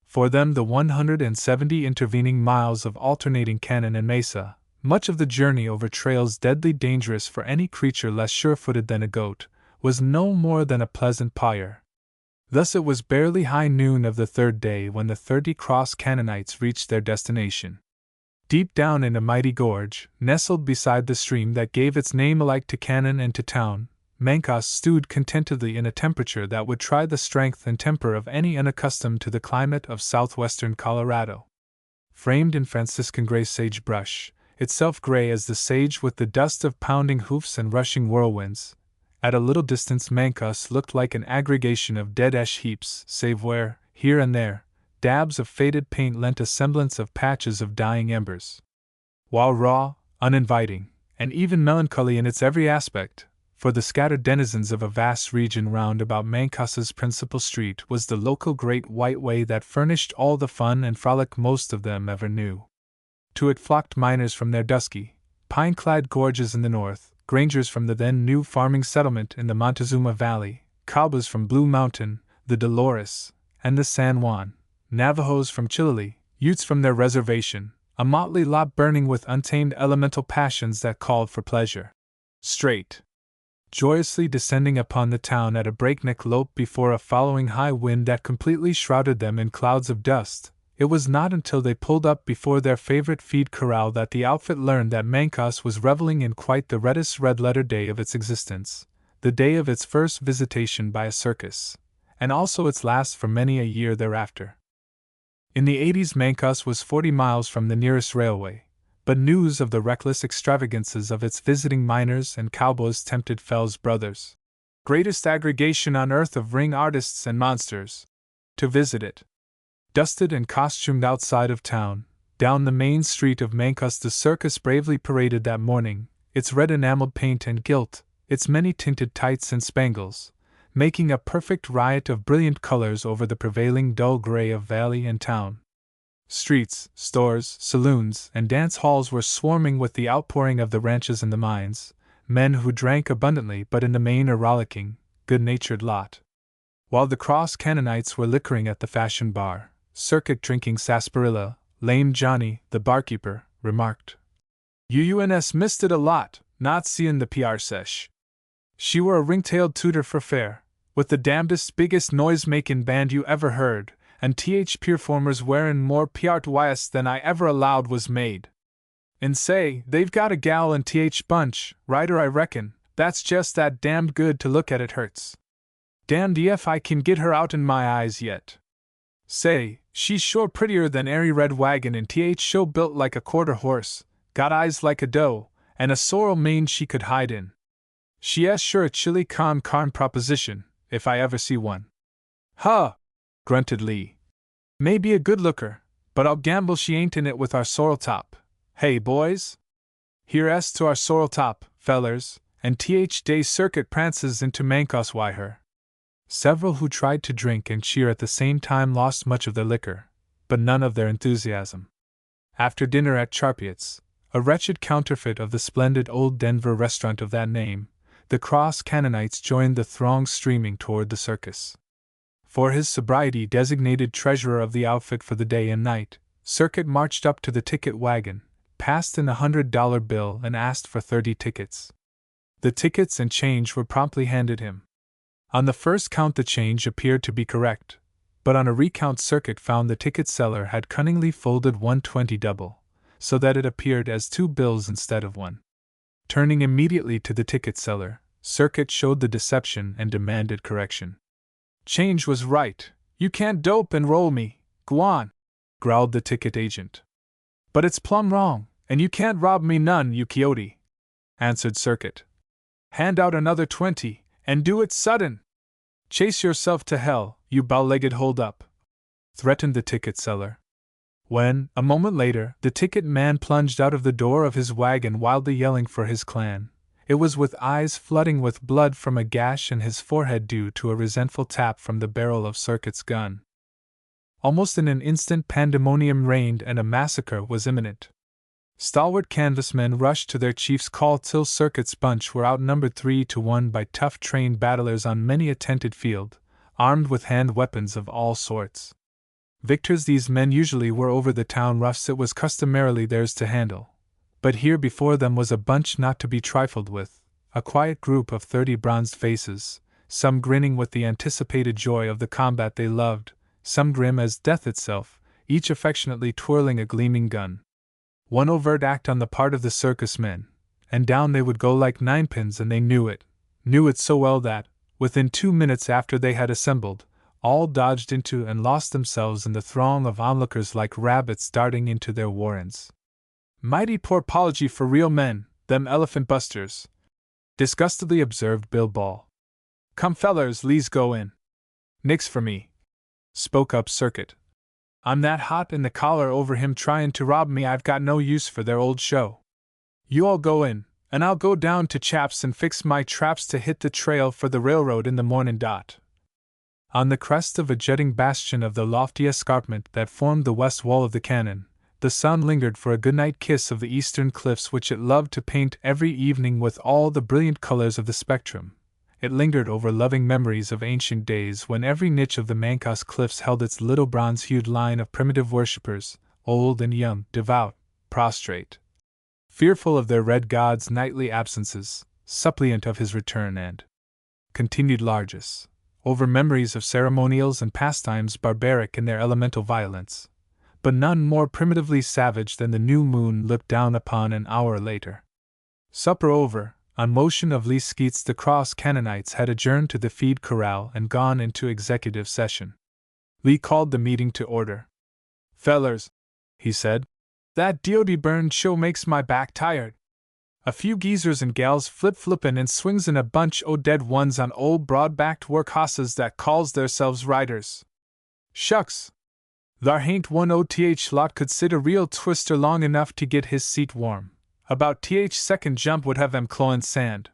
For them the 170 intervening miles of alternating canyon and mesa, much of the journey over trails deadly dangerous for any creature less sure-footed than a goat, was no more than a pleasant pyre. Thus it was barely high noon of the 3rd day when the 30 cross Cannonites reached their destination. Deep down in a mighty gorge, nestled beside the stream that gave its name alike to cannon and to town, Mancos stewed contentedly in a temperature that would try the strength and temper of any unaccustomed to the climate of southwestern Colorado. Framed in Franciscan gray sagebrush, itself gray as the sage with the dust of pounding hoofs and rushing whirlwinds, at a little distance Mancos looked like an aggregation of dead ash heaps, save where, here and there, dabs of faded paint lent a semblance of patches of dying embers. While raw, uninviting, and even melancholy in its every aspect, for the scattered denizens of a vast region round about Mancos's principal street was the local Great White Way that furnished all the fun and frolic most of them ever knew. To it flocked miners from their dusky, pine-clad gorges in the north, grangers from the then-new farming settlement in the Montezuma Valley, cowboys from Blue Mountain, the Dolores, and the San Juan, Navajos from Chilili, Utes from their reservation, a motley lot burning with untamed elemental passions that called for pleasure. Straight, joyously descending upon the town at a breakneck lope before a following high wind that completely shrouded them in clouds of dust, it was not until they pulled up before their favorite feed corral that the outfit learned that Mancos was reveling in quite the reddest red-letter day of its existence, the day of its first visitation by a circus, and also its last for many a year thereafter. In the 80s Mancos was 40 miles from the nearest railway, but news of the reckless extravagances of its visiting miners and cowboys tempted Fell's brothers, greatest aggregation on earth of ring artists and monsters, to visit it. Dusted and costumed outside of town, down the main street of Mancos the circus bravely paraded that morning, its red enameled paint and gilt, its many-tinted tights and spangles, making a perfect riot of brilliant colors over the prevailing dull gray of valley and town. Streets, stores, saloons, and dance halls were swarming with the outpouring of the ranches and the mines, men who drank abundantly but in the main a rollicking, good-natured lot. While the cross Cannonites were liquoring at the fashion bar, Circuit drinking sarsaparilla, Lame Johnny, the barkeeper, remarked, "UNS missed it a lot, not seein' the PR sesh. She were a ring-tailed tutor for fair, with the damnedest biggest noise-makin' band you ever heard, and th performers wearin' more PRTYS than I ever allowed was made. And say, they've got a gal in th bunch, Ryder I reckon, that's just that damned good to look at it hurts. Damned if I can get her out in my eyes yet. Say, She's sure prettier than airy red wagon and th show built like a quarter horse, got eyes like a doe, and a sorrel mane she could hide in. She is sure a chilly carn proposition, if I ever see one. Huh! Grunted Lee. May be a good looker, but I'll gamble she ain't in it with our sorrel top. Hey, boys? Here's to our sorrel top, fellers, and th day circuit prances into Mancos why her. Several who tried to drink and cheer at the same time lost much of their liquor, but none of their enthusiasm. After dinner at Charpiot's, a wretched counterfeit of the splendid old Denver restaurant of that name, the Cross Cannonites joined the throng streaming toward the circus. For his sobriety designated treasurer of the outfit for the day and night, Circuit marched up to the ticket wagon, passed in $100 bill and asked for 30 tickets. The tickets and change were promptly handed him. On the first count the change appeared to be correct, but on a recount Circuit found the ticket seller had cunningly folded 120 double, so that it appeared as 2 bills instead of 1. Turning immediately to the ticket seller, Circuit showed the deception and demanded correction. Change was right, you can't dope and roll me, g'wan, growled the ticket agent. But it's plumb wrong, and you can't rob me none, you coyote, answered Circuit. Hand out another 20, and do it sudden. Chase yourself to hell, you bow-legged hold-up, threatened the ticket seller. When, a moment later, the ticket man plunged out of the door of his wagon wildly yelling for his clan, it was with eyes flooding with blood from a gash in his forehead due to a resentful tap from the barrel of Circuit's gun. Almost in an instant pandemonium reigned and a massacre was imminent. Stalwart canvasmen rushed to their chief's call till Circuit's bunch were outnumbered 3-1 by tough trained battlers on many a tented field, armed with hand weapons of all sorts. Victors these men usually were over the town roughs it was customarily theirs to handle, but here before them was a bunch not to be trifled with, a quiet group of 30 bronzed faces, some grinning with the anticipated joy of the combat they loved, some grim as death itself, each affectionately twirling a gleaming gun. One overt act on the part of the circus men, and down they would go like ninepins, and they knew it so well that, within 2 minutes after they had assembled, all dodged into and lost themselves in the throng of onlookers like rabbits darting into their warrens. Mighty poor 'pology for real men, them elephant busters, disgustedly observed Bill Ball. Come fellers, le's go in. Nix for me, spoke up Circuit. I'm that hot in the collar over him tryin' to rob me I've got no use for their old show. You all go in, and I'll go down to Chaps and fix my traps to hit the trail for the railroad in the mornin' dot. On the crest of a jutting bastion of the lofty escarpment that formed the west wall of the cannon, the sun lingered for a goodnight kiss of the eastern cliffs which it loved to paint every evening with all the brilliant colors of the spectrum. It lingered over loving memories of ancient days when every niche of the Mancos cliffs held its little bronze-hued line of primitive worshippers, old and young, devout, prostrate, fearful of their red god's nightly absences, suppliant of his return, and continued largesse, over memories of ceremonials and pastimes barbaric in their elemental violence, but none more primitively savage than the new moon looked down upon an hour later. Supper over, on motion of Lee Skeets the Cross Cannonites had adjourned to the feed corral and gone into executive session. Lee called the meeting to order. Fellers, he said, that D.O.D. burned show makes my back tired. A few geezers and gals flip-flippin' and swings in a bunch o' dead ones on old broad-backed work hosses that calls theirselves riders. Shucks! Thar hain't one o' lot could sit a real twister long enough to get his seat warm. About second jump would have them clawin' sand.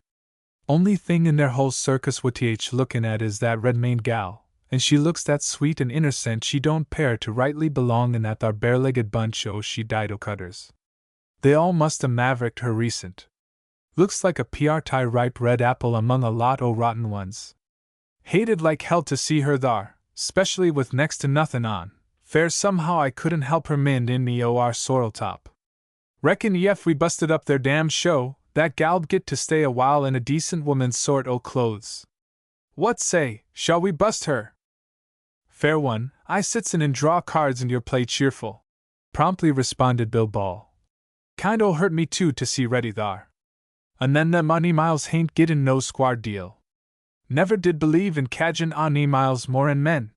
Only thing in their whole circus what lookin' at is that red-maned gal, and she looks that sweet and innercent she don't pair to rightly belong in that thar bare-legged bunch o' she dido cutters. They all must 'a mavericked her recent. Looks like a PR-tie ripe red apple among a lot o' rotten ones. Hated like hell to see her thar, specially with next to nothin' on. Fair somehow I couldn't help her mind in me o' our sorrel top. Reckon ef we busted up their damn show, that gal'd get to stay a while in a decent woman's sort o' clothes. What say, shall we bust her? Fair one, I sits in and draw cards and you're play cheerful, promptly responded Bill Ball. Kind o' hurt me too to see Reddy thar. And then them Miles hain't gettin' no squar deal. Never did believe in cadgin' Miles more'n men.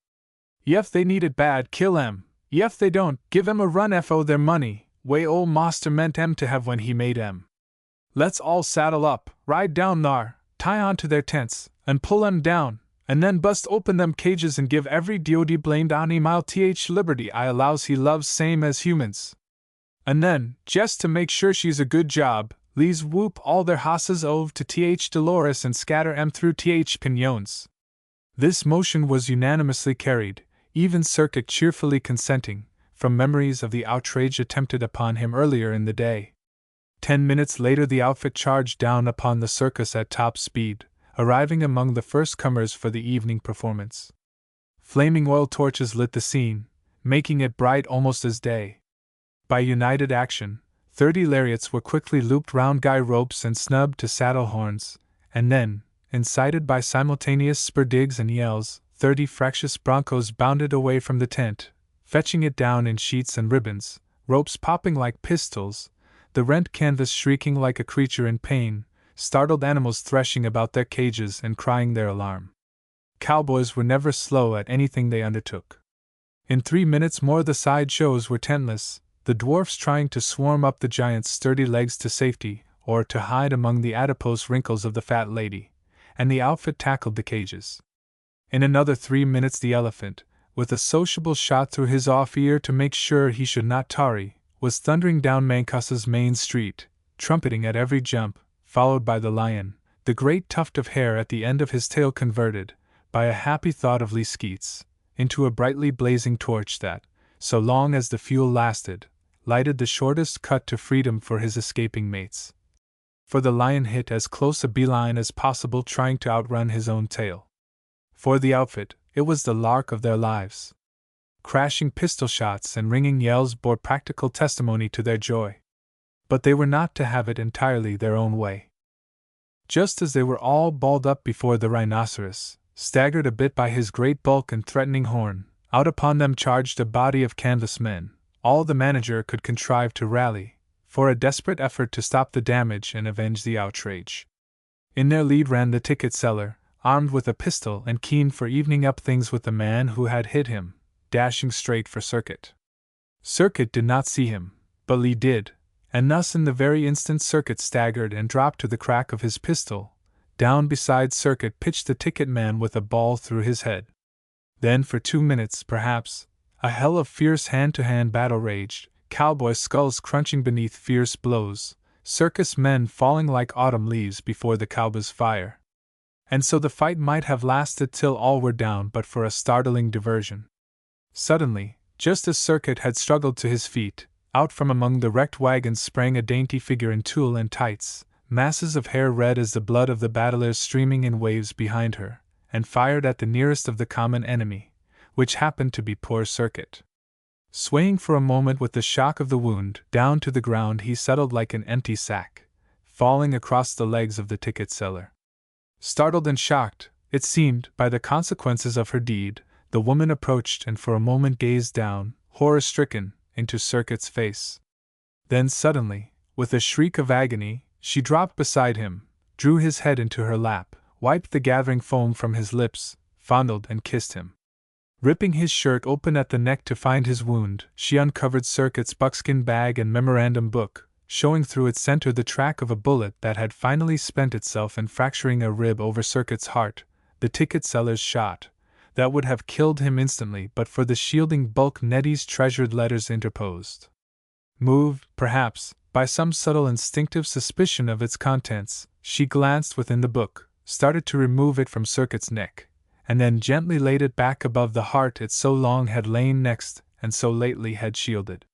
Yef they need it bad, kill 'em, Yef they don't, give 'em a run fo their money, way ol' master meant 'em to have when he made 'em. Let's all saddle up, ride down thar, tie on to their tents, and pull 'em down, and then bust open them cages and give every DOD blamed animal th liberty I allows he loves same as humans. And then, jest to make sure she's a good job, lees whoop all their hosses ove to th Dolores and scatter 'em through th Pinyons. This motion was unanimously carried, even Circuit cheerfully consenting, from memories of the outrage attempted upon him earlier in the day. 10 minutes later the outfit charged down upon the circus at top speed, arriving among the first comers for the evening performance. Flaming oil torches lit the scene, making it bright almost as day. By united action, 30 lariats were quickly looped round guy ropes and snubbed to saddle horns, and then, incited by simultaneous spur-digs and yells, 30 fractious broncos bounded away from the tent, fetching it down in sheets and ribbons, ropes popping like pistols, the rent canvas shrieking like a creature in pain, startled animals threshing about their cages and crying their alarm. Cowboys were never slow at anything they undertook. In 3 minutes more the side shows were tentless, the dwarfs trying to swarm up the giant's sturdy legs to safety, or to hide among the adipose wrinkles of the fat lady, and the outfit tackled the cages. In another 3 minutes the elephant, with a sociable shot through his off ear to make sure he should not tarry, was thundering down Mancus's main street, trumpeting at every jump, followed by the lion, the great tuft of hair at the end of his tail converted, by a happy thought of Lee Skeets, into a brightly blazing torch that, so long as the fuel lasted, lighted the shortest cut to freedom for his escaping mates. For the lion hit as close a beeline as possible, trying to outrun his own tail. For the outfit, it was the lark of their lives. Crashing pistol shots and ringing yells bore practical testimony to their joy. But they were not to have it entirely their own way. Just as they were all balled up before the rhinoceros, staggered a bit by his great bulk and threatening horn, out upon them charged a body of canvas men, all the manager could contrive to rally, for a desperate effort to stop the damage and avenge the outrage. In their lead ran the ticket seller, armed with a pistol and keen for evening up things with the man who had hit him, dashing straight for Circuit. Circuit did not see him, but Lee did, and thus in the very instant Circuit staggered and dropped to the crack of his pistol. Down beside Circuit pitched the ticket man with a ball through his head. Then for 2 minutes, perhaps, a hell of fierce hand-to-hand battle raged, cowboy skulls crunching beneath fierce blows, circus men falling like autumn leaves before the cowboy's fire. And so the fight might have lasted till all were down but for a startling diversion. Suddenly, just as Circuit had struggled to his feet, out from among the wrecked wagons sprang a dainty figure in tulle and tights, masses of hair red as the blood of the battlers streaming in waves behind her, and fired at the nearest of the common enemy, which happened to be poor Circuit. Swaying for a moment with the shock of the wound, down to the ground he settled like an empty sack, falling across the legs of the ticket seller. Startled and shocked, it seemed, by the consequences of her deed, the woman approached and for a moment gazed down, horror-stricken, into Circuit's face. Then suddenly, with a shriek of agony, she dropped beside him, drew his head into her lap, wiped the gathering foam from his lips, fondled and kissed him. Ripping his shirt open at the neck to find his wound, she uncovered Circuit's buckskin bag and memorandum book, showing through its center the track of a bullet that had finally spent itself in fracturing a rib over Circuit's heart, the ticket seller's shot, that would have killed him instantly but for the shielding bulk Nettie's treasured letters interposed. Moved, perhaps, by some subtle instinctive suspicion of its contents, she glanced within the book, started to remove it from Circuit's neck, and then gently laid it back above the heart it so long had lain next and so lately had shielded.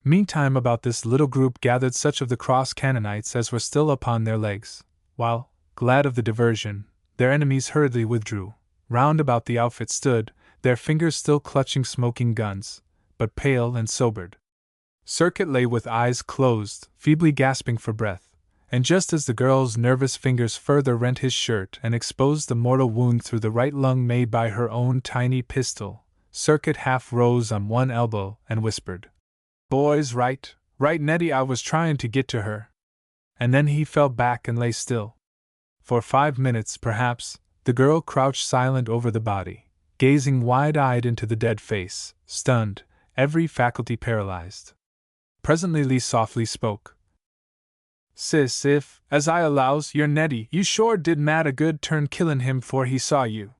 Meantime about this little group gathered such of the cross-Canaanites as were still upon their legs, while, glad of the diversion, their enemies hurriedly withdrew. Round about the outfit stood, their fingers still clutching smoking guns, but pale and sobered. Circuit lay with eyes closed, feebly gasping for breath, and just as the girl's nervous fingers further rent his shirt and exposed the mortal wound through the right lung made by her own tiny pistol, Circuit half rose on one elbow and whispered, "Boys, right, Nettie, I was trying to get to her." And then he fell back and lay still. For 5 minutes, perhaps, the girl crouched silent over the body, gazing wide-eyed into the dead face, stunned, every faculty paralyzed. Presently Lee softly spoke. "Sis, if, as I allows, you're Nettie, you sure did Matt a good turn killin' him 'fore he saw you.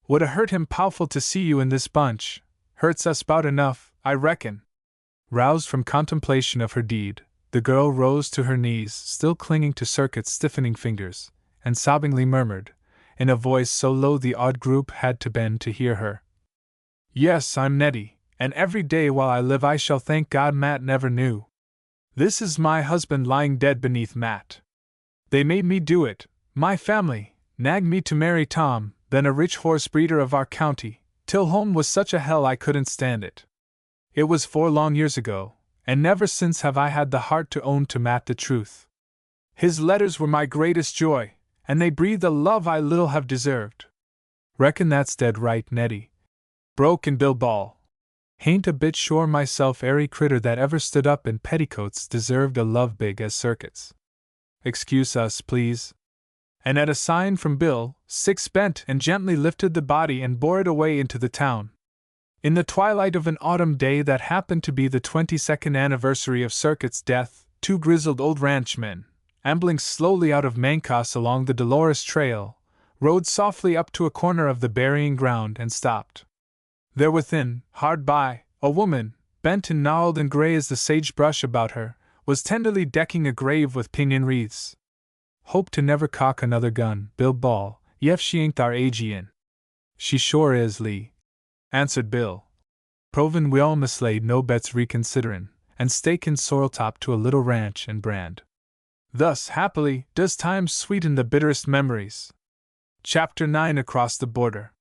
Woulda hurt him pow'ful to see you in this bunch. Hurts us 'bout enough, I reckon." Roused from contemplation of her deed, the girl rose to her knees, still clinging to Circuit's stiffening fingers, and sobbingly murmured, in a voice so low the awed group had to bend to hear her. "Yes, I'm Nettie, and every day while I live I shall thank God Matt never knew. This is my husband lying dead beneath Matt. They made me do it, my family, nagged me to marry Tom, then a rich horse breeder of our county, till home was such a hell I couldn't stand it. It was 4 long years ago, and never since have I had the heart to own to Matt the truth. His letters were my greatest joy, and they breathed a love I little have deserved." "Reckon that's dead right, Nettie," broke in Bill Ball. "Hain't a bit sure myself airy critter that ever stood up in petticoats deserved a love big as Circuit's. Excuse us, please." And at a sign from Bill, Six bent and gently lifted the body and bore it away into the town. In the twilight of an autumn day that happened to be the 22nd anniversary of Circuit's death, 2 grizzled old ranchmen, ambling slowly out of Mancos along the Dolores Trail, rode softly up to a corner of the burying ground and stopped. There within, hard by, a woman, bent and gnarled and gray as the sagebrush about her, was tenderly decking a grave with pinion wreaths. "Hope to never cock another gun, Bill Ball, yef she ain't our Aegean." "She sure is, Lee," answered Bill. "Provin' we all mislaid no bets reconsiderin', and stakin' sorrel top to a little ranch and brand. Thus, happily, does time sweeten the bitterest memories." Chapter 9. Across the Border.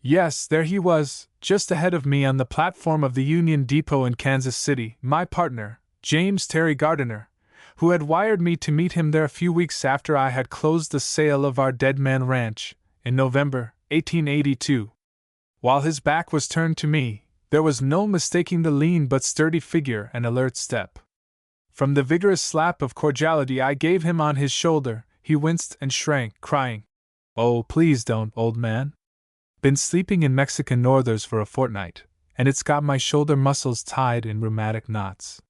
Yes, there he was, just ahead of me on the platform of the Union Depot in Kansas City, my partner, James Terry Gardiner, who had wired me to meet him there a few weeks after I had closed the sale of our Dead Man Ranch, in November, 1882. While his back was turned to me, there was no mistaking the lean but sturdy figure and alert step. From the vigorous slap of cordiality I gave him on his shoulder, he winced and shrank, crying, "Oh, please don't, old man. Been sleeping in Mexican northers for a fortnight, and it's got my shoulder muscles tied in rheumatic knots."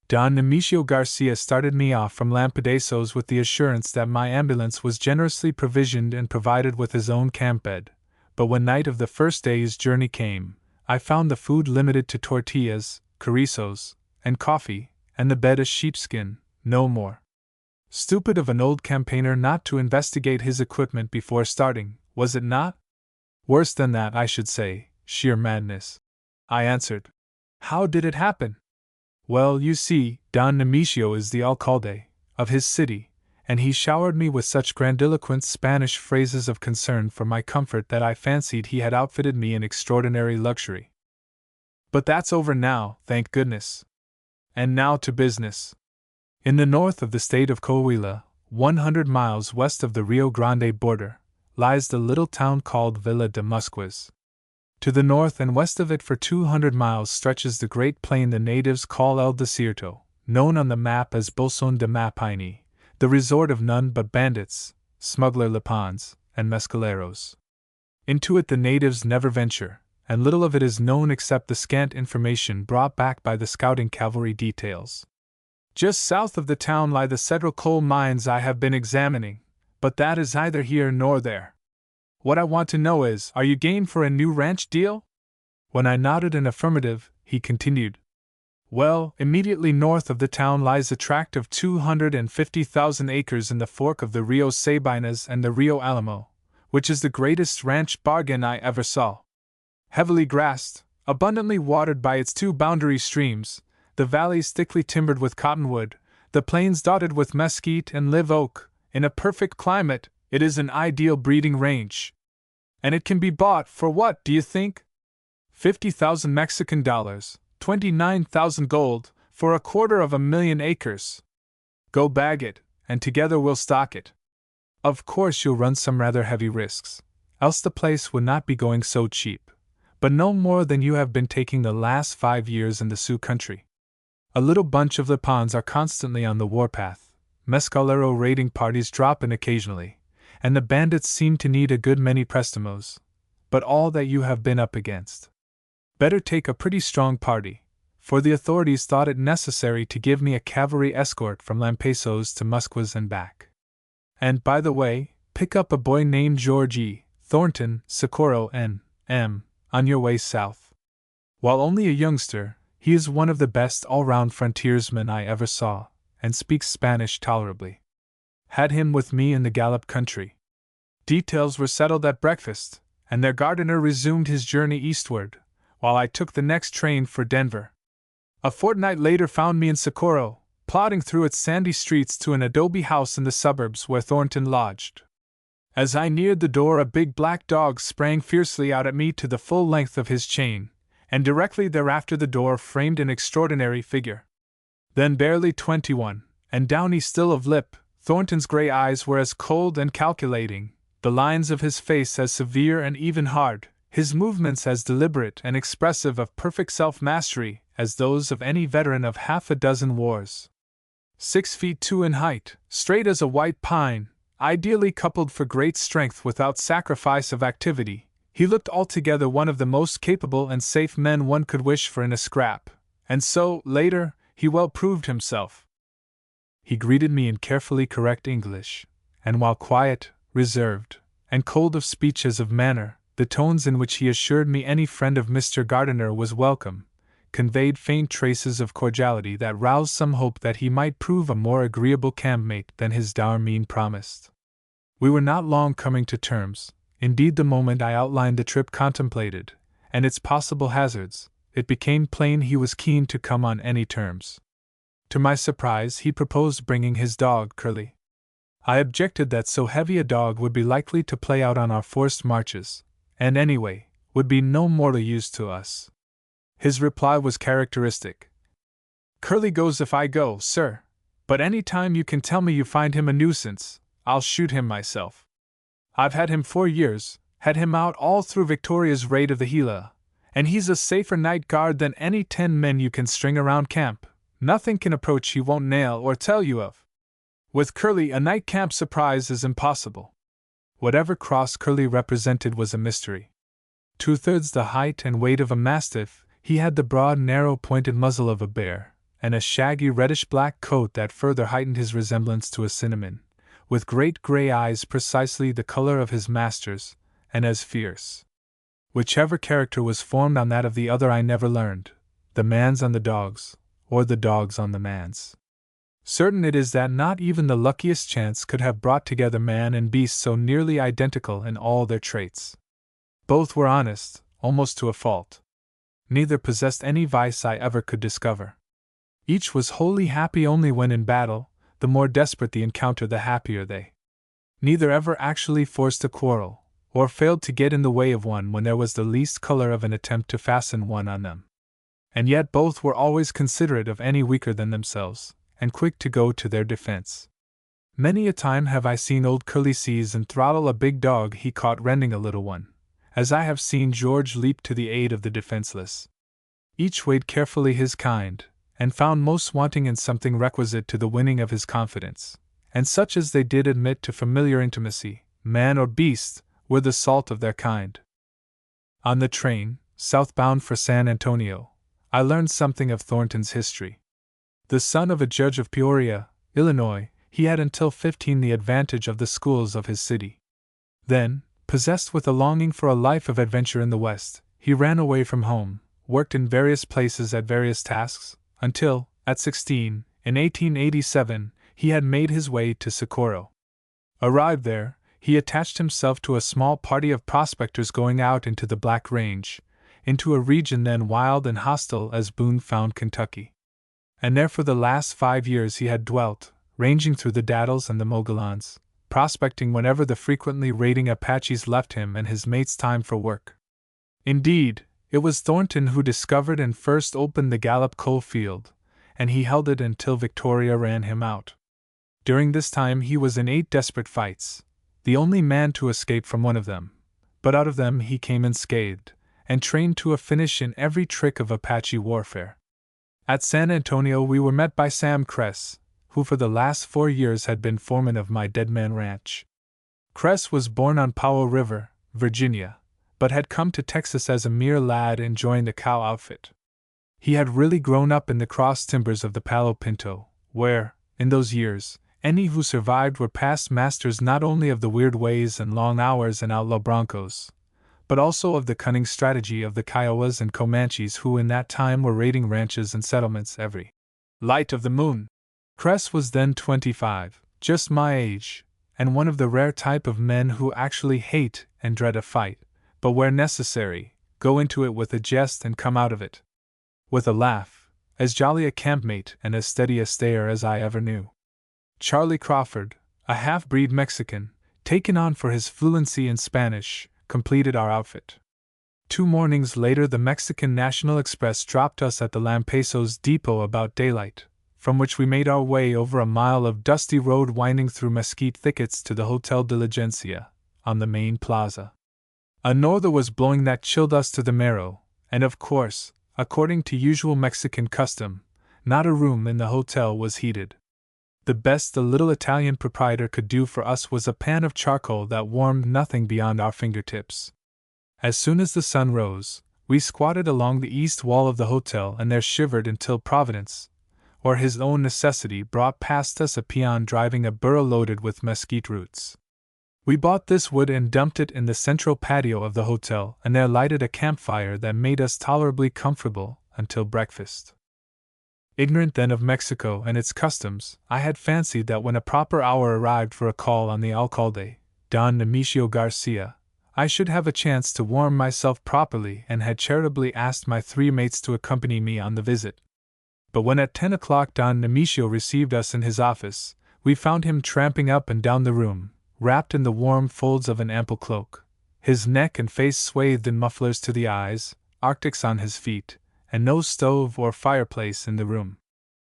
Don Nemesio Garcia started me off from Lampedazos with the assurance that my ambulance was generously provisioned and provided with his own camp bed, but when night of the first day's journey came, I found the food limited to tortillas, chorizos, and coffee, and the bed a sheepskin, no more. Stupid of an old campaigner not to investigate his equipment before starting, was it not? Worse than that, I should say, sheer madness. I answered. "How did it happen?" "Well, you see, Don Nemesio is the alcalde of his city, and he showered me with such grandiloquent Spanish phrases of concern for my comfort that I fancied he had outfitted me in extraordinary luxury. But that's over now, thank goodness. And now to business. In the north of the state of Coahuila, 100 miles west of the Rio Grande border, lies the little town called Villa de Musquiz. To the north and west of it for 200 miles stretches the great plain the natives call El Desierto, known on the map as Bolson de Mapini, the resort of none but bandits, smuggler Lipans, and mescaleros. Into it the natives never venture, and little of it is known except the scant information brought back by the scouting cavalry details. Just south of the town lie the Cedral coal mines I have been examining, but that is neither here nor there. What I want to know is, are you game for a new ranch deal? When I nodded an affirmative, he continued. Well, immediately north of the town lies a tract of 250,000 acres in the fork of the Rio Sabinas and the Rio Alamo, which is the greatest ranch bargain I ever saw. Heavily grassed, abundantly watered by its 2 boundary streams, the valleys thickly timbered with cottonwood, the plains dotted with mesquite and live oak, in a perfect climate, it is an ideal breeding range. And it can be bought for what, do you think? 50,000 Mexican dollars, 29,000 gold, for 250,000 acres. Go bag it, and together we'll stock it. Of course you'll run some rather heavy risks, else the place would not be going so cheap, but no more than you have been taking the last 5 years in the Sioux country. A little bunch of Lipans are constantly on the warpath, mescalero raiding parties drop in occasionally, and the bandits seem to need a good many prestimos, but all that you have been up against. Better take a pretty strong party, for the authorities thought it necessary to give me a cavalry escort from Lampasas to Musquas and back. And, by the way, pick up a boy named George E. Thornton, Socorro, N.M., on your way south. While only a youngster, he is one of the best all-round frontiersmen I ever saw, and speaks Spanish tolerably. Had him with me in the Gallup country. Details were settled at breakfast, and their gardener resumed his journey eastward, while I took the next train for Denver. A fortnight later found me in Socorro, plodding through its sandy streets to an adobe house in the suburbs where Thornton lodged. As I neared the door, a big black dog sprang fiercely out at me to the full length of his chain, and directly thereafter the door framed an extraordinary figure. Then barely 21, and downy still of lip, Thornton's gray eyes were as cold and calculating, the lines of his face as severe and even hard, his movements as deliberate and expressive of perfect self-mastery as those of any veteran of half a dozen wars. 6 feet 2 in height, straight as a white pine, ideally coupled for great strength without sacrifice of activity, he looked altogether one of the most capable and safe men one could wish for in a scrap, and so, later, he well proved himself. He greeted me in carefully correct English, and while quiet, reserved, and cold of speech as of manner, the tones in which he assured me any friend of Mr. Gardiner was welcome, conveyed faint traces of cordiality that roused some hope that he might prove a more agreeable campmate than his dour mien promised. We were not long coming to terms. Indeed, the moment I outlined the trip contemplated, and its possible hazards, it became plain he was keen to come on any terms. To my surprise, he proposed bringing his dog, Curly. I objected that so heavy a dog would be likely to play out on our forced marches, and anyway, would be no mortal use to us. His reply was characteristic. "Curly goes if I go, sir, but any time you can tell me you find him a nuisance, I'll shoot him myself. I've had him 4 years, had him out all through Victoria's raid of the Gila, and he's a safer night guard than any 10 men you can string around camp. Nothing can approach he won't nail or tell you of. With Curly, a night camp surprise is impossible." Whatever cross Curly represented was a mystery. 2/3 the height and weight of a mastiff, he had the broad, narrow, pointed muzzle of a bear, and a shaggy reddish-black coat that further heightened his resemblance to a cinnamon, with great gray eyes precisely the color of his master's, and as fierce. Whichever character was formed on that of the other I never learned, the man's on the dog's, or the dog's on the man's. Certain it is that not even the luckiest chance could have brought together man and beast so nearly identical in all their traits. Both were honest, almost to a fault. Neither possessed any vice I ever could discover. Each was wholly happy only when in battle, the more desperate the encounter the happier they. Neither ever actually forced a quarrel, or failed to get in the way of one when there was the least color of an attempt to fasten one on them. And yet both were always considerate of any weaker than themselves, and quick to go to their defense. Many a time have I seen old Curly seize and throttle a big dog he caught rending a little one, as I have seen George leap to the aid of the defenseless. Each weighed carefully his kind, and found most wanting in something requisite to the winning of his confidence, and such as they did admit to familiar intimacy, man or beast, were the salt of their kind. On the train, southbound for San Antonio, I learned something of Thornton's history. The son of a judge of Peoria, Illinois, he had until 15 the advantage of the schools of his city. Then, possessed with a longing for a life of adventure in the West, he ran away from home, worked in various places at various tasks, until, at 16, in 1887, he had made his way to Socorro. Arrived there, he attached himself to a small party of prospectors going out into the Black Range, into a region then wild and hostile as Boone found Kentucky. And there for the last 5 years he had dwelt, ranging through the Dattles and the Mogulons, prospecting whenever the frequently raiding Apaches left him and his mates time for work. Indeed, it was Thornton who discovered and first opened the Gallup coal field, and he held it until Victoria ran him out. During this time he was in 8 desperate fights, the only man to escape from one of them, but out of them he came unscathed, and trained to a finish in every trick of Apache warfare. At San Antonio we were met by Sam Kress, who for the last 4 years had been foreman of my Dead Man Ranch. Kress was born on Powell River, Virginia, but had come to Texas as a mere lad and joined the cow outfit. He had really grown up in the cross timbers of the Palo Pinto, where, in those years, any who survived were past masters not only of the weird ways and long hours and outlaw broncos, but also of the cunning strategy of the Kiowas and Comanches who in that time were raiding ranches and settlements every light of the moon. Cress was then 25, just my age, and one of the rare type of men who actually hate and dread a fight, but where necessary, go into it with a jest and come out of it with a laugh, as jolly a campmate and as steady a stayer as I ever knew. Charlie Crawford, a half-breed Mexican, taken on for his fluency in Spanish, completed our outfit. 2 mornings later the Mexican National Express dropped us at the Lampasas depot about daylight, from which we made our way over a mile of dusty road winding through mesquite thickets to the Hotel Diligencia, on the main plaza. A norther was blowing that chilled us to the marrow, and of course, according to usual Mexican custom, not a room in the hotel was heated. The best the little Italian proprietor could do for us was a pan of charcoal that warmed nothing beyond our fingertips. As soon as the sun rose, we squatted along the east wall of the hotel and there shivered until Providence, or his own necessity, brought past us a peon driving a burro loaded with mesquite roots. We bought this wood and dumped it in the central patio of the hotel and there lighted a campfire that made us tolerably comfortable until breakfast. Ignorant then of Mexico and its customs, I had fancied that when a proper hour arrived for a call on the alcalde, Don Nemesio Garcia, I should have a chance to warm myself properly and had charitably asked my 3 mates to accompany me on the visit. But when at 10 o'clock Don Nemesio received us in his office, we found him tramping up and down the room, wrapped in the warm folds of an ample cloak, his neck and face swathed in mufflers to the eyes, arctics on his feet, and no stove or fireplace in the room.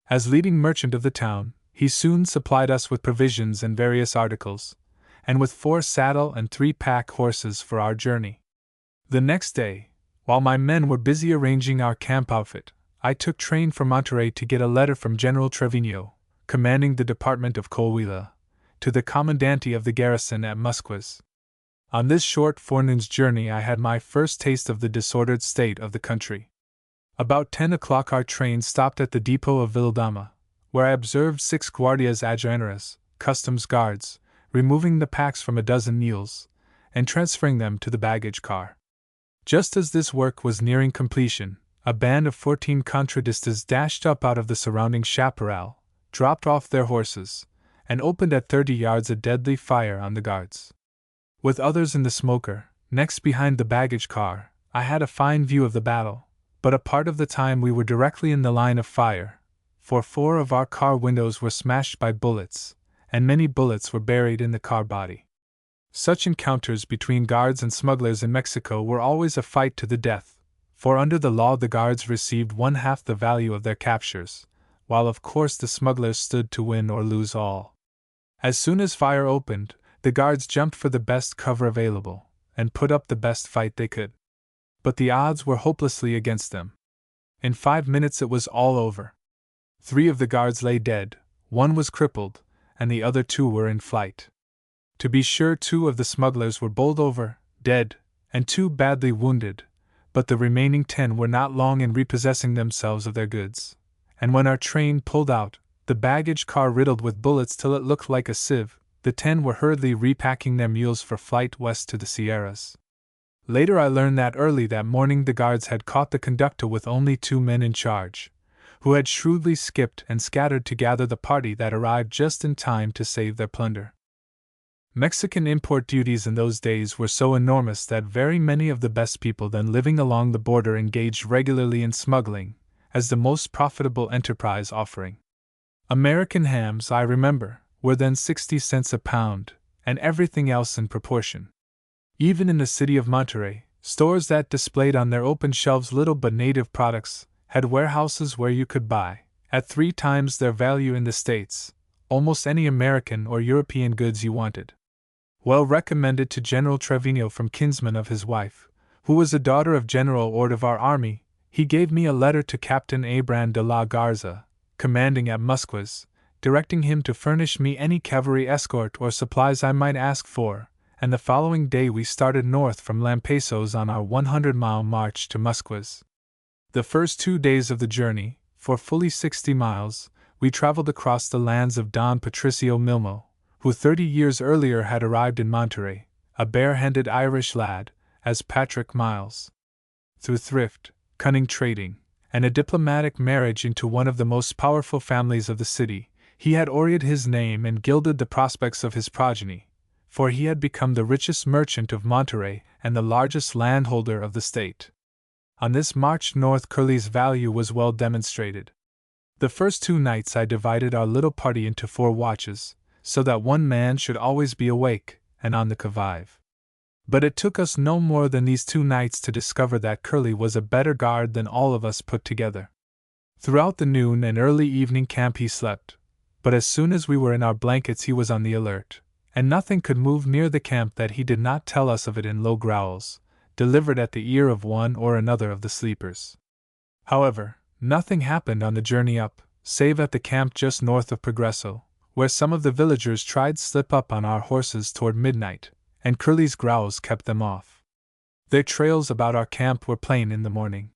As leading merchant of the town, he soon supplied us with provisions and various articles, and with 4 saddle and 3 pack horses for our journey. The next day, while my men were busy arranging our camp outfit, I took train for Monterey to get a letter from General Trevino, commanding the department of Coahuila, to the commandante of the garrison at Musquas. On this short forenoon's journey I had my first taste of the disordered state of the country. About 10 o'clock our train stopped at the depot of Villadama, where I observed 6 guardias adjutantes, customs guards, removing the packs from a dozen mules, and transferring them to the baggage car. Just as this work was nearing completion, a band of 14 contradistas dashed up out of the surrounding chaparral, dropped off their horses, and opened at 30 yards a deadly fire on the guards. With others in the smoker, next behind the baggage car, I had a fine view of the battle, but a part of the time we were directly in the line of fire, for 4 of our car windows were smashed by bullets, and many bullets were buried in the car body. Such encounters between guards and smugglers in Mexico were always a fight to the death, for under the law the guards received 1/2 the value of their captures, while of course the smugglers stood to win or lose all. As soon as fire opened, the guards jumped for the best cover available, and put up the best fight they could. But the odds were hopelessly against them. In 5 minutes it was all over. 3 of the guards lay dead, 1 was crippled, and the other 2 were in flight. To be sure 2 of the smugglers were bowled over, dead, and 2 badly wounded, but the remaining 10 were not long in repossessing themselves of their goods, and when our train pulled out, the baggage car riddled with bullets till it looked like a sieve, the 10 were hurriedly repacking their mules for flight west to the Sierras. Later I learned that early that morning the guards had caught the conductor with only 2 men in charge, who had shrewdly skipped and scattered to gather the party that arrived just in time to save their plunder. Mexican import duties in those days were so enormous that very many of the best people then living along the border engaged regularly in smuggling, as the most profitable enterprise offering. American hams, I remember, were then 60 cents a pound, and everything else in proportion. Even in the city of Monterey, stores that displayed on their open shelves little but native products had warehouses where you could buy, at 3 times their value in the States, almost any American or European goods you wanted. Well recommended to General Trevino from kinsman of his wife, who was a daughter of General Ord of our army, he gave me a letter to Captain Abran de la Garza, commanding at Musquas, directing him to furnish me any cavalry escort or supplies I might ask for, and the following day we started north from Lampasas on our 100-mile march to Musquas. The first 2 days of the journey, for fully 60 miles, we traveled across the lands of Don Patricio Milmo, who 30 years earlier had arrived in Monterey, a bare-handed Irish lad, as Patrick Miles. Through thrift, cunning trading, and a diplomatic marriage into one of the most powerful families of the city, he had aureated his name and gilded the prospects of his progeny, for he had become the richest merchant of Monterey and the largest landholder of the state. On this march north Curly's value was well demonstrated. The first 2 nights I divided our little party into 4 watches, so that one man should always be awake and on the qui-vive. But it took us no more than these 2 nights to discover that Curly was a better guard than all of us put together. Throughout the noon and early evening camp he slept, but as soon as we were in our blankets he was on the alert, and nothing could move near the camp that he did not tell us of it in low growls, delivered at the ear of one or another of the sleepers. However, nothing happened on the journey up, save at the camp just north of Progreso, where some of the villagers tried to slip up on our horses toward midnight, and Curly's growls kept them off. Their trails about our camp were plain in the morning.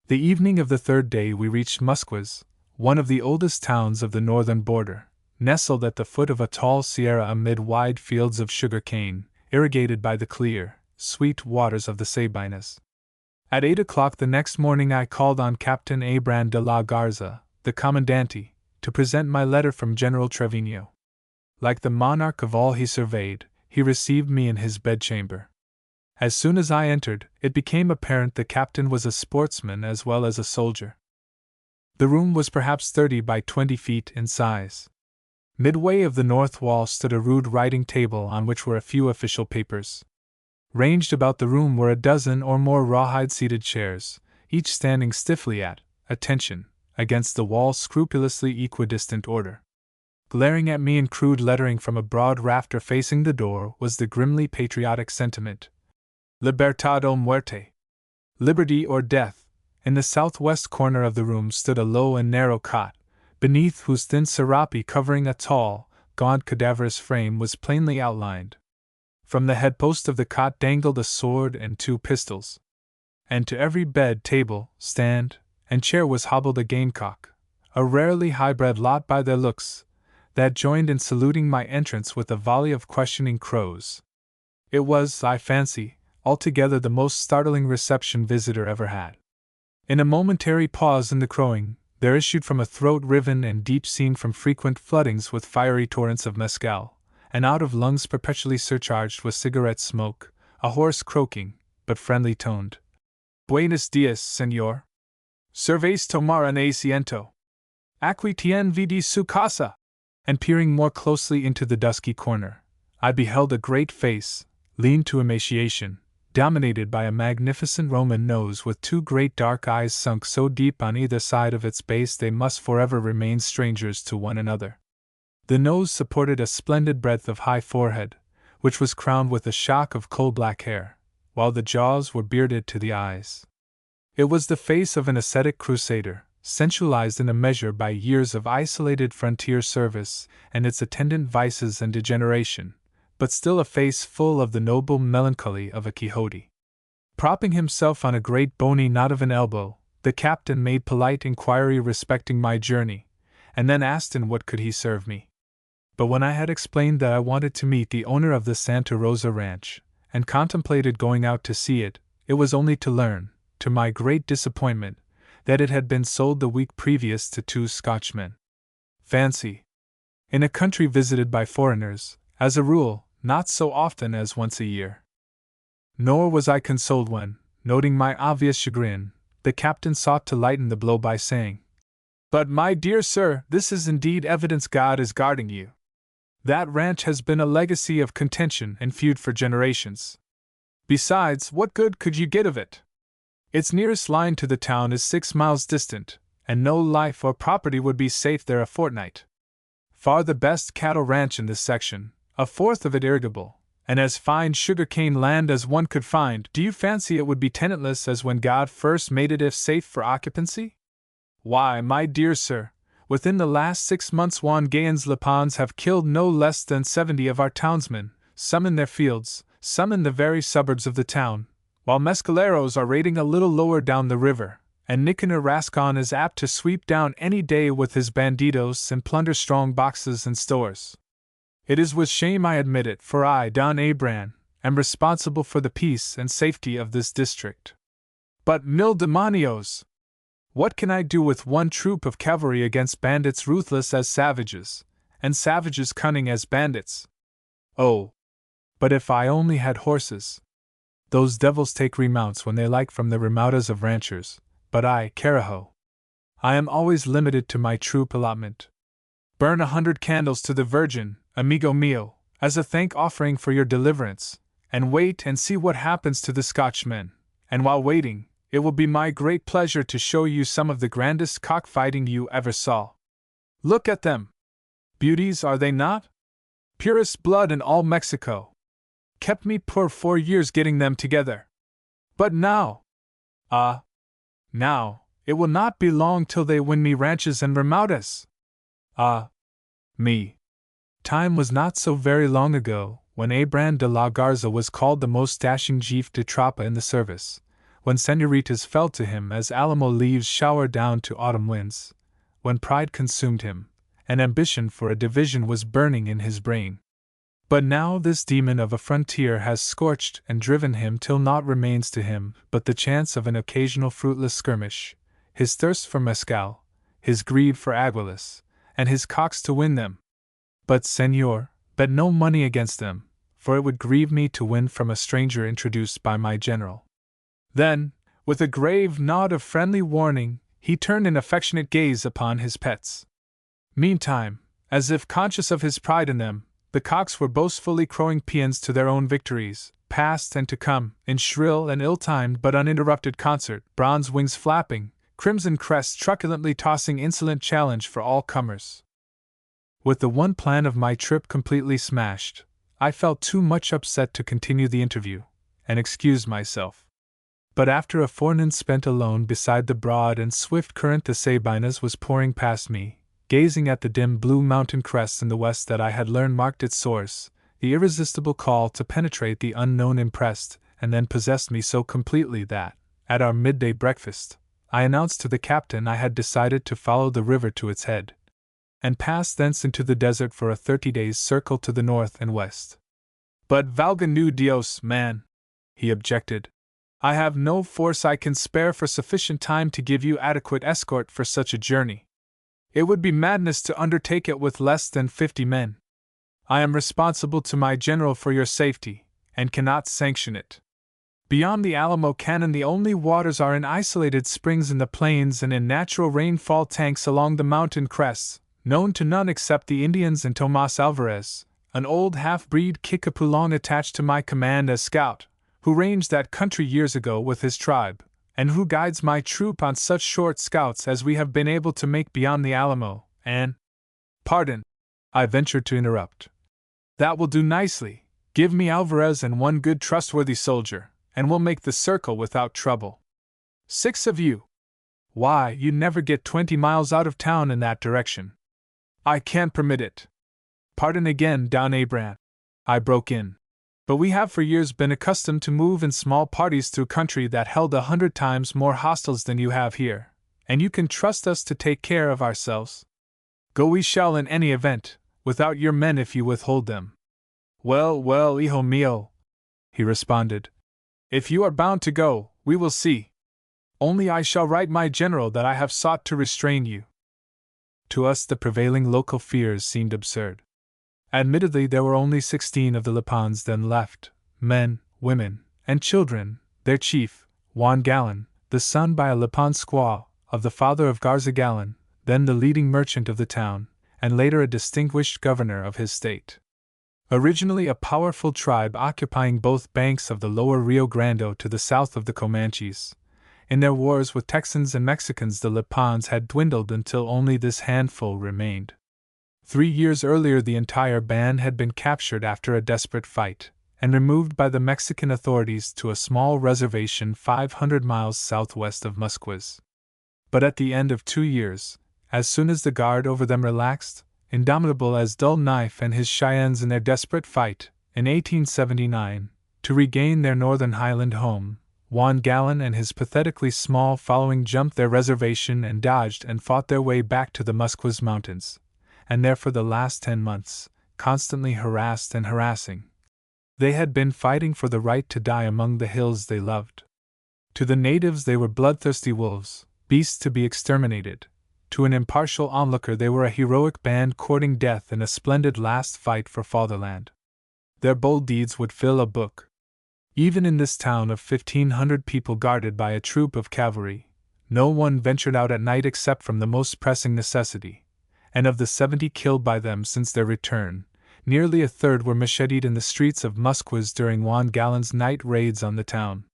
The evening of the 3rd day we reached Musquas, one of the oldest towns of the northern border, nestled at the foot of a tall sierra amid wide fields of sugar cane, irrigated by the clear, sweet waters of the Sabinas. At 8 o'clock the next morning I called on Captain Abran de la Garza, the commandante, to present my letter from General Trevino. Like the monarch of all he surveyed, he received me in his bedchamber. As soon as I entered, it became apparent the captain was a sportsman as well as a soldier. The room was perhaps 30 by 20 feet in size. Midway of the north wall stood a rude writing table on which were a few official papers. Ranged about the room were a dozen or more rawhide-seated chairs, each standing stiffly at attention against the wall, scrupulously equidistant order. Glaring at me in crude lettering from a broad rafter facing the door was the grimly patriotic sentiment, Libertad o muerte, liberty or death. In the southwest corner of the room stood a low and narrow cot, beneath whose thin serape covering a tall, gaunt cadaverous frame was plainly outlined. From the headpost of the cot dangled a sword and 2 pistols. And to every bed, table, stand, and chair was hobbled a gamecock, a rarely high-bred lot by their looks, that joined in saluting my entrance with a volley of questioning crows. It was, I fancy, altogether the most startling reception visitor ever had. In a momentary pause in the crowing, there issued from a throat riven and deep seamed from frequent floodings with fiery torrents of mescal, and out of lungs perpetually surcharged with cigarette smoke, a hoarse croaking, but friendly toned, Buenos dias, señor. Servais tomar un asiento. Aquí tien vd su casa. And peering more closely into the dusky corner, I beheld a great face, lean to emaciation, dominated by a magnificent Roman nose with 2 great dark eyes sunk so deep on either side of its base they must forever remain strangers to one another. The nose supported a splendid breadth of high forehead, which was crowned with a shock of coal-black hair, while the jaws were bearded to the eyes. It was the face of an ascetic crusader, sensualized in a measure by years of isolated frontier service and its attendant vices and degeneration, but still a face full of the noble melancholy of a Quixote. Propping himself on a great bony knot of an elbow, the captain made polite inquiry respecting my journey, and then asked in what could he serve me. But when I had explained that I wanted to meet the owner of the Santa Rosa ranch, and contemplated going out to see it, it was only to learn, to my great disappointment, that it had been sold the week previous to 2 Scotchmen. Fancy! In a country visited by foreigners, as a rule, not so often as once a year. Nor was I consoled when, noting my obvious chagrin, the captain sought to lighten the blow by saying, "But my dear sir, this is indeed evidence God is guarding you. That ranch has been a legacy of contention and feud for generations. Besides, what good could you get of it? Its nearest line to the town is 6 miles distant, and no life or property would be safe there a fortnight. Far the best cattle ranch in this section, a fourth of it irrigable, and as fine sugar-cane land as one could find. Do you fancy it would be tenantless as when God first made it if safe for occupancy? Why, my dear sir, within the last 6 months Juan Gayans Lapons have killed no less than 70 of our townsmen, some in their fields, some in the very suburbs of the town, while mescaleros are raiding a little lower down the river, and Nicanor Rascon is apt to sweep down any day with his bandidos and plunder strong boxes and stores. It is with shame I admit it, for I, Don Abran, am responsible for the peace and safety of this district. But, mil demonios! What can I do with one troop of cavalry against bandits ruthless as savages, and savages cunning as bandits? Oh! But if I only had horses! Those devils take remounts when they like from the remautas of ranchers, but I, Carajo, I am always limited to my troop allotment. Burn 100 candles to the Virgin, amigo mio, as a thank offering for your deliverance, and wait and see what happens to the Scotchmen, and while waiting, it will be my great pleasure to show you some of the grandest cockfighting you ever saw. Look at them! Beauties, are they not? Purest blood in all Mexico. Kept me poor 4 years getting them together. But now! Now, it will not be long till they win me ranches and remautas. Me. Time was not so very long ago, when Abran de la Garza was called the most dashing jefe de tropa in the service, when senoritas fell to him as Alamo leaves shower down to autumn winds, when pride consumed him, and ambition for a division was burning in his brain. But now this demon of a frontier has scorched and driven him till naught remains to him but the chance of an occasional fruitless skirmish, his thirst for mescal, his greed for aguilas, and his cocks to win them. But, senor, bet no money against them, for it would grieve me to win from a stranger introduced by my general. Then, with a grave nod of friendly warning, he turned an affectionate gaze upon his pets. Meantime, as if conscious of his pride in them, the cocks were boastfully crowing paeans to their own victories, past and to come, in shrill and ill-timed but uninterrupted concert, bronze wings flapping, crimson crests truculently tossing insolent challenge for all comers. With the one plan of my trip completely smashed, I felt too much upset to continue the interview, and excused myself. But after a forenoon spent alone beside the broad and swift current, the Sabinas was pouring past me, gazing at the dim blue mountain crest in the west that I had learned marked its source. The irresistible call to penetrate the unknown impressed and then possessed me so completely that, at our midday breakfast, I announced to the captain I had decided to follow the river to its head, and pass thence into the desert for a 30 days' circle to the north and west. But valga nu Dios, man, he objected, I have no force I can spare for sufficient time to give you adequate escort for such a journey. It would be madness to undertake it with less than 50 men. I am responsible to my general for your safety, and cannot sanction it. Beyond the Alamo Canyon the only waters are in isolated springs in the plains and in natural rainfall tanks along the mountain crests, known to none except the Indians and Tomas Alvarez, an old half-breed Kicapulon attached to my command as scout, who ranged that country years ago with his tribe, and who guides my troop on such short scouts as we have been able to make beyond the Alamo, and— Pardon, I ventured to interrupt. That will do nicely. Give me Alvarez and one good trustworthy soldier, and we'll make the circle without trouble. 6 of you? Why, you never get 20 miles out of town in that direction. I can't permit it. Pardon again, Don Abran, I broke in. But we have for years been accustomed to move in small parties through country that held 100 times more hostiles than you have here, and you can trust us to take care of ourselves. Go we shall in any event, without your men if you withhold them. Well, well, hijo mío, he responded. If you are bound to go, we will see. Only I shall write my general that I have sought to restrain you. To us the prevailing local fears seemed absurd. Admittedly there were only 16 of the Lipans then left, men, women, and children, their chief, Juan Gallan, the son by a Lipan squaw, of the father of Garza Gallan, then the leading merchant of the town, and later a distinguished governor of his state. Originally a powerful tribe occupying both banks of the lower Rio Grande to the south of the Comanches, in their wars with Texans and Mexicans the Lipans had dwindled until only this handful remained. 3 years earlier the entire band had been captured after a desperate fight, and removed by the Mexican authorities to a small reservation 500 miles southwest of Musquiz. But at the end of 2 years, as soon as the guard over them relaxed, indomitable as Dull Knife and his Cheyennes in their desperate fight, in 1879, to regain their northern highland home, Juan Gallen and his pathetically small following jumped their reservation and dodged and fought their way back to the Musqueam Mountains, and there for the last 10 months, constantly harassed and harassing. They had been fighting for the right to die among the hills they loved. To the natives they were bloodthirsty wolves, beasts to be exterminated. To an impartial onlooker they were a heroic band courting death in a splendid last fight for fatherland. Their bold deeds would fill a book. Even in this town of 1,500 people guarded by a troop of cavalry, no one ventured out at night except from the most pressing necessity, and of the 70 killed by them since their return, nearly a third were macheted in the streets of Musqueam during Juan Gallen's night raids on the town.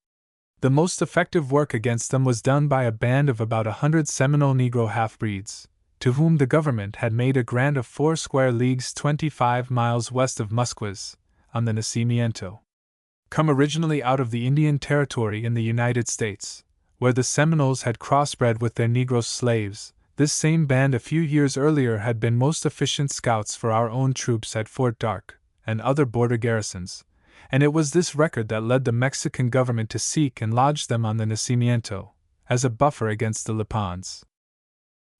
The most effective work against them was done by a band of about 100 Seminole Negro half-breeds, to whom the government had made a grant of 4 square leagues 25 miles west of Musqueam, on the Nacimiento. Come originally out of the Indian Territory in the United States, where the Seminoles had crossbred with their Negro slaves, this same band a few years earlier had been most efficient scouts for our own troops at Fort Dark and other border garrisons, and it was this record that led the Mexican government to seek and lodge them on the Nacimiento, as a buffer against the Lipans.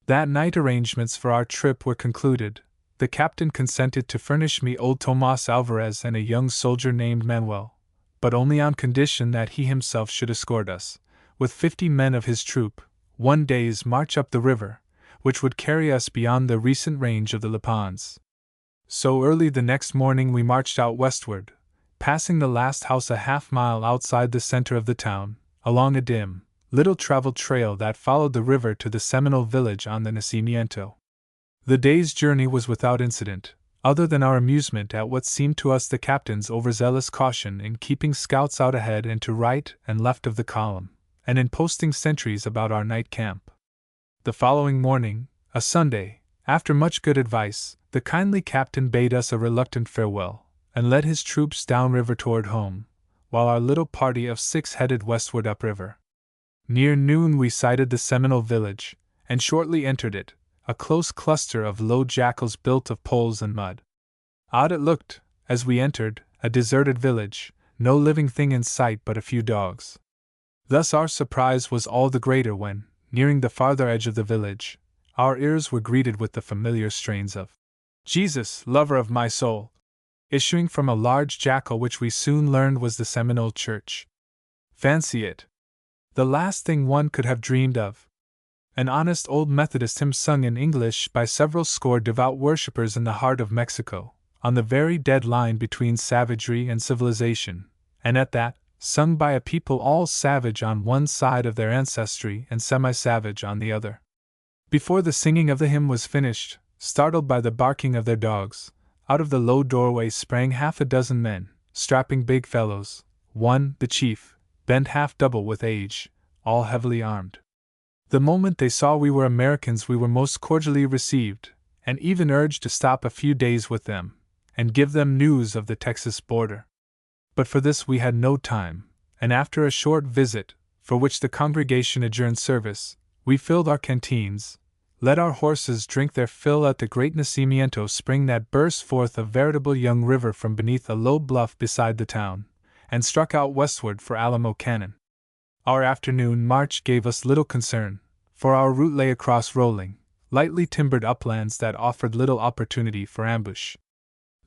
That night arrangements for our trip were concluded. The captain consented to furnish me old Tomas Alvarez and a young soldier named Manuel, but only on condition that he himself should escort us, with 50 men of his troop, 1 day's march up the river, which would carry us beyond the recent range of the Lipans. So early the next morning we marched out westward, passing the last house a half-mile outside the center of the town, along a dim, little-traveled trail that followed the river to the Seminole village on the Nacimiento. The day's journey was without incident, other than our amusement at what seemed to us the captain's overzealous caution in keeping scouts out ahead and to right and left of the column, and in posting sentries about our night camp. The following morning, a Sunday, after much good advice, the kindly captain bade us a reluctant farewell, and led his troops downriver toward home, while our little party of 6 headed westward upriver. Near noon we sighted the Seminole village, and shortly entered it, a close cluster of low jackals built of poles and mud. Odd it looked, as we entered, a deserted village, no living thing in sight but a few dogs. Thus our surprise was all the greater when, nearing the farther edge of the village, our ears were greeted with the familiar strains of "Jesus, lover of my soul," issuing from a large jackal which we soon learned was the Seminole church. Fancy it! The last thing one could have dreamed of. An honest old Methodist hymn sung in English by several score devout worshippers in the heart of Mexico, on the very dead line between savagery and civilization, and at that, sung by a people all savage on one side of their ancestry and semi-savage on the other. Before the singing of the hymn was finished, startled by the barking of their dogs, out of the low doorway sprang 6 men, strapping big fellows, one, the chief, bent half double with age, all heavily armed. The moment they saw we were Americans we were most cordially received, and even urged to stop a few days with them, and give them news of the Texas border. But for this we had no time, and after a short visit, for which the congregation adjourned service, we filled our canteens, let our horses drink their fill at the great Nacimiento spring that burst forth a veritable young river from beneath a low bluff beside the town, and struck out westward for Alamo Canyon. Our afternoon march gave us little concern, for our route lay across rolling, lightly timbered uplands that offered little opportunity for ambush.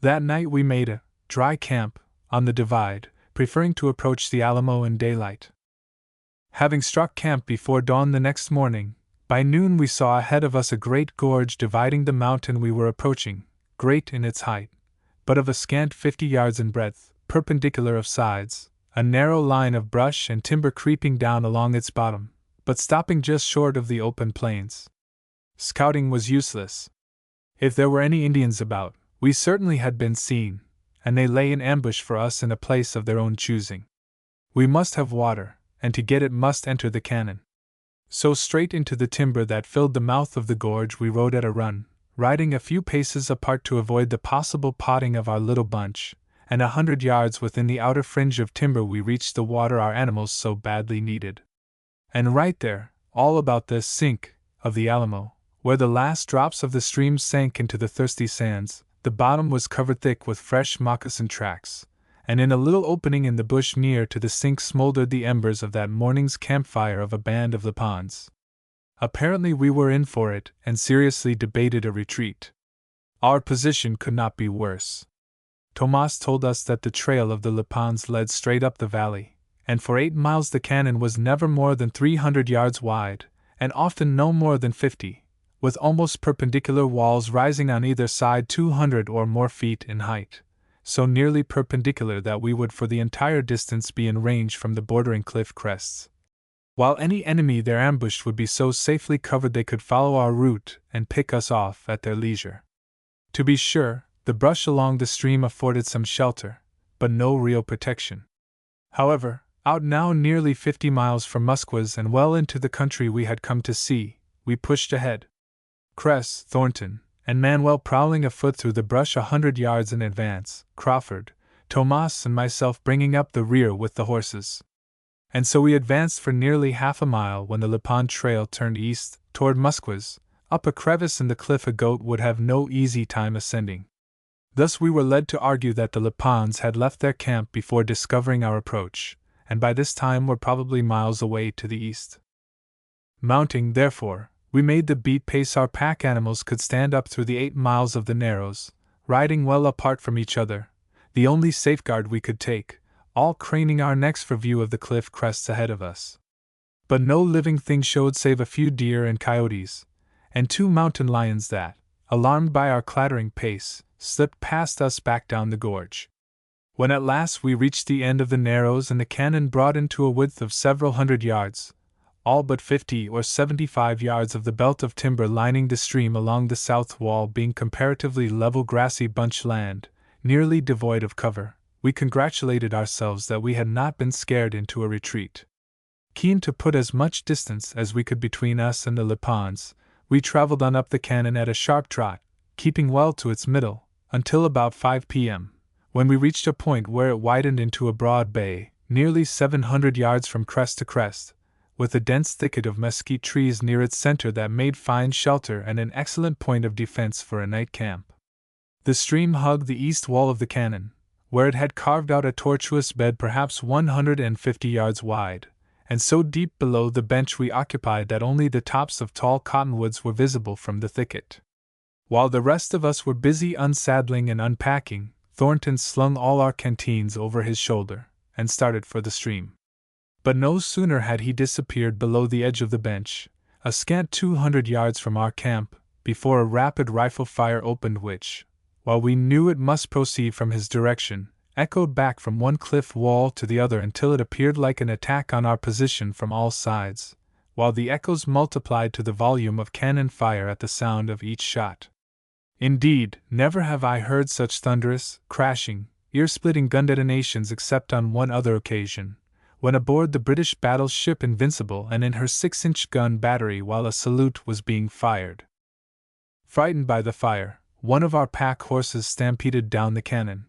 That night we made a dry camp on the divide, preferring to approach the Alamo in daylight. Having struck camp before dawn the next morning, by noon we saw ahead of us a great gorge dividing the mountain we were approaching, great in its height, but of a scant 50 yards in breadth, perpendicular of sides, a narrow line of brush and timber creeping down along its bottom, but stopping just short of the open plains. Scouting was useless. If there were any Indians about, we certainly had been seen, and they lay in ambush for us in a place of their own choosing. We must have water, and to get it must enter the canyon. So straight into the timber that filled the mouth of the gorge we rode at a run, riding a few paces apart to avoid the possible potting of our little bunch, and 100 yards within the outer fringe of timber we reached the water our animals so badly needed. And right there, all about this sink of the Alamo, where the last drops of the stream sank into the thirsty sands, The bottom was covered thick with fresh moccasin tracks, and in a little opening in the bush near to the sink smoldered the embers of that morning's campfire of a band of Lapons. Apparently we were in for it, and seriously debated a retreat. Our position could not be worse. Tomas told us that the trail of the Lapons led straight up the valley, and for 8 miles the canyon was never more than 300 yards wide, and often no more than 50, with almost perpendicular walls rising on either side 200 or more feet in height, so nearly perpendicular that we would for the entire distance be in range from the bordering cliff crests, while any enemy there ambushed would be so safely covered they could follow our route and pick us off at their leisure. To be sure, the brush along the stream afforded some shelter, but no real protection. However, out now nearly 50 miles from Musquas and well into the country we had come to see, we pushed ahead. Cress, Thornton, and Manuel prowling afoot through the brush 100 yards in advance, Crawford, Tomas and myself bringing up the rear with the horses. And so we advanced for nearly half a mile when the Lapon trail turned east, toward Musquas, up a crevice in the cliff a goat would have no easy time ascending. Thus we were led to argue that the Lapons had left their camp before discovering our approach, and by this time were probably miles away to the east. Mounting, therefore, we made the beat pace our pack animals could stand up through the 8 miles of the Narrows, riding well apart from each other, the only safeguard we could take, all craning our necks for view of the cliff crests ahead of us. But no living thing showed save a few deer and coyotes, and 2 mountain lions that, alarmed by our clattering pace, slipped past us back down the gorge. When at last we reached the end of the Narrows and the canyon broadened to a width of several hundred yards, all but 50 or 75 yards of the belt of timber lining the stream along the south wall being comparatively level grassy bunch land, nearly devoid of cover, we congratulated ourselves that we had not been scared into a retreat. Keen to put as much distance as we could between us and the Lapons, we traveled on up the canyon at a sharp trot, keeping well to its middle, until about 5 p.m., when we reached a point where it widened into a broad bay, nearly 700 yards from crest to crest, with a dense thicket of mesquite trees near its center that made fine shelter and an excellent point of defense for a night camp. The stream hugged the east wall of the canyon, where it had carved out a tortuous bed perhaps 150 yards wide, and so deep below the bench we occupied that only the tops of tall cottonwoods were visible from the thicket. While the rest of us were busy unsaddling and unpacking, Thornton slung all our canteens over his shoulder, and started for the stream. But no sooner had he disappeared below the edge of the bench, a scant 200 yards from our camp, before a rapid rifle fire opened which, while we knew it must proceed from his direction, echoed back from one cliff wall to the other until it appeared like an attack on our position from all sides, while the echoes multiplied to the volume of cannon fire at the sound of each shot. Indeed, never have I heard such thunderous, crashing, ear-splitting gun detonations except on one other occasion, when aboard the British battleship Invincible and in her 6-inch gun battery while a salute was being fired. Frightened by the fire, one of our pack horses stampeded down the canyon.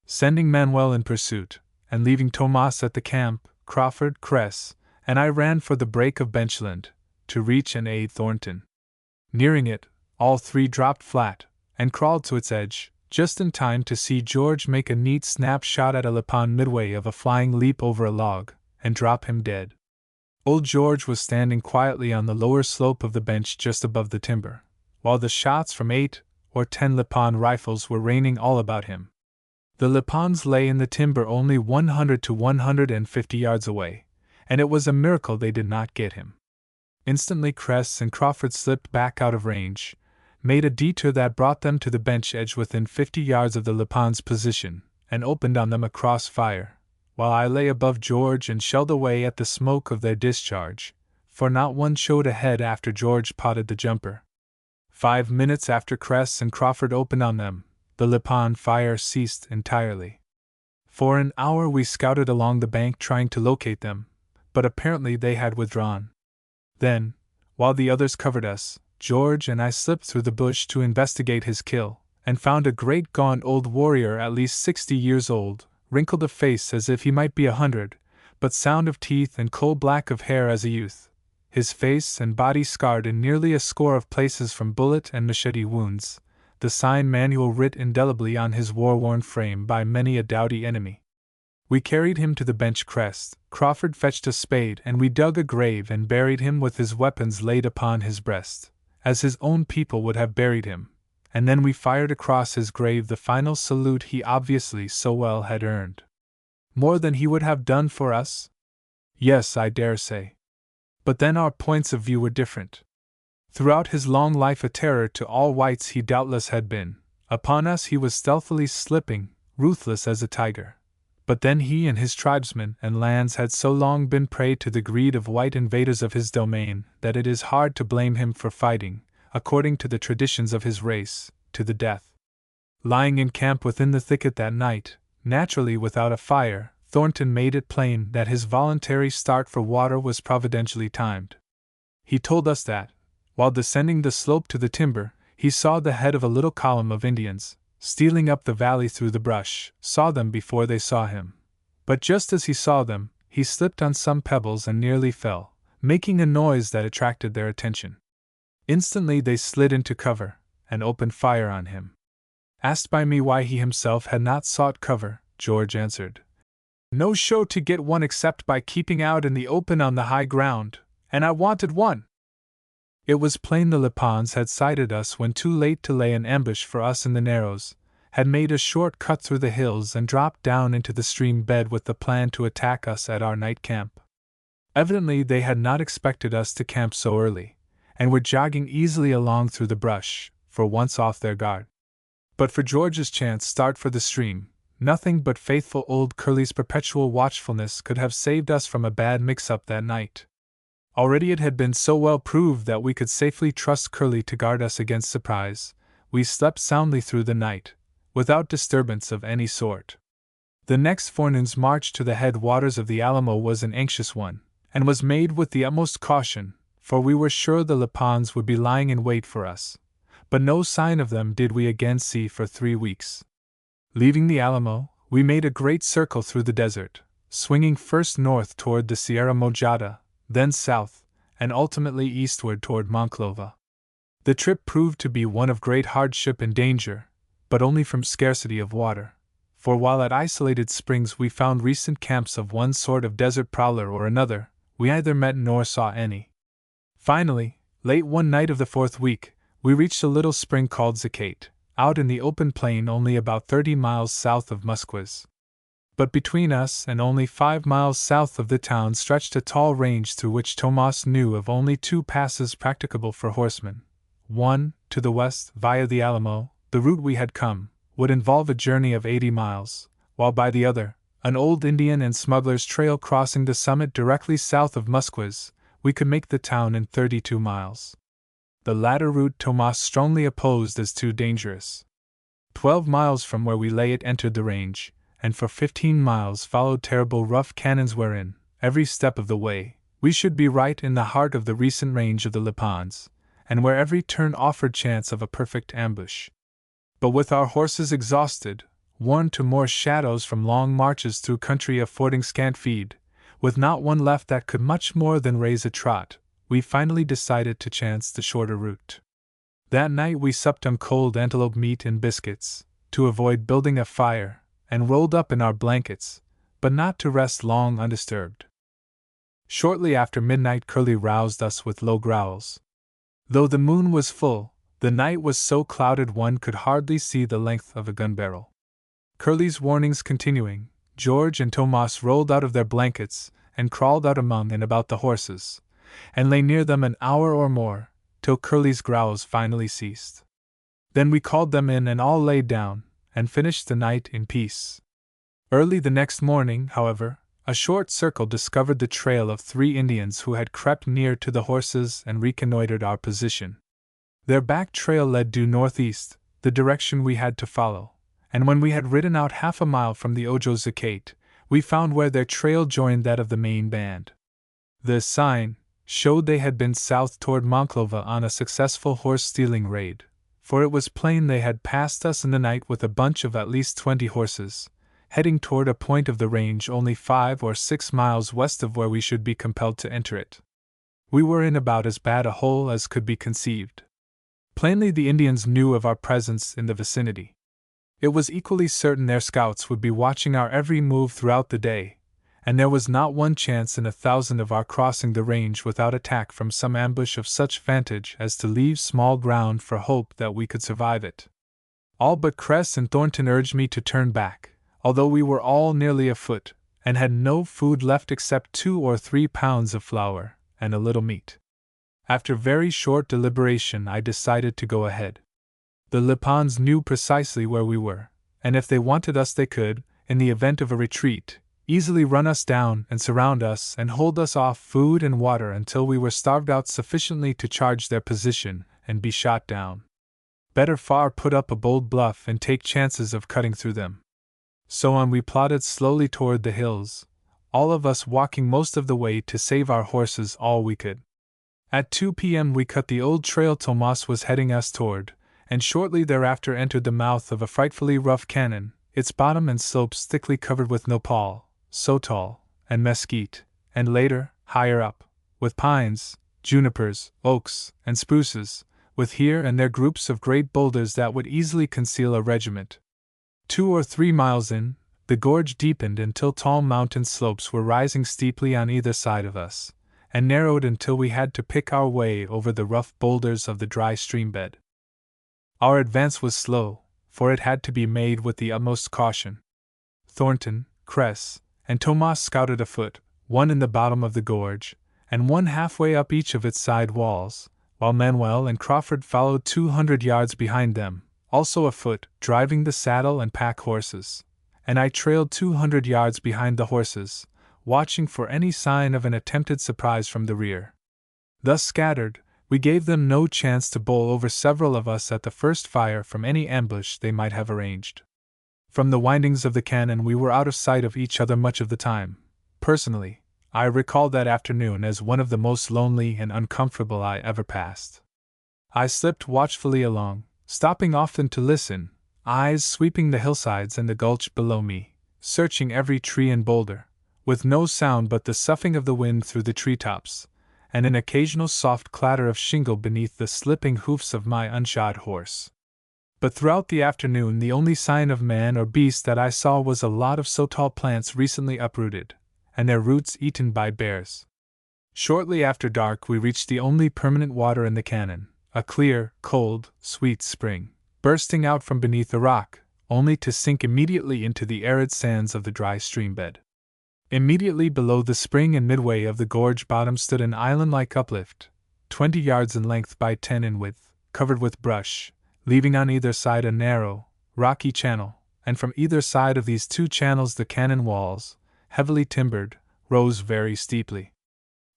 Sending Manuel in pursuit, and leaving Tomas at the camp, Crawford, Cress, and I ran for the break of benchland, to reach and aid Thornton. Nearing it, all 3 dropped flat, and crawled to its edge, just in time to see George make a neat snapshot at a Lapon midway of a flying leap over a log, and drop him dead. Old George was standing quietly on the lower slope of the bench just above the timber, while the shots from 8 or 10 Lapon rifles were raining all about him. The Lapons lay in the timber only 100 to 150 yards away, and it was a miracle they did not get him. Instantly Cress and Crawford slipped back out of range, made a detour that brought them to the bench edge within 50 yards of the Lapons' position, and opened on them a cross-fire, while I lay above George and shelled away at the smoke of their discharge, for not one showed ahead after George potted the jumper. 5 minutes after Cress and Crawford opened on them, the Lapon fire ceased entirely. For an hour we scouted along the bank trying to locate them, but apparently they had withdrawn. Then, while the others covered us, George and I slipped through the bush to investigate his kill, and found a great gaunt old warrior at least 60 years old, wrinkled of face as if he might be 100, but sound of teeth and coal-black of hair as a youth, his face and body scarred in nearly a score of places from bullet and machete wounds, the sign manual writ indelibly on his war-worn frame by many a doughty enemy. We carried him to the bench crest, Crawford fetched a spade, and we dug a grave and buried him with his weapons laid upon his breast, as his own people would have buried him, and then we fired across his grave the final salute he obviously so well had earned. More than he would have done for us? Yes, I dare say. But then our points of view were different. Throughout his long life a terror to all whites he doubtless had been. Upon us he was stealthily slipping, ruthless as a tiger. But then he and his tribesmen and lands had so long been prey to the greed of white invaders of his domain that it is hard to blame him for fighting, according to the traditions of his race, to the death. Lying in camp within the thicket that night, naturally without a fire, Thornton made it plain that his voluntary start for water was providentially timed. He told us that, while descending the slope to the timber, he saw the head of a little column of Indians, stealing up the valley through the brush, saw them before they saw him. But just as he saw them, he slipped on some pebbles and nearly fell, making a noise that attracted their attention. Instantly they slid into cover, and opened fire on him. Asked by me why he himself had not sought cover, George answered, "No show to get one except by keeping out in the open on the high ground, and I wanted one." It was plain the Lippons had sighted us when too late to lay an ambush for us in the narrows, had made a short cut through the hills and dropped down into the stream bed with the plan to attack us at our night camp. Evidently they had not expected us to camp so early, and were jogging easily along through the brush, for once off their guard. But for George's chance start for the stream, nothing but faithful old Curly's perpetual watchfulness could have saved us from a bad mix-up that night. Already it had been so well proved that we could safely trust Curly to guard us against surprise. We slept soundly through the night, without disturbance of any sort. The next forenoon's march to the head waters of the Alamo was an anxious one, and was made with the utmost caution, for we were sure the Lippons would be lying in wait for us. But no sign of them did we again see for 3 weeks. Leaving the Alamo, we made a great circle through the desert, swinging first north toward the Sierra Mojada, then south, and ultimately eastward toward Monclova. The trip proved to be one of great hardship and danger, but only from scarcity of water, for while at isolated springs we found recent camps of one sort of desert prowler or another, we neither met nor saw any. Finally, late one night of the 4th week, we reached a little spring called Zacate, out in the open plain only about 30 miles south of Musquiz. But between us and only 5 miles south of the town stretched a tall range through which Tomas knew of only 2 passes practicable for horsemen. One, to the west, via the Alamo, the route we had come, would involve a journey of 80 miles, while by the other, an old Indian and smuggler's trail crossing the summit directly south of Musquiz, we could make the town in 32 miles. The latter route Tomas strongly opposed as too dangerous. 12 miles from where we lay it entered the range, and for 15 miles followed terrible rough canyons wherein, every step of the way, we should be right in the heart of the recent range of the Lippons, and where every turn offered chance of a perfect ambush. But with our horses exhausted, worn to more shadows from long marches through country affording scant feed, with not one left that could much more than raise a trot, we finally decided to chance the shorter route. That night we supped on cold antelope meat and biscuits, to avoid building a fire, and rolled up in our blankets, but not to rest long undisturbed. Shortly after midnight Curly roused us with low growls. Though the moon was full, the night was so clouded one could hardly see the length of a gun barrel. Curly's warnings continuing, George and Tomas rolled out of their blankets and crawled out among and about the horses, and lay near them an hour or more, till Curly's growls finally ceased. Then we called them in and all lay down, and finished the night in peace. Early the next morning, however, a short circle discovered the trail of 3 Indians who had crept near to the horses and reconnoitered our position. Their back trail led due northeast, the direction we had to follow, and when we had ridden out half a mile from the Ojo Zacate, we found where their trail joined that of the main band. The sign showed they had been south toward Monclova on a successful horse-stealing raid, for it was plain they had passed us in the night with a bunch of at least 20 horses, heading toward a point of the range only 5 or 6 miles west of where we should be compelled to enter it. We were in about as bad a hole as could be conceived. Plainly the Indians knew of our presence in the vicinity. It was equally certain their scouts would be watching our every move throughout the day, and there was not one chance in 1,000 of our crossing the range without attack from some ambush of such vantage as to leave small ground for hope that we could survive it. All but Cress and Thornton urged me to turn back, although we were all nearly afoot, and had no food left except 2 or 3 pounds of flour and a little meat. After very short deliberation I decided to go ahead. The Lipans knew precisely where we were, and if they wanted us they could, in the event of a retreat, easily run us down and surround us and hold us off food and water until we were starved out sufficiently to charge their position and be shot down. Better far put up a bold bluff and take chances of cutting through them. So on we plodded slowly toward the hills, all of us walking most of the way to save our horses all we could. At 2 p.m. we cut the old trail Tomas was heading us toward, and shortly thereafter entered the mouth of a frightfully rough canon, its bottom and slopes thickly covered with nopal, sotol, and mesquite, and later, higher up, with pines, junipers, oaks, and spruces, with here and there groups of great boulders that would easily conceal a regiment. 2 or 3 miles in, the gorge deepened until tall mountain slopes were rising steeply on either side of us, and narrowed until we had to pick our way over the rough boulders of the dry stream bed. Our advance was slow, for it had to be made with the utmost caution. Thornton, Cress, and Tomas scouted afoot, one in the bottom of the gorge, and one halfway up each of its side walls, while Manuel and Crawford followed 200 yards behind them, also afoot, driving the saddle and pack horses, and I trailed 200 yards behind the horses, watching for any sign of an attempted surprise from the rear. Thus scattered, we gave them no chance to bowl over several of us at the first fire from any ambush they might have arranged. From the windings of the canon we were out of sight of each other much of the time. Personally, I recall that afternoon as one of the most lonely and uncomfortable I ever passed. I slipped watchfully along, stopping often to listen, eyes sweeping the hillsides and the gulch below me, searching every tree and boulder, with no sound but the soughing of the wind through the treetops, and an occasional soft clatter of shingle beneath the slipping hoofs of my unshod horse. But throughout the afternoon the only sign of man or beast that I saw was a lot of sotol plants recently uprooted, and their roots eaten by bears. Shortly after dark we reached the only permanent water in the canon, a clear, cold, sweet spring, bursting out from beneath a rock, only to sink immediately into the arid sands of the dry stream bed. Immediately below the spring and midway of the gorge bottom stood an island-like uplift, 20 yards in length by 10 in width, covered with brush, leaving on either side a narrow, rocky channel, and from either side of these 2 channels the canon walls, heavily timbered, rose very steeply.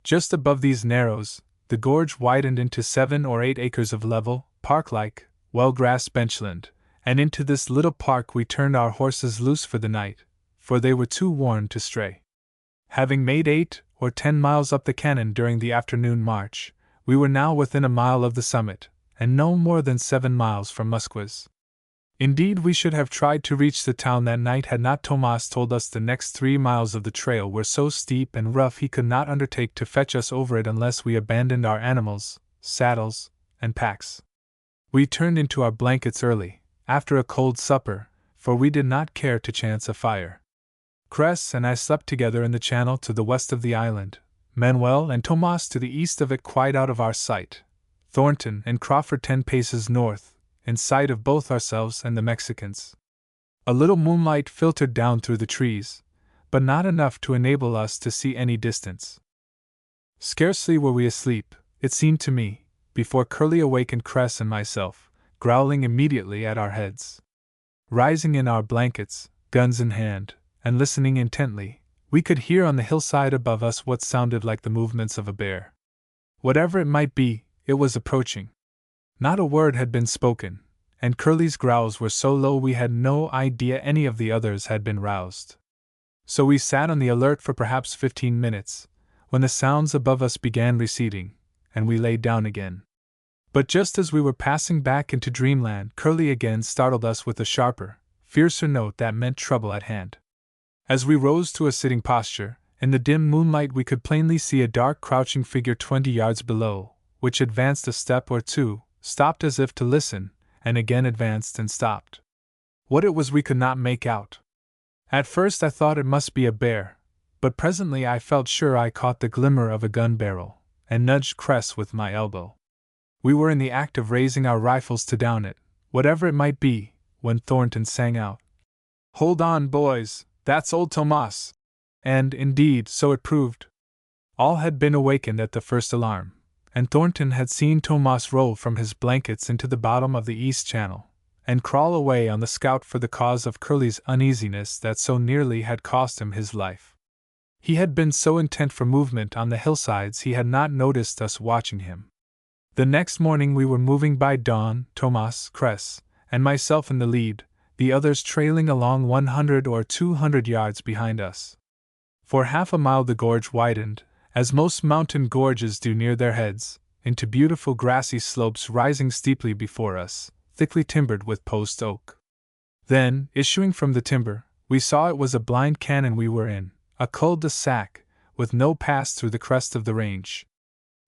Just above these narrows, the gorge widened into 7 or 8 acres of level, park-like, well-grassed benchland, and into this little park we turned our horses loose for the night, for they were too worn to stray. Having made 8 or 10 miles up the canon during the afternoon march, we were now within a mile of the summit, and no more than 7 miles from Musquas. Indeed, we should have tried to reach the town that night had not Tomas told us the next 3 miles of the trail were so steep and rough he could not undertake to fetch us over it unless we abandoned our animals, saddles, and packs. We turned into our blankets early, after a cold supper, for we did not care to chance a fire. Cress and I slept together in the channel to the west of the island, Manuel and Tomas to the east of it quite out of our sight, Thornton and Crawford 10 paces north, in sight of both ourselves and the Mexicans. A little moonlight filtered down through the trees, but not enough to enable us to see any distance. Scarcely were we asleep, it seemed to me, before Curly awakened Cress and myself, growling immediately at our heads. Rising in our blankets, guns in hand, and listening intently, we could hear on the hillside above us what sounded like the movements of a bear. Whatever it might be, it was approaching. Not a word had been spoken, and Curly's growls were so low we had no idea any of the others had been roused. So we sat on the alert for perhaps 15 minutes, when the sounds above us began receding, and we lay down again. But just as we were passing back into dreamland, Curly again startled us with a sharper, fiercer note that meant trouble at hand. As we rose to a sitting posture, in the dim moonlight we could plainly see a dark crouching figure 20 yards below, which advanced a step or 2, stopped as if to listen, and again advanced and stopped. What it was we could not make out. At first I thought it must be a bear, but presently I felt sure I caught the glimmer of a gun barrel, and nudged Cress with my elbow. We were in the act of raising our rifles to down it, whatever it might be, when Thornton sang out, "Hold on, boys, that's old Tomas!" And, indeed, so it proved. All had been awakened at the first alarm, and Thornton had seen Tomas roll from his blankets into the bottom of the east channel, and crawl away on the scout for the cause of Curly's uneasiness that so nearly had cost him his life. He had been so intent for movement on the hillsides he had not noticed us watching him. The next morning we were moving by dawn, Tomas, Cress, and myself in the lead, the others trailing along 100 or 200 yards behind us. For half a mile the gorge widened, as most mountain gorges do near their heads, into beautiful grassy slopes rising steeply before us, thickly timbered with post oak. Then, issuing from the timber, we saw it was a blind cañon we were in, a cul-de-sac, with no pass through the crest of the range.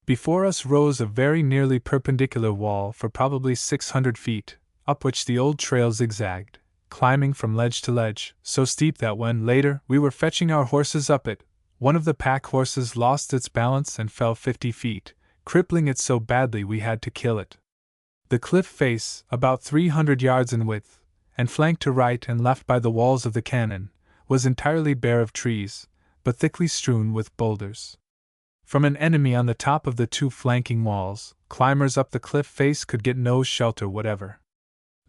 Before us rose a very nearly perpendicular wall for probably 600 feet, up which the old trail zigzagged, climbing from ledge to ledge, so steep that when, later, we were fetching our horses up it, one of the pack horses lost its balance and fell 50 feet, crippling it so badly we had to kill it. The cliff face, about 300 yards in width, and flanked to right and left by the walls of the cañon, was entirely bare of trees, but thickly strewn with boulders. From an enemy on the top of the two flanking walls, climbers up the cliff face could get no shelter whatever.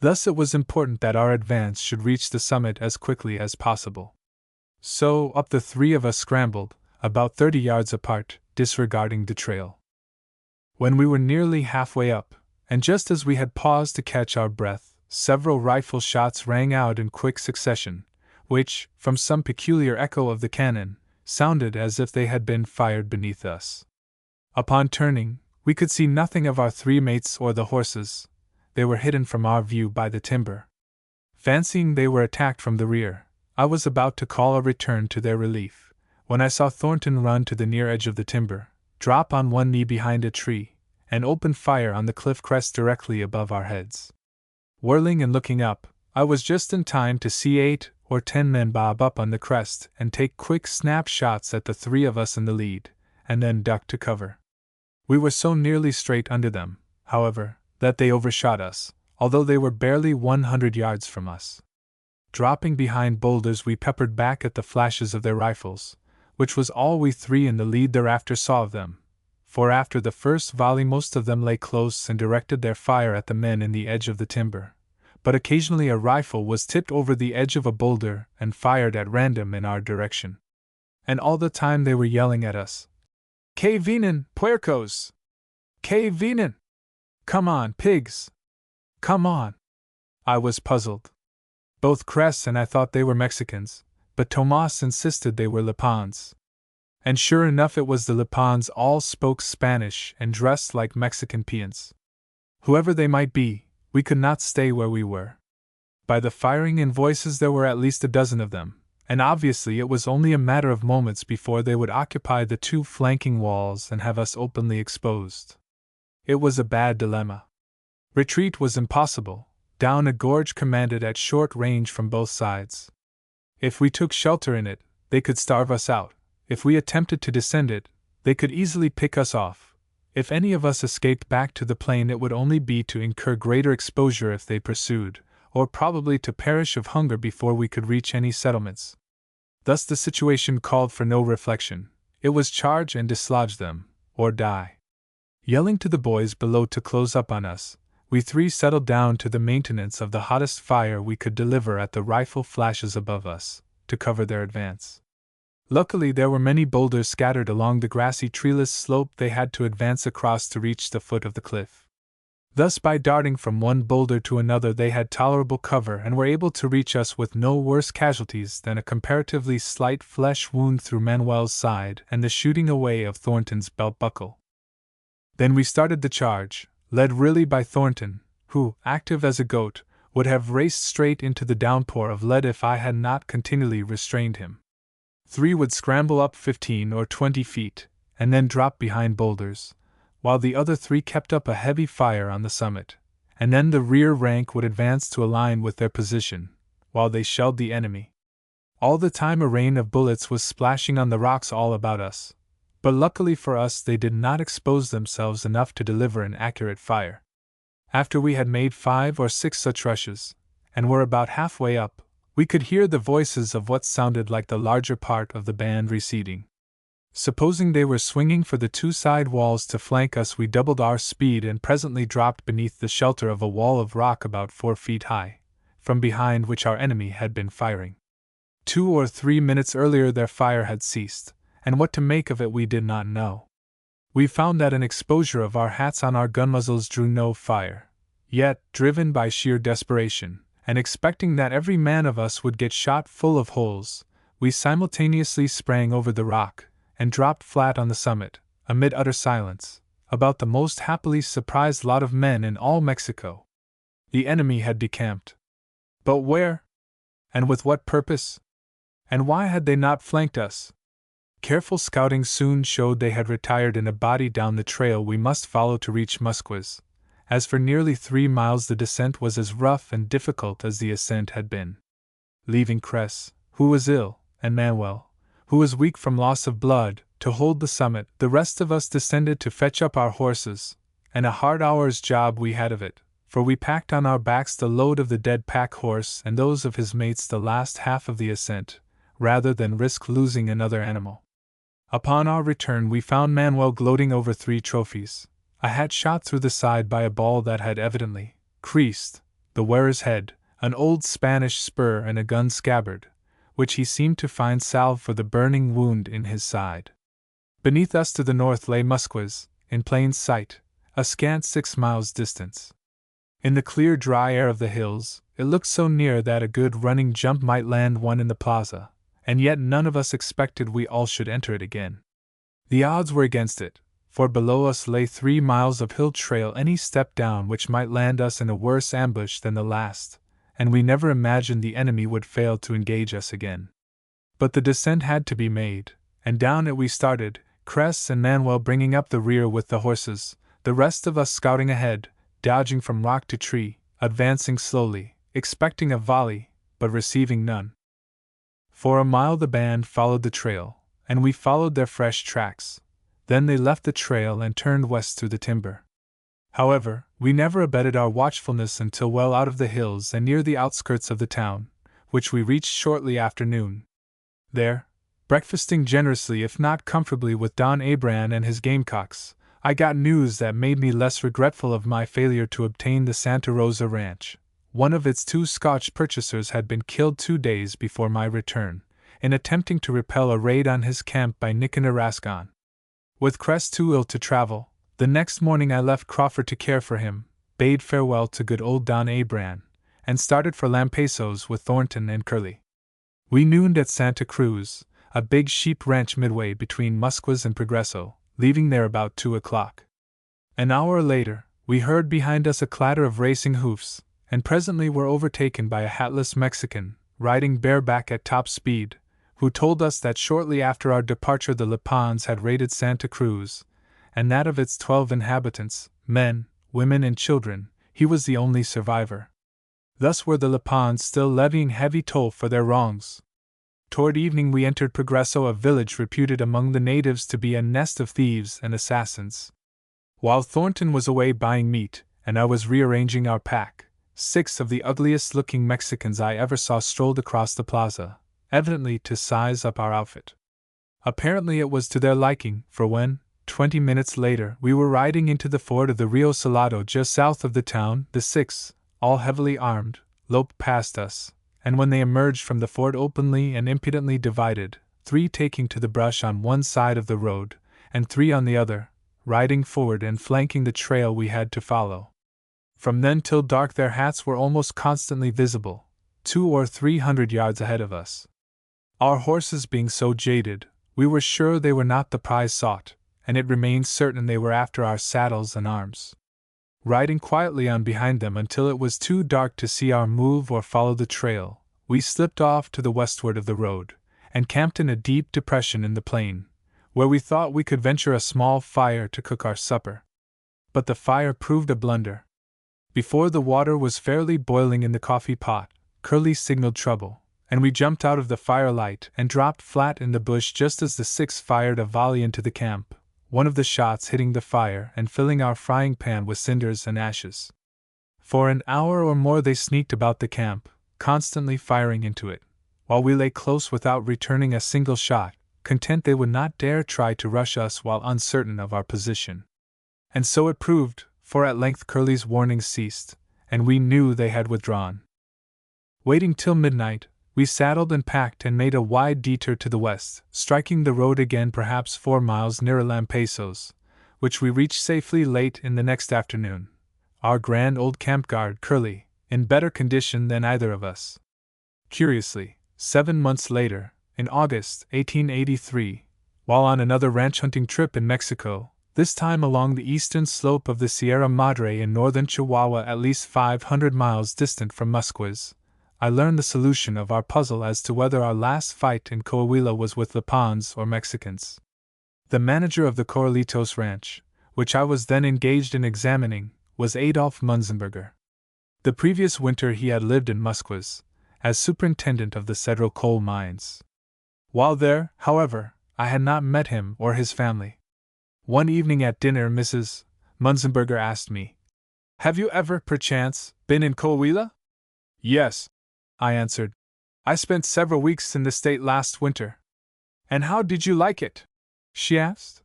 Thus it was important that our advance should reach the summit as quickly as possible. So, up the three of us scrambled, about 30 yards apart, disregarding the trail. When we were nearly halfway up, and just as we had paused to catch our breath, several rifle shots rang out in quick succession, which, from some peculiar echo of the cañon, sounded as if they had been fired beneath us. Upon turning, we could see nothing of our three mates or the horses. They were hidden from our view by the timber. Fancying they were attacked from the rear, I was about to call a return to their relief, when I saw Thornton run to the near edge of the timber, drop on one knee behind a tree, and open fire on the cliff crest directly above our heads. Whirling and looking up, I was just in time to see 8 or 10 men bob up on the crest and take quick snap shots at the three of us in the lead, and then duck to cover. We were so nearly straight under them, however, that they overshot us, although they were barely 100 yards from us. Dropping behind boulders, we peppered back at the flashes of their rifles, which was all we three in the lead thereafter saw of them, for after the first volley most of them lay close and directed their fire at the men in the edge of the timber, but occasionally a rifle was tipped over the edge of a boulder and fired at random in our direction. And all the time they were yelling at us, "Que vienen, puercos! Que vienen! Come on, pigs! Come on!" I was puzzled. Both Cress and I thought they were Mexicans, but Tomas insisted they were Lipans. And sure enough it was the Lipans. All spoke Spanish and dressed like Mexican peons. Whoever they might be, we could not stay where we were. By the firing and voices there were at least a dozen of them, and obviously it was only a matter of moments before they would occupy the two flanking walls and have us openly exposed. It was a bad dilemma. Retreat was impossible. Down a gorge commanded at short range from both sides. If we took shelter in it, they could starve us out. If we attempted to descend it, they could easily pick us off. If any of us escaped back to the plain, it would only be to incur greater exposure if they pursued, or probably to perish of hunger before we could reach any settlements. Thus the situation called for no reflection. It was charge and dislodge them, or die. Yelling to the boys below to close up on us, we three settled down to the maintenance of the hottest fire we could deliver at the rifle flashes above us, to cover their advance. Luckily there were many boulders scattered along the grassy treeless slope they had to advance across to reach the foot of the cliff. Thus by darting from one boulder to another they had tolerable cover and were able to reach us with no worse casualties than a comparatively slight flesh wound through Manuel's side and the shooting away of Thornton's belt buckle. Then we started the charge, led really by Thornton, who, active as a goat, would have raced straight into the downpour of lead if I had not continually restrained him. Three would scramble up 15 or 20 feet, and then drop behind boulders, while the other three kept up a heavy fire on the summit, and then the rear rank would advance to align with their position, while they shelled the enemy. All the time a rain of bullets was splashing on the rocks all about us, but luckily for us they did not expose themselves enough to deliver an accurate fire. After we had made 5 or 6 such rushes, and were about halfway up, we could hear the voices of what sounded like the larger part of the band receding. Supposing they were swinging for the 2 side walls to flank us, we doubled our speed and presently dropped beneath the shelter of a wall of rock about 4 feet high, from behind which our enemy had been firing. 2 or 3 minutes earlier their fire had ceased, and what to make of it we did not know. We found that an exposure of our hats on our gun muzzles drew no fire, yet, driven by sheer desperation, and expecting that every man of us would get shot full of holes, we simultaneously sprang over the rock, and dropped flat on the summit, amid utter silence, about the most happily surprised lot of men in all Mexico. The enemy had decamped. But where? And with what purpose? And why had they not flanked us? Careful scouting soon showed they had retired in a body down the trail we must follow to reach Musquez, as for nearly 3 miles the descent was as rough and difficult as the ascent had been. Leaving Cress, who was ill, and Manuel, who was weak from loss of blood, to hold the summit, the rest of us descended to fetch up our horses, and a hard hour's job we had of it, for we packed on our backs the load of the dead pack horse and those of his mates the last half of the ascent, rather than risk losing another animal. Upon our return we found Manuel gloating over 3 trophies: a hat shot through the side by a ball that had evidently creased the wearer's head, an old Spanish spur, and a gun scabbard, which he seemed to find salve for the burning wound in his side. Beneath us to the north lay Musquez, in plain sight, a scant 6 miles distance. In the clear dry air of the hills, it looked so near that a good running jump might land one in the plaza, and yet none of us expected we all should enter it again. The odds were against it, for below us lay 3 miles of hill trail any step down which might land us in a worse ambush than the last, and we never imagined the enemy would fail to engage us again. But the descent had to be made, and down it we started, Cress and Manuel bringing up the rear with the horses, the rest of us scouting ahead, dodging from rock to tree, advancing slowly, expecting a volley, but receiving none. For a mile the band followed the trail, and we followed their fresh tracks. Then they left the trail and turned west through the timber. However, we never abated our watchfulness until well out of the hills and near the outskirts of the town, which we reached shortly after noon. There, breakfasting generously if not comfortably with Don Abran and his gamecocks, I got news that made me less regretful of my failure to obtain the Santa Rosa ranch. One of its 2 Scotch purchasers had been killed 2 days before my return, in attempting to repel a raid on his camp by Nicanor Rascon. With Cress too ill to travel, the next morning I left Crawford to care for him, bade farewell to good old Don Abran, and started for Lampaisos with Thornton and Curley. We nooned at Santa Cruz, a big sheep ranch midway between Musquez and Progreso, leaving there about 2 o'clock. An hour later, we heard behind us a clatter of racing hoofs, and presently were overtaken by a hatless Mexican, riding bareback at top speed, who told us that shortly after our departure the Lipans had raided Santa Cruz, and that of its 12 inhabitants, men, women, and children, he was the only survivor. Thus were the Lipans still levying heavy toll for their wrongs. Toward evening we entered Progreso, a village reputed among the natives to be a nest of thieves and assassins. While Thornton was away buying meat, and I was rearranging our pack, 6 of the ugliest-looking Mexicans I ever saw strolled across the plaza, evidently to size up our outfit. Apparently it was to their liking, for when, 20 minutes later, we were riding into the ford of the Rio Salado just south of the town, the 6, all heavily armed, loped past us, and when they emerged from the ford openly and impudently divided, 3 taking to the brush on one side of the road, and 3 on the other, riding forward and flanking the trail we had to follow. From then till dark their hats were almost constantly visible, 200 or 300 yards ahead of us. Our horses being so jaded, we were sure they were not the prize sought, and it remained certain they were after our saddles and arms. Riding quietly on behind them until it was too dark to see our move or follow the trail, we slipped off to the westward of the road, and camped in a deep depression in the plain, where we thought we could venture a small fire to cook our supper. But the fire proved a blunder. Before the water was fairly boiling in the coffee pot, Curly signaled trouble, and we jumped out of the firelight and dropped flat in the bush just as the six fired a volley into the camp, one of the shots hitting the fire and filling our frying pan with cinders and ashes. For an hour or more they sneaked about the camp, constantly firing into it, while we lay close without returning a single shot, content they would not dare try to rush us while uncertain of our position. And so it proved, for at length Curly's warnings ceased, and we knew they had withdrawn. Waiting till midnight, we saddled and packed and made a wide detour to the west, striking the road again perhaps 4 miles nearer Lampaisos, which we reached safely late in the next afternoon, our grand old camp guard, Curly, in better condition than either of us. Curiously, 7 months later, in August 1883, while on another ranch hunting trip in Mexico, this time along the eastern slope of the Sierra Madre in northern Chihuahua at least 500 miles distant from Musquiz, I learned the solution of our puzzle as to whether our last fight in Coahuila was with Lipans or Mexicans. The manager of the Corralitos Ranch, which I was then engaged in examining, was Adolf Munzenberger. The previous winter he had lived in Musquiz, as superintendent of the Cedro coal mines. While there, however, I had not met him or his family. One evening at dinner, Mrs. Munzenberger asked me, "Have you ever, perchance, been in Coahuila?" "Yes," I answered. "I spent several weeks in the state last winter." "And how did you like it?" she asked.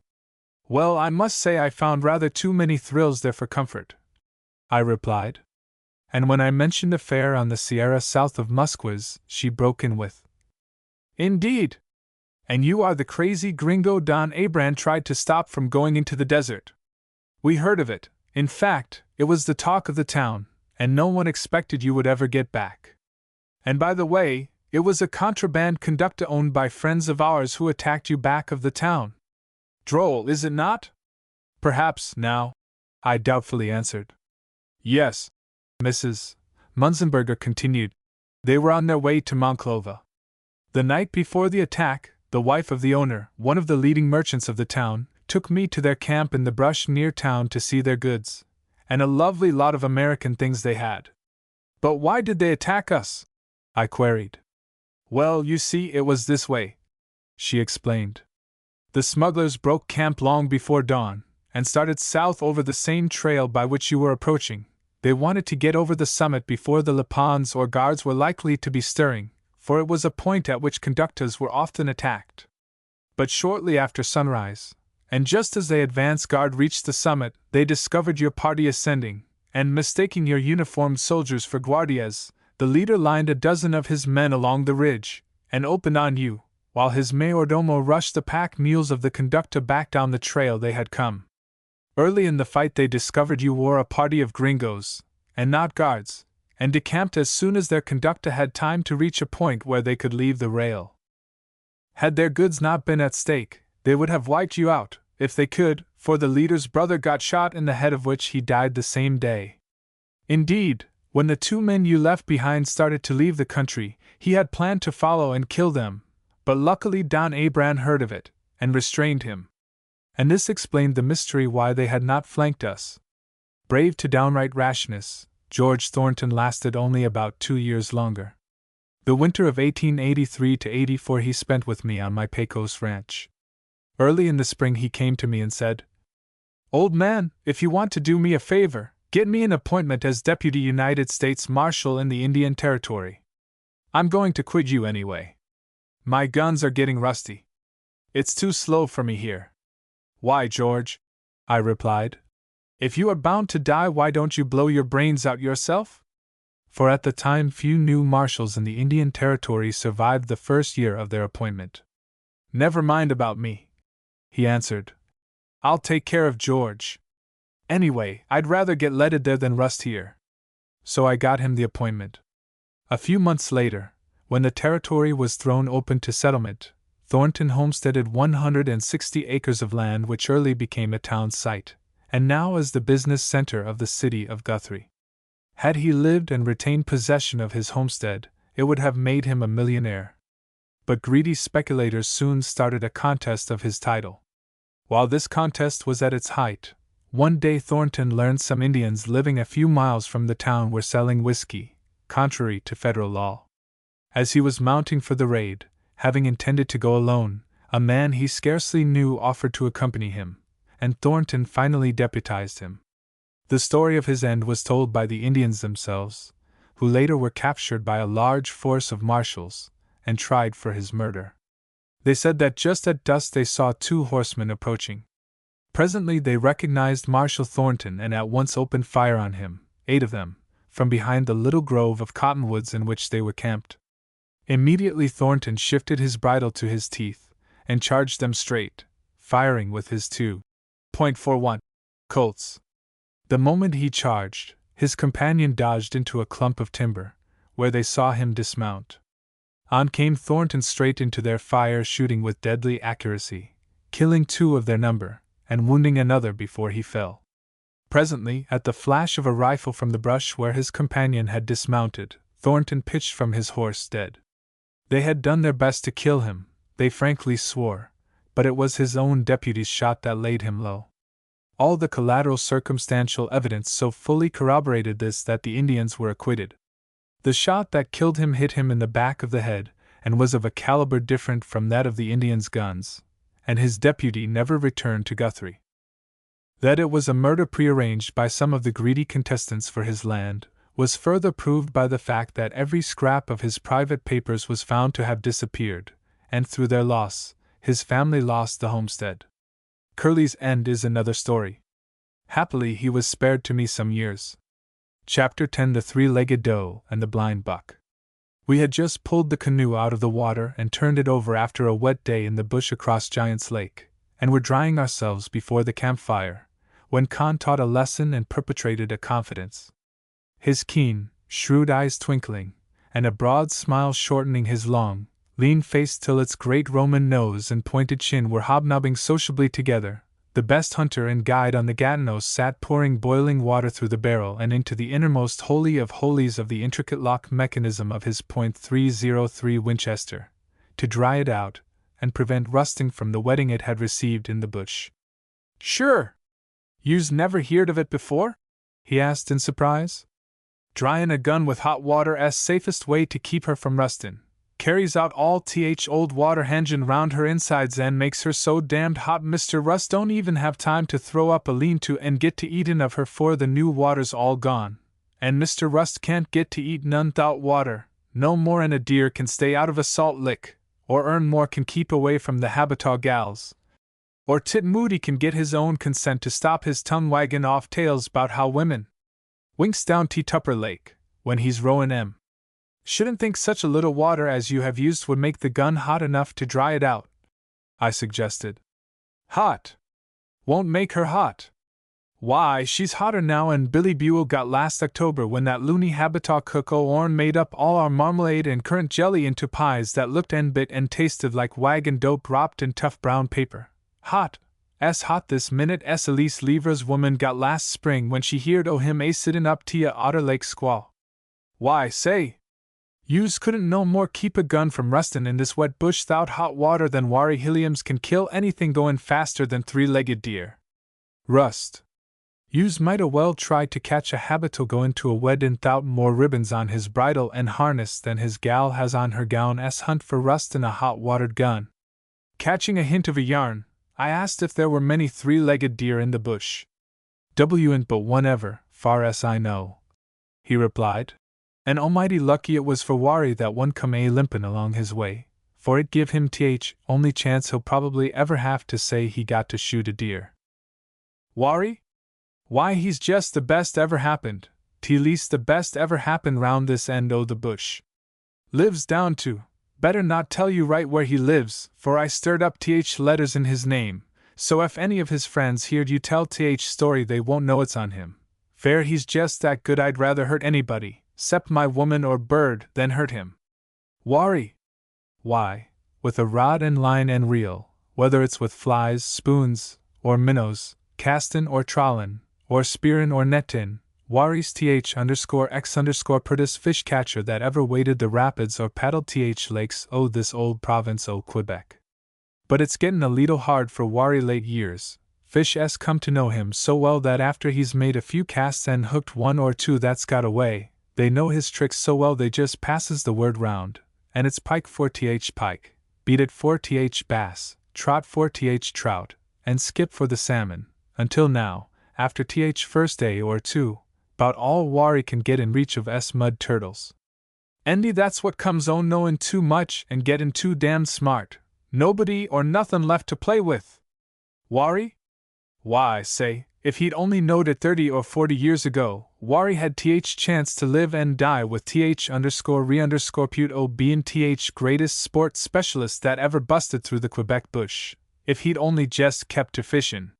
"Well, I must say I found rather too many thrills there for comfort," I replied. And when I mentioned a fair on the Sierra south of Musquiz, she broke in with, "Indeed! And you are the crazy gringo Don Abran tried to stop from going into the desert. We heard of it, in fact, it was the talk of the town, and no one expected you would ever get back. And by the way, it was a contraband conductor owned by friends of ours who attacked you back of the town. Droll, is it not?" "Perhaps, now," I doubtfully answered. "Yes," Mrs. Munzenberger continued. "They were on their way to Monclova. The night before the attack, the wife of the owner, one of the leading merchants of the town, took me to their camp in the brush near town to see their goods, and a lovely lot of American things they had." "But why did they attack us?" I queried. "Well, you see, it was this way," she explained. "The smugglers broke camp long before dawn, and started south over the same trail by which you were approaching. They wanted to get over the summit before the Lipans or guards were likely to be stirring, for it was a point at which conductors were often attacked. But shortly after sunrise, and just as the advance guard reached the summit, they discovered your party ascending, and mistaking your uniformed soldiers for guardias, the leader lined a dozen of his men along the ridge, and opened on you, while his mayordomo rushed the pack mules of the conductor back down the trail they had come. Early in the fight they discovered you were a party of gringos, and not guards, and decamped as soon as their conductor had time to reach a point where they could leave the rail. Had their goods not been at stake, they would have wiped you out, if they could, for the leader's brother got shot in the head, of which he died the same day. Indeed, when the 2 men you left behind started to leave the country, he had planned to follow and kill them, but luckily Don Abran heard of it, and restrained him. And this explained the mystery why they had not flanked us. Brave to downright rashness, George Thornton lasted only about 2 years longer. The winter of 1883 to 84 he spent with me on my Pecos ranch. Early in the spring he came to me and said, "Old man, if you want to do me a favor, get me an appointment as Deputy United States Marshal in the Indian Territory. I'm going to quit you anyway. My guns are getting rusty. It's too slow for me here." "Why, George?" I replied. "If you are bound to die, why don't you blow your brains out yourself?" For at the time few new marshals in the Indian Territory survived the first year of their appointment. "Never mind about me," he answered. "I'll take care of George. Anyway, I'd rather get leaded there than rust here." So I got him the appointment. A few months later, when the territory was thrown open to settlement, Thornton homesteaded 160 acres of land which early became a town site, and now is the business center of the city of Guthrie. Had he lived and retained possession of his homestead, it would have made him a millionaire. But greedy speculators soon started a contest of his title. While this contest was at its height, One day Thornton learned some Indians living a few miles from the town were selling whiskey, contrary to federal law. As he was mounting for the raid, having intended to go alone, a man he scarcely knew offered to accompany him, and Thornton finally deputized him. The story of his end was told by the Indians themselves, who later were captured by a large force of marshals and tried for his murder. They said that just at dusk they saw 2 horsemen approaching. Presently they recognized Marshal Thornton and at once opened fire on him, 8 of them, from behind the little grove of cottonwoods in which they were camped. Immediately Thornton shifted his bridle to his teeth and charged them straight, firing with his 2.41 Colts. The moment he charged, his companion dodged into a clump of timber, where they saw him dismount. On came Thornton straight into their fire, shooting with deadly accuracy, killing 2 of their number, and wounding another before he fell. Presently, at the flash of a rifle from the brush where his companion had dismounted, Thornton pitched from his horse dead. They had done their best to kill him, they frankly swore, but it was his own deputy's shot that laid him low. All the collateral circumstantial evidence so fully corroborated this that the Indians were acquitted. The shot that killed him hit him in the back of the head, and was of a caliber different from that of the Indians' guns, and his deputy never returned to Guthrie. That it was a murder prearranged by some of the greedy contestants for his land was further proved by the fact that every scrap of his private papers was found to have disappeared, and through their loss, his family lost the homestead. Curly's end is another story. Happily he was spared to me some years. Chapter 10: The Three-Legged Doe and the Blind Buck. We had just pulled the canoe out of the water and turned it over after a wet day in the bush across Giant's Lake, and were drying ourselves before the campfire, when Con taught a lesson and perpetrated a confidence. His keen, shrewd eyes twinkling, and a broad smile shortening his long, lean face till its great Roman nose and pointed chin were hobnobbing sociably together, the best hunter and guide on the Gatineau sat pouring boiling water through the barrel and into the innermost holy of holies of the intricate lock mechanism of his .303 Winchester, to dry it out and prevent rusting from the wetting it had received in the bush. "Sure! You's never heerd of it before?" he asked in surprise. "Dryin' a gun with hot water 's safest way to keep her from rustin'. Carries out all old water hangin' round her insides and makes her so damned hot Mr. Rust don't even have time to throw up a lean-to and get to eatin' of her 'fore the new water's all gone, and Mr. Rust can't get to eat none 'thout water, no more'n a deer can stay out of a salt lick, or Ern Moore can keep away from the Habitaw gals, or Tit Moody can get his own consent to stop his tongue waggin' off tales 'bout how women winks down T. Tupper Lake, when he's rowin' 'em. Shouldn't think such a little water as you have used would make the gun hot enough to dry it out," I suggested. "Hot? Won't make her hot. Why, she's hotter now 'n Billy Buell got last October when that loony Habitaw cook o'Orn made up all our marmalade and currant jelly into pies that looked and bit and tasted like wagon dope wrapped in tough brown paper. Hot, hot this minute Elise Lever's woman got last spring when she heerd o' him sittin' up to a Otter Lake squaw. Why, say, yous couldn't no more keep a gun from rustin' in this wet bush 'thout hot water than Wari Hilliams can kill anything goin' faster than 3-legged deer. Rust. Yous might a well try to catch a Habitaw goin' to a weddin' 'thout more ribbons on his bridle and harness than his gal has on her gown 's hunt for rust in a hot-watered gun." Catching a hint of a yarn, I asked if there were many 3-legged deer in the bush. "W'n't but one ever, far as I know," he replied. "And almighty lucky it was for Wari that one come limpin' along his way, for it give him only chance he'll probably ever have to say he got to shoot a deer." "Wari? Why, he's just the best ever happened, least the best ever happened round this end o' the bush. Lives down to, better not tell you right where he lives, for I stirred up letters in his name, so if any of his friends heerd you tell story they won't know it's on him. Fair, he's just that good I'd rather hurt anybody, 'cept my woman or bird, than hurt him." "Wari? Why, with a rod and line and reel, whether it's with flies, spoons, or minnows, castin' or trawlin', or spearin' or nettin', Wari's th_x_ purtest fish catcher that ever waded the rapids or paddled lakes o' this old province o' Quebec. But it's gettin' a leetle hard for Wari late years, Fish s come to know him so well that after he's made a few casts and hooked one or two that's got away, they know his tricks so well they just passes the word round, and it's pike for th pike, beat it for th bass, trot for th trout, and skip for the salmon, until now, after th first day or two, 'bout all Wari can get in reach of mud turtles. Andy, that's what comes o' knowin' too much and gettin' too damned smart. Nobody or nothin' left to play with. Wari? Why, say, if he'd only knowed it 30 or 40 years ago, Wari had chance to live and die with th_re_pute o bein' greatest sport specialist that ever busted through the Quebec bush, if he'd only jest kept to fishin'.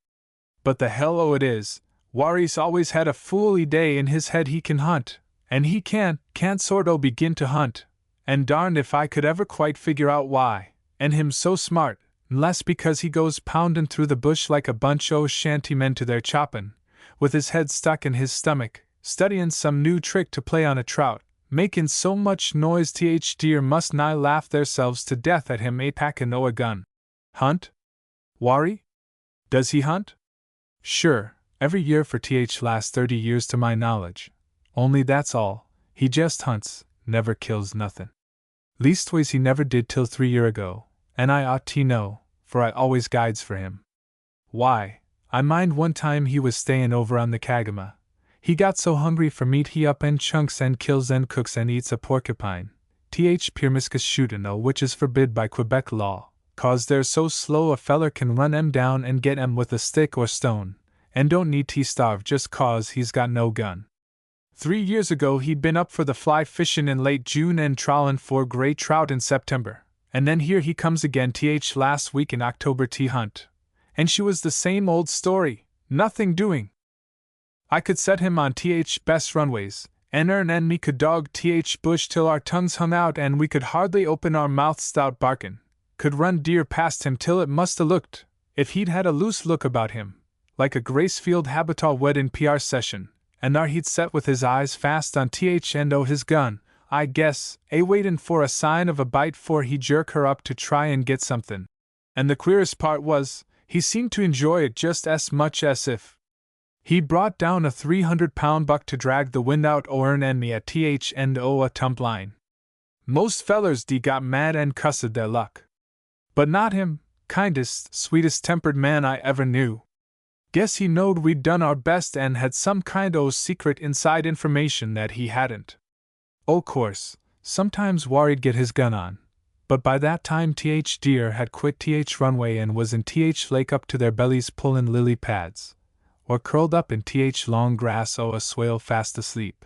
But the hell o' it is, Wari's always had a fool day in his head he can hunt, and he can't sort o' begin to hunt, and darned if I could ever quite figure out why, and him so smart, unless because he goes poundin' through the bush like a bunch o' shantymen to their choppin', with his head stuck in his stomach, studyin' some new trick to play on a trout, makin' so much noise deer must nigh laugh theirselves to death at him packin' o' a gun. Hunt? Wari? Does he hunt? Sure, every year for last 30 years to my knowledge. Only that's all, he just hunts, never kills nothin'. Leastways he never did till 3 year ago, and I ought to know, for I always guides for him. Why, I mind one time he was stayin' over on the Kagama. He got so hungry for meat he up and chunks and kills and cooks and eats a porcupine, Pirmiscus shootin' o which is forbid by Quebec law, 'cause they're so slow a feller can run 'em down and get 'em with a stick or stone, and don't need to starve just 'cause he's got no gun. 3 years ago he'd been up for the fly fishin' in late June and trawlin' for gray trout in September, and then here he comes again last week in October to hunt. And she was the same old story, nothing doing. I could set him on best runways, and Ern and me could dog bush till our tongues hung out and we could hardly open our mouths stout barkin', could run deer past him till it must 'a looked, if he'd had a loose look about him, like a Gracefield habital wed in PR session, and there he'd set with his eyes fast on and o his gun, I guess, waitin' for a sign of a bite 'fore he'd jerk her up to try and get somethin'. And the queerest part was, he seemed to enjoy it just as much as if he'd brought down a 300-pound buck to drag the wind out o Ern and me at and o a tump line. Most fellers got mad and cussed their luck. But not him, kindest, sweetest-tempered man I ever knew. Guess he knowed we'd done our best and had some kind o' secret inside information that he hadn't. O' course, sometimes Wari'd get his gun on, but by that time deer had quit runway and was in lake up to their bellies pullin' lily pads, or curled up in long grass o' a swale fast asleep.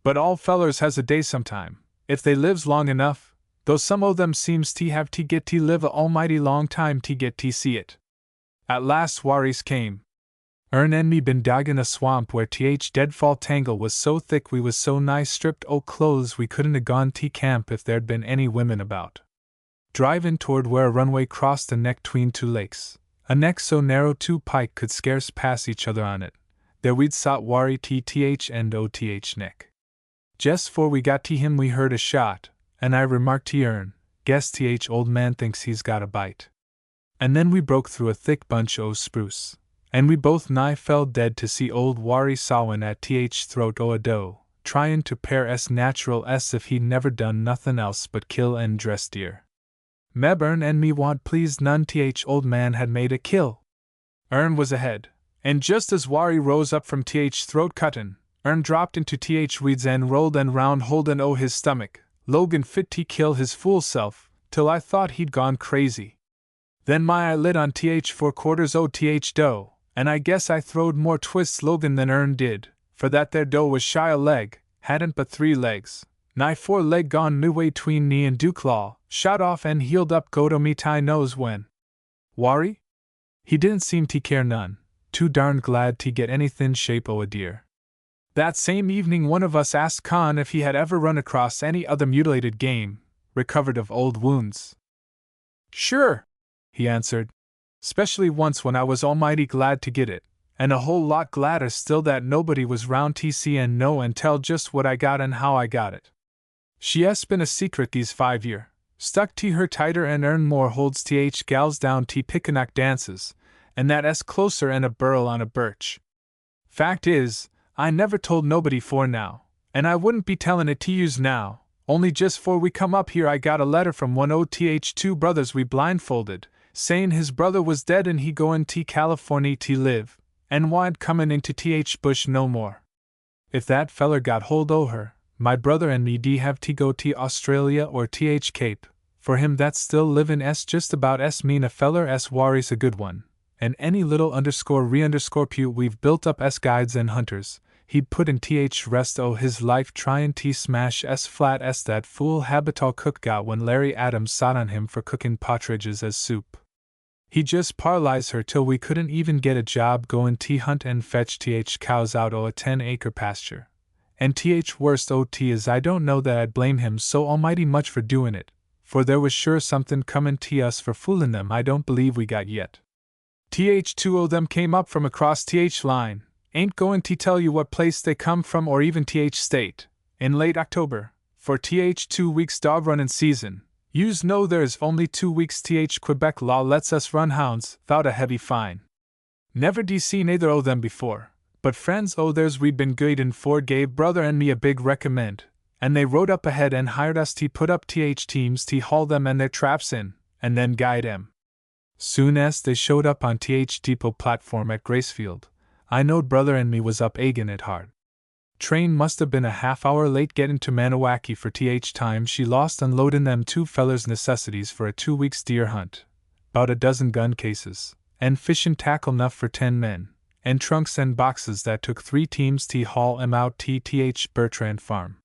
But all fellers has a day sometime, if they lives long enough, though some o' them seems to have to get to live a almighty long time to get to see it. At last Wari's came. Ern and me been doggin' a swamp where deadfall tangle was so thick we was so nigh stripped o' clothes we couldn't a gone to camp if there'd been any women about. Drivin' toward where a runway crossed a neck 'tween two lakes, a neck so narrow two pike could scarce pass each other on it, there we'd sot Wari and o neck. Just 'fore we got to him we heard a shot, and I remarked to Ern, guess old man thinks he's got a bite. And then we broke through a thick bunch o' spruce, and we both nigh fell dead to see old Wari sawin' at throat o' a doe, tryin' to pair natural if he'd never done nothin' else but kill and dress deer. Meb Ern and me wa'n't pleased none old man had made a kill. Ern was ahead, and just as Wari rose up from throat cuttin', Ern dropped into weeds and rolled and round holdin' o his stomach, Logan fit to kill his fool self, till I thought he'd gone crazy. Then my eye lit on 4/4 o doe, and I guess I throwed more twists Logan than Ern did, for that there doe was shy a leg, hadn't but 3 legs, nigh 4 leg gone new way tween knee and dew claw, shot off and healed up go to me tie knows when. Wari? He didn't seem to care none, too darned glad to get any thin shape o' a deer. That same evening one of us asked Con if he had ever run across any other mutilated game, recovered of old wounds. Sure, he answered. Specially once when I was almighty glad to get it, and a whole lot gladder still that nobody was round TC and know and tell just what I got and how I got it. She has been a secret these 5 year, stuck to her tighter and Ern more holds gals down to pickaninny dances, and that S closer and a burl on a birch. Fact is, I never told nobody for now, and I wouldn't be tellin' it to yous now, only just 'fore we come up here I got a letter from one o' th 2 brothers we blindfolded, sayin' his brother was dead and he goin' to Californy to live, and wa'n't comin' into th bush no more. If that feller got hold o' her, my brother and me d have to go to Australia or th Cape. For him that's still livin' s just about s mean a feller s worry's a good one, and any little _re_pew we've built up s guides and hunters, he'd put in th rest o' his life tryin' to smash s flat s that fool Habital cook got when Larry Adams sot on him for cookin' partridges as soup. He just paralysed her till we couldn't even get a job goin' to hunt and fetch th cows out o' a 10-acre pasture. And th worst o' t is I don't know that I'd blame him so almighty much for doin' it, for there was sure somethin' comin' to us for foolin' them I don't believe we got yet. Th 2 o' them came up from across th line, ain't goin' to tell you what place they come from or even th state, in late October, for th 2 weeks dog runnin' season. Yous know there's only 2 weeks th Quebec law lets us run hounds, 'thout a heavy fine. Never d seen either o' them before, but friends o' theirs we'd been guidin' for gave brother and me a big recommend, and they rode up ahead and hired us to put up th teams to haul them and their traps in, and then guide 'em. Soon as they showed up on th depot platform at Gracefield, I knowed brother and me was up eggin' it hard. Train must have been a half-hour late gettin' to Maniwaki for th time she lost unloadin' them 2 fellers' necessities for a 2 weeks deer hunt, 'bout a dozen gun cases, and fishin' tackle 'nuff for 10 men, and trunks and boxes that took 3 teams to haul 'em out to th Bertrand Farm.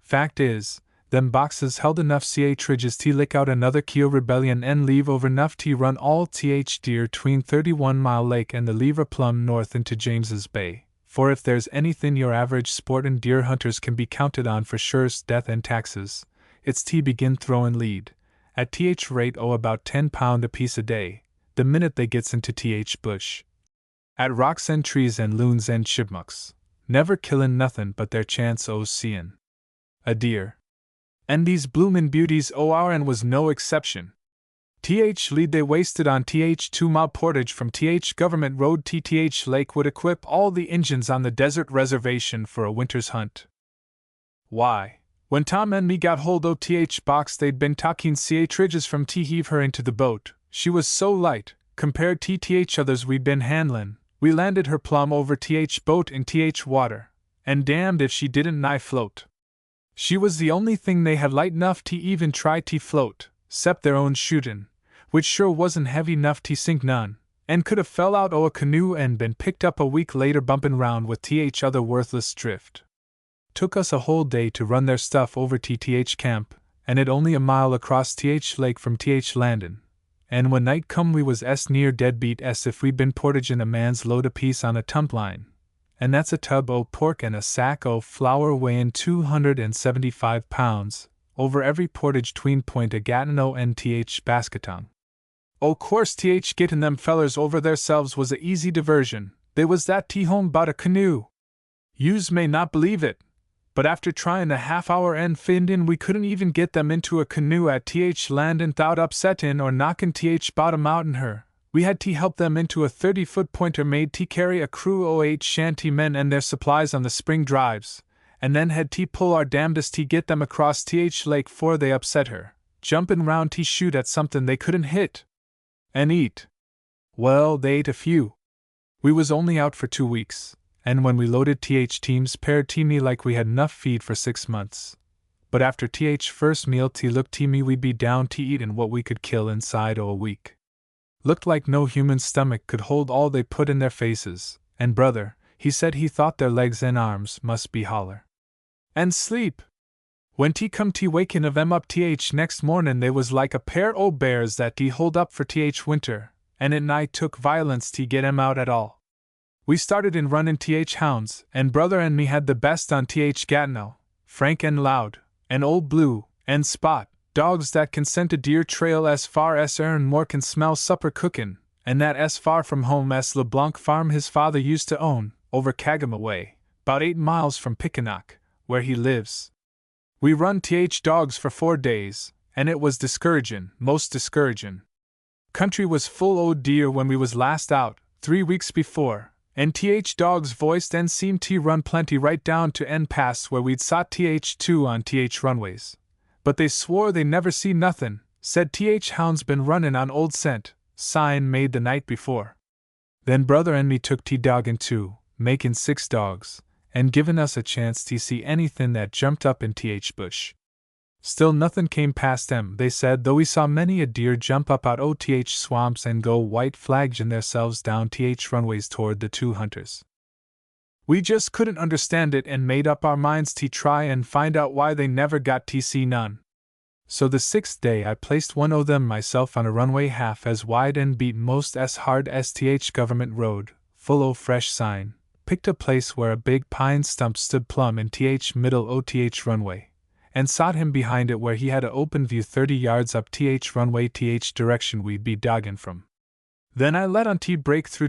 Fact is, them boxes held enough ch to lick out another Keo rebellion and leave over enough to run all th deer tween 31-mile lake and the lever plumb north into James's Bay. For if there's anything your average sportin' deer hunters can be counted on for sure's death and taxes, it's to begin throwin' lead, at th rate o' about £10 a piece a day, the minute they gets into th bush. At rocks and trees and loons and chipmunks, never killin' nothin' but their chance o' seein' a deer. And these bloomin' beauties o' our'n was no exception. Th lead they wasted on th 2-mile portage from th government road to th lake would equip all the Injuns on the desert reservation for a winter's hunt. Why, when Tom and me got hold o' th box they'd been talking ch from to heave her into the boat, she was so light, compared to th others we'd been handlin', we landed her plumb over th boat in th water, and damned if she didn't nigh float. She was the only thing they had light enough to even try to float, 'cept their own shootin', which sure wasn't heavy enough to sink none, and could have fell out o' a canoe and been picked up a week later bumpin' round with th other worthless drift. Took us a whole day to run their stuff over to th camp, and it only a mile across th lake from th landin', and when night come we was near dead beat if we'd been portagin' a man's load apiece on a tump line, and that's a tub o' pork and a sack o' flour weighin' 275 pounds, over every portage tween Point o' Gatineau and th Basketong. O' course th gettin' them fellers over theirselves was a easy diversion, they was that home 'bout a canoe. Yous may not believe it, but after tryin' a half-hour and findin' we couldn't even get them into a canoe at th landin' 'thout upsettin' or knockin' th bottom out'n her, we had to help them into a 30-foot pointer made to carry a crew o' 8 shanty men and their supplies on the spring drives, and then had to pull our damnedest to get them across th lake 'fore they upset her, jumpin' round to shoot at somethin' they couldn't hit. And eat. Well, they ate a few. We was only out for 2 weeks, and when we loaded th teams paired to me like we had enough feed for 6 months. But after th first meal to look to me we'd be down to eatin' what we could kill inside o' a week. Looked like no human stomach could hold all they put in their faces, and brother, he said he thought their legs and arms must be holler. And sleep! When t come to wakin' of 'em up th next mornin' they was like a pair o' bears that d hold up for th winter, and it nigh took violence to get 'em out at all. We started in runnin' th hounds, and brother and me had the best on th Gatineau, Frank and Loud, and Old Blue, and Spot, dogs that can scent a deer trail as far as and more can smell supper cookin', and that as far from home as LeBlanc Farm his father used to own, over Kagama way, 'bout 8 miles from Pickenack, where he lives. We run th dogs for 4 days, and it was discouragin', most discouragin'. Country was full o' deer when we was last out, 3 weeks before, and dogs voiced and seemed to run plenty right down to end pass where we'd sot 2 on runways. But they swore they never see nothin', said hounds been runnin' on old scent, sign made the night before. Then brother and me took doggin' too, makin' 6 dogs, and givin' us a chance to see anythin' that jumped up in bush. Still nothin' came past them, they said, though we saw many a deer jump up out o' swamps and go white flaggin' theirselves down runways toward the 2 hunters. We just couldn't understand it and made up our minds to try and find out why they never got to see none. So the 6th day I placed one o' them myself on a runway half as wide and beat most as hard as government road, full o' fresh sign, picked a place where a big pine stump stood plumb in middle o' runway, and sot him behind it where he had a open view 30 yards up runway direction we'd be doggin' from. Then I let on break through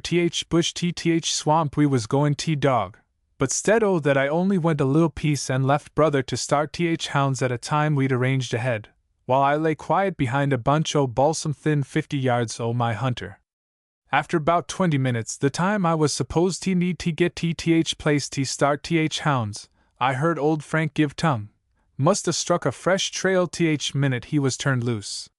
bush swamp we was goin' dog, but stead o' that I only went a little piece and left brother to start hounds at a time we'd arranged ahead, while I lay quiet behind a bunch o' balsam thin 50 yards o' my hunter. After about 20 minutes, the time I was supposed to need to get place to start hounds, I heard old Frank give tongue. Must 'a struck a fresh trail minute he was turned loose.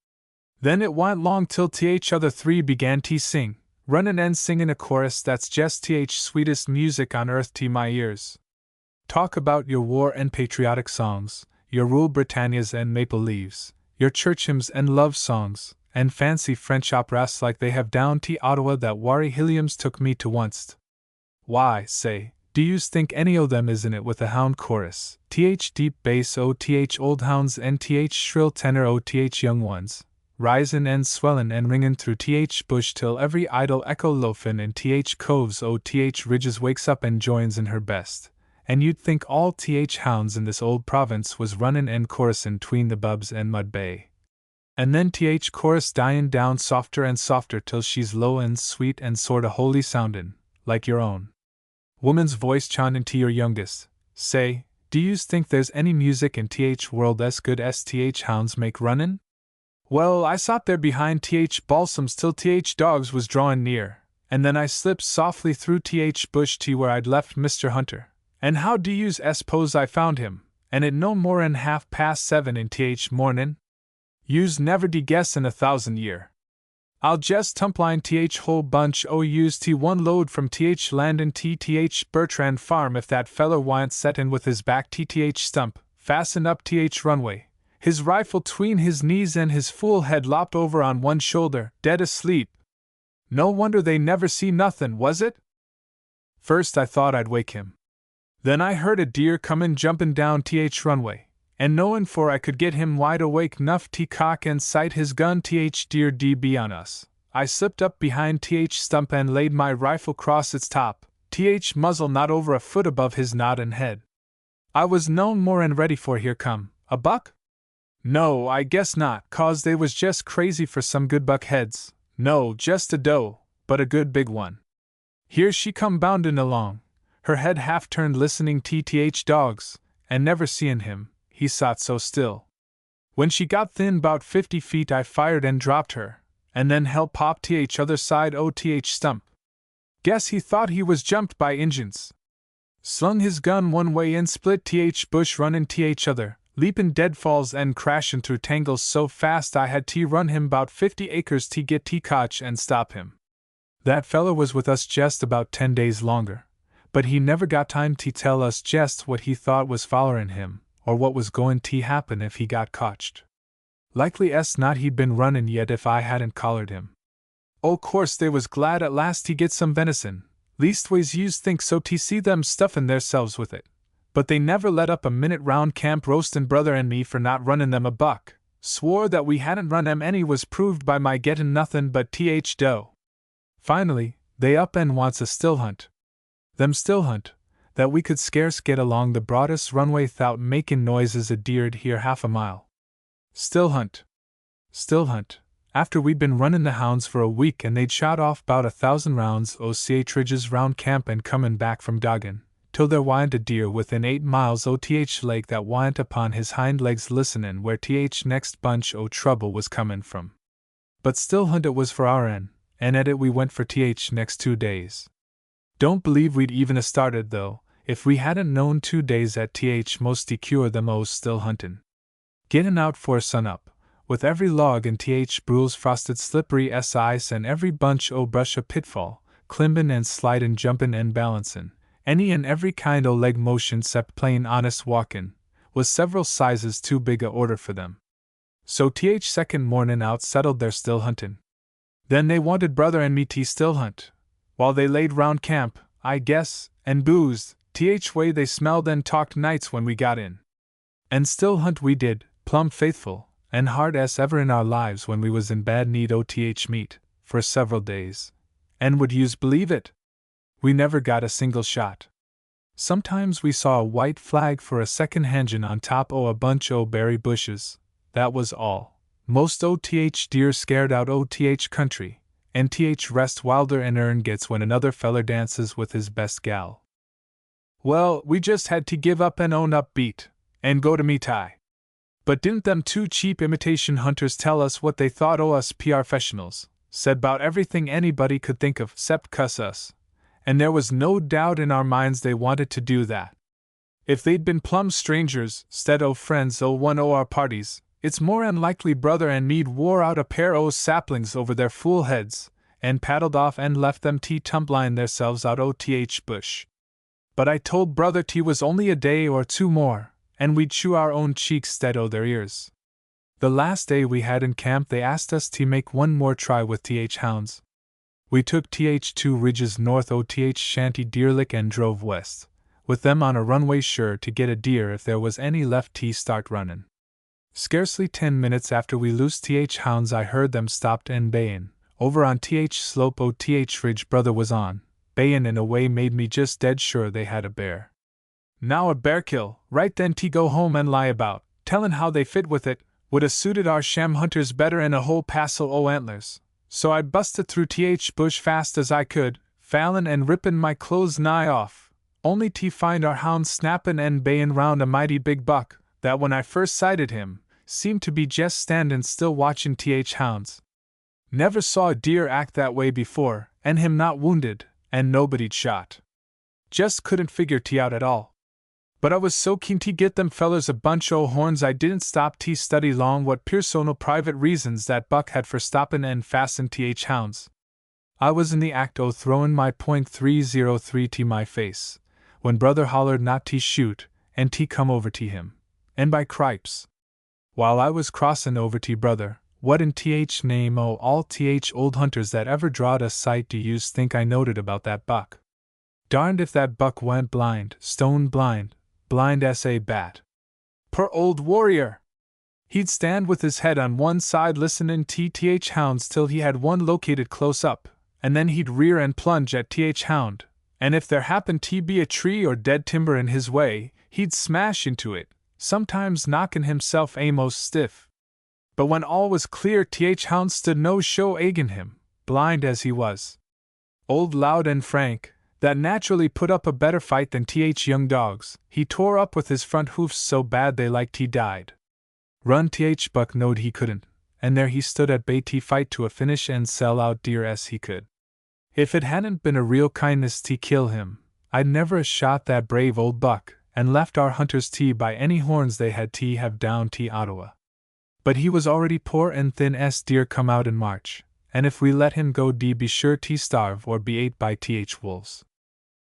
Then it wa'n't long till other 3 began to sing, runnin' and singin' a chorus that's jest sweetest music on earth to my ears. Talk about your war and patriotic songs, your Rule Britannias and Maple Leaves, your church hymns and love songs, and fancy French operas like they have down to Ottawa that Wari Hilliams took me to onct. Why, say, do yous think any o' them is in it with a hound chorus, deep bass o' old hounds and shrill tenor o' young ones, risin' and swellin' and ringin' through bush till every idle echo loafin' in coves o' ridges wakes up and joins in her best, and you'd think all hounds in this old province was runnin' and chorusin' tween the Bubs and Mud Bay. And then chorus dyin' down softer and softer till she's low and sweet and sorta holy soundin', like your own woman's voice chantin' to your youngest. Say, do yous think there's any music in world as good as hounds make runnin'? Well, I sot there behind balsams till dogs was drawin' near, and then I slipped softly through bush to where I'd left Mr. Hunter. And how do yous s'pose I found him, and it no more'n 7:30 in mornin'? Yous never de guess in 1,000 year. I'll jest tumpline whole bunch o' yous to one load from Landin' Bertrand Farm if that feller wa'n't settin' with his back to stump, fastened up runway, his rifle tween his knees and his fool head lopped over on one shoulder, dead asleep. No wonder they never see nothin', was it? First I thought I'd wake him. Then I heard a deer comin' jumpin' down runway, and knowin' for I could get him wide awake 'nuff to cock and sight his gun deer DB on us, I slipped up behind stump and laid my rifle cross its top, muzzle not over a foot above his noddin' head. I was no more'n ready for here come, a buck? No, I guess not, 'cause they was jest crazy for some good buck heads, no, jest a doe, but a good big one. Here she come boundin' along, her head half turned listening to dogs, and never seein' him, he sot so still. When she got thin 'bout 50 feet I fired and dropped her, and then held pop other side o' stump. Guess he thought he was jumped by Injuns. Slung his gun one way and split bush runnin' other, leapin' deadfalls and crashin' through tangles so fast I had to run him 'bout 50 acres to get cotch and stop him. That feller was with us jest about 10 days longer, but he never got time to tell us jest what he thought was follerin' him, or what was goin' to happen if he got cotched. Likely not he'd been runnin' yet if I hadn't collared him. O' course they was glad at last to get some venison, leastways yous think so to see them stuffin' theirselves with it, but they never let up a minute round camp roastin' brother and me for not runnin' them a buck, swore that we hadn't run them any was proved by my gettin' nothin' but doe. Finally, they up and wants a still hunt. Them still hunt, that we could scarce get along the broadest runway 'thout makin' noises a deer'd hear half a mile. Still hunt. Still hunt, after we'd been runnin' the hounds for a week and they'd shot off 'bout 1,000 rounds o' ridges round camp and comin' back from doggin', till there wa'n't a deer within 8 miles o' lake that wa'n't upon his hind legs listenin' where next bunch o' trouble was comin' from. But still hunt it was for our and at it we went for next 2 days. Don't believe we'd even a started though, if we hadn't known 2 days at most cure them O's still huntin'. Gettin' out for sun up, with every log in Brule's frosted slippery ice and every bunch o' brush a pitfall, climbin' and slidin', jumpin' and balancin', any and every kind o' leg motion 'cept plain honest walkin', was several sizes too big a order for them. So second mornin' out settled their still huntin'. Then they wanted brother and me still hunt, while they laid round camp, I guess, and boozed, way they smelled and talked nights when we got in. And still hunt we did, plumb faithful, and hard as ever in our lives when we was in bad need o' meat, for several days. And would yous believe it? We never got a single shot. Sometimes we saw a white flag for a second hangin' on top o' a bunch o' berry bushes, that was all. Most o' deer scared out o' country, and rest wilder and earn gets when another feller dances with his best gal. Well, we just had to give up and own up beat, and go to meet I. But didn't them 2 cheap imitation hunters tell us what they thought o' us professionals, said 'bout everything anybody could think of 'cept cuss us, and there was no doubt in our minds they wanted to do that. If they'd been plumb strangers, 'stead o' friends o' one o' our parties, it's more 'n likely brother and me'd wore out a pair o' saplings over their fool heads, and paddled off and left them tumblin' theirselves out o' bush. But I told brother was only a day or 2 more, and we'd chew our own cheeks 'stead o' their ears. The last day we had in camp they asked us to make one more try with hounds. We took 2 ridges north o' Shanty Deer Lick and drove west, with them on a runway sure to get a deer if there was any left start runnin'. Scarcely 10 minutes after we loosed hounds I heard them stopped and bayin', over on slope o' ridge brother was on, bayin' in a way made me just dead sure they had a bear. Now a bear kill, right then go home and lie about, tellin' how they fit with it, would a suited our sham hunters better 'n a whole passel o' antlers. So I busted through bush fast as I could, fallin' and rippin' my clothes nigh off, only to find our hound snappin' and bayin' round a mighty big buck, that when I first sighted him, seemed to be jest standin' still watchin' hounds. Never saw a deer act that way before, and him not wounded, and nobody'd shot. Just couldn't figure out at all. But I was so keen to get them fellers a bunch o' horns I didn't stop to study long what personal private reasons that buck had for stoppin' and fastin' hounds. I was in the act o' throwin' my .303 to my face, when brother hollered not to shoot, and to come over to him. And by cripes! While I was crossin' over to brother, what in name o' all old hunters that ever drawed a sight do yous think I noted about that buck? Darned if that buck went blind, stone blind, blind as a bat. Poor old warrior! He'd stand with his head on one side listenin' to hounds till he had one located close up, and then he'd rear and plunge at hound, and if there happened to be a tree or dead timber in his way, he'd smash into it, sometimes knockin' himself a'most stiff. But when all was clear, hound stood no show agin him, blind as he was. Old Loud and Frank, that naturally put up a better fight than young dogs, he tore up with his front hoofs so bad they like died. Run buck knowed he couldn't, and there he stood at bay fight to a finish and sell out deer as he could. If it hadn't been a real kindness to kill him, I'd never a shot that brave old buck, and left our hunters by any horns they had have down Ottawa. But he was already poor and thin as deer come out in March, and if we let him go be sure to starve or be ate by wolves.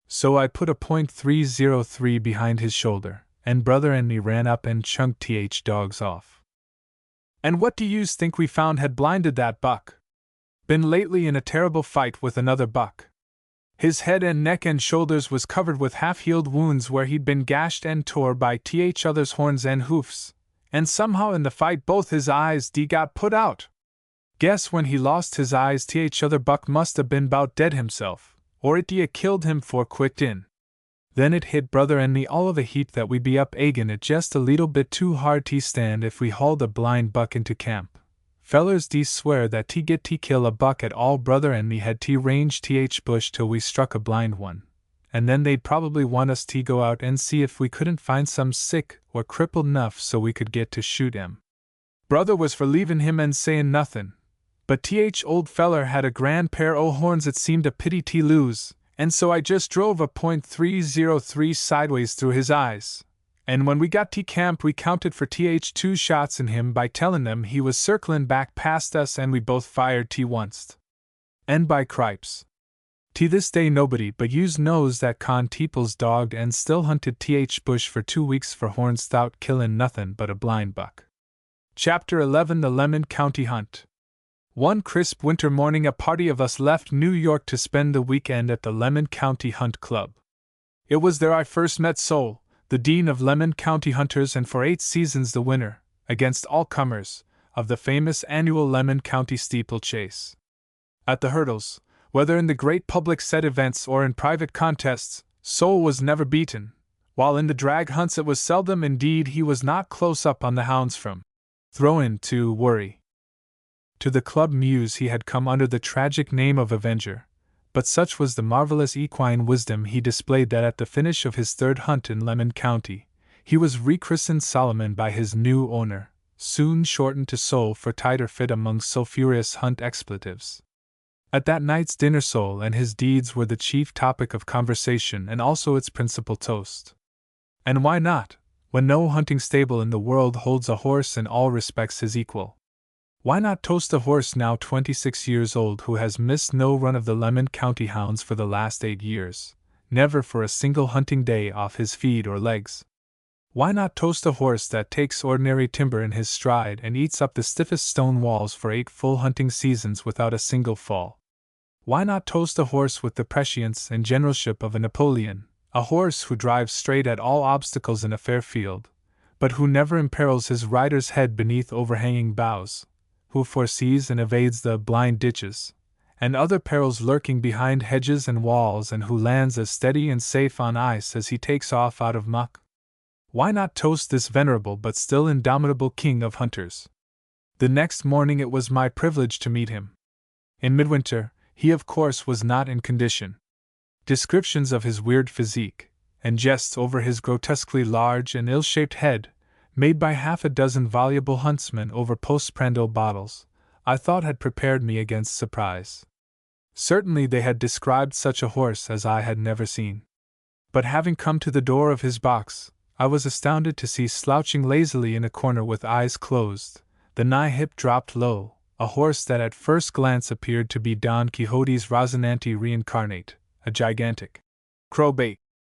So I put a .303 behind his shoulder, and brother and me ran up and chunked dogs off. And what do yous think we found had blinded that buck? Been lately in a terrible fight with another buck. His head and neck and shoulders was covered with half-healed wounds where he'd been gashed and tore by other's horns and hoofs, and somehow in the fight both his eyes got put out. Guess when he lost his eyes other buck must have been 'bout dead himself, or it killed him for quicked in. Then it hit brother and me all of a heap that we be up agin it just a leetle bit too hard to stand if we hauled a blind buck into camp. Fellers swear that get kill a buck at all brother and me had range bush till we struck a blind one, and then they'd probably want us to go out and see if we couldn't find some sick or crippled enough so we could get to shoot him. Brother was for leavin' him and sayin' nothin', But old feller had a grand pair o' horns it seemed a pity to lose, and so I just drove a .303 sideways through his eyes. And when we got to camp we counted for 2 shots in him by tellin' them he was circlin' back past us and we both fired onct. And by cripes. To this day nobody but yous knows that Con Teeples dogged and still hunted bush for 2 weeks for horns thout killin' nothin' but a blind buck. Chapter 11 The Lemon County Hunt. One crisp winter morning a party of us left New York to spend the weekend at the Lemon County Hunt Club. It was there I first met Sol, the dean of Lemon County Hunters and for 8 seasons the winner, against all comers, of the famous annual Lemon County Steeplechase. At the hurdles, whether in the great public set events or in private contests, Sol was never beaten, while in the drag hunts it was seldom indeed he was not close up on the hounds from throw-in to worry. To the club mews he had come under the tragic name of Avenger, but such was the marvelous equine wisdom he displayed that at the finish of his 3rd hunt in Lemon County, he was rechristened Solomon by his new owner, soon shortened to Sol for tighter fit among sulphurous hunt expletives. At that night's dinner Sol and his deeds were the chief topic of conversation and also its principal toast. And why not, when no hunting stable in the world holds a horse in all respects his equal? Why not toast a horse now 26 years old who has missed no run of the Lemon County hounds for the last 8 years, never for a single hunting day off his feet or legs? Why not toast a horse that takes ordinary timber in his stride and eats up the stiffest stone walls for 8 full hunting seasons without a single fall? Why not toast a horse with the prescience and generalship of a Napoleon, a horse who drives straight at all obstacles in a fair field, but who never imperils his rider's head beneath overhanging boughs, who foresees and evades the blind ditches, and other perils lurking behind hedges and walls and who lands as steady and safe on ice as he takes off out of muck? Why not toast this venerable but still indomitable king of hunters? The next morning it was my privilege to meet him. In midwinter, he of course was not in condition. Descriptions of his weird physique, and jests over his grotesquely large and ill-shaped head, made by half a dozen voluble huntsmen over postprandial bottles, I thought had prepared me against surprise. Certainly they had described such a horse as I had never seen. But having come to the door of his box, I was astounded to see slouching lazily in a corner with eyes closed, the nigh hip dropped low, a horse that at first glance appeared to be Don Quixote's Rocinante reincarnate, a gigantic crowbait,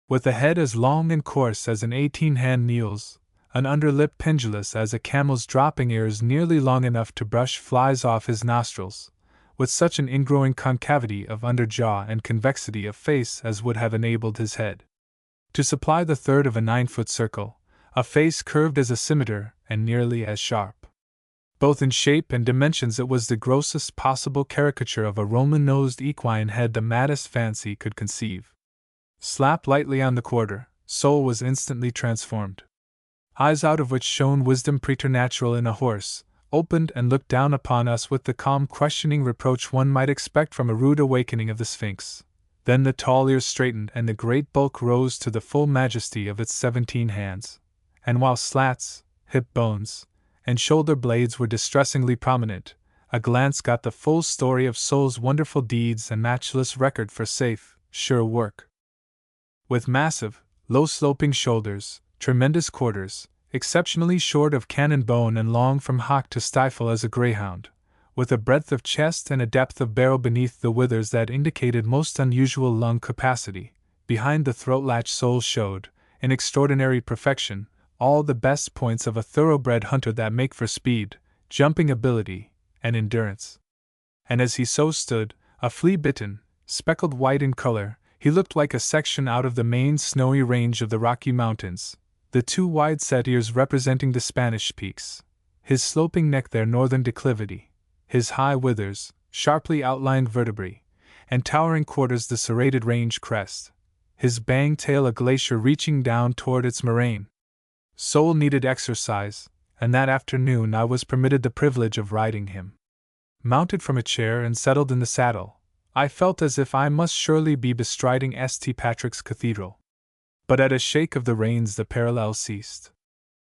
with a head as long and coarse as an 18-hand Neil's, an underlip pendulous as a camel's dropping ears nearly long enough to brush flies off his nostrils, with such an ingrowing concavity of underjaw and convexity of face as would have enabled his head to supply the third of a 9-foot circle, a face curved as a scimitar and nearly as sharp. Both in shape and dimensions it was the grossest possible caricature of a Roman-nosed equine head the maddest fancy could conceive. Slapped lightly on the quarter, Sol was instantly transformed. Eyes out of which shone wisdom preternatural in a horse, opened and looked down upon us with the calm questioning reproach one might expect from a rude awakening of the Sphinx. Then the tall ears straightened and the great bulk rose to the full majesty of its 17 hands, and while slats, hip bones, and shoulder blades were distressingly prominent, a glance got the full story of Sol's wonderful deeds and matchless record for safe, sure work. With massive, low-sloping shoulders, tremendous quarters, exceptionally short of cannon bone and long from hock to stifle as a greyhound, with a breadth of chest and a depth of barrel beneath the withers that indicated most unusual lung capacity, behind the throat latch Sol showed, in extraordinary perfection, all the best points of a thoroughbred hunter that make for speed, jumping ability, and endurance. And as he so stood, a flea-bitten, speckled white in color, he looked like a section out of the main snowy range of the Rocky Mountains, the 2 wide-set ears representing the Spanish peaks, his sloping neck their northern declivity, his high withers, sharply outlined vertebrae, and towering quarters the serrated range crest, his bang tail a glacier reaching down toward its moraine. Sol needed exercise, and that afternoon I was permitted the privilege of riding him. Mounted from a chair and settled in the saddle, I felt as if I must surely be bestriding St. Patrick's Cathedral. But at a shake of the reins the parallel ceased.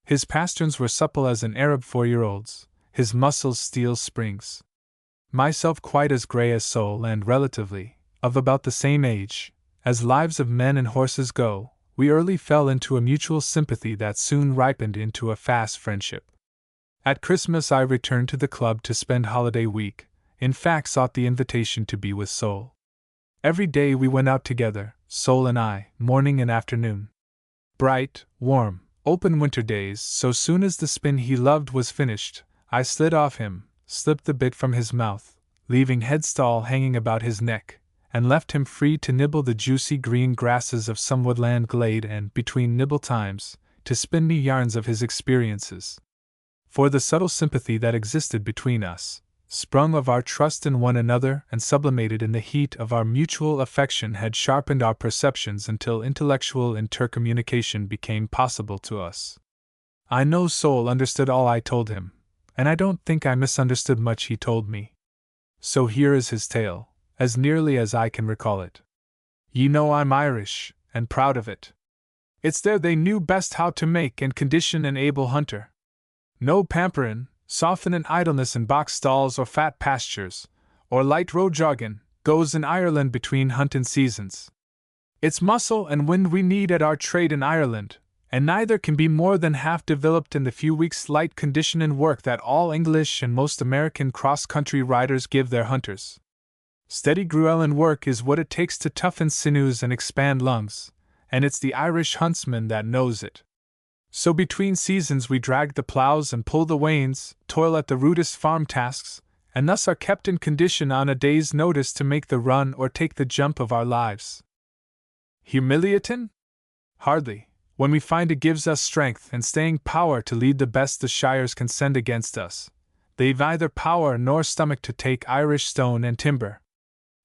His pasterns were supple as an Arab 4-year-old's, his muscles steel springs. myself quite as grey as Soul and relatively, of about the same age. As lives of men and horses go, we early fell into a mutual sympathy that soon ripened into a fast friendship. At Christmas I returned to the club to spend holiday week, in fact sought the invitation to be with Soul. Every day we went out together, Soul and I, morning and afternoon. Bright, warm, open winter days, so soon as the spin he loved was finished, I slid off him, slipped the bit from his mouth, leaving headstall hanging about his neck, and left him free to nibble the juicy green grasses of some woodland glade and, between nibble times, to spin me yarns of his experiences. For the subtle sympathy that existed between us, sprung of our trust in one another and sublimated in the heat of our mutual affection, had sharpened our perceptions until intellectual intercommunication became possible to us. I know Soul understood all I told him, and I don't think I misunderstood much he told me. So here is his tale, as nearly as I can recall it. Ye know I'm Irish, and proud of it. It's there they knew best how to make and condition an able hunter. No pamperin', softenin' idleness in box stalls or fat pastures, or light road joggin', goes in Ireland between huntin' seasons. It's muscle and wind we need at our trade in Ireland, and neither can be more than half developed in the few weeks' light conditionin' work that all English and most American cross-country riders give their hunters. Steady gruellin' work is what it takes to toughen sinews and expand lungs, and it's the Irish huntsman that knows it. So between seasons we drag the plows and pull the wains, toil at the rudest farm tasks, and thus are kept in condition on a day's notice to make the run or take the jump of our lives. Humiliatin'? Hardly, when we find it gives us strength and staying power to lead the best the shires can send against us. They've either power nor stomach to take Irish stone and timber.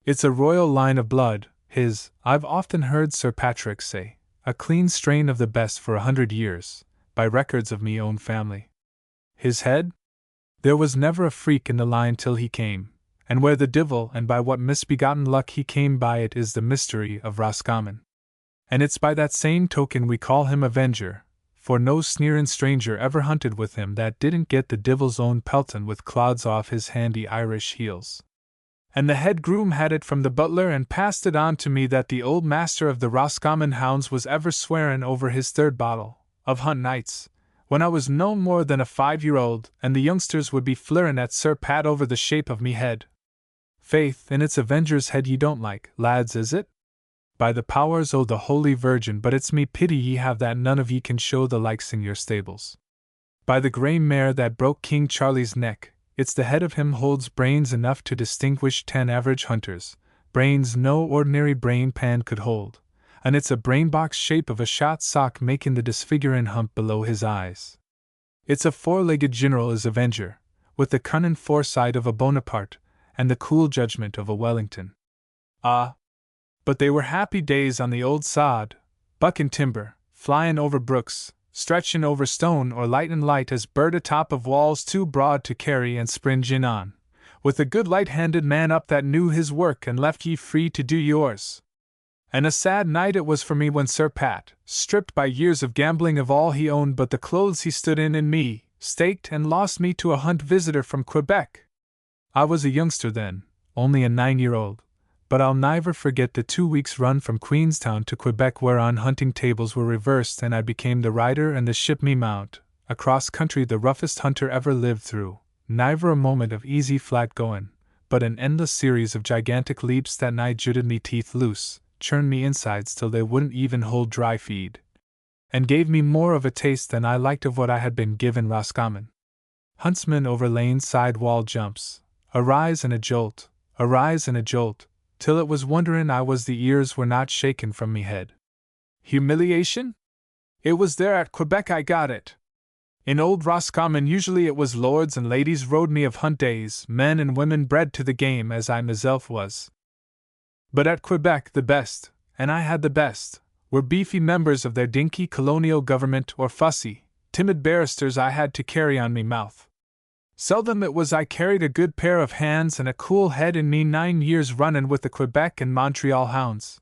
It's a royal line of blood, his, I've often heard Sir Patrick say. A clean strain of the best for 100 years, by records of me own family. His head? There was never a freak in the line till he came, and where the divil and by what misbegotten luck he came by it is the mystery of Roscommon. And it's by that same token we call him Avenger, for no sneerin' stranger ever hunted with him that didn't get the divil's own peltin' with clods off his handy Irish heels. And the head groom had it from the butler and passed it on to me that the old master of the Roscommon hounds was ever swearin' over his third bottle of hunt nights, when I was no more than a 5-year-old, and the youngsters would be flirrin' at Sir Pat over the shape of me head. Faith, and it's Avenger's head ye don't like, lads, is it? By the powers o' the Holy Virgin, but it's me pity ye have that none of ye can show the likes in your stables. By the grey mare that broke King Charlie's neck, it's the head of him holds brains enough to distinguish 10 average hunters, brains no ordinary brain pan could hold, and it's a brain-box shape of a shot sock making the disfigurin' hump below his eyes. It's a 4-legged general is Avenger, with the cunnin' foresight of a Bonaparte, and the cool judgment of a Wellington. Ah! But they were happy days on the old sod, buckin' timber, flyin' over brooks, stretchin' over stone or lightin' light as bird atop of walls too broad to carry and springin' on, with a good light-handed man up that knew his work and left ye free to do yours. And a sad night it was for me when Sir Pat, stripped by years of gambling of all he owned but the clothes he stood in and me, staked and lost me to a hunt visitor from Quebec. I was a youngster then, only a 9-year-old, but I'll never forget the 2 weeks' run from Queenstown to Quebec whereon hunting tables were reversed and I became the rider and the ship me mount, across country the roughest hunter ever lived through, never a moment of easy flat goin', but an endless series of gigantic leaps that nigh jutted me teeth loose, churned me insides till they wouldn't even hold dry feed, and gave me more of a taste than I liked of what I had been given Roscommon. Huntsmen over lane side wall jumps, a rise and a jolt, a rise and a jolt, till it was wonderin' I was the ears were not shaken from me head. Humiliation? It was there at Quebec I got it. In old Roscommon usually it was lords and ladies rode me of hunt days, men and women bred to the game as I myself was. But at Quebec the best, and I had the best, were beefy members of their dinky colonial government or fussy, timid barristers I had to carry on me mouth. Seldom it was I carried a good pair of hands and a cool head in me 9 years runnin' with the Quebec and Montreal hounds.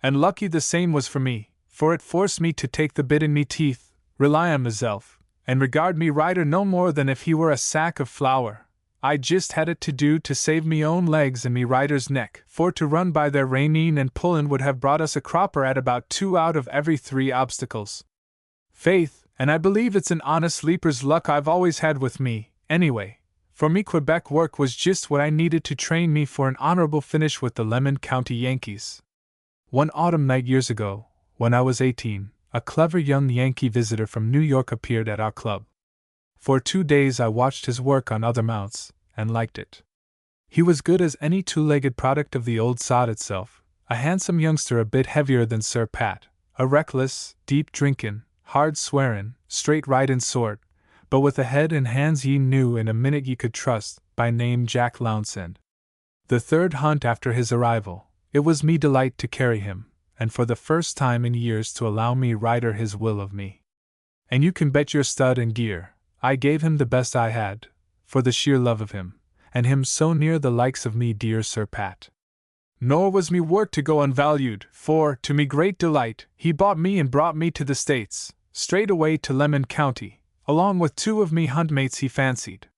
And lucky the same was for me, for it forced me to take the bit in me teeth, rely on myself, and regard me rider no more than if he were a sack of flour. I just had it to do to save me own legs and me rider's neck, for to run by their reinin and pullin' would have brought us a cropper at about 2 out of every 3 obstacles. Faith, and I believe it's an honest leaper's luck I've always had with me, anyway, for me Quebec work was just what I needed to train me for an honorable finish with the Lemon County Yankees. One autumn night years ago, when I was 18, a clever young Yankee visitor from New York appeared at our club. For 2 days I watched his work on other mounts, and liked it. He was good as any two-legged product of the old sod itself, a handsome youngster a bit heavier than Sir Pat, a reckless, deep-drinkin', hard-swearin', straight-ridin' sort, but with a head and hands ye knew in a minute ye could trust, by name Jack Lounsend. The third hunt after his arrival, it was me delight to carry him, and for the first time in years to allow me rider his will of me. And you can bet your stud and gear, I gave him the best I had, for the sheer love of him, and him so near the likes of me dear Sir Pat. Nor was me work to go unvalued, for, to me great delight, he bought me and brought me to the States, straight away to Lemon County, along with 2 of me huntmates he fancied.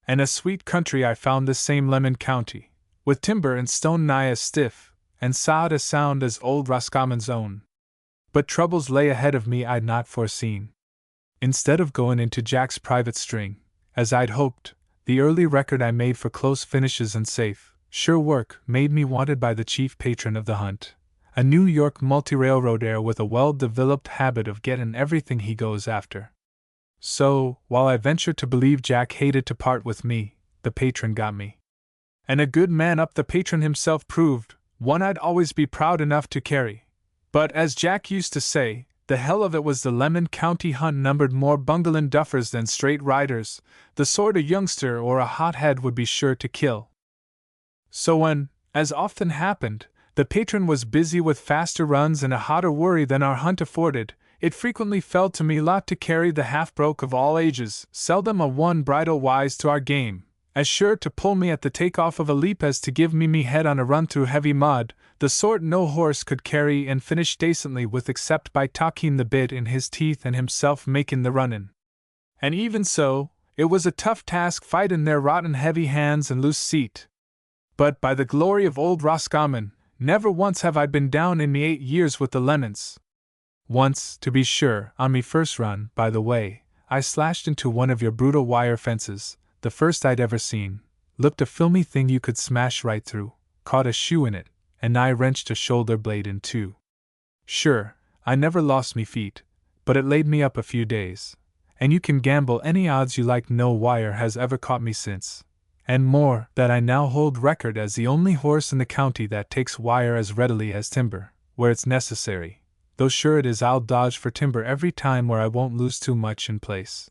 And a sweet country I found this same Lemon County, with timber and stone nigh as stiff, and sod as sound as old Roscommon's own. But troubles lay ahead of me I'd not foreseen. Instead of goin' into Jack's private string, as I'd hoped, the early record I made for close finishes and safe, sure work made me wanted by the chief patron of the hunt, a New York multi-railroad heir with a well-developed habit of gettin' everything he goes after. So, while I venture to believe Jack hated to part with me, the patron got me. And a good man up the patron himself proved, one I'd always be proud enough to carry. But as Jack used to say, the hell of it was the Lemon County hunt numbered more bunglin' duffers than straight riders, the sort a youngster or a hothead would be sure to kill. So when, as often happened, the patron was busy with faster runs and a hotter worry than our hunt afforded, it frequently fell to me lot to carry the half-broke of all ages, seldom a one bridle wise to our game, as sure to pull me at the take-off of a leap as to give me head on a run through heavy mud, the sort no horse could carry and finish decently with except by talking the bit in his teeth and himself making the runnin'. And even so, it was a tough task fightin' their rotten heavy hands and loose seat. But by the glory of old Roscommon, never once have I been down in me 8 years with the lemons. Once, to be sure, on me first run, by the way, I slashed into one of your brutal wire fences, the first I'd ever seen, looked a filmy thing you could smash right through, caught a shoe in it, and nigh wrenched a shoulder blade in 2. Sure, I never lost me feet, but it laid me up a few days, and you can gamble any odds you like no wire has ever caught me since. And more, that I now hold record as the only horse in the county that takes wire as readily as timber, where it's necessary, though sure it is I'll dodge for timber every time where I won't lose too much in place.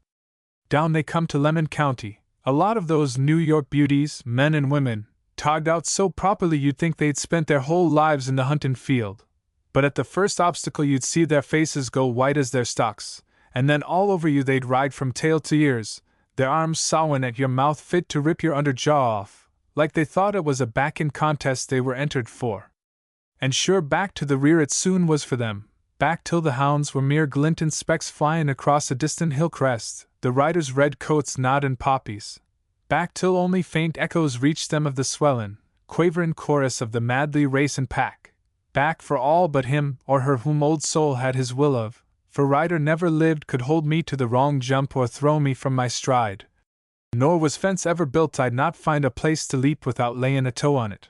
Down they come to Lemon County, a lot of those New York beauties, men and women, togged out so properly you'd think they'd spent their whole lives in the huntin' field. But at the first obstacle you'd see their faces go white as their stocks, and then all over you they'd ride from tail to ears, their arms sawin' at your mouth fit to rip your under jaw off, like they thought it was a backin' contest they were entered for. And sure back to the rear it soon was for them, back till the hounds were mere glintin' specks flyin' across a distant hill crest, the riders' red coats noddin' poppies, back till only faint echoes reached them of the swellin', quaverin' chorus of the madly racin' pack, back for all but him or her whom Old Soul had his will of, for rider never lived could hold me to the wrong jump or throw me from my stride. Nor was fence ever built I'd not find a place to leap without layin' a toe on it.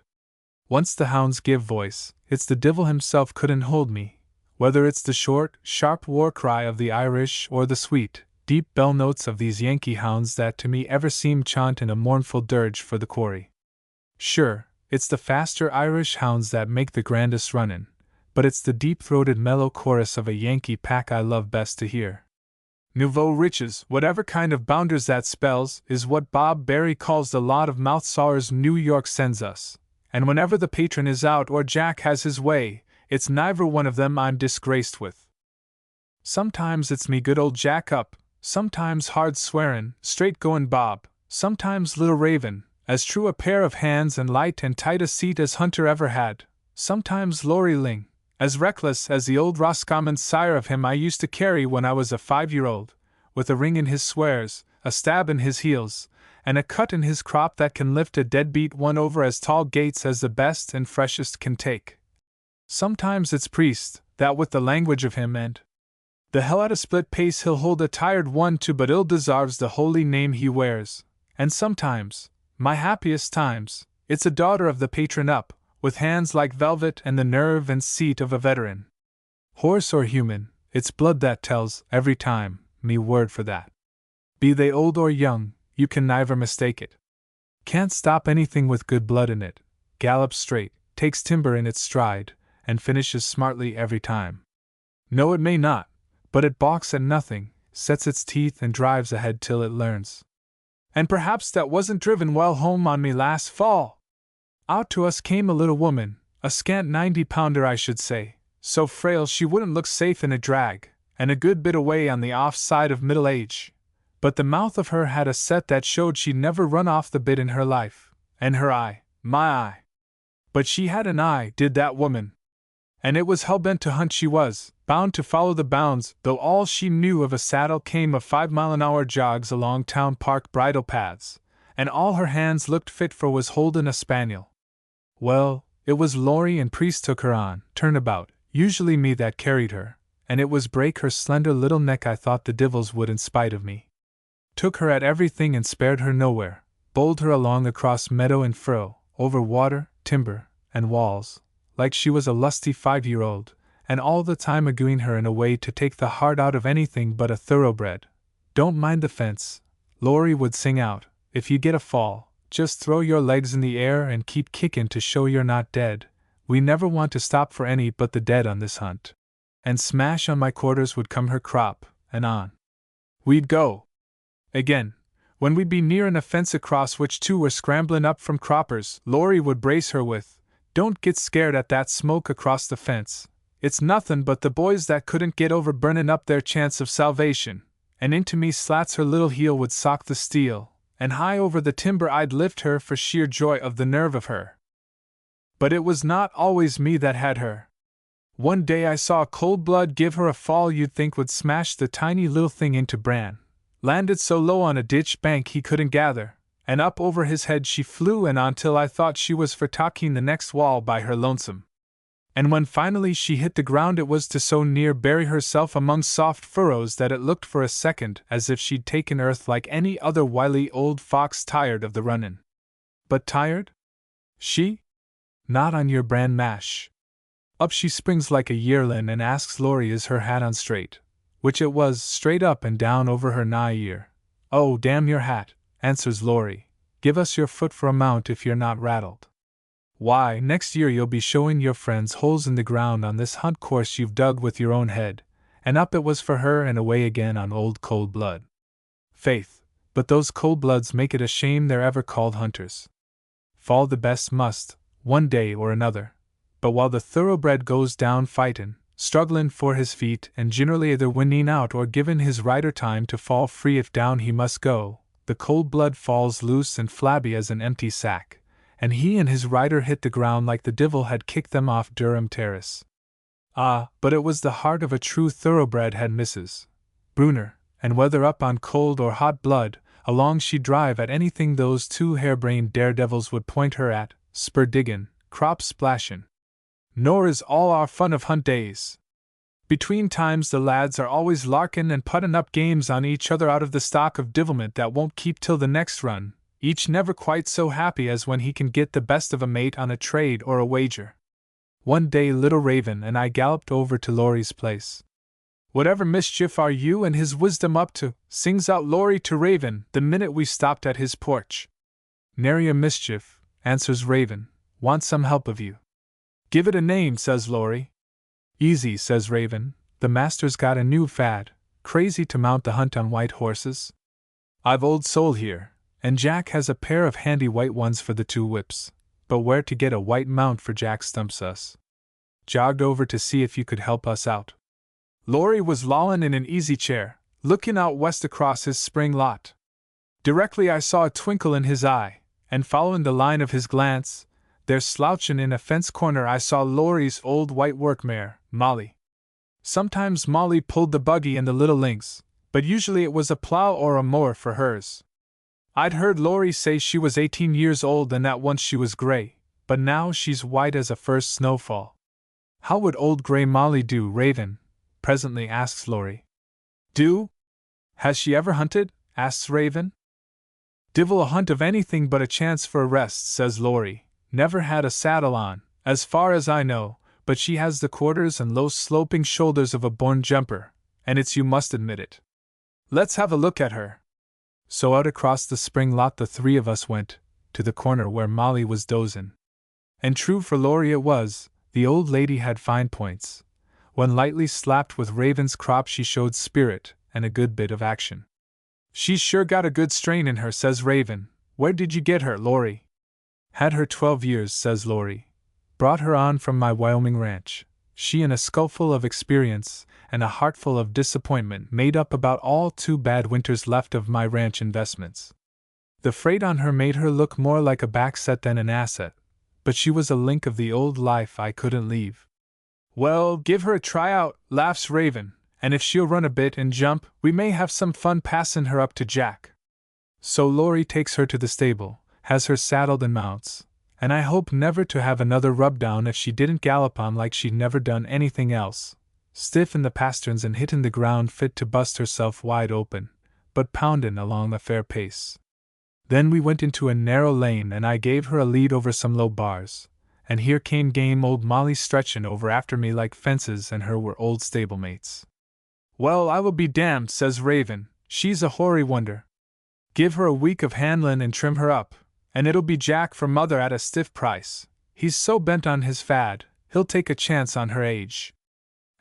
Once the hounds give voice, it's the divil himself couldn't hold me, whether it's the short, sharp war cry of the Irish or the sweet, deep bell notes of these Yankee hounds that to me ever seem chant in a mournful dirge for the quarry. Sure, it's the faster Irish hounds that make the grandest runnin', but it's the deep-throated mellow chorus of a Yankee pack I love best to hear. Nouveau riches, whatever kind of bounders that spells, is what Bob Barry calls the lot of mouth-sawers New York sends us, and whenever the patron is out or Jack has his way, it's neither one of them I'm disgraced with. Sometimes it's me good old Jack up, sometimes hard swearin', straight-goin' Bob, sometimes little Raven, as true a pair of hands and light and tight a seat as hunter ever had, sometimes Lory Ling, as reckless as the old Roscommon sire of him I used to carry when I was a 5-year-old, with a ring in his swears, a stab in his heels, and a cut in his crop that can lift a deadbeat one over as tall gates as the best and freshest can take. Sometimes it's priest, that with the language of him and the hell at a split pace he'll hold a tired one to but ill deserves the holy name he wears, and sometimes, my happiest times, it's a daughter of the patron up, with hands like velvet and the nerve and seat of a veteran. Horse or human, it's blood that tells, every time, me word for that. Be they old or young, you can never mistake it. Can't stop anything with good blood in it, gallops straight, takes timber in its stride, and finishes smartly every time. No, it may not, but it balks at nothing, sets its teeth and drives ahead till it learns. And perhaps that wasn't driven well home on me last fall. Out to us came a little woman, a scant 90-pounder I should say, so frail she wouldn't look safe in a drag, and a good bit away on the off side of middle age. But the mouth of her had a set that showed she'd never run off the bit in her life, and her eye, my eye. But she had an eye, did that woman. And it was hell-bent to hunt she was, bound to follow the bounds, though all she knew of a saddle came of 5-mile-an-hour jogs along town park bridle paths, and all her hands looked fit for was holdin' a spaniel. Well, it was Laurie and priest took her on, turnabout, usually me that carried her, and it was break her slender little neck I thought the divils would in spite of me. Took her at everything and spared her nowhere, bowled her along across meadow and furrow, over water, timber, and walls, like she was a lusty 5-year-old, and all the time aguing her in a way to take the heart out of anything but a thoroughbred. Don't mind the fence, Laurie would sing out, if you get a fall, just throw your legs in the air and keep kickin' to show you're not dead. We never want to stop for any but the dead on this hunt. And smash on my quarters would come her crop, and on we'd go. Again, when we'd be near a fence across which two were scramblin' up from croppers, Laurie would brace her with, "Don't get scared at that smoke across the fence. It's nothin' but the boys that couldn't get over burnin' up their chance of salvation," and into me slats her little heel would sock the steel, and high over the timber I'd lift her for sheer joy of the nerve of her. But it was not always me that had her. One day I saw cold blood give her a fall you'd think would smash the tiny little thing into bran. Landed so low on a ditch bank he couldn't gather, and up over his head she flew and on till I thought she was for tocking the next wall by her lonesome. And when finally she hit the ground it was to so near bury herself among soft furrows that it looked for a second as if she'd taken earth like any other wily old fox tired of the runnin'. But tired? She? Not on your bran mash. Up she springs like a yearlin' and asks Laurie is her hat on straight, which it was, straight up and down over her nigh ear. "Oh, damn your hat," answers Laurie. "Give us your foot for a mount if you're not rattled. Why, next year you'll be showing your friends holes in the ground on this hunt course you've dug with your own head," and up it was for her and away again on old Cold Blood. Faith, but those cold bloods make it a shame they're ever called hunters. Fall the best must, one day or another, but while the thoroughbred goes down fightin', strugglin' for his feet and generally either winning out or givin' his rider time to fall free if down he must go, the cold blood falls loose and flabby as an empty sack, and he and his rider hit the ground like the divil had kicked them off Durham Terrace. Ah, but it was the heart of a true thoroughbred had Mrs. Bruner, and whether up on cold or hot blood, along she'd drive at anything those two harebrained daredevils would point her at, spur diggin', crop splashin'. Nor is all our fun of hunt days. Between times the lads are always larkin' and puttin' up games on each other out of the stock of divilment that won't keep till the next run, each never quite so happy as when he can get the best of a mate on a trade or a wager. One day little Raven and I galloped over to Laurie's place. "Whatever mischief are you and his wisdom up to?" sings out Laurie to Raven the minute we stopped at his porch. "Nary a mischief," answers Raven. "Want some help of you." "Give it a name," says Laurie. "Easy," says Raven. "The master's got a new fad, crazy to mount the hunt on white horses. I've Old Soul here, and Jack has a pair of handy white ones for the two whips, but where to get a white mount for Jack stumps us. Jogged over to see if you could help us out." Laurie was lollin' in an easy chair, looking out west across his spring lot. Directly I saw a twinkle in his eye, and following the line of his glance, there slouchin' in a fence corner I saw Laurie's old white work mare, Molly. Sometimes Molly pulled the buggy and the little lynx, but usually it was a plow or a mower for hers. I'd heard Laurie say she was 18 years old and that once she was gray, but now she's white as a first snowfall. How would old gray Molly do, Raven? Presently asks Laurie. Do? Has she ever hunted? Asks Raven. Divil a hunt of anything but a chance for a rest, says Laurie. Never had a saddle on, as far as I know, but she has the quarters and low sloping shoulders of a born jumper, and it's you must admit it. Let's have a look at her. So out across the spring lot the three of us went, to the corner where Molly was dozin'. And true for Laurie it was, the old lady had fine points. When lightly slapped with Raven's crop she showed spirit and a good bit of action. She's sure got a good strain in her, says Raven. Where did you get her, Laurie? Had her 12 years, says Laurie. Brought her on from my Wyoming ranch. She and a skullful of experience and a heartful of disappointment made up about all 2 bad winters left of my ranch investments. The freight on her made her look more like a backset than an asset, but she was a link of the old life I couldn't leave. Well, give her a tryout, laughs Raven, and if she'll run a bit and jump, we may have some fun passin' her up to Jack. So Laurie takes her to the stable, has her saddled and mounts, and I hope never to have another rub-down if she didn't gallop on like she'd never done anything else, stiff in the pasterns and hittin' the ground fit to bust herself wide open, but poundin' along a fair pace. Then we went into a narrow lane and I gave her a lead over some low bars, and here came game old Molly stretchin' over after me like fences and her were old stablemates. Well, I will be damned, says Raven, she's a hoary wonder. Give her a week of handlin' and trim her up, and it'll be Jack for mother at a stiff price. He's so bent on his fad, he'll take a chance on her age.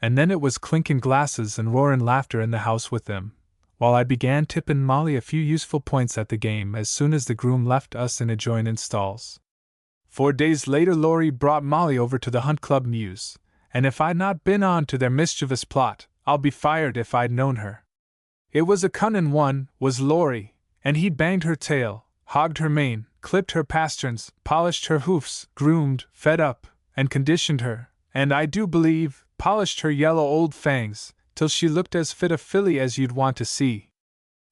And then it was clinkin' glasses and roarin' laughter in the house with them, while I began tippin' Molly a few useful points at the game as soon as the groom left us in adjoinin' stalls. 4 days later Laurie brought Molly over to the Hunt Club Mews, and if I'd not been on to their mischievous plot, I'll be fired if I'd known her. It was a cunnin' one, was Laurie, and he'd banged her tail, hogged her mane, clipped her pasterns, polished her hoofs, groomed, fed up, and conditioned her, and I do believe, polished her yellow old fangs, till she looked as fit a filly as you'd want to see.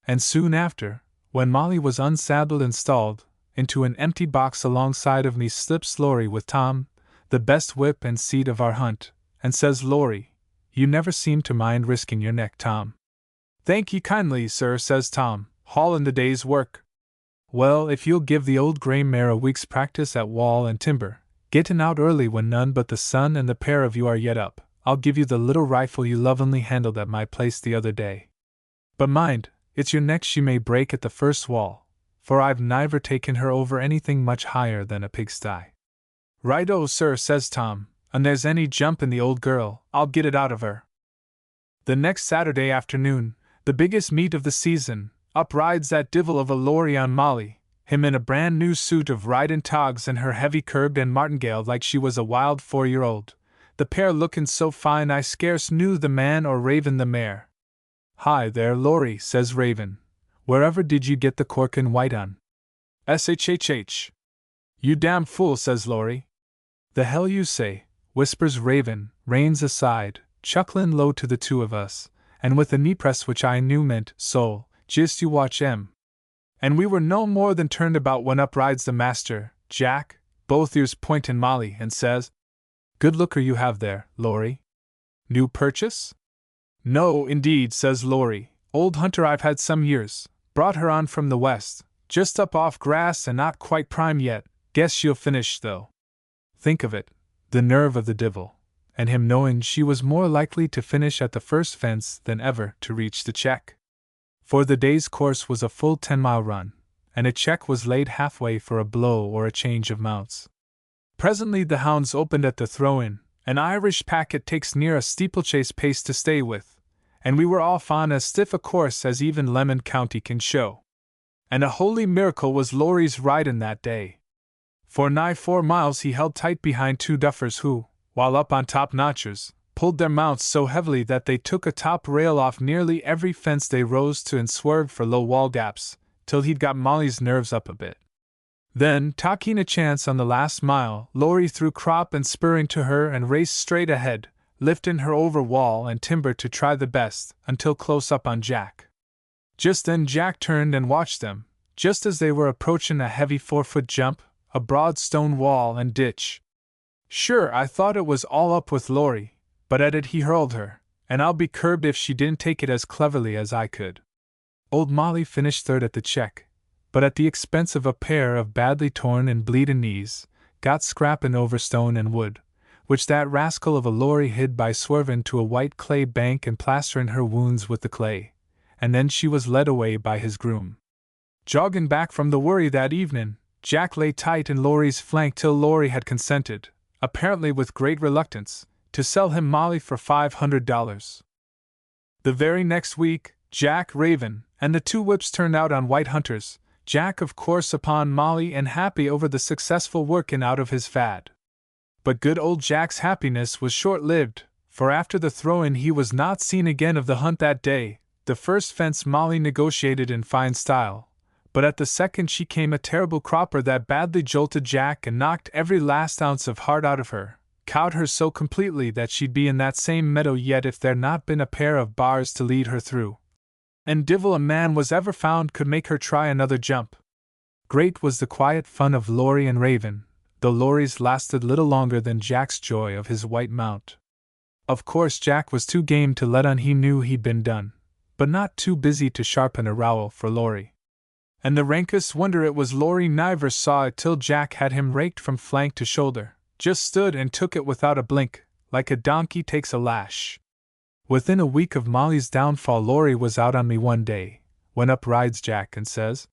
And soon after, when Molly was unsaddled and stalled, into an empty box alongside of me slips Laurie with Tom, the best whip and seat of our hunt, and says Laurie, you never seem to mind risking your neck, Tom. Thank ye kindly, sir, says Tom, haulin' the day's work. Well, if you'll give the old gray mare a week's practice at wall and timber, gettin' out early when none but the sun and the pair of you are yet up, I'll give you the little rifle you lovingly handled at my place the other day. But mind, it's your neck she may break at the first wall, for I've never taken her over anything much higher than a pigsty. Right-o, sir, says Tom, and there's any jump in the old girl, I'll get it out of her. The next Saturday afternoon, the biggest meet of the season, up rides that divil of a Laurie on Molly, him in a brand new suit of ridin' togs and her heavy curbed and martingale like she was a wild 4-year-old, the pair lookin' so fine I scarce knew the man or Raven the mare. Hi there, Laurie, says Raven. Wherever did you get the corkin' white on? SHHH. You damn fool, says Laurie. The hell you say, whispers Raven, reins aside, chucklin' low to the 2 of us, and with a knee press which I knew meant, soul, just you watch 'em. And we were no more than turned about when up rides the master, Jack, both ears pointin' Molly, and says, good looker you have there, Laurie. New purchase? No, indeed, says Laurie. Old hunter I've had some years. Brought her on from the west, just up off grass and not quite prime yet. Guess she'll finish, though. Think of it, the nerve of the divil, and him knowing she was more likely to finish at the first fence than ever to reach the check. For the day's course was a full 10-mile run, and a check was laid halfway for a blow or a change of mounts. Presently the hounds opened at the throw-in. An Irish packet takes near a steeplechase pace to stay with, and we were off on as stiff a course as even Lemon County can show. And a holy miracle was Laurie's ridin' that day. For nigh 4 miles he held tight behind 2 duffers who, while up on top notchers, pulled their mounts so heavily that they took a top rail off nearly every fence they rose to and swerved for low wall gaps, till he'd got Molly's nerves up a bit. Then, taking a chance on the last mile, Laurie threw crop and spurring to her and raced straight ahead, lifting her over wall and timber to try the best, until close up on Jack. Just then Jack turned and watched them, just as they were approaching a heavy 4-foot jump, a broad stone wall and ditch. Sure, I thought it was all up with Laurie, but at it he hurled her, and I'll be curbed if she didn't take it as cleverly as I could. Old Molly finished third at the check, but at the expense of a pair of badly torn and bleeding knees, got scrapping over stone and wood, which that rascal of a Laurie hid by swerving to a white clay bank and plastering her wounds with the clay, and then she was led away by his groom. Jogging back from the worry that evening, Jack lay tight in Laurie's flank till Laurie had consented, apparently with great reluctance, to sell him Molly for $500. The very next week, Jack, Raven, and the two whips turned out on white hunters, Jack of course upon Molly and happy over the successful working out of his fad. But good old Jack's happiness was short-lived, for after the throw-in he was not seen again of the hunt that day. The first fence Molly negotiated in fine style, but at the second she came a terrible cropper that badly jolted Jack and knocked every last ounce of heart out of her, cowed her so completely that she'd be in that same meadow yet if there'd not been a pair of bars to lead her through. And divil a man was ever found could make her try another jump. Great was the quiet fun of Laurie and Raven, though Laurie's lasted little longer than Jack's joy of his white mount. Of course Jack was too game to let on he knew he'd been done, but not too busy to sharpen a rowel for Laurie. And the rankest wonder it was Laurie never saw it till Jack had him raked from flank to shoulder, just stood and took it without a blink, like a donkey takes a lash. Within a week of Molly's downfall Laurie was out on me one day, when up rides Jack and says,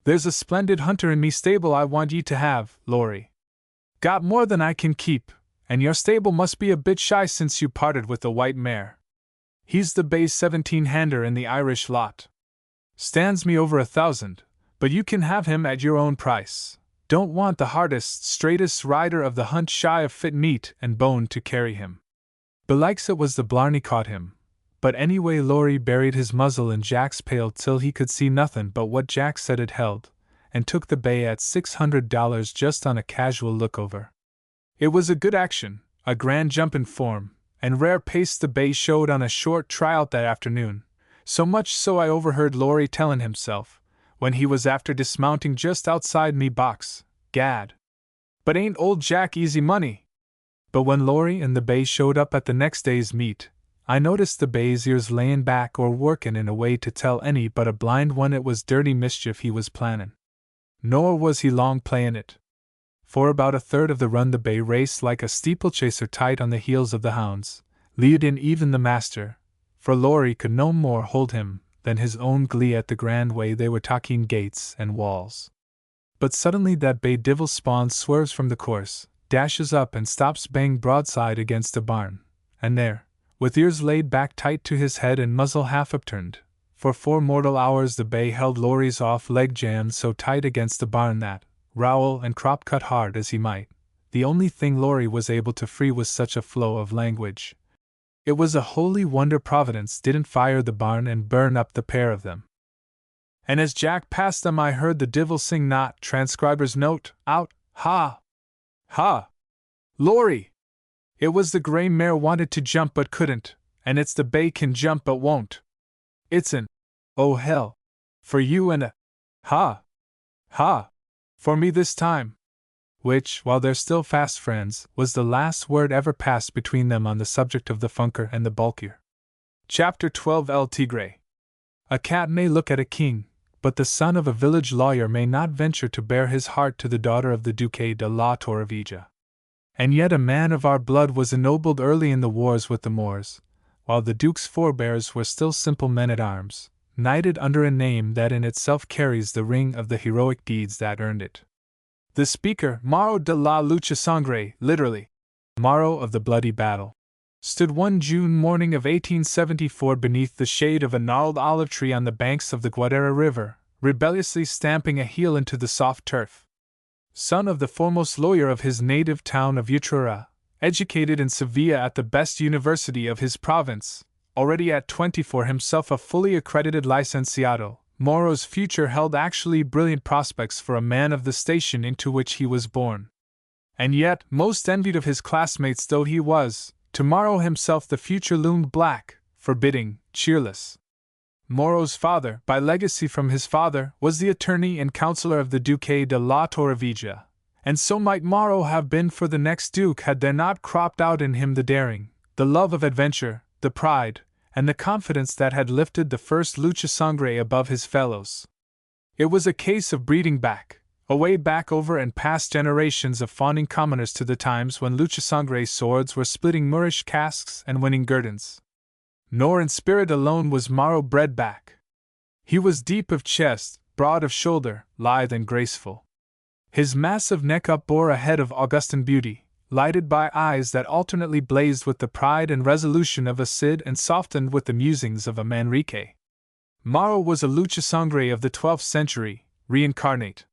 "There's a splendid hunter in me stable I want ye to have, Laurie. Got more than I can keep, and your stable must be a bit shy since you parted with the white mare. He's the bay 17-hander in the Irish lot. Stands me over 1,000, but you can have him at your own price. Don't want the hardest, straightest rider of the hunt shy of fit meat and bone to carry him." Belikes it was the blarney caught him, but anyway Laurie buried his muzzle in Jack's pail till he could see nothing but what Jack said it held, and took the bay at $600 just on a casual look over. It was a good action, a grand jump in form, and rare pace the bay showed on a short tryout that afternoon, so much so I overheard Laurie telling himself, when he was after dismounting just outside me box, "Gad, but ain't old Jack easy money?" But when Laurie and the bay showed up at the next day's meet, I noticed the bay's ears laying back or working in a way to tell any but a blind one it was dirty mischief he was planning. Nor was he long playing it. For about a third of the run the bay raced like a steeplechaser tight on the heels of the hounds, leading even the master, for Laurie could no more hold him than his own glee at the grand way they were talking gates and walls. But suddenly that bay divil spawn swerves from the course, dashes up and stops bang broadside against a barn, and there, with ears laid back tight to his head and muzzle half upturned, for 4 mortal hours the bay held Laurie's off-leg jammed so tight against the barn that, rowel and crop cut hard as he might, the only thing Laurie was able to free was such a flow of language. It was a holy wonder Providence didn't fire the barn and burn up the pair of them. And as Jack passed them I heard the divil sing not transcriber's note out, "Ha! Ha! Laurie! It was the grey mare wanted to jump but couldn't, and it's the bay can jump but won't. It's an, oh hell, for you and a, ha! Ha! For me this time." Which, while they're still fast friends, was the last word ever passed between them on the subject of the Funker and the Bulkier. Chapter 12 El Tigre. A cat may look at a king, but the son of a village lawyer may not venture to bare his heart to the daughter of the Duque de la Torrevieja. And yet a man of our blood was ennobled early in the wars with the Moors, while the Duke's forebears were still simple men-at-arms, knighted under a name that in itself carries the ring of the heroic deeds that earned it. The speaker, Maro de la Lucha Sangre, literally, Maro of the Bloody Battle, stood one June morning of 1874 beneath the shade of a gnarled olive tree on the banks of the Guadera River, rebelliously stamping a heel into the soft turf. Son of the foremost lawyer of his native town of Utrera, educated in Sevilla at the best university of his province, already at 24 himself a fully accredited licenciado, Moro's future held actually brilliant prospects for a man of the station into which he was born. And yet, most envied of his classmates though he was, to Moro himself the future loomed black, forbidding, cheerless. Moro's father, by legacy from his father, was the attorney and counselor of the Duque de la Torrevieja, and so might Moro have been for the next duke had there not cropped out in him the daring, the love of adventure, the pride, and the confidence that had lifted the first lucha sangre above his fellows. It was a case of breeding back, away back over and past generations of fawning commoners to the times when lucha sangre swords were splitting Moorish casques and winning guerdons. Nor in spirit alone was Moro bred back. He was deep of chest, broad of shoulder, lithe and graceful. His massive neck upbore a head of Augustan beauty, lighted by eyes that alternately blazed with the pride and resolution of a Cid and softened with the musings of a Manrique. Moro was a lucha sangre of the 12th century, reincarnate.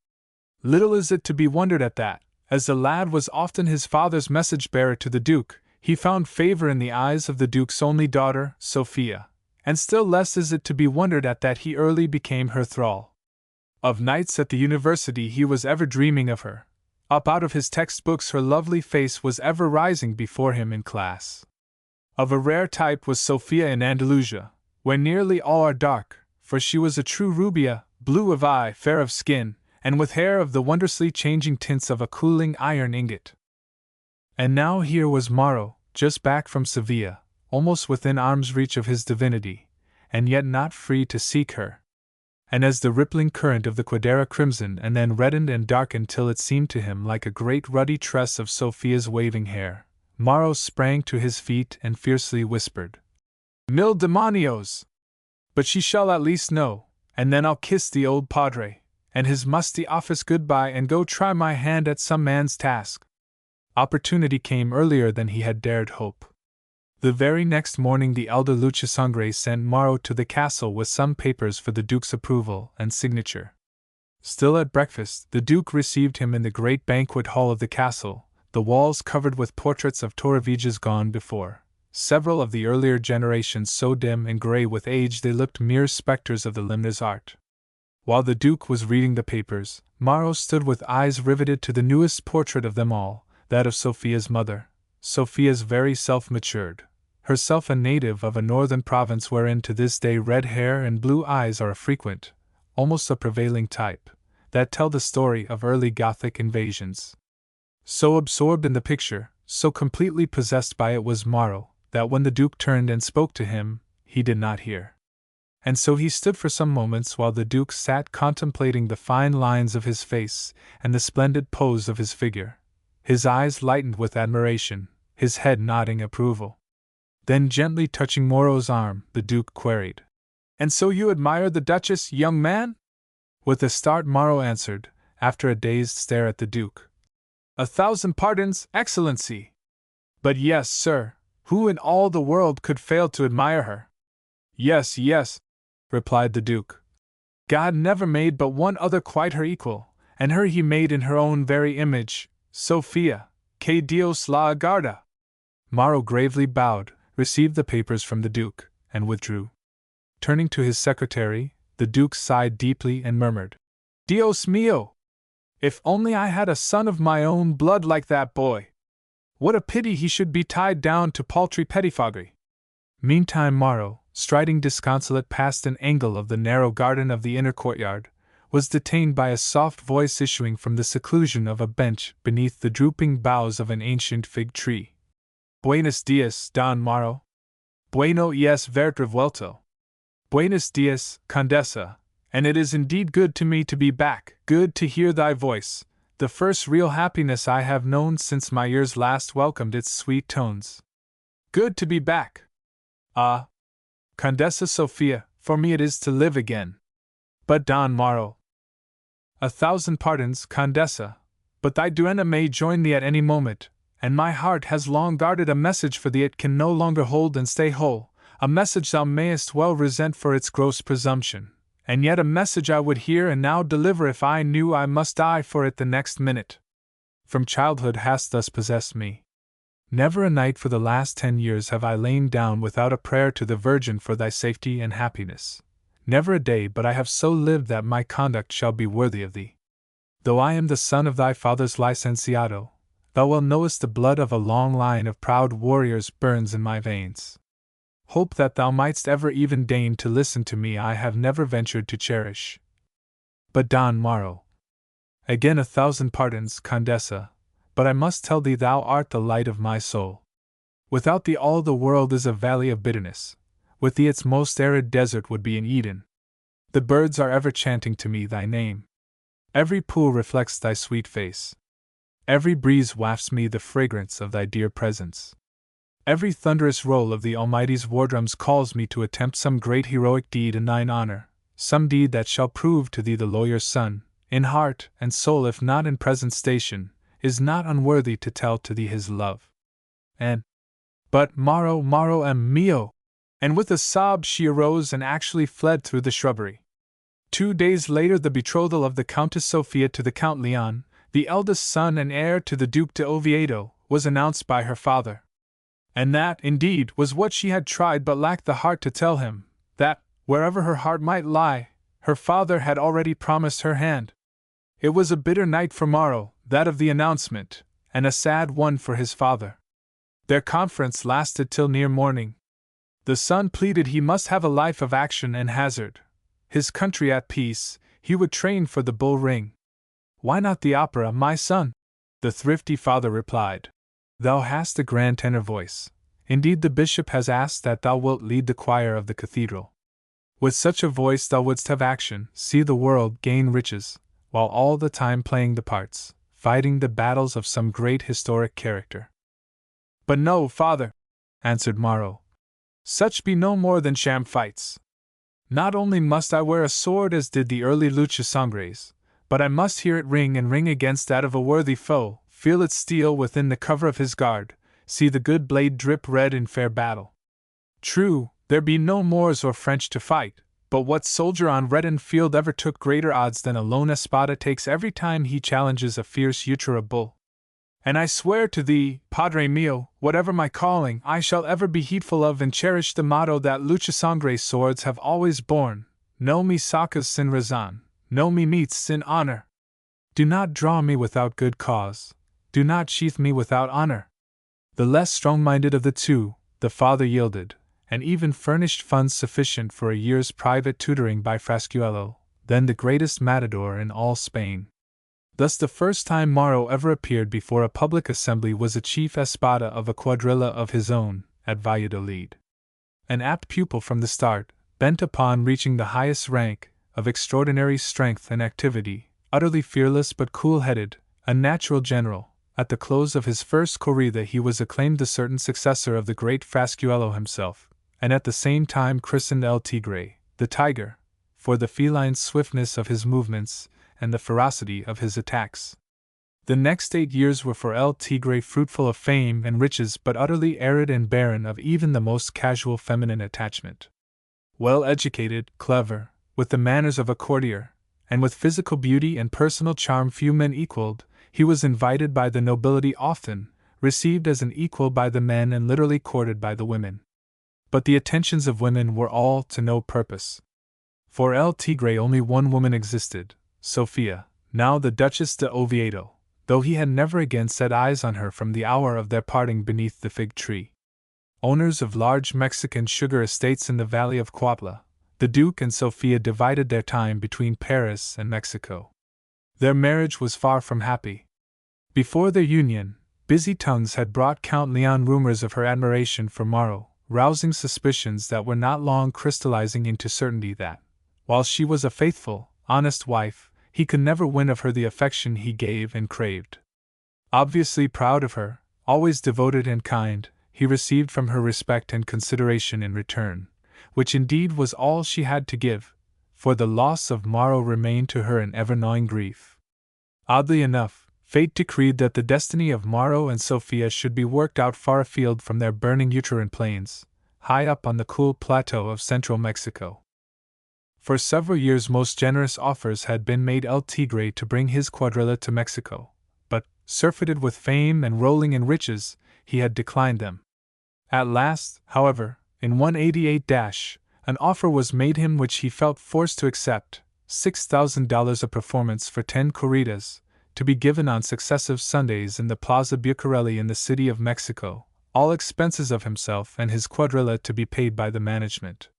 Little is it to be wondered at that, as the lad was often his father's message-bearer to the Duke, he found favor in the eyes of the Duke's only daughter, Sophia, and still less is it to be wondered at that he early became her thrall. Of nights at the university he was ever dreaming of her. Up out of his textbooks her lovely face was ever rising before him in class. Of a rare type was Sophia in Andalusia, where nearly all are dark, for she was a true rubia, blue of eye, fair of skin, and with hair of the wondrously changing tints of a cooling iron ingot. And now here was Moro, just back from Sevilla, almost within arm's reach of his divinity, and yet not free to seek her. And as the rippling current of the Quadera crimsoned and then reddened and darkened till it seemed to him like a great ruddy tress of Sophia's waving hair, Moro sprang to his feet and fiercely whispered, "Mil demonios! But she shall at least know, and then I'll kiss the old padre and his musty office goodbye and go try my hand at some man's task." Opportunity came earlier than he had dared hope. The very next morning the elder lucha sangre sent Moro to the castle with some papers for the Duke's approval and signature. Still at breakfast, the Duke received him in the great banquet hall of the castle, the walls covered with portraits of Torreviejas gone before, several of the earlier generations so dim and grey with age they looked mere spectres of the limner's art. While the Duke was reading the papers, Moro stood with eyes riveted to the newest portrait of them all, that of Sophia's mother, Sophia's very self matured, herself a native of a northern province wherein to this day red hair and blue eyes are a frequent, almost a prevailing type, that tell the story of early Gothic invasions. So absorbed in the picture, so completely possessed by it was Moro, that when the Duke turned and spoke to him, he did not hear. And so he stood for some moments while the Duke sat contemplating the fine lines of his face and the splendid pose of his figure, his eyes lightened with admiration, his head nodding approval. Then gently touching Moro's arm, the Duke queried, "And so you admire the Duchess, young man?" With a start Moro answered, after a dazed stare at the Duke, "1,000 pardons, Excellency! But yes, sir, who in all the world could fail to admire her?" "Yes, yes," replied the Duke. "God never made but one other quite her equal, and her he made in her own very image, Sophia, que Dios la guarda." Moro gravely bowed, received the papers from the Duke, and withdrew. Turning to his secretary, the Duke sighed deeply and murmured, "Dios mío! If only I had a son of my own blood like that boy! What a pity he should be tied down to paltry pettifoggery!" Meantime Moro, striding disconsolate past an angle of the narrow garden of the inner courtyard, was detained by a soft voice issuing from the seclusion of a bench beneath the drooping boughs of an ancient fig tree. "Buenos dias, Don Moro." "Bueno es verte vuelto." "Buenos dias, Condessa, and it is indeed good to me to be back, good to hear thy voice, the first real happiness I have known since my ears last welcomed its sweet tones. Good to be back! Ah, Condessa Sophia, for me it is to live again." "But Don Moro—" "1,000 pardons, Condessa, but thy duenna may join thee at any moment, and my heart has long guarded a message for thee it can no longer hold and stay whole, a message thou mayest well resent for its gross presumption, and yet a message I would hear and now deliver if I knew I must die for it the next minute. From childhood hast thus possessed me. Never a night for the last 10 years have I lain down without a prayer to the Virgin for thy safety and happiness. Never a day but I have so lived that my conduct shall be worthy of thee. Though I am the son of thy father's licenciado, thou well knowest the blood of a long line of proud warriors burns in my veins. Hope that thou mightst ever even deign to listen to me I have never ventured to cherish. But Don Morrow. Again 1,000 pardons, Condessa, but I must tell thee thou art the light of my soul. Without thee all the world is a valley of bitterness, with thee its most arid desert would be an Eden. The birds are ever chanting to me thy name. Every pool reflects thy sweet face. Every breeze wafts me the fragrance of thy dear presence. Every thunderous roll of the Almighty's war drums calls me to attempt some great heroic deed in thine honor, some deed that shall prove to thee the lawyer's son, in heart and soul if not in present station, is not unworthy to tell to thee his love. But Morrow mio! And with a sob she arose and actually fled through the shrubbery. 2 days later the betrothal of the Countess Sophia to the Count Leon, the eldest son and heir to the Duke de Oviedo, was announced by her father. And that, indeed, was what she had tried but lacked the heart to tell him, that, wherever her heart might lie, her father had already promised her hand. It was a bitter night for Morrow, that of the announcement, and a sad one for his father. Their conference lasted till near morning. The son pleaded he must have a life of action and hazard. His country at peace, he would train for the bull ring. Why not the opera, my son? The thrifty father replied. Thou hast a grand tenor voice. Indeed, the bishop has asked that thou wilt lead the choir of the cathedral. With such a voice thou wouldst have action, see the world, gain riches, while all the time playing the parts, fighting the battles of some great historic character. But no, father, answered Morrow. Such be no more than sham fights. Not only must I wear a sword as did the early Luchasangres, but I must hear it ring and ring against that of a worthy foe, feel it steel within the cover of his guard, see the good blade drip red in fair battle. True, there be no Moors or French to fight, but what soldier on reddened field ever took greater odds than a lone espada takes every time he challenges a fierce Utara bull? And I swear to thee, Padre mio, whatever my calling, I shall ever be heedful of and cherish the motto that Luchasangre swords have always borne, no me sacas sin razón, no me meets sin honor. Do not draw me without good cause, do not sheath me without honor. The less strong-minded of the two, the father yielded, and even furnished funds sufficient for a year's private tutoring by Frascuelo, then the greatest matador in all Spain. Thus the first time Morrow ever appeared before a public assembly was a chief espada of a quadrilla of his own, at Valladolid. An apt pupil from the start, bent upon reaching the highest rank, of extraordinary strength and activity, utterly fearless but cool-headed, a natural general, at the close of his first corrida he was acclaimed the certain successor of the great Frascuelo himself, and at the same time christened El Tigre, the tiger, for the feline swiftness of his movements, and the ferocity of his attacks. The next 8 years were for El Tigre fruitful of fame and riches but utterly arid and barren of even the most casual feminine attachment. Well educated, clever, with the manners of a courtier, and with physical beauty and personal charm few men equaled, he was invited by the nobility often, received as an equal by the men and literally courted by the women. But the attentions of women were all to no purpose. For El Tigre only one woman existed, Sophia, now the Duchess de Oviedo, though he had never again set eyes on her from the hour of their parting beneath the fig tree. Owners of large Mexican sugar estates in the valley of Cuautla, the Duke and Sophia divided their time between Paris and Mexico. Their marriage was far from happy. Before their union, busy tongues had brought Count Leon rumors of her admiration for Morrow, rousing suspicions that were not long crystallizing into certainty that, while she was a faithful, honest wife, he could never win of her the affection he gave and craved. Obviously proud of her, always devoted and kind, he received from her respect and consideration in return, which indeed was all she had to give, for the loss of Morrow remained to her an ever-gnawing grief. Oddly enough, fate decreed that the destiny of Morrow and Sophia should be worked out far afield from their burning uterine plains, high up on the cool plateau of central Mexico. For several years most generous offers had been made El Tigre to bring his quadrilla to Mexico, but, surfeited with fame and rolling in riches, he had declined them. At last, however, in 188 an offer was made him which he felt forced to accept, $6,000 a performance for 10 corridas, to be given on successive Sundays in the Plaza Bucareli in the city of Mexico, all expenses of himself and his quadrilla to be paid by the management.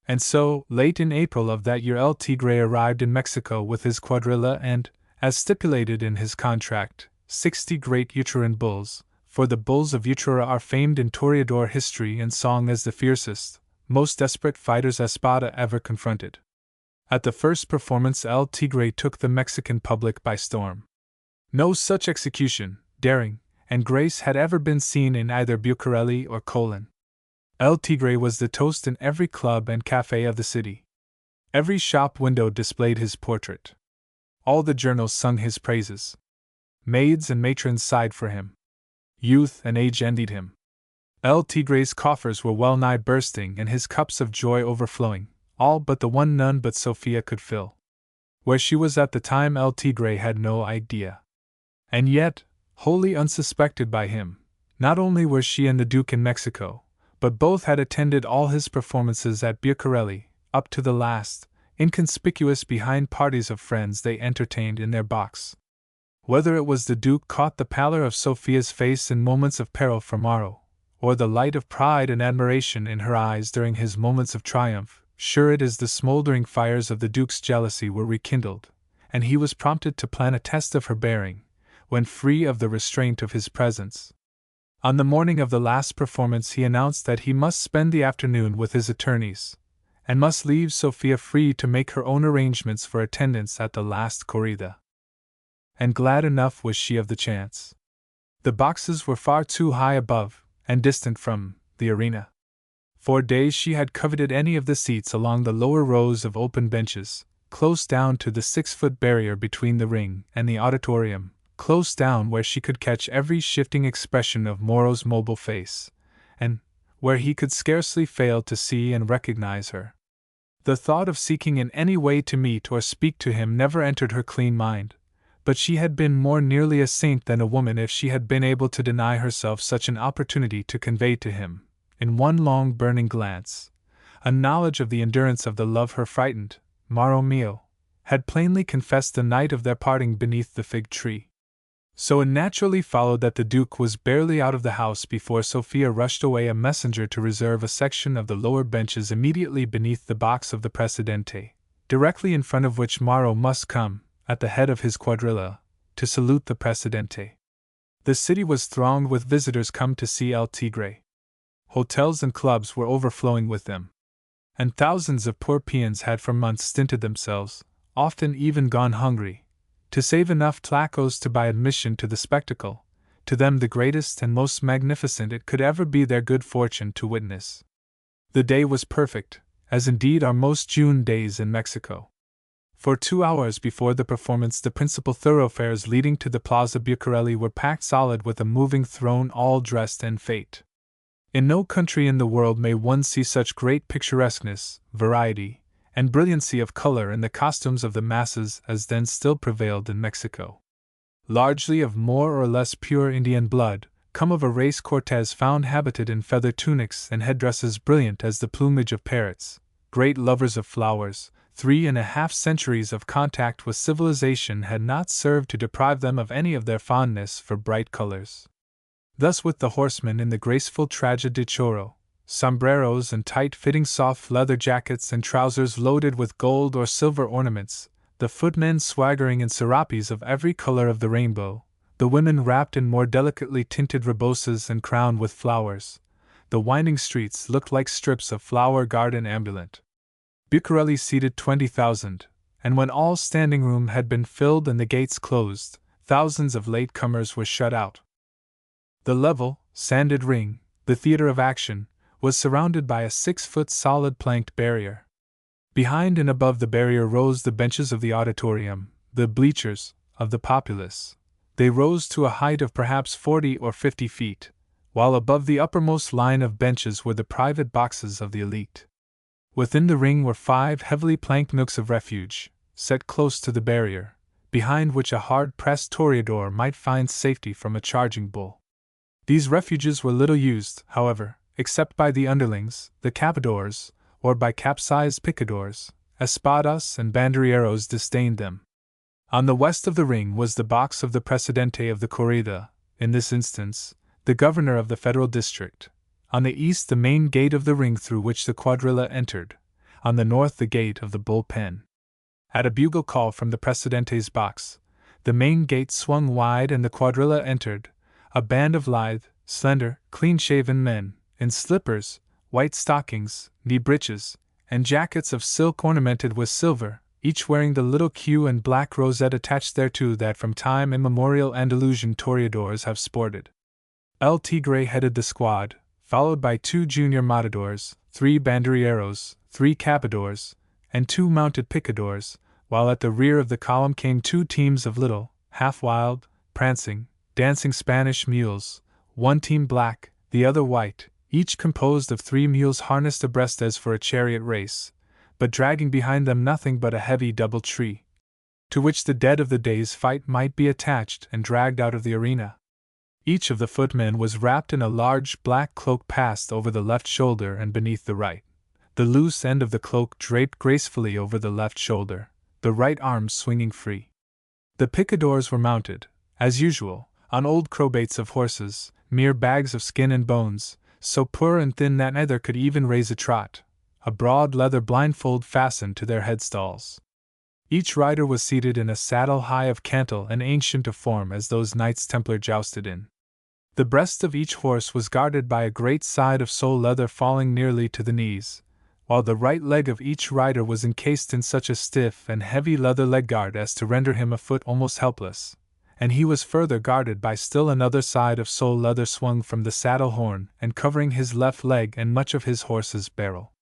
And so, late in April of that year, El Tigre arrived in Mexico with his quadrilla and, as stipulated in his contract, 60 great uterine bulls, for the bulls of Utrera are famed in toreador history and song as the fiercest, most desperate fighters Espada ever confronted. At the first performance, El Tigre took the Mexican public by storm. No such execution, daring, and grace had ever been seen in either Bucareli or Colon. El Tigre was the toast in every club and café of the city. Every shop window displayed his portrait. All the journals sung his praises. Maids and matrons sighed for him. Youth and age envied him. El Tigre's coffers were well nigh bursting and his cups of joy overflowing, all but the one none but Sophia could fill. Where she was at the time El Tigre had no idea. And yet, wholly unsuspected by him, not only were she and the Duke in Mexico, but both had attended all his performances at Bucareli, up to the last, inconspicuous behind parties of friends they entertained in their box. Whether it was the Duke caught the pallor of Sophia's face in moments of peril for Morrow, or the light of pride and admiration in her eyes during his moments of triumph, sure it is the smoldering fires of the Duke's jealousy were rekindled, and he was prompted to plan a test of her bearing, when free of the restraint of his presence. On the morning of the last performance he announced that he must spend the afternoon with his attorneys, and must leave Sophia free to make her own arrangements for attendance at the last corrida. And glad enough was she of the chance. The boxes were far too high above, and distant from, the arena. For days she had coveted any of the seats along the lower rows of open benches, close down to the 6-foot barrier between the ring and the auditorium, close down where she could catch every shifting expression of Morrow's mobile face, and where he could scarcely fail to see and recognize her. The thought of seeking in any way to meet or speak to him never entered her clean mind, but she had been more nearly a saint than a woman if she had been able to deny herself such an opportunity to convey to him, in one long burning glance, a knowledge of the endurance of the love her frightened, Morrow mio, had plainly confessed the night of their parting beneath the fig tree. So it naturally followed that the Duke was barely out of the house before Sophia rushed away a messenger to reserve a section of the lower benches immediately beneath the box of the Presidente, directly in front of which Morrow must come, at the head of his quadrilla, to salute the Presidente. The city was thronged with visitors come to see El Tigre. Hotels and clubs were overflowing with them. And thousands of poor peons had for months stinted themselves, often even gone hungry, to save enough tlacos to buy admission to the spectacle, to them the greatest and most magnificent it could ever be their good fortune to witness. The day was perfect, as indeed are most June days in Mexico. For 2 hours before the performance the principal thoroughfares leading to the Plaza Bucareli were packed solid with a moving throng all dressed en fete. In no country in the world may one see such great picturesqueness, variety, and brilliancy of color in the costumes of the masses as then still prevailed in Mexico. Largely of more or less pure Indian blood, come of a race Cortez found habited in feather tunics and headdresses brilliant as the plumage of parrots, great lovers of flowers. 3.5 centuries of contact with civilization had not served to deprive them of any of their fondness for bright colors. Thus with the horsemen in the graceful traje de choro, sombreros and tight-fitting soft leather jackets and trousers loaded with gold or silver ornaments, the footmen swaggering in serapes of every color of the rainbow, the women wrapped in more delicately tinted reboses and crowned with flowers, the winding streets looked like strips of flower garden ambulant. Bucareli seated 20,000, and when all standing room had been filled and the gates closed, thousands of late-comers were shut out. The level, sanded ring, the theater of action, was surrounded by a 6-foot solid planked barrier. Behind and above the barrier rose the benches of the auditorium, the bleachers, of the populace. They rose to a height of perhaps 40 or 50 feet, while above the uppermost line of benches were the private boxes of the elite. Within the ring were 5 heavily planked nooks of refuge, set close to the barrier, behind which a hard-pressed toreador might find safety from a charging bull. These refuges were little used, however, except by the underlings, the capadores, or by capsized picadors. Espadas and banderilleros disdained them. On the west of the ring was the box of the Presidente of the corrida, in this instance, the governor of the federal district. On the east, the main gate of the ring through which the quadrilla entered. On the north, the gate of the bull pen. At a bugle call from the Presidente's box, the main gate swung wide and the quadrilla entered, a band of lithe, slender, clean-shaven men, in slippers, white stockings, knee breeches, and jackets of silk ornamented with silver, each wearing the little queue and black rosette attached thereto that from time immemorial Andalusian toreadors have sported. El Tigre headed the squad, followed by 2 junior matadors, 3 banderilleros, 3 capadores, and 2 mounted picadors, while at the rear of the column came 2 teams of little, half-wild, prancing, dancing Spanish mules, one team black, the other white, each composed of 3 mules harnessed abreast as for a chariot race, but dragging behind them nothing but a heavy double tree, to which the dead of the day's fight might be attached and dragged out of the arena. Each of the footmen was wrapped in a large black cloak passed over the left shoulder and beneath the right, the loose end of the cloak draped gracefully over the left shoulder, the right arm swinging free. The picadors were mounted, as usual, on old crowbaits of horses, mere bags of skin and bones, so poor and thin that neither could even raise a trot, a broad leather blindfold fastened to their headstalls. Each rider was seated in a saddle high of cantle and ancient of form as those Knights Templar jousted in. The breast of each horse was guarded by a great side of sole leather falling nearly to the knees, while the right leg of each rider was encased in such a stiff and heavy leather leg guard as to render him afoot almost helpless, and he was further guarded by still another side of sole leather swung from the saddle horn and covering his left leg and much of his horse's barrel.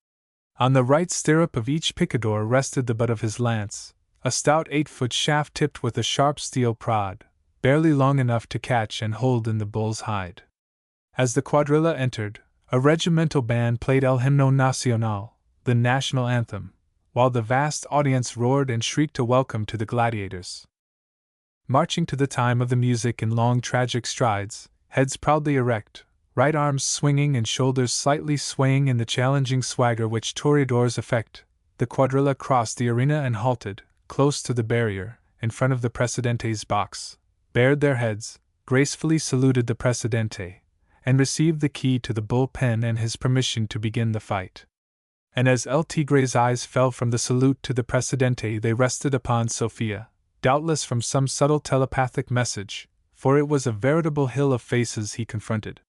On the right stirrup of each picador rested the butt of his lance, a stout 8-foot shaft tipped with a sharp steel prod, barely long enough to catch and hold in the bull's hide. As the quadrilla entered, a regimental band played El Himno Nacional, the national anthem, while the vast audience roared and shrieked a welcome to the gladiators. Marching to the time of the music in long tragic strides, heads proudly erect, right arms swinging and shoulders slightly swaying in the challenging swagger which toreadors affect, the quadrilla crossed the arena and halted, close to the barrier, in front of the Presidente's box, bared their heads, gracefully saluted the Presidente, and received the key to the bull pen and his permission to begin the fight. And as El Tigre's eyes fell from the salute to the Presidente, they rested upon Sofia, doubtless from some subtle telepathic message, for it was a veritable hill of faces he confronted.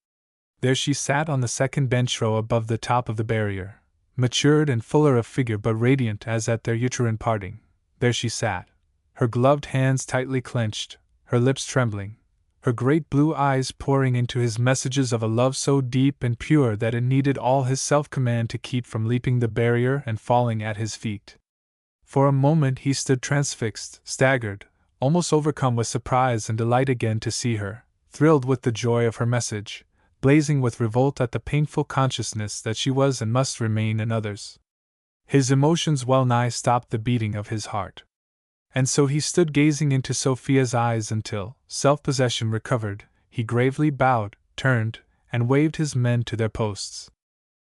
There she sat on the second bench row above the top of the barrier, matured and fuller of figure but radiant as at their uterine parting. There she sat, her gloved hands tightly clenched, her lips trembling, her great blue eyes pouring into his messages of a love so deep and pure that it needed all his self-command to keep from leaping the barrier and falling at his feet. For a moment he stood transfixed, staggered, almost overcome with surprise and delight again to see her, thrilled with the joy of her message, blazing with revolt at the painful consciousness that she was and must remain another's. His emotions well nigh stopped the beating of his heart. And so he stood gazing into Sophia's eyes until, self-possession recovered, he gravely bowed, turned, and waved his men to their posts.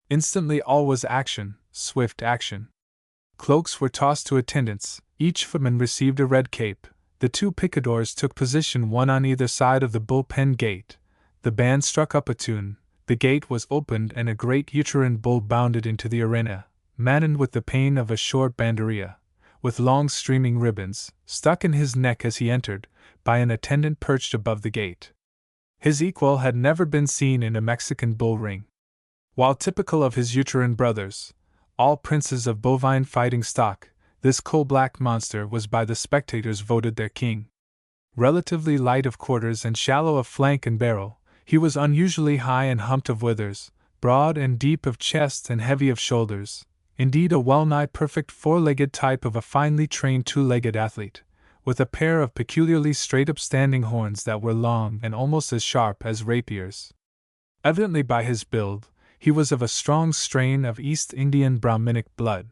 Instantly all was action, swift action. Cloaks were tossed to attendants, each footman received a red cape, the 2 picadors took position one on either side of the bullpen gate, the band struck up a tune, the gate was opened and a great uterine bull bounded into the arena, maddened with the pain of a short banderilla, with long streaming ribbons, stuck in his neck as he entered, by an attendant perched above the gate. His equal had never been seen in a Mexican bull ring. While typical of his uterine brothers, all princes of bovine fighting stock, this coal-black monster was by the spectators voted their king. Relatively light of quarters and shallow of flank and barrel, he was unusually high and humped of withers, broad and deep of chest and heavy of shoulders, indeed a well-nigh perfect four-legged type of a finely trained two-legged athlete, with a pair of peculiarly straight-up-standing horns that were long and almost as sharp as rapiers. Evidently by his build, he was of a strong strain of East Indian Brahminic blood.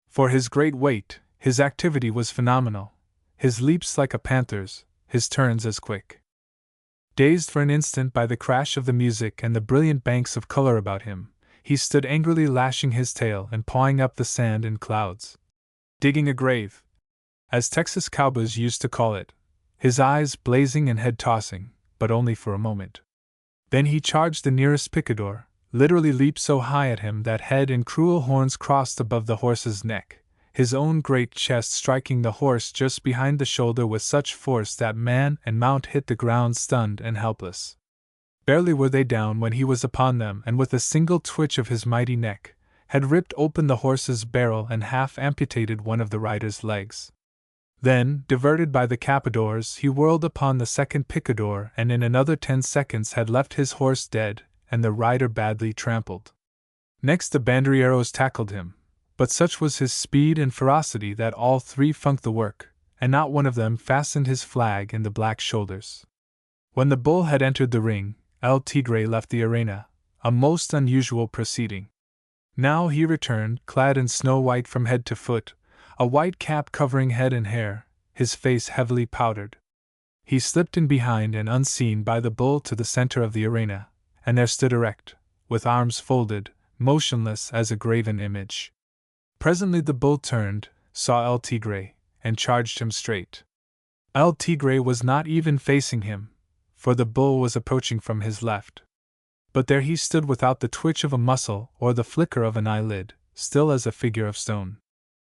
For his great weight, his activity was phenomenal, his leaps like a panther's, his turns as quick. Dazed for an instant by the crash of the music and the brilliant banks of color about him, he stood angrily lashing his tail and pawing up the sand in clouds. Digging a grave, as Texas cowboys used to call it, his eyes blazing and head tossing, but only for a moment. Then he charged the nearest picador, literally leaped so high at him that head and cruel horns crossed above the horse's neck, his own great chest striking the horse just behind the shoulder with such force that man and mount hit the ground stunned and helpless. Barely were they down when he was upon them, and with a single twitch of his mighty neck, had ripped open the horse's barrel and half amputated one of the rider's legs. Then, diverted by the cappadores, he whirled upon the second picador and in another 10 seconds had left his horse dead and the rider badly trampled. Next the banderilleros tackled him, but such was his speed and ferocity that all three funked the work, and not one of them fastened his flag in the black shoulders. When the bull had entered the ring, El Tigre left the arena, a most unusual proceeding. Now he returned, clad in snow white from head to foot, a white cap covering head and hair, his face heavily powdered. He slipped in behind and unseen by the bull to the center of the arena, and there stood erect, with arms folded, motionless as a graven image. Presently the bull turned, saw El Tigre, and charged him straight. El Tigre was not even facing him, for the bull was approaching from his left. But there he stood without the twitch of a muscle or the flicker of an eyelid, still as a figure of stone.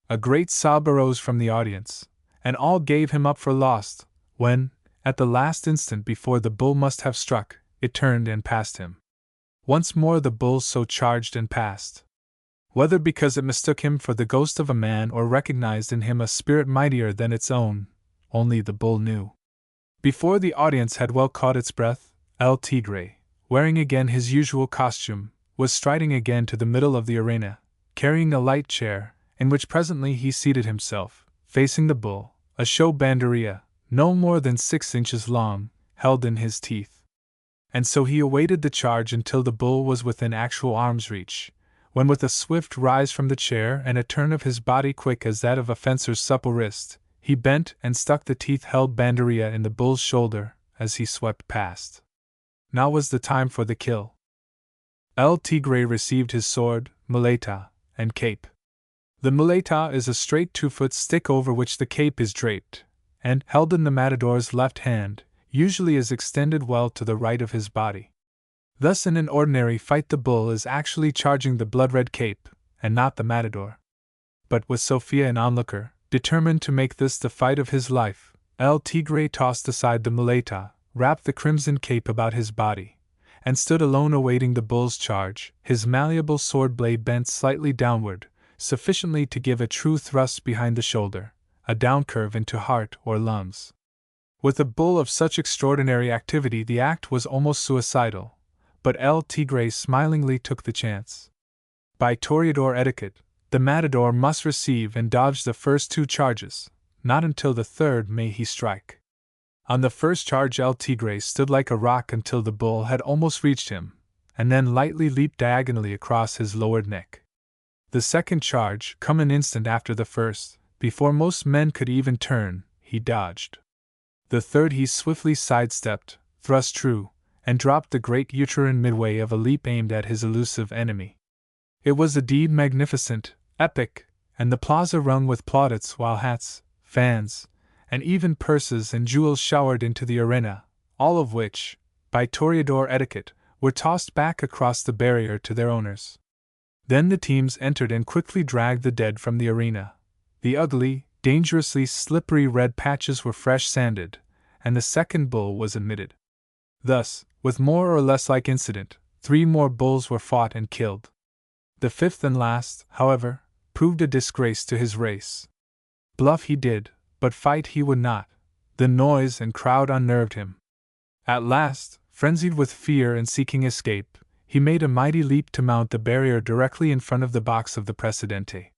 A great sob arose from the audience, and all gave him up for lost, when, at the last instant before the bull must have struck, it turned and passed him. Once more the bull so charged and passed. Whether because it mistook him for the ghost of a man or recognized in him a spirit mightier than its own, only the bull knew. Before the audience had well caught its breath, El Tigre, wearing again his usual costume, was striding again to the middle of the arena, carrying a light chair, in which presently he seated himself, facing the bull, a show banderilla, no more than 6 inches long, held in his teeth. And so he awaited the charge until the bull was within actual arm's reach, when with a swift rise from the chair and a turn of his body quick as that of a fencer's supple wrist, he bent and stuck the teeth-held banderilla in the bull's shoulder as he swept past. Now was the time for the kill. El Tigre received his sword, muleta, and cape. The muleta is a straight 2-foot stick over which the cape is draped, and, held in the matador's left hand, usually is extended well to the right of his body. Thus in an ordinary fight the bull is actually charging the blood-red cape, and not the matador. But with Sophia an onlooker, determined to make this the fight of his life, El Tigre tossed aside the muleta, wrapped the crimson cape about his body, and stood alone awaiting the bull's charge, his malleable sword blade bent slightly downward, sufficiently to give a true thrust behind the shoulder, a down-curve into heart or lungs. With a bull of such extraordinary activity the act was almost suicidal, but El Tigre smilingly took the chance. By toreador etiquette, the matador must receive and dodge the first 2 charges, not until the third may he strike. On the first charge El Tigre stood like a rock until the bull had almost reached him, and then lightly leaped diagonally across his lowered neck. The second charge, come an instant after the first, before most men could even turn, he dodged. The third he swiftly sidestepped, thrust true, and dropped the great uterine midway of a leap aimed at his elusive enemy. It was a deed magnificent, epic, and the plaza rung with plaudits while hats, fans, and even purses and jewels showered into the arena, all of which, by toreador etiquette, were tossed back across the barrier to their owners. Then the teams entered and quickly dragged the dead from the arena. The ugly, dangerously slippery red patches were fresh sanded, and the second bull was admitted. Thus, with more or less like incident, 3 more bulls were fought and killed. The 5th and last, however, proved a disgrace to his race. Bluff he did, but fight he would not. The noise and crowd unnerved him. At last, frenzied with fear and seeking escape, he made a mighty leap to mount the barrier directly in front of the box of the Presidente.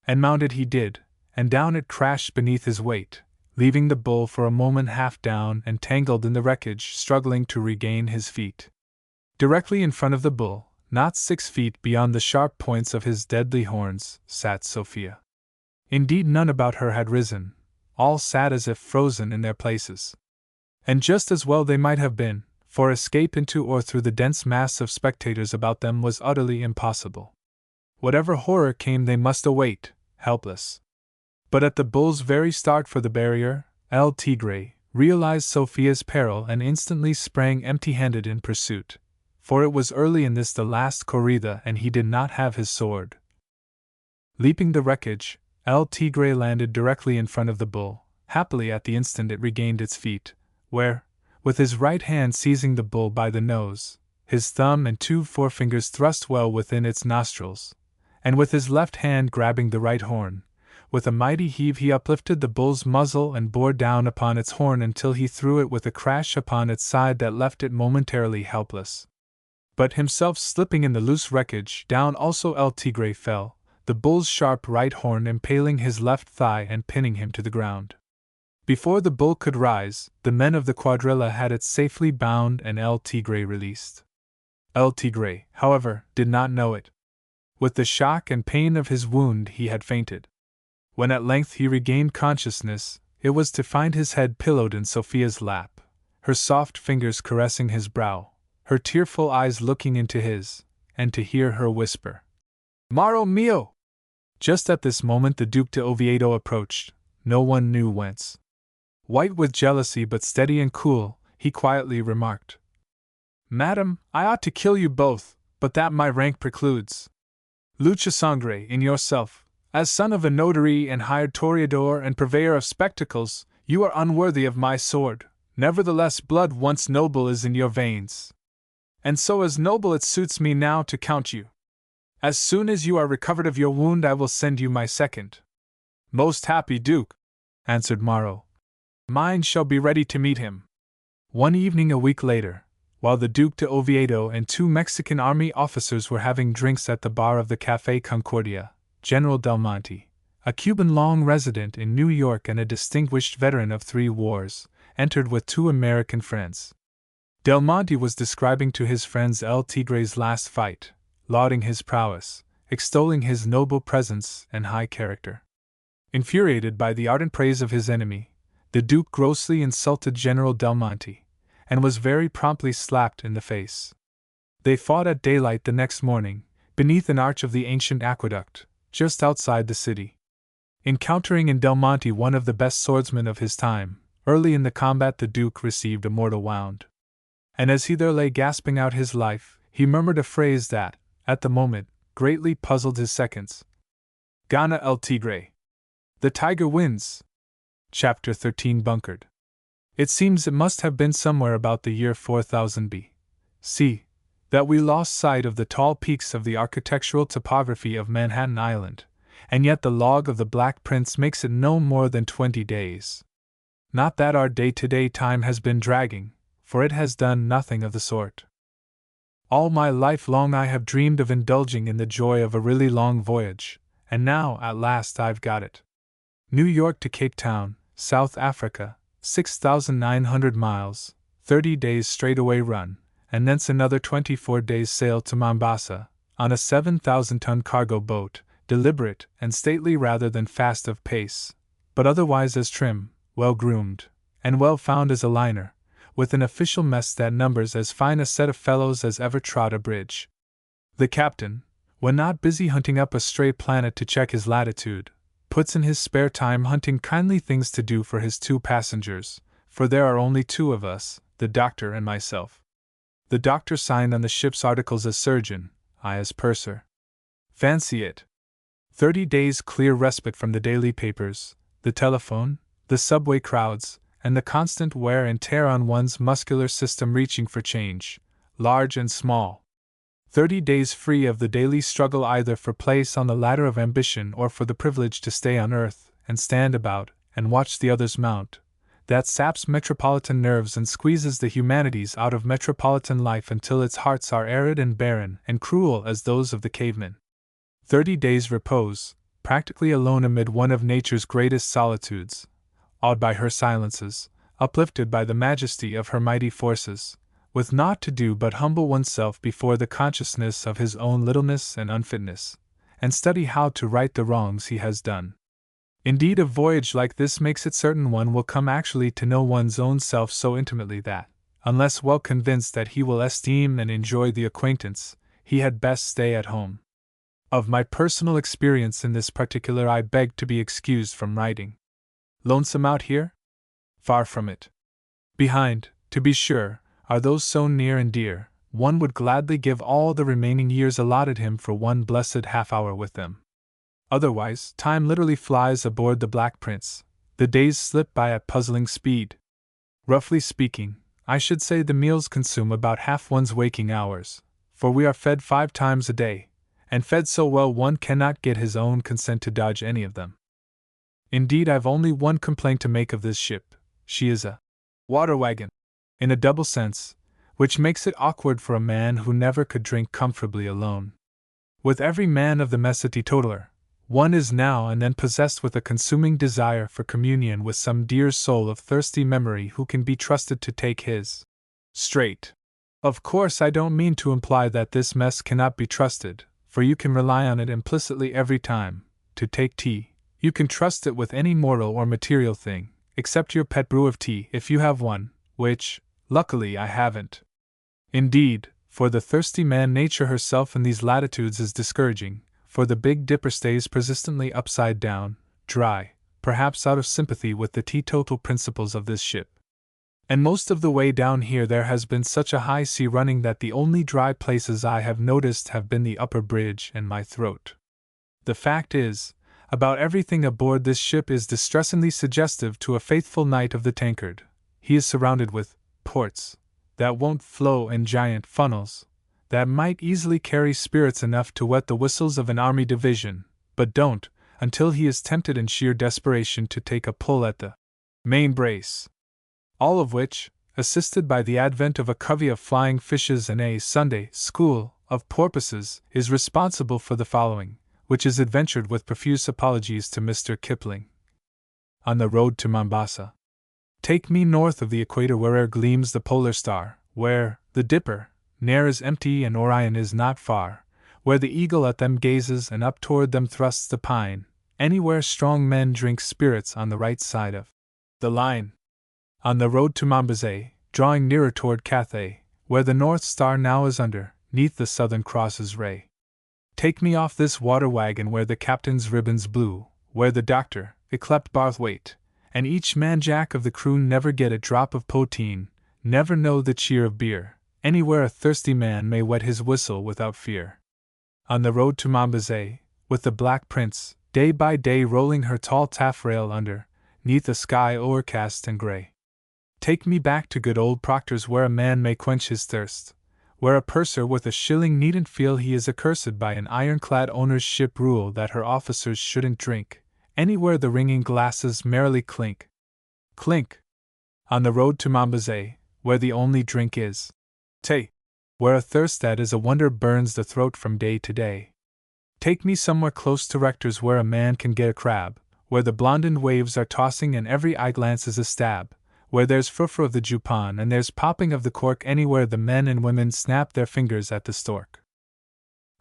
And mount it he did, and down it crashed beneath his weight, leaving the bull for a moment half down and tangled in the wreckage, struggling to regain his feet. Directly in front of the bull, not 6 feet beyond the sharp points of his deadly horns, sat Sophia. Indeed, none about her had risen, all sat as if frozen in their places. And just as well they might have been, for escape into or through the dense mass of spectators about them was utterly impossible. Whatever horror came they must await, helpless. But at the bull's very start for the barrier, El Tigre, realized Sophia's peril and instantly sprang empty-handed in pursuit, for it was early in this the last corrida and he did not have his sword. Leaping the wreckage, El Tigre landed directly in front of the bull. Happily at the instant it regained its feet, where, with his right hand seizing the bull by the nose, his thumb and 2 forefingers thrust well within its nostrils, and with his left hand grabbing the right horn, with a mighty heave he uplifted the bull's muzzle and bore down upon its horn until he threw it with a crash upon its side that left it momentarily helpless. But himself slipping in the loose wreckage, down also El Tigre fell, the bull's sharp right horn impaling his left thigh and pinning him to the ground. Before the bull could rise, the men of the quadrilla had it safely bound and El Tigre released. El Tigre, however, did not know it. With the shock and pain of his wound he had fainted. When at length he regained consciousness, it was to find his head pillowed in Sophia's lap, her soft fingers caressing his brow, her tearful eyes looking into his, and to hear her whisper, "Maro mio!" Just at this moment the Duke de Oviedo approached, no one knew whence. White with jealousy but steady and cool, he quietly remarked, "Madam, I ought to kill you both, but that my rank precludes. Lucha sangre in yourself, as son of a notary and hired toreador and purveyor of spectacles, you are unworthy of my sword, nevertheless blood once noble is in your veins. And so as noble it suits me now to count you. As soon as you are recovered of your wound I will send you my second." "Most happy Duke," answered Maro. "Mine shall be ready to meet him." One evening a week later, while the Duke de Oviedo and 2 Mexican army officers were having drinks at the bar of the Café Concordia, General Del Monte, a Cuban long resident in New York and a distinguished veteran of 3 wars, entered with 2 American friends. Del Monte was describing to his friends El Tigre's last fight, lauding his prowess, extolling his noble presence and high character. Infuriated by the ardent praise of his enemy, the Duke grossly insulted General Del Monte, and was very promptly slapped in the face. They fought at daylight the next morning, beneath an arch of the ancient aqueduct, just outside the city. Encountering in Del Monte one of the best swordsmen of his time, early in the combat the Duke received a mortal wound. And as he there lay gasping out his life, he murmured a phrase that, at the moment, greatly puzzled his seconds. "Gana el tigre." The tiger wins. Chapter 13 Bunkered. It seems it must have been somewhere about the year 4000 B.C. that we lost sight of the tall peaks of the architectural topography of Manhattan Island, and yet the log of the Black Prince makes it no more than 20 days. Not that our day-to-day time has been dragging, for it has done nothing of the sort. All my life long I have dreamed of indulging in the joy of a really long voyage, and now at last I've got it. New York to Cape Town, South Africa, 6,900 miles, 30 days straightaway run, and thence another 24 days sail to Mombasa, on a 7,000-ton cargo boat, deliberate and stately rather than fast of pace, but otherwise as trim, well-groomed, and well-found as a liner, with an official mess that numbers as fine a set of fellows as ever trod a bridge. The captain, when not busy hunting up a stray planet to check his latitude, puts in his spare time hunting kindly things to do for his 2 passengers, for there are only 2 of us, the doctor and myself. The doctor signed on the ship's articles as surgeon, I as purser. Fancy it! 30 days clear respite from the daily papers, the telephone, the subway crowds, and the constant wear and tear on one's muscular system reaching for change, large and small. 30 days free of the daily struggle either for place on the ladder of ambition or for the privilege to stay on earth and stand about and watch the others mount. That saps metropolitan nerves and squeezes the humanities out of metropolitan life until its hearts are arid and barren and cruel as those of the cavemen. 30 days repose, practically alone amid one of nature's greatest solitudes, awed by her silences, uplifted by the majesty of her mighty forces, with naught to do but humble oneself before the consciousness of his own littleness and unfitness, and study how to right the wrongs he has done. Indeed, a voyage like this makes it certain one will come actually to know one's own self so intimately that, unless well convinced that he will esteem and enjoy the acquaintance, he had best stay at home. Of my personal experience in this particular I beg to be excused from writing. Lonesome out here? Far from it. Behind, to be sure, are those so near and dear, one would gladly give all the remaining years allotted him for one blessed half-hour with them. Otherwise, time literally flies aboard the Black Prince. The days slip by at puzzling speed. Roughly speaking, I should say the meals consume about half one's waking hours, for we are fed 5 times a day, and fed so well one cannot get his own consent to dodge any of them. Indeed, I've only one complaint to make of this ship. She is a water wagon, in a double sense, which makes it awkward for a man who never could drink comfortably alone. With every man of the mess a teetotaler, one is now and then possessed with a consuming desire for communion with some dear soul of thirsty memory who can be trusted to take his straight. Of course, I don't mean to imply that this mess cannot be trusted, for you can rely on it implicitly every time. To take tea, you can trust it with any mortal or material thing, except your pet brew of tea if you have one, which, luckily, I haven't. Indeed, for the thirsty man, nature herself in these latitudes is discouraging, for the Big Dipper stays persistently upside down, dry, perhaps out of sympathy with the teetotal principles of this ship. And most of the way down here there has been such a high sea running that the only dry places I have noticed have been the upper bridge and my throat. The fact is, about everything aboard this ship is distressingly suggestive to a faithful knight of the tankard. He is surrounded with ports that won't flow in giant funnels, that might easily carry spirits enough to wet the whistles of an army division, but don't, until he is tempted in sheer desperation to take a pull at the main brace. All of which, assisted by the advent of a covey of flying fishes and a Sunday school of porpoises, is responsible for the following, which is adventured with profuse apologies to Mr. Kipling. On the road to Mombasa. Take me north of the equator where'er gleams the polar star, where the Dipper ne'er is empty and Orion is not far, where the eagle at them gazes and up toward them thrusts the pine, anywhere strong men drink spirits on the right side of the line. On the road to Mombasa, drawing nearer toward Cathay, where the North Star now is under, 'neath the Southern Cross's ray. Take me off this water wagon where the captain's ribbon's blue, where the doctor, yclept Barthwaite, and each man jack of the crew never get a drop of poteen, never know the cheer of beer, anywhere a thirsty man may wet his whistle without fear. On the road to Mombasa, with the Black Prince, day by day rolling her tall taffrail under, 'neath a sky o'ercast and grey. Take me back to good old Proctor's where a man may quench his thirst, where a purser with a shilling needn't feel he is accursed by an ironclad owner's ship rule that her officers shouldn't drink, anywhere the ringing glasses merrily clink. Clink. On the road to Mombasa, where the only drink is tea, where a thirst that is a wonder burns the throat from day to day. Take me somewhere close to Rector's where a man can get a crab, where the blondined waves are tossing and every eye glance is a stab, where there's frou-frou of the Jupan and there's popping of the cork anywhere the men and women snap their fingers at the stork.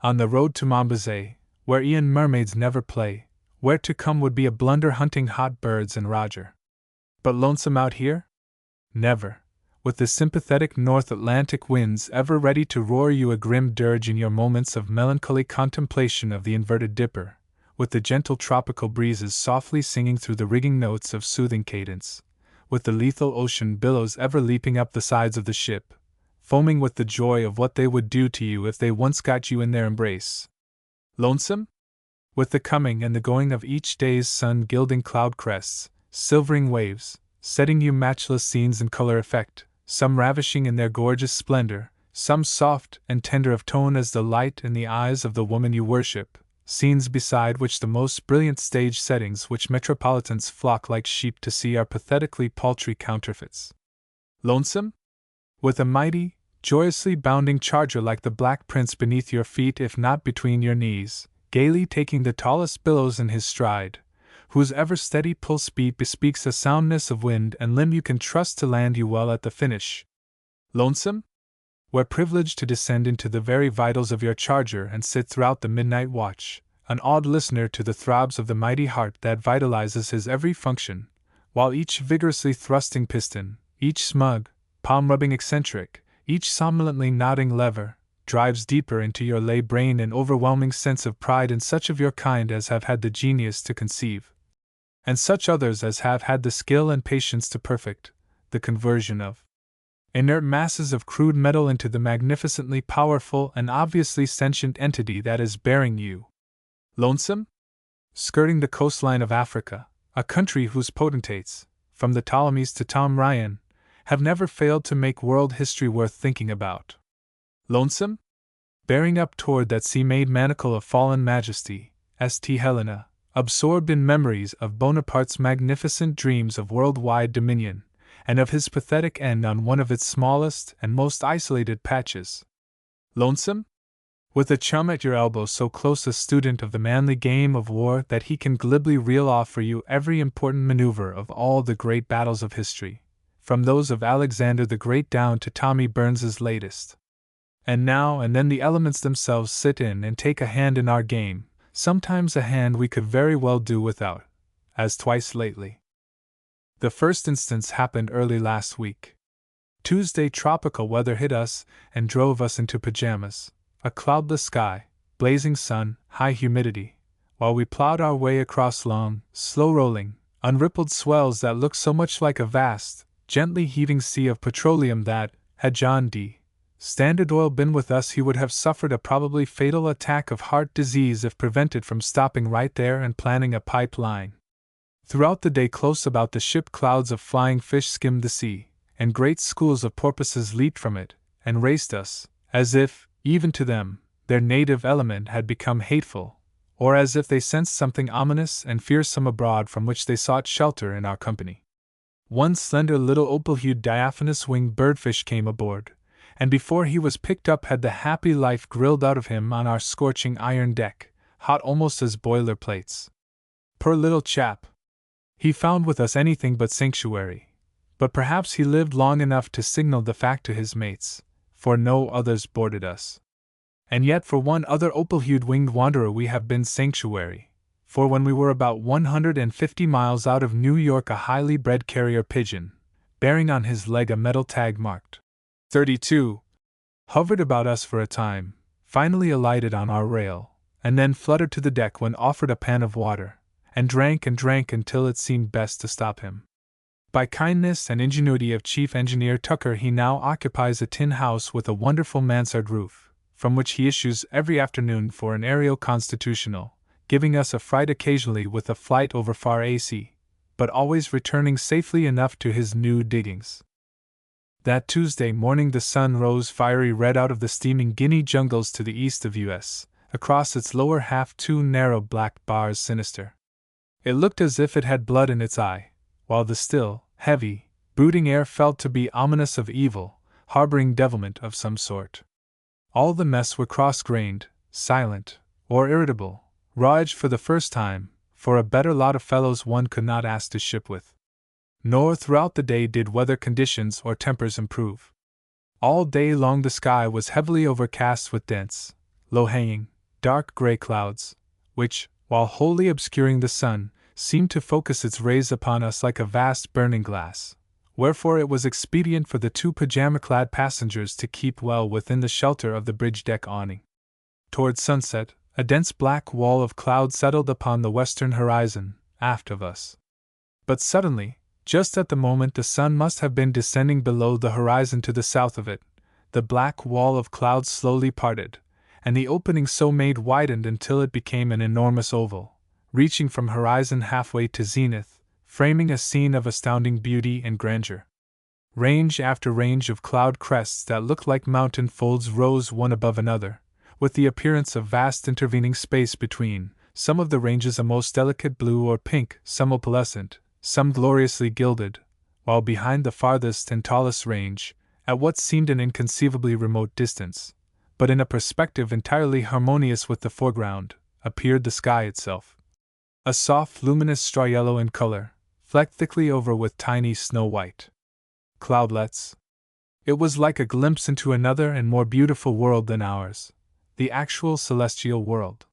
On the road to Mombasa, where Ian mermaids never play, where to come would be a blunder hunting hot birds and Roger. But lonesome out here? Never. With the sympathetic North Atlantic winds ever ready to roar you a grim dirge in your moments of melancholy contemplation of the inverted Dipper, with the gentle tropical breezes softly singing through the rigging notes of soothing cadence, with the lethal ocean billows ever leaping up the sides of the ship, foaming with the joy of what they would do to you if they once got you in their embrace. Lonesome? With the coming and the going of each day's sun gilding cloud crests, silvering waves, setting you matchless scenes in color effect, some ravishing in their gorgeous splendor, some soft and tender of tone as the light in the eyes of the woman you worship, scenes beside which the most brilliant stage settings which metropolitans flock like sheep to see are pathetically paltry counterfeits. Lonesome? With a mighty, joyously bounding charger like the Black Prince beneath your feet if not between your knees, gaily taking the tallest billows in his stride, whose ever-steady pull-speed bespeaks a soundness of wind and limb you can trust to land you well at the finish. Lonesome? Where privileged to descend into the very vitals of your charger and sit throughout the midnight watch, an awed listener to the throbs of the mighty heart that vitalizes his every function, while each vigorously thrusting piston, each smug, palm-rubbing eccentric, each somnolently nodding lever, drives deeper into your lay brain an overwhelming sense of pride in such of your kind as have had the genius to conceive, and such others as have had the skill and patience to perfect, the conversion of inert masses of crude metal into the magnificently powerful and obviously sentient entity that is bearing you. Lonesome? Skirting the coastline of Africa, a country whose potentates, from the Ptolemies to Tom Ryan, have never failed to make world history worth thinking about. Lonesome? Bearing up toward that sea-made manacle of fallen majesty, St. Helena, absorbed in memories of Bonaparte's magnificent dreams of worldwide dominion, and of his pathetic end on one of its smallest and most isolated patches. Lonesome? With a chum at your elbow so close a student of the manly game of war that he can glibly reel off for you every important maneuver of all the great battles of history, from those of Alexander the Great down to Tommy Burns's latest. And now and then the elements themselves sit in and take a hand in our game, sometimes a hand we could very well do without, as twice lately. The first instance happened early last week. Tuesday tropical weather hit us and drove us into pajamas, a cloudless sky, blazing sun, high humidity, while we plowed our way across long, slow-rolling, unrippled swells that looked so much like a vast, gently heaving sea of petroleum that, had John D. Standard Oil been with us, he would have suffered a probably fatal attack of heart disease if prevented from stopping right there and planting a pipeline. Throughout the day close about the ship clouds of flying fish skimmed the sea, and great schools of porpoises leaped from it, and raced us, as if, even to them, their native element had become hateful, or as if they sensed something ominous and fearsome abroad from which they sought shelter in our company. One slender little opal-hued diaphanous-winged birdfish came aboard, and before he was picked up had the happy life grilled out of him on our scorching iron deck, hot almost as boiler plates. Poor little chap! He found with us anything but sanctuary, but perhaps he lived long enough to signal the fact to his mates, for no others boarded us. And yet for one other opal-hued winged wanderer we have been sanctuary, for when we were about 150 miles out of New York a highly bred carrier pigeon, bearing on his leg a metal tag marked 32, hovered about us for a time, finally alighted on our rail, and then fluttered to the deck when offered a pan of water, and drank until it seemed best to stop him. By kindness and ingenuity of Chief Engineer Tucker he now occupies a tin house with a wonderful mansard roof, from which he issues every afternoon for an aerial constitutional, giving us a fright occasionally with a flight over far AC, but always returning safely enough to his new diggings. That Tuesday morning the sun rose fiery red out of the steaming Guinea jungles to the east of us, across its lower half 2 narrow black bars sinister. It looked as if it had blood in its eye, while the still, heavy, brooding air felt to be ominous of evil, harboring devilment of some sort. All the mess were cross-grained, silent, or irritable, raw-edged for the first time, for a better lot of fellows one could not ask to ship with. Nor throughout the day did weather conditions or tempers improve. All day long the sky was heavily overcast with dense, low-hanging, dark gray clouds, which, while wholly obscuring the sun, seemed to focus its rays upon us like a vast burning glass, wherefore it was expedient for the 2 pajama-clad passengers to keep well within the shelter of the bridge-deck awning. Toward sunset, a dense black wall of cloud settled upon the western horizon, aft of us. But suddenly, just at the moment the sun must have been descending below the horizon to the south of it, the black wall of clouds slowly parted, and the opening so made widened until it became an enormous oval, reaching from horizon halfway to zenith, framing a scene of astounding beauty and grandeur. Range after range of cloud crests that looked like mountain folds rose one above another, with the appearance of vast intervening space between, some of the ranges a most delicate blue or pink, some opalescent, some gloriously gilded, while behind the farthest and tallest range, at what seemed an inconceivably remote distance, but in a perspective entirely harmonious with the foreground, appeared the sky itself. A soft, luminous straw yellow in color, flecked thickly over with tiny snow-white cloudlets. It was like a glimpse into another and more beautiful world than ours, the actual celestial world.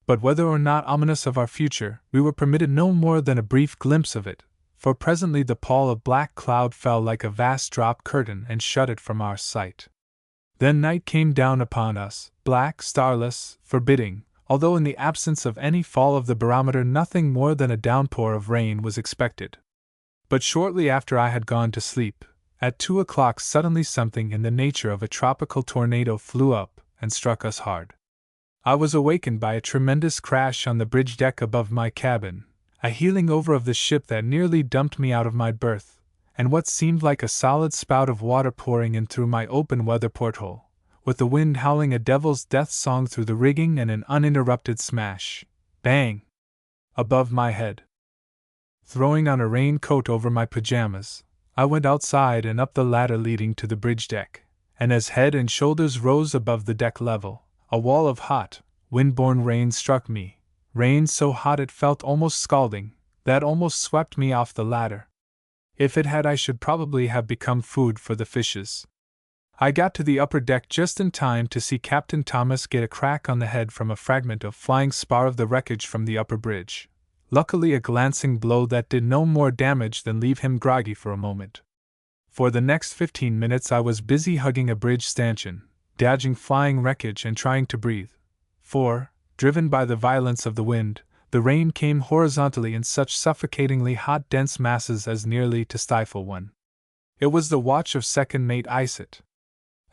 But whether or not ominous of our future, we were permitted no more than a brief glimpse of it, for presently the pall of black cloud fell like a vast drop curtain and shut it from our sight. Then night came down upon us, black, starless, forbidding, although in the absence of any fall of the barometer nothing more than a downpour of rain was expected. But shortly after I had gone to sleep, at 2 o'clock suddenly something in the nature of a tropical tornado flew up and struck us hard. I was awakened by a tremendous crash on the bridge deck above my cabin, a heeling over of the ship that nearly dumped me out of my berth, and what seemed like a solid spout of water pouring in through my open weather porthole, with the wind howling a devil's death song through the rigging and an uninterrupted smash, bang, above my head. Throwing on a raincoat over my pajamas, I went outside and up the ladder leading to the bridge deck, and as head and shoulders rose above the deck level, a wall of hot, wind-borne rain struck me, rain so hot it felt almost scalding, that almost swept me off the ladder. If it had, I should probably have become food for the fishes. I got to the upper deck just in time to see Captain Thomas get a crack on the head from a fragment of flying spar of the wreckage from the upper bridge. Luckily a glancing blow that did no more damage than leave him groggy for a moment. For the next 15 minutes I was busy hugging a bridge stanchion, dodging flying wreckage and trying to breathe, for, driven by the violence of the wind, the rain came horizontally in such suffocatingly hot dense masses as nearly to stifle one. It was the watch of second mate Isett.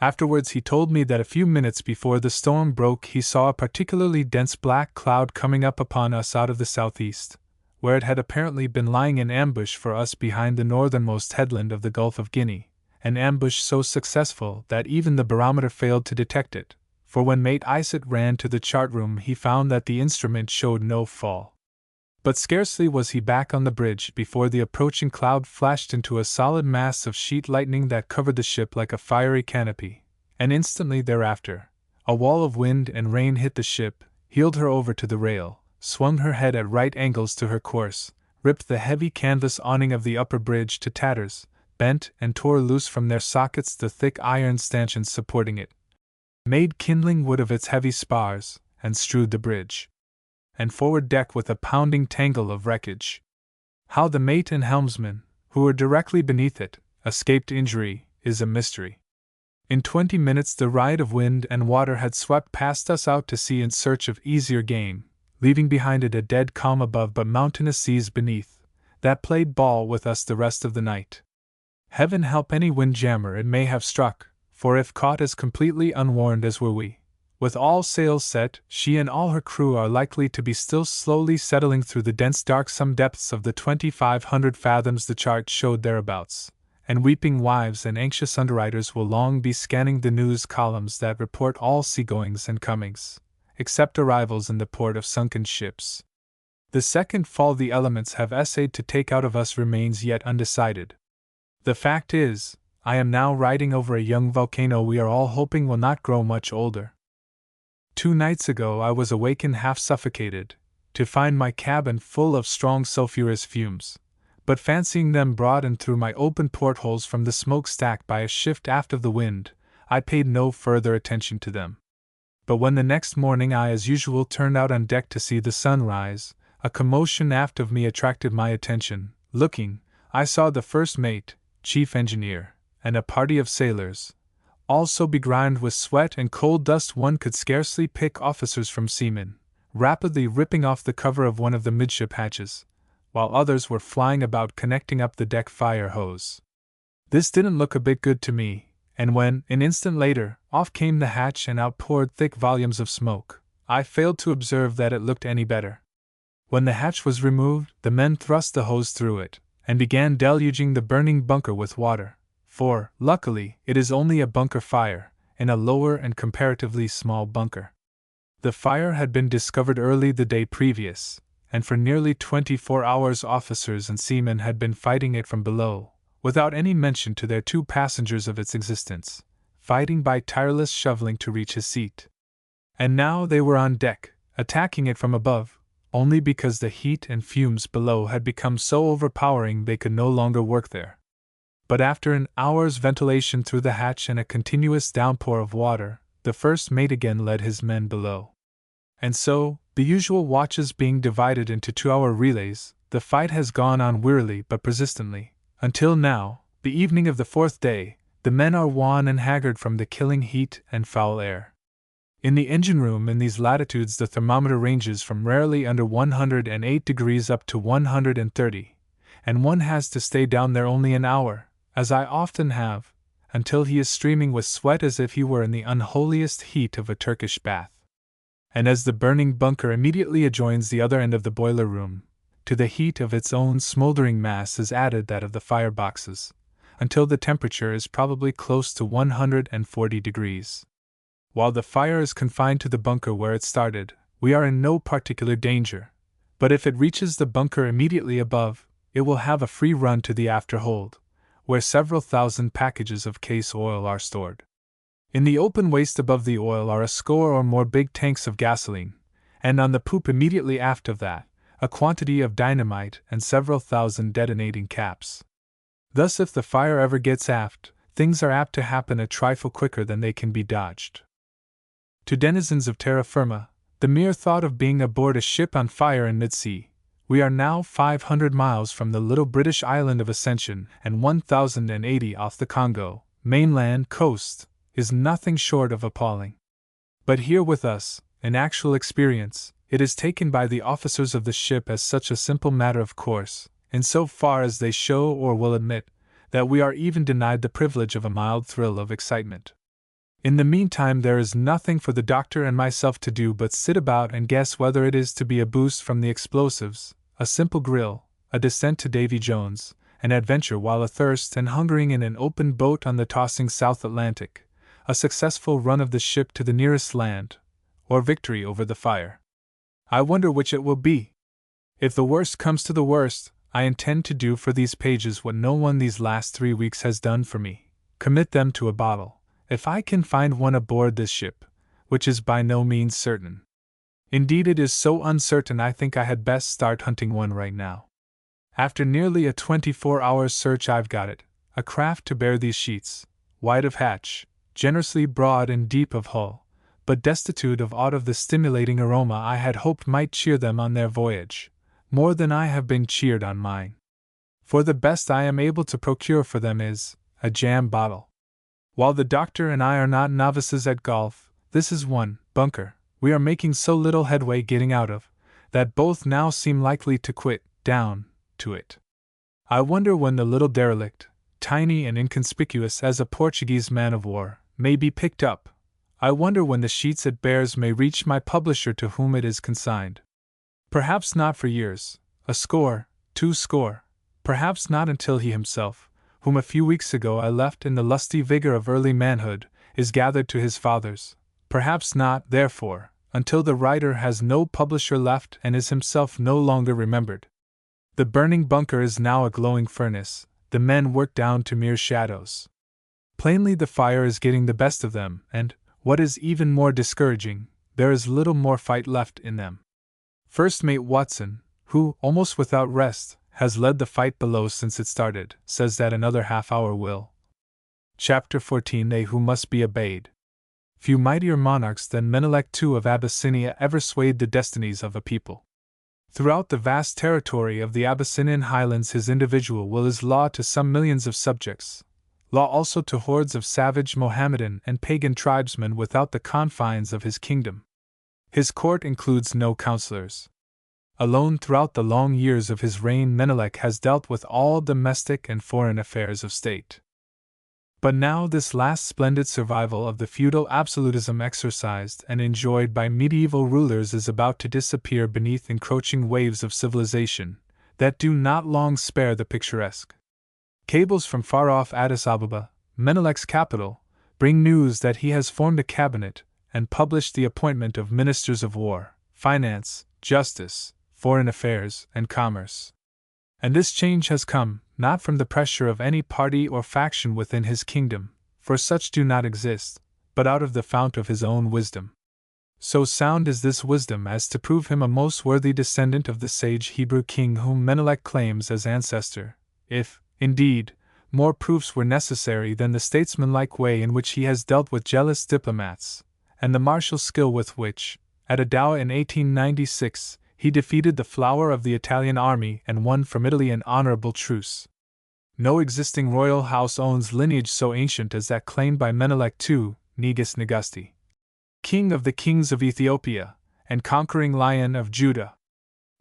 Afterwards he told me that a few minutes before the storm broke he saw a particularly dense black cloud coming up upon us out of the southeast, where it had apparently been lying in ambush for us behind the northernmost headland of the Gulf of Guinea, an ambush so successful that even the barometer failed to detect it, for when Mate Isett ran to the chart room he found that the instrument showed no fall. But scarcely was he back on the bridge before the approaching cloud flashed into a solid mass of sheet lightning that covered the ship like a fiery canopy, and instantly thereafter, a wall of wind and rain hit the ship, heeled her over to the rail, swung her head at right angles to her course, ripped the heavy canvas awning of the upper bridge to tatters, bent and tore loose from their sockets the thick iron stanchions supporting it, made kindling wood of its heavy spars, and strewed the bridge and forward deck with a pounding tangle of wreckage. How the mate and helmsman, who were directly beneath it, escaped injury, is a mystery. In 20 minutes the ride of wind and water had swept past us out to sea in search of easier game, leaving behind it a dead calm above but mountainous seas beneath, that played ball with us the rest of the night. Heaven help any windjammer it may have struck, for if caught as completely unwarned as were we, with all sails set, she and all her crew are likely to be still slowly settling through the dense darksome depths of the 2,500 fathoms the chart showed thereabouts, and weeping wives and anxious underwriters will long be scanning the news columns that report all seagoings and comings, except arrivals in the port of sunken ships. The second fall the elements have essayed to take out of us remains yet undecided. The fact is, I am now riding over a young volcano we are all hoping will not grow much older. 2 nights ago I was awakened half suffocated, to find my cabin full of strong sulphurous fumes, but fancying them brought in through my open portholes from the smokestack by a shift aft of the wind, I paid no further attention to them. But when the next morning I as usual turned out on deck to see the sun rise, a commotion aft of me attracted my attention. Looking, I saw the first mate, chief engineer, and a party of sailors, all so begrimed with sweat and coal dust one could scarcely pick officers from seamen, rapidly ripping off the cover of one of the midship hatches, while others were flying about connecting up the deck fire hose. This didn't look a bit good to me, and when, an instant later, off came the hatch and out poured thick volumes of smoke, I failed to observe that it looked any better. When the hatch was removed, the men thrust the hose through it, and began deluging the burning bunker with water, for, luckily, it is only a bunker fire, in a lower and comparatively small bunker. The fire had been discovered early the day previous, and for nearly 24 hours officers and seamen had been fighting it from below, without any mention to their 2 passengers of its existence, fighting by tireless shoveling to reach his seat. And now they were on deck, attacking it from above, only because the heat and fumes below had become so overpowering they could no longer work there. But after an hour's ventilation through the hatch and a continuous downpour of water, the first mate again led his men below. And so, the usual watches being divided into 2-hour relays, the fight has gone on wearily but persistently, until now, the evening of the 4th day, the men are wan and haggard from the killing heat and foul air. In the engine room in these latitudes the thermometer ranges from rarely under 108 degrees up to 130, and one has to stay down there only an hour, as I often have, until he is streaming with sweat as if he were in the unholiest heat of a Turkish bath. And as the burning bunker immediately adjoins the other end of the boiler room, to the heat of its own smoldering mass is added that of the fireboxes, until the temperature is probably close to 140 degrees. While the fire is confined to the bunker where it started, we are in no particular danger, but if it reaches the bunker immediately above, it will have a free run to the afterhold, where several thousand packages of case oil are stored. In the open waist above the oil are a score or more big tanks of gasoline, and on the poop immediately aft of that, a quantity of dynamite and several thousand detonating caps. Thus, if the fire ever gets aft, things are apt to happen a trifle quicker than they can be dodged. To denizens of terra firma, the mere thought of being aboard a ship on fire in mid-sea — we are now 500 miles from the little British island of Ascension and 1,080 off the Congo mainland coast — is nothing short of appalling. But here with us, in actual experience, it is taken by the officers of the ship as such a simple matter of course, in so far as they show or will admit, that we are even denied the privilege of a mild thrill of excitement. In the meantime, there is nothing for the doctor and myself to do but sit about and guess whether it is to be a boost from the explosives, a simple grill, a descent to Davy Jones, an adventure while athirst and hungering in an open boat on the tossing South Atlantic, a successful run of the ship to the nearest land, or victory over the fire. I wonder which it will be. If the worst comes to the worst, I intend to do for these pages what no one these last 3 weeks has done for me — commit them to a bottle, if I can find one aboard this ship, which is by no means certain. Indeed, it is so uncertain I think I had best start hunting one right now. After nearly a 24-hour search, I've got it, a craft to bear these sheets, wide of hatch, generously broad and deep of hull, but destitute of aught of the stimulating aroma I had hoped might cheer them on their voyage, more than I have been cheered on mine. For the best I am able to procure for them is a jam bottle. While the doctor and I are not novices at golf, this is one bunker we are making so little headway getting out of, that both now seem likely to quit down to it. I wonder when the little derelict, tiny and inconspicuous as a Portuguese man-of-war, may be picked up. I wonder when the sheets it bears may reach my publisher to whom it is consigned. Perhaps not for years, a score, 2 score, perhaps not until he himself, whom a few weeks ago I left in the lusty vigor of early manhood, is gathered to his fathers, perhaps not, therefore, until the writer has no publisher left and is himself no longer remembered. The burning bunker is now a glowing furnace, the men work down to mere shadows. Plainly the fire is getting the best of them, and, what is even more discouraging, there is little more fight left in them. First Mate Watson, who, almost without rest, has led the fight below since it started, says that another half-hour will. Chapter 14 They Who Must Be Obeyed. Few mightier monarchs than Menelik II of Abyssinia ever swayed the destinies of a people. Throughout the vast territory of the Abyssinian highlands his individual will is law to some millions of subjects, law also to hordes of savage Mohammedan and pagan tribesmen without the confines of his kingdom. His court includes no counselors. Alone throughout the long years of his reign Menelik has dealt with all domestic and foreign affairs of state. But now this last splendid survival of the feudal absolutism exercised and enjoyed by medieval rulers is about to disappear beneath encroaching waves of civilization that do not long spare the picturesque. Cables from far-off Addis Ababa, Menelik's capital, bring news that he has formed a cabinet and published the appointment of ministers of war, finance, justice, foreign affairs, and commerce. And this change has come, not from the pressure of any party or faction within his kingdom, for such do not exist, but out of the fount of his own wisdom. So sound is this wisdom as to prove him a most worthy descendant of the sage Hebrew king whom Menelik claims as ancestor, if, indeed, more proofs were necessary than the statesmanlike way in which he has dealt with jealous diplomats, and the martial skill with which, at Adowa in 1896, he defeated the flower of the Italian army and won from Italy an honorable truce. No existing royal house owns lineage so ancient as that claimed by Menelik II, Negus Negasti, king of the kings of Ethiopia, and conquering lion of Judah.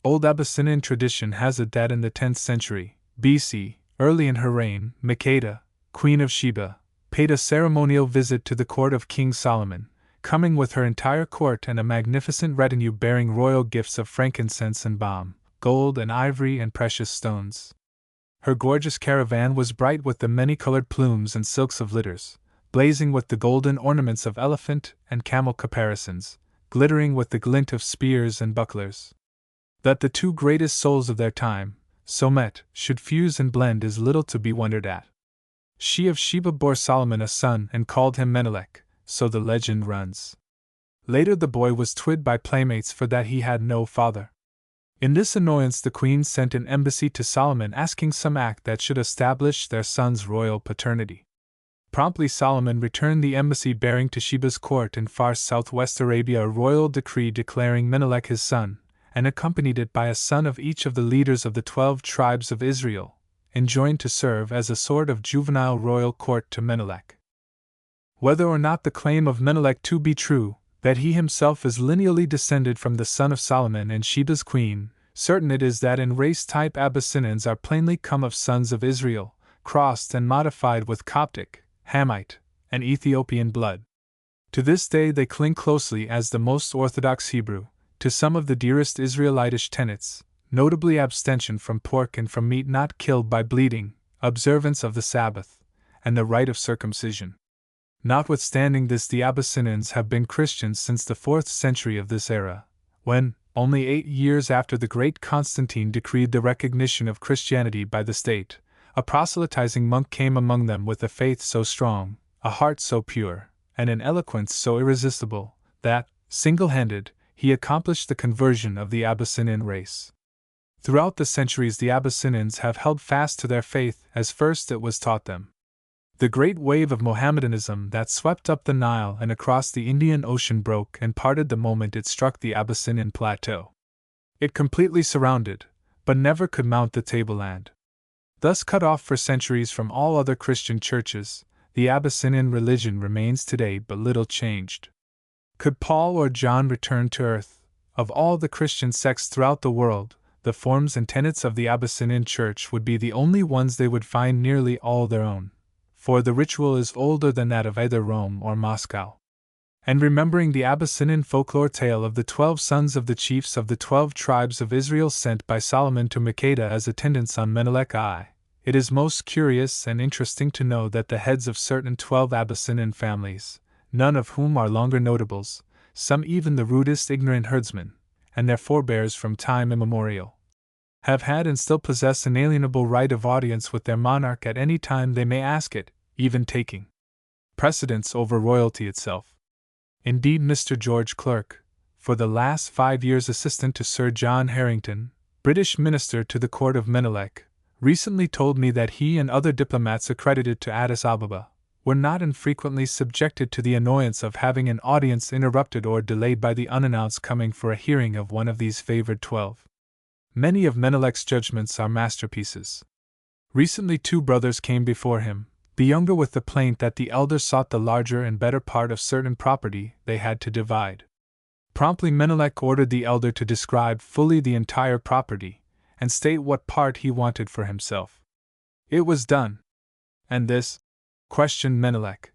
Old Abyssinian tradition has it that in the 10th century, BC, early in her reign, Makeda, Queen of Sheba, paid a ceremonial visit to the court of King Solomon, coming with her entire court and a magnificent retinue bearing royal gifts of frankincense and balm, gold and ivory and precious stones. Her gorgeous caravan was bright with the many-colored plumes and silks of litters, blazing with the golden ornaments of elephant and camel caparisons, glittering with the glint of spears and bucklers. That the two greatest souls of their time, so met, should fuse and blend is little to be wondered at. She of Sheba bore Solomon a son and called him Menelik, so the legend runs. Later the boy was twitted by playmates for that he had no father. In this annoyance the queen sent an embassy to Solomon asking some act that should establish their son's royal paternity. Promptly Solomon returned the embassy bearing to Sheba's court in far southwest Arabia a royal decree declaring Menelik his son, and accompanied it by a son of each of the leaders of the 12 tribes of Israel, enjoined to serve as a sort of juvenile royal court to Menelik. Whether or not the claim of Menelik to be true, that he himself is lineally descended from the son of Solomon and Sheba's queen, certain it is that in race type Abyssinians are plainly come of sons of Israel, crossed and modified with Coptic, Hamite, and Ethiopian blood. To this day they cling closely as the most orthodox Hebrew, to some of the dearest Israelitish tenets, notably abstention from pork and from meat not killed by bleeding, observance of the Sabbath, and the rite of circumcision. Notwithstanding this, the Abyssinians have been Christians since the 4th century of this era, when, only 8 years after the great Constantine decreed the recognition of Christianity by the state, a proselytizing monk came among them with a faith so strong, a heart so pure, and an eloquence so irresistible, that, single-handed, he accomplished the conversion of the Abyssinian race. Throughout the centuries the Abyssinians have held fast to their faith as first it was taught them. The great wave of Mohammedanism that swept up the Nile and across the Indian Ocean broke and parted the moment it struck the Abyssinian plateau. It completely surrounded, but never could mount the tableland. Thus cut off for centuries from all other Christian churches, the Abyssinian religion remains today but little changed. Could Paul or John return to earth, of all the Christian sects throughout the world, the forms and tenets of the Abyssinian church would be the only ones they would find nearly all their own, for the ritual is older than that of either Rome or Moscow. And remembering the Abyssinian folklore tale of the 12 sons of the chiefs of the 12 tribes of Israel sent by Solomon to Makeda as attendants on Menelik I, it is most curious and interesting to know that the heads of certain 12 Abyssinian families, none of whom are longer notables, some even the rudest ignorant herdsmen, and their forebears from time immemorial, have had and still possess inalienable right of audience with their monarch at any time they may ask it, even taking precedence over royalty itself. Indeed, Mr. George Clerk, for the last 5 years assistant to Sir John Harrington, British minister to the court of Menelik, recently told me that he and other diplomats accredited to Addis Ababa were not infrequently subjected to the annoyance of having an audience interrupted or delayed by the unannounced coming for a hearing of one of these favored 12. Many of Menelik's judgments are masterpieces. Recently 2 brothers came before him, the younger with the plaint that the elder sought the larger and better part of certain property they had to divide. Promptly Menelik ordered the elder to describe fully the entire property, and state what part he wanted for himself. It was done. And this? Questioned Menelik.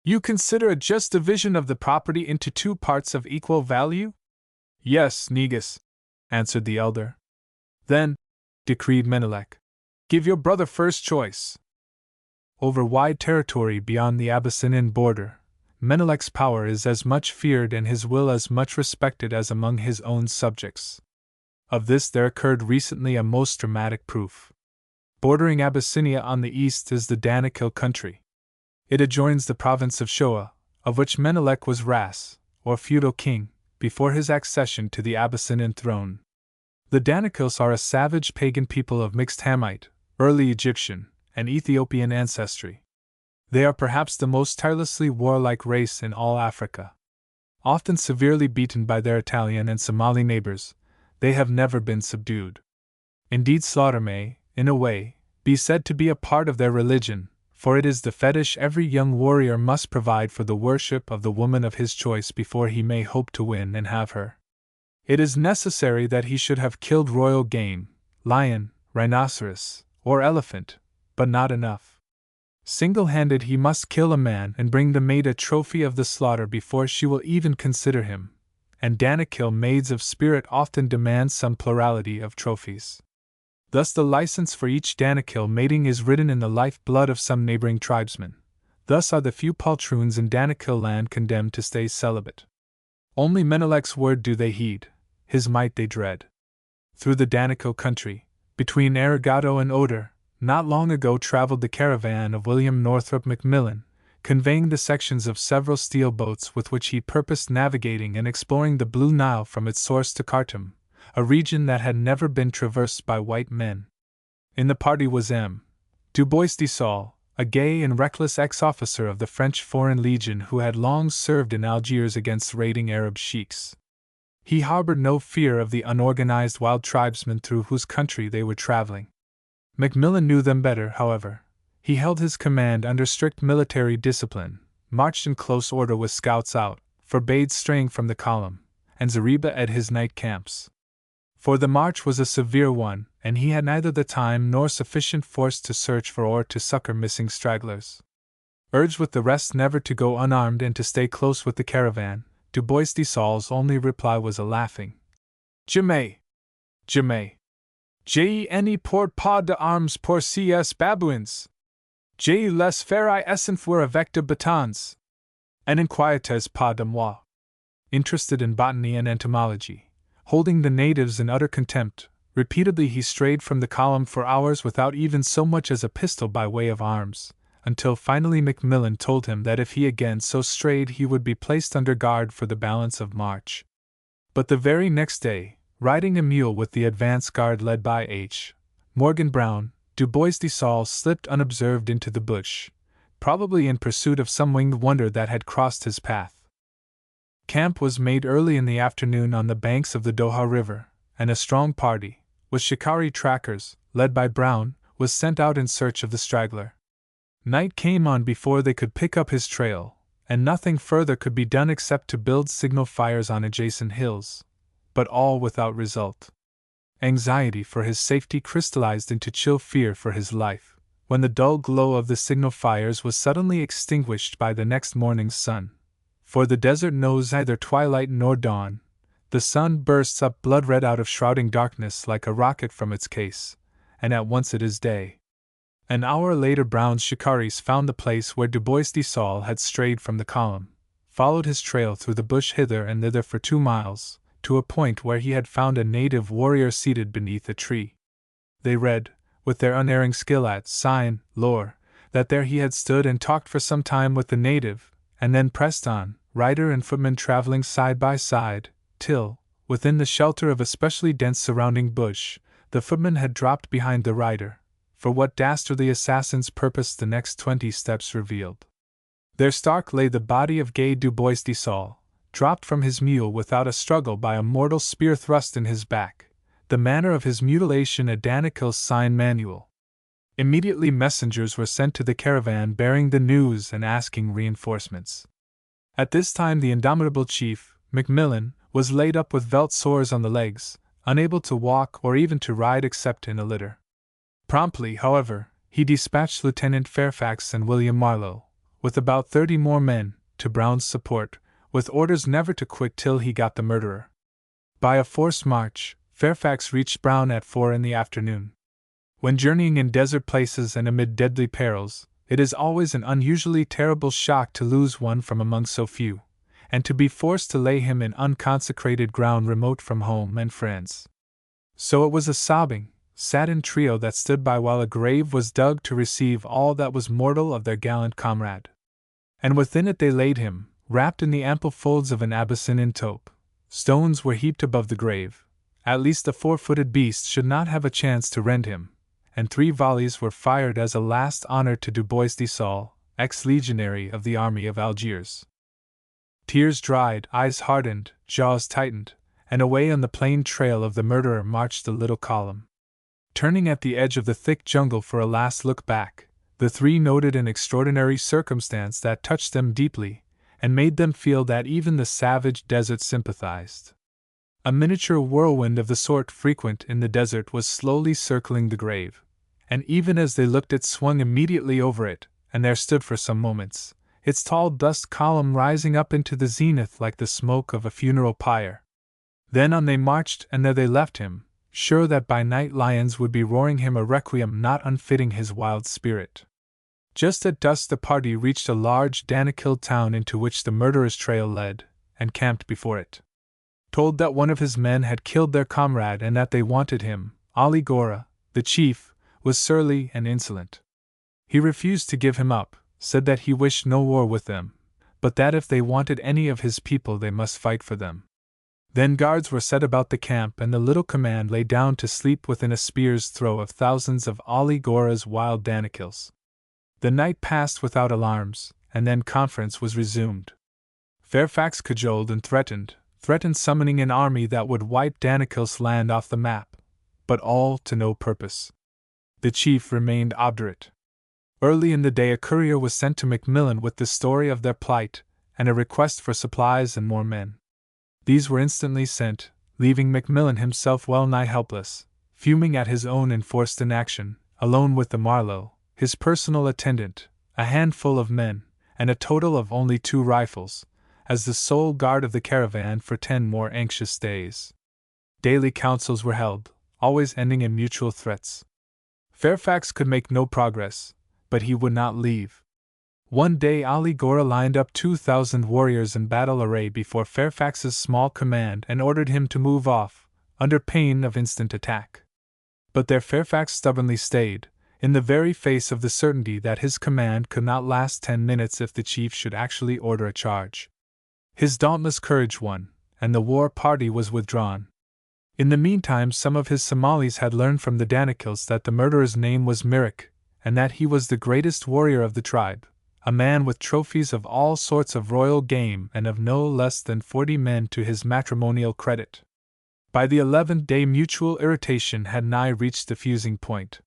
You consider a just division of the property into 2 parts of equal value? Yes, Negus, answered the elder. Then, decreed Menelik, give your brother first choice. Over wide territory beyond the Abyssinian border, Menelik's power is as much feared and his will as much respected as among his own subjects. Of this there occurred recently a most dramatic proof. Bordering Abyssinia on the east is the Danakil country. It adjoins the province of Shoa, of which Menelik was Ras, or feudal king, before his accession to the Abyssinian throne. The Danakils are a savage pagan people of mixed Hamite, early Egyptian, and Ethiopian ancestry. They are perhaps the most tirelessly warlike race in all Africa. Often severely beaten by their Italian and Somali neighbors, they have never been subdued. Indeed, slaughter may, in a way, be said to be a part of their religion, for it is the fetish every young warrior must provide for the worship of the woman of his choice before he may hope to win and have her. It is necessary that he should have killed royal game, lion, rhinoceros, or elephant, but not enough. Single-handed he must kill a man and bring the maid a trophy of the slaughter before she will even consider him, and Danakil maids of spirit often demand some plurality of trophies. Thus the license for each Danakil mating is written in the life-blood of some neighboring tribesman. Thus are the few poltroons in Danakil land condemned to stay celibate. Only Menelek's word do they heed, his might they dread. Through the Danakil country, between Arigato and Oder, not long ago traveled the caravan of William Northrop Macmillan, conveying the sections of several steel boats with which he purposed navigating and exploring the Blue Nile from its source to Khartoum, a region that had never been traversed by white men. In the party was M. Du Bois de Saules, a gay and reckless ex-officer of the French Foreign Legion who had long served in Algiers against raiding Arab sheiks. He harbored no fear of the unorganized wild tribesmen through whose country they were traveling. Macmillan knew them better, however. He held his command under strict military discipline, marched in close order with scouts out, forbade straying from the column, and Zariba at his night camps. For the march was a severe one, and he had neither the time nor sufficient force to search for or to succor missing stragglers. Urged with the rest never to go unarmed and to stay close with the caravan, Du Bois de Saules' only reply was a laughing "Jamais! Jamais! Je n'ai pas d'armes pour ces babouins! Je les ferai s'enfuir avec de bâtons! And inquiétez pas de moi." Interested in botany and entomology, holding the natives in utter contempt, repeatedly he strayed from the column for hours without even so much as a pistol by way of arms, until finally Macmillan told him that if he again so strayed he would be placed under guard for the balance of March. But the very next day, riding a mule with the advance guard led by H. Morgan Brown, Du Bois de Saules slipped unobserved into the bush, probably in pursuit of some winged wonder that had crossed his path. Camp was made early in the afternoon on the banks of the Doha River, and a strong party, with shikari trackers, led by Brown, was sent out in search of the straggler. Night came on before they could pick up his trail, and nothing further could be done except to build signal fires on adjacent hills, but all without result. Anxiety for his safety crystallized into chill fear for his life, when the dull glow of the signal fires was suddenly extinguished by the next morning's sun. For the desert knows neither twilight nor dawn. The sun bursts up blood-red out of shrouding darkness like a rocket from its case, and at once it is day. An hour later Brown's shikaris found the place where Du Bois de Saules had strayed from the column, followed his trail through the bush hither and thither for 2 miles, to a point where he had found a native warrior seated beneath a tree. They read, with their unerring skill at sign, lore, that there he had stood and talked for some time with the native, and then pressed on, rider and footman traveling side by side, till, within the shelter of a specially dense surrounding bush, the footman had dropped behind the rider, for what dastardly assassins purposed the next 20 steps revealed. There stark lay the body of gay Du Bois de Saules, dropped from his mule without a struggle by a mortal spear thrust in his back, the manner of his mutilation a Danakil's sign manual. Immediately messengers were sent to the caravan bearing the news and asking reinforcements. At this time the indomitable chief, Macmillan, was laid up with veldt sores on the legs, unable to walk or even to ride except in a litter. Promptly, however, he dispatched Lieutenant Fairfax and William Marlowe, with about 30 more men, to Brown's support, with orders never to quit till he got the murderer. By a forced march, Fairfax reached Brown at 4 in the afternoon. When journeying in desert places and amid deadly perils, it is always an unusually terrible shock to lose one from among so few, and to be forced to lay him in unconsecrated ground remote from home and friends. So it was a sobbing, saddened trio that stood by while a grave was dug to receive all that was mortal of their gallant comrade. And within it they laid him, wrapped in the ample folds of an Abyssinian tope. Stones were heaped above the grave. At least the 4-footed beast should not have a chance to rend him, and 3 volleys were fired as a last honor to Du Bois de Saules, ex-legionary of the army of Algiers. Tears dried, eyes hardened, jaws tightened, and away on the plain trail of the murderer marched the little column. Turning at the edge of the thick jungle for a last look back, the 3 noted an extraordinary circumstance that touched them deeply, and made them feel that even the savage desert sympathized. A miniature whirlwind of the sort frequent in the desert was slowly circling the grave, and even as they looked it swung immediately over it, and there stood for some moments, its tall dust column rising up into the zenith like the smoke of a funeral pyre. Then on they marched, and there they left him, sure that by night lions would be roaring him a requiem not unfitting his wild spirit. Just at dusk the party reached a large Danakil town into which the murderer's trail led, and camped before it. Told that one of his men had killed their comrade and that they wanted him, Ali Gora, the chief, was surly and insolent. He refused to give him up, said that he wished no war with them, but that if they wanted any of his people they must fight for them. Then guards were set about the camp, and the little command lay down to sleep within a spear's throw of thousands of Ali Gora's wild Danakils. The night passed without alarms, and then conference was resumed. Fairfax cajoled and threatened summoning an army that would wipe Danakil's land off the map, but all to no purpose. The chief remained obdurate. Early in the day a courier was sent to Macmillan with the story of their plight, and a request for supplies and more men. These were instantly sent, leaving Macmillan himself well nigh helpless, fuming at his own enforced inaction, alone with the Marlowe, his personal attendant, a handful of men, and a total of only 2 rifles, as the sole guard of the caravan for 10 more anxious days. Daily councils were held, always ending in mutual threats. Fairfax could make no progress, but he would not leave. One day Ali Gora lined up 2,000 warriors in battle array before Fairfax's small command and ordered him to move off, under pain of instant attack. But there Fairfax stubbornly stayed, in the very face of the certainty that his command could not last 10 minutes if the chief should actually order a charge. His dauntless courage won, and the war party was withdrawn. In the meantime some of his Somalis had learned from the Danakils that the murderer's name was Mirik, and that he was the greatest warrior of the tribe, a man with trophies of all sorts of royal game and of no less than 40 men to his matrimonial credit. By the 11th day mutual irritation had nigh reached the fusing point.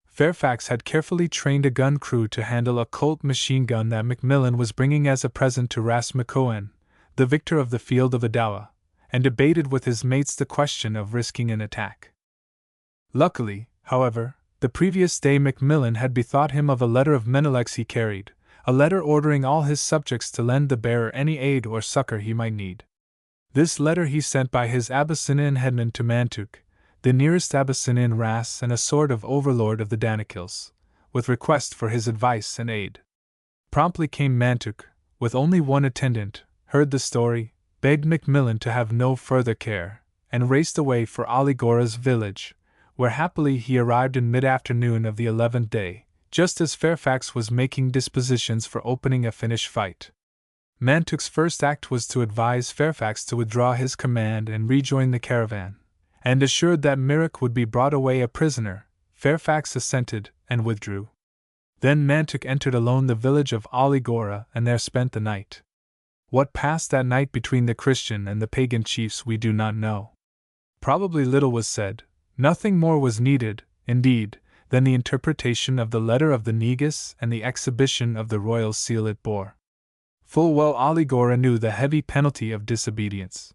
Fairfax had carefully trained a gun crew to handle a Colt machine gun that Macmillan was bringing as a present to Ras McCohen, the victor of the field of Adowa, and debated with his mates the question of risking an attack. Luckily, however, the previous day Macmillan had bethought him of a letter of Menelek's he carried, a letter ordering all his subjects to lend the bearer any aid or succor he might need. This letter he sent by his Abyssinian headman to Mantuk, the nearest Abyssinian Ras and a sort of overlord of the Danakils, with request for his advice and aid. Promptly came Mantuk, with only one attendant, heard the story, begged Macmillan to have no further care, and raced away for Ali Gora's village, where happily he arrived in mid-afternoon of the 11th day, just as Fairfax was making dispositions for opening a Finnish fight. Mantuk's first act was to advise Fairfax to withdraw his command and rejoin the caravan, and assured that Mirik would be brought away a prisoner, Fairfax assented and withdrew. Then Mantuk entered alone the village of Ali Gora and there spent the night. What passed that night between the Christian and the pagan chiefs we do not know. Probably little was said, nothing more was needed, indeed, than the interpretation of the letter of the Negus and the exhibition of the royal seal it bore. Full well Ali Gora knew the heavy penalty of disobedience.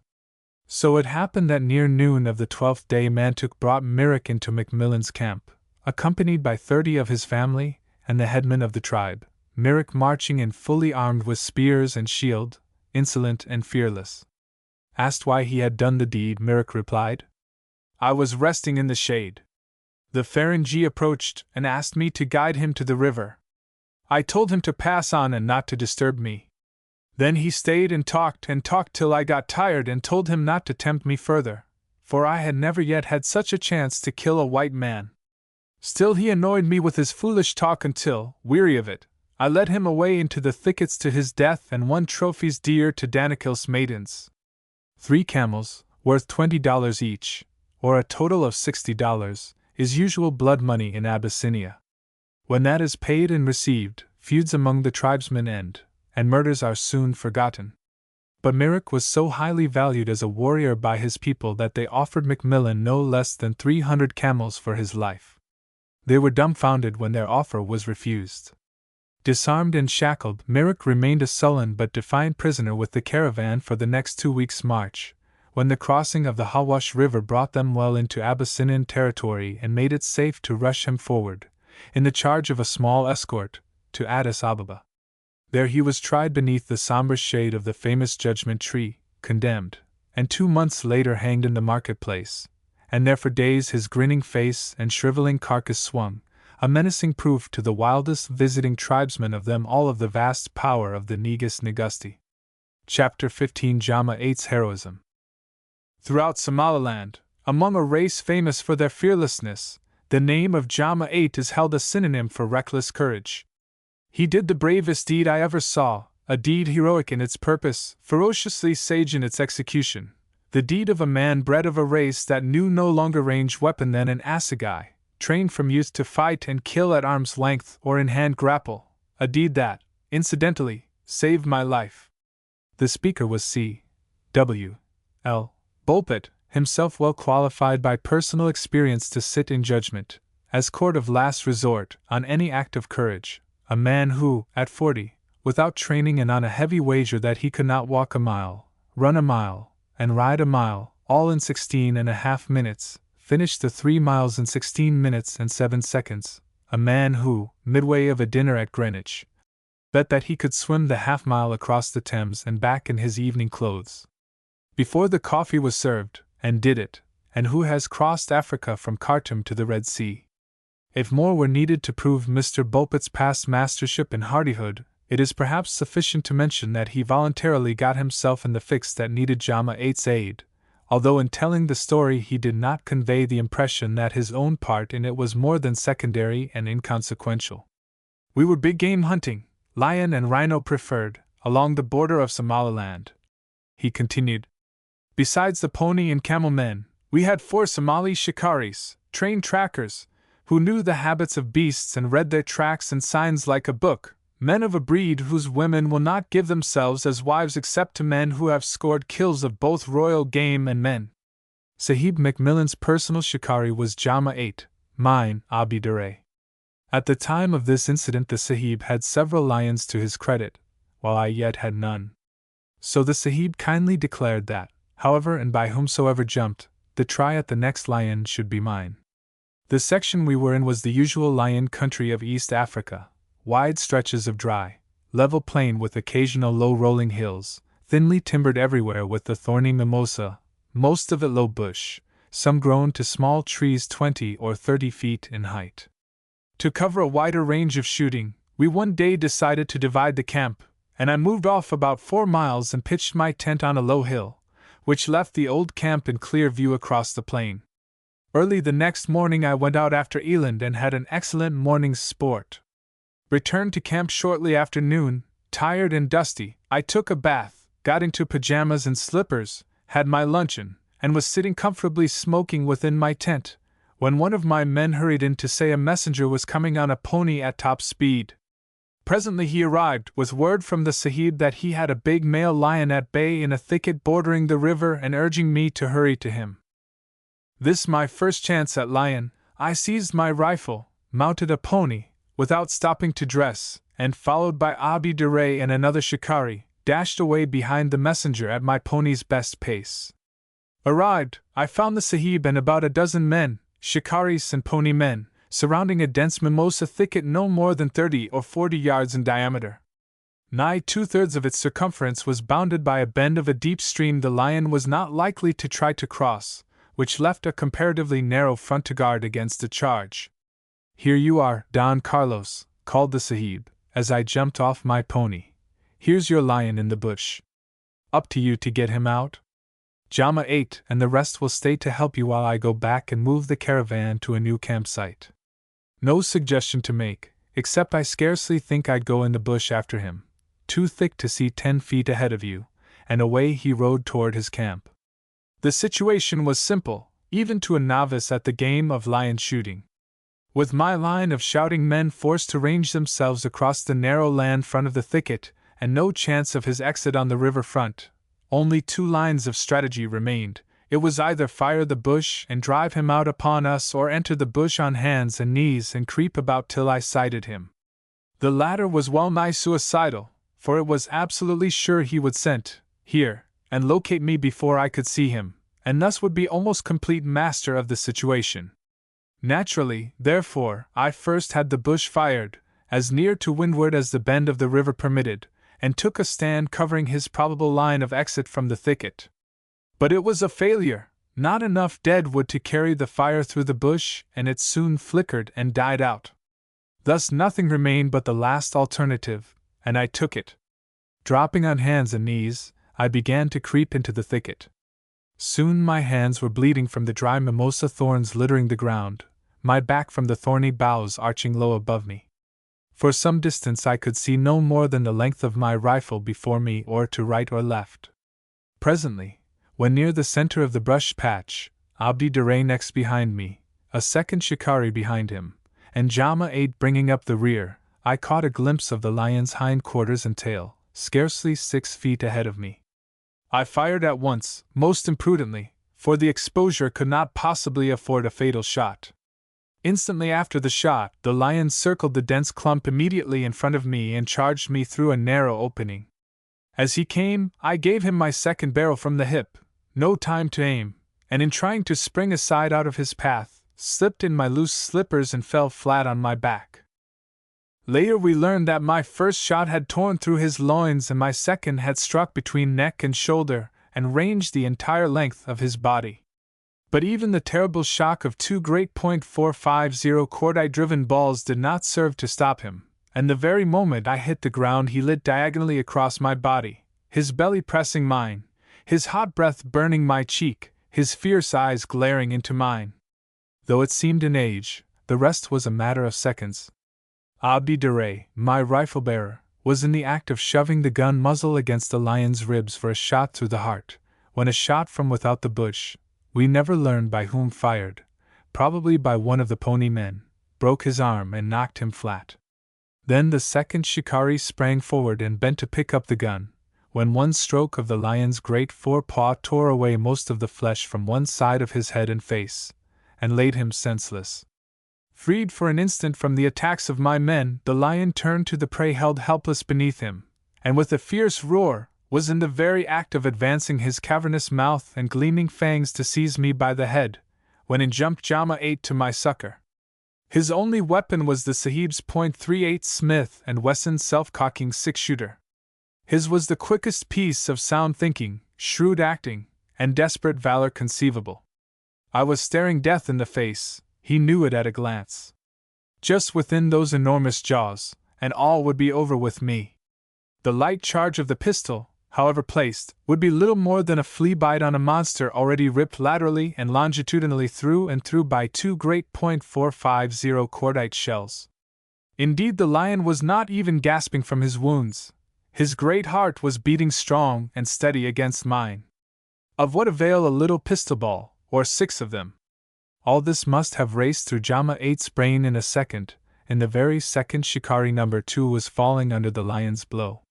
So it happened that near noon of the 12th day Mantuk brought Mirik into Macmillan's camp, accompanied by 30 of his family and the headman of the tribe, Mirik marching in fully armed with spears and shield, insolent and fearless. Asked why he had done the deed, Mirik replied, "I was resting in the shade. The Ferengi approached and asked me to guide him to the river. I told him to pass on and not to disturb me. Then he stayed and talked till I got tired and told him not to tempt me further, for I had never yet had such a chance to kill a white man. Still he annoyed me with his foolish talk until, weary of it, I led him away into the thickets to his death and won trophies dear to Danakil's maidens. 3 camels, worth $20 each, or a total of $60, is usual blood money in Abyssinia. When that is paid and received, feuds among the tribesmen end, and murders are soon forgotten." But Mirik was so highly valued as a warrior by his people that they offered Macmillan no less than 300 camels for his life. They were dumbfounded when their offer was refused. Disarmed and shackled, Mirik remained a sullen but defiant prisoner with the caravan for the next 2 weeks' march, when the crossing of the Hawash River brought them well into Abyssinian territory and made it safe to rush him forward, in the charge of a small escort, to Addis Ababa. There he was tried beneath the somber shade of the famous Judgment Tree, condemned, and 2 months later hanged in the marketplace, and there for days his grinning face and shriveling carcass swung, a menacing proof to the wildest visiting tribesmen of them all of the vast power of the Negus Negusti. Chapter 15 Jama 8's Heroism. Throughout Somaliland, among a race famous for their fearlessness, the name of Jama 8 is held a synonym for reckless courage. He did the bravest deed I ever saw, a deed heroic in its purpose, ferociously sage in its execution, the deed of a man bred of a race that knew no longer ranged weapon than an assegai, trained from youth to fight and kill at arm's length or in hand grapple, a deed that, incidentally, saved my life. The speaker was C. W. L. Bulpett, himself well qualified by personal experience to sit in judgment, as court of last resort, on any act of courage, a man who, at 40, without training and on a heavy wager that he could not walk a mile, run a mile, and ride a mile, all in 16.5 minutes, finished the 3 miles in 16 minutes and 7 seconds, a man who, midway of a dinner at Greenwich, bet that he could swim the half-mile across the Thames and back in his evening clothes before the coffee was served, and did it, and who has crossed Africa from Khartoum to the Red Sea. If more were needed to prove Mr. Bulpett's past mastership and hardihood, it is perhaps sufficient to mention that he voluntarily got himself in the fix that needed Jama 8's aid, although in telling the story he did not convey the impression that his own part in it was more than secondary and inconsequential. We were big game hunting, lion and rhino preferred, along the border of Somaliland, he continued. Besides the pony and camel men, we had 4 Somali shikaris, trained trackers, who knew the habits of beasts and read their tracks and signs like a book, men of a breed whose women will not give themselves as wives except to men who have scored kills of both royal game and men. Sahib Macmillan's personal shikari was Jama 8, mine, Abi Dure. At the time of this incident the Sahib had several lions to his credit, while I yet had none. So the Sahib kindly declared that, however and by whomsoever jumped, the try at the next lion should be mine. The section we were in was the usual lion country of East Africa, wide stretches of dry, level plain with occasional low-rolling hills, thinly timbered everywhere with the thorny mimosa, most of it low bush, some grown to small trees 20 or 30 feet in height. To cover a wider range of shooting, we one day decided to divide the camp, and I moved off about 4 miles and pitched my tent on a low hill, which left the old camp in clear view across the plain. Early the next morning I went out after eland and had an excellent morning's sport. Returned to camp shortly after noon, tired and dusty. I took a bath, got into pajamas and slippers, had my luncheon, and was sitting comfortably smoking within my tent, when one of my men hurried in to say a messenger was coming on a pony at top speed. Presently he arrived, with word from the Sahib that he had a big male lion at bay in a thicket bordering the river and urging me to hurry to him. This my first chance at lion, I seized my rifle, mounted a pony, without stopping to dress, and followed by Abi Dure and another shikari, dashed away behind the messenger at my pony's best pace. Arrived, I found the Sahib and about a dozen men, shikaris and pony men, surrounding a dense mimosa thicket no more than 30 or 40 yards in diameter. Nigh 2/3 of its circumference was bounded by a bend of a deep stream the lion was not likely to try to cross, which left a comparatively narrow front to guard against a charge. "Here you are, Don Carlos," called the Sahib, as I jumped off my pony. "Here's your lion in the bush. Up to you to get him out. Jama 8 and the rest will stay to help you while I go back and move the caravan to a new campsite. No suggestion to make, except I scarcely think I'd go in the bush after him. Too thick to see 10 feet ahead of you," and away he rode toward his camp. The situation was simple, even to a novice at the game of lion shooting. With my line of shouting men forced to range themselves across the narrow land front of the thicket, and no chance of his exit on the river front, only 2 lines of strategy remained. It was either fire the bush and drive him out upon us or enter the bush on hands and knees and creep about till I sighted him. The latter was well nigh suicidal, for it was absolutely sure he would scent, hear, and locate me before I could see him, and thus would be almost complete master of the situation. Naturally, therefore, I first had the bush fired, as near to windward as the bend of the river permitted, and took a stand covering his probable line of exit from the thicket. But it was a failure. Not enough dead wood to carry the fire through the bush, and it soon flickered and died out. Thus nothing remained but the last alternative, and I took it. Dropping on hands and knees, I began to creep into the thicket. Soon my hands were bleeding from the dry mimosa thorns littering the ground, my back from the thorny boughs arching low above me. For some distance I could see no more than the length of my rifle before me or to right or left. Presently, when near the center of the brush patch, Abdi Duray next behind me, a second shikari behind him, and Jama 8 bringing up the rear, I caught a glimpse of the lion's hindquarters and tail, scarcely 6 feet ahead of me. I fired at once, most imprudently, for the exposure could not possibly afford a fatal shot. Instantly after the shot, the lion circled the dense clump immediately in front of me and charged me through a narrow opening. As he came, I gave him my second barrel from the hip, no time to aim, and in trying to spring aside out of his path, slipped in my loose slippers and fell flat on my back. Later we learned that my first shot had torn through his loins and my second had struck between neck and shoulder and ranged the entire length of his body. But even the terrible shock of 2 great .450 cordite-driven balls did not serve to stop him, and the very moment I hit the ground he lit diagonally across my body, his belly pressing mine, his hot breath burning my cheek, his fierce eyes glaring into mine. Though it seemed an age, the rest was a matter of seconds. Abdi Duray, my rifle-bearer, was in the act of shoving the gun muzzle against the lion's ribs for a shot through the heart, when a shot from without the bush, we never learned by whom fired, probably by one of the pony men, broke his arm and knocked him flat. Then the second shikari sprang forward and bent to pick up the gun, when one stroke of the lion's great forepaw tore away most of the flesh from one side of his head and face, and laid him senseless. Freed for an instant from the attacks of my men, the lion turned to the prey held helpless beneath him, and with a fierce roar, was in the very act of advancing his cavernous mouth and gleaming fangs to seize me by the head, when in jumped Jama 8 to my succor. His only weapon was the Sahib's .38 Smith & Wesson self-cocking 6-shooter. His was the quickest piece of sound thinking, shrewd acting, and desperate valor conceivable. I was staring death in the face, he knew it at a glance. Just within those enormous jaws, and all would be over with me. The light charge of the pistol, however placed, would be little more than a flea bite on a monster already ripped laterally and longitudinally through and through by 2 great .450 cordite shells. Indeed, the lion was not even gasping from his wounds. His great heart was beating strong and steady against mine. Of what avail a little pistol ball, or 6 of them? All this must have raced through Jama 8's brain in a second, in the very second Shikari number 2 was falling under the lion's blow.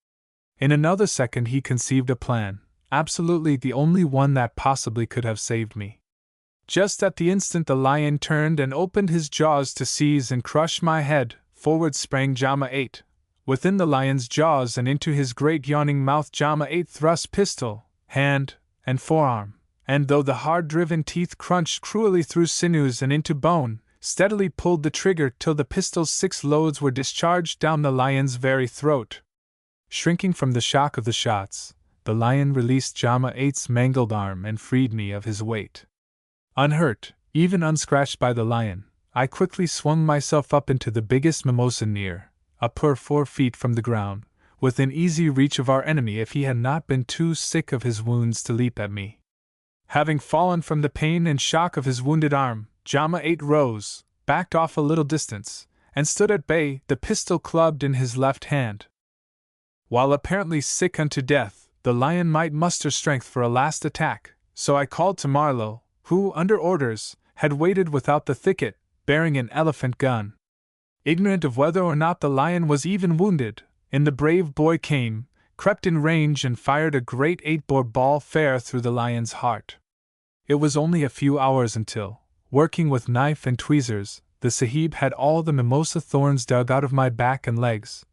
In another second he conceived a plan, absolutely the only one that possibly could have saved me. Just at the instant the lion turned and opened his jaws to seize and crush my head, forward sprang Jama 8. Within the lion's jaws and into his great yawning mouth Jama 8 thrust pistol, hand, and forearm, and though the hard-driven teeth crunched cruelly through sinews and into bone, steadily pulled the trigger till the pistol's 6 loads were discharged down the lion's very throat. Shrinking from the shock of the shots, the lion released Jama 8's mangled arm and freed me of his weight. Unhurt, even unscratched by the lion, I quickly swung myself up into the biggest mimosa near, a poor 4 feet from the ground, within easy reach of our enemy if he had not been too sick of his wounds to leap at me. Having fallen from the pain and shock of his wounded arm, Jama 8 rose, backed off a little distance, and stood at bay, the pistol clubbed in his left hand. While apparently sick unto death, the lion might muster strength for a last attack, so I called to Marlowe, who, under orders, had waited without the thicket, bearing an elephant gun. Ignorant of whether or not the lion was even wounded, in the brave boy came, crept in range and fired a great 8-bore ball fair through the lion's heart. It was only a few hours until, working with knife and tweezers, the Sahib had all the mimosa thorns dug out of my back and legs,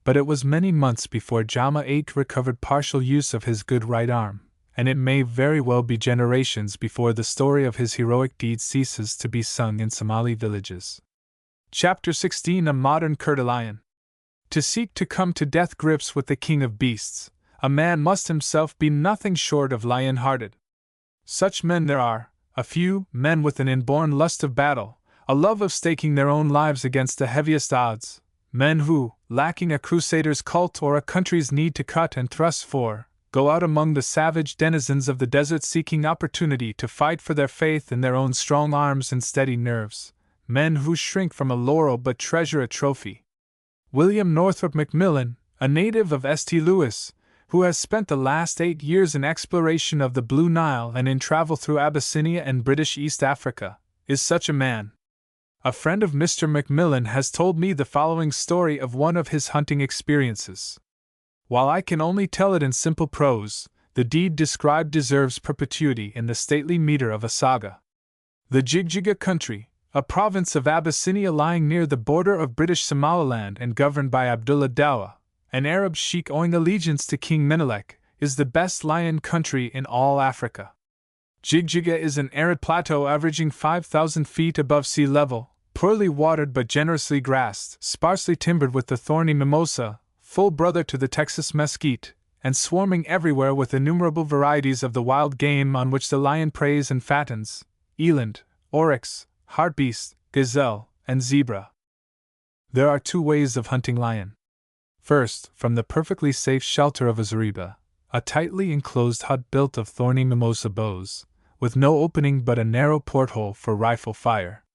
but it was many months before Jama 8 recovered partial use of his good right arm, and it may very well be generations before the story of his heroic deeds ceases to be sung in Somali villages. Chapter 16: A Modern Kurd Lion. To seek to come to death grips with the king of beasts, a man must himself be nothing short of lion-hearted. Such men there are, a few, men with an inborn lust of battle, a love of staking their own lives against the heaviest odds, men who, lacking a crusader's cult or a country's need to cut and thrust for, go out among the savage denizens of the desert seeking opportunity to fight for their faith in their own strong arms and steady nerves, men who shrink from a laurel but treasure a trophy. William Northrop Macmillan, a native of St. Louis, who has spent the last 8 years in exploration of the Blue Nile and in travel through Abyssinia and British East Africa, is such a man. A friend of Mr. Macmillan has told me the following story of one of his hunting experiences. While I can only tell it in simple prose, the deed described deserves perpetuity in the stately meter of a saga. The Jigjiga country, a province of Abyssinia lying near the border of British Somaliland and governed by Abdullah Dawa, an Arab sheikh owing allegiance to King Menelik, is the best lion country in all Africa. Jigjiga is an arid plateau averaging 5,000 feet above sea level, poorly watered but generously grassed, sparsely timbered with the thorny mimosa, full brother to the Texas mesquite, and swarming everywhere with innumerable varieties of the wild game on which the lion preys and fattens: eland, oryx, hartebeest, gazelle, and zebra. There are 2 ways of hunting lion. First, from the perfectly safe shelter of a zareba, a tightly enclosed hut built of thorny mimosa boughs, with no opening but a narrow porthole for rifle fire.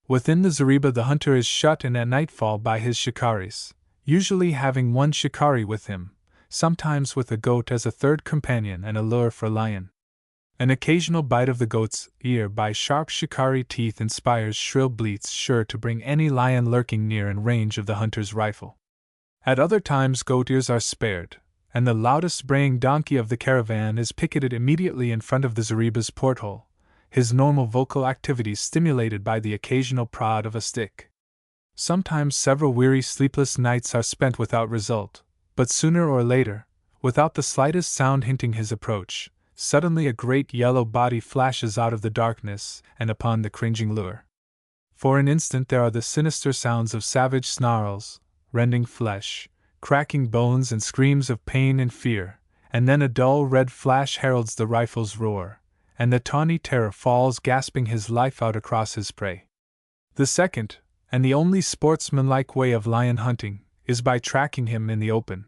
Within the zareba the hunter is shut in at nightfall by his shikaris, usually having 1 shikari with him, sometimes with a goat as a third companion and a lure for lion. An occasional bite of the goat's ear by sharp shikari teeth inspires shrill bleats sure to bring any lion lurking near in range of the hunter's rifle. At other times goat ears are spared, and the loudest braying donkey of the caravan is picketed immediately in front of the zareba's porthole, his normal vocal activities stimulated by the occasional prod of a stick. Sometimes several weary sleepless nights are spent without result, but sooner or later, without the slightest sound hinting his approach, suddenly a great yellow body flashes out of the darkness and upon the cringing lure. For an instant there are the sinister sounds of savage snarls, rending flesh, cracking bones and screams of pain and fear, and then a dull red flash heralds the rifle's roar, and the tawny terror falls gasping his life out across his prey. The second, and the only sportsmanlike way of lion hunting, is by tracking him in the open.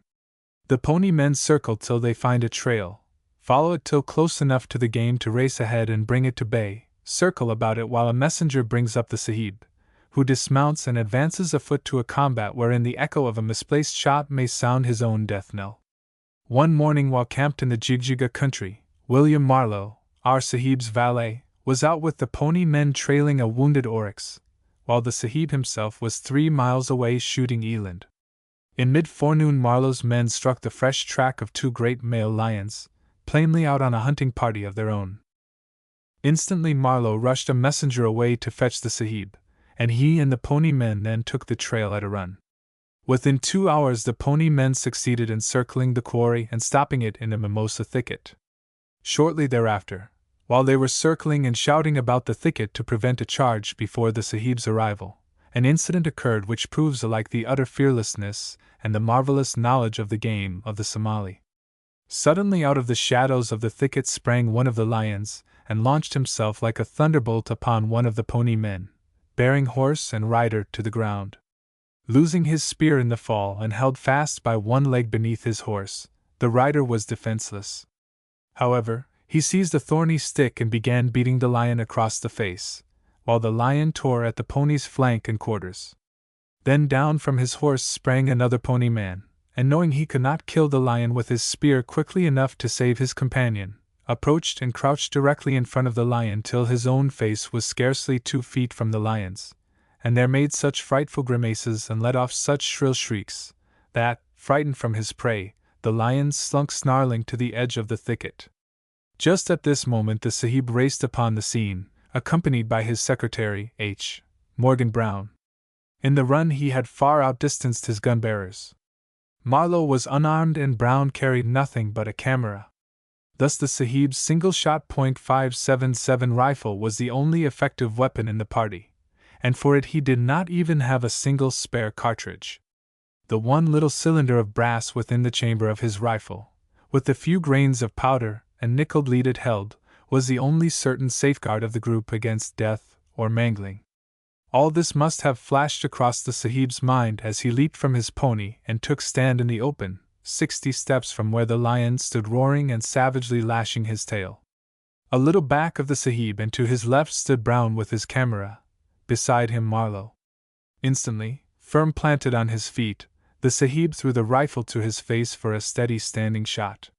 The pony men circle till they find a trail, follow it till close enough to the game to race ahead and bring it to bay, circle about it while a messenger brings up the sahib, who dismounts and advances afoot to a combat wherein the echo of a misplaced shot may sound his own death knell. One morning while camped in the Jigjiga country, William Marlowe, our sahib's valet, was out with the pony men trailing a wounded oryx, while the sahib himself was 3 miles away shooting eland. In mid-forenoon Marlowe's men struck the fresh track of 2 great male lions, plainly out on a hunting party of their own. Instantly Marlowe rushed a messenger away to fetch the sahib, and he and the pony men then took the trail at a run. Within 2 hours the pony men succeeded in circling the quarry and stopping it in a mimosa thicket. Shortly thereafter, while they were circling and shouting about the thicket to prevent a charge before the sahib's arrival, an incident occurred which proves alike the utter fearlessness and the marvelous knowledge of the game of the Somali. Suddenly out of the shadows of the thicket sprang one of the lions, and launched himself like a thunderbolt upon one of the pony men, bearing horse and rider to the ground. Losing his spear in the fall and held fast by one leg beneath his horse, the rider was defenseless. However, he seized a thorny stick and began beating the lion across the face, while the lion tore at the pony's flank and quarters. Then down from his horse sprang another pony man, and knowing he could not kill the lion with his spear quickly enough to save his companion, approached and crouched directly in front of the lion till his own face was scarcely 2 feet from the lion's, and there made such frightful grimaces and let off such shrill shrieks, that, frightened from his prey, the lion slunk snarling to the edge of the thicket. Just at this moment the sahib raced upon the scene, accompanied by his secretary, H. Morgan Brown. In the run he had far outdistanced his gun-bearers. Marlowe was unarmed and Brown carried nothing but a camera. Thus the Sahib's single-shot .577 rifle was the only effective weapon in the party, and for it he did not even have a single spare cartridge. The one little cylinder of brass within the chamber of his rifle, with the few grains of powder and nickel lead it held, was the only certain safeguard of the group against death or mangling. All this must have flashed across the Sahib's mind as he leaped from his pony and took stand in the open, 60 steps from where the lion stood roaring and savagely lashing his tail. A little back of the Sahib and to his left stood Brown with his camera, beside him Marlowe. Instantly, firm planted on his feet, the Sahib threw the rifle to his face for a steady standing shot.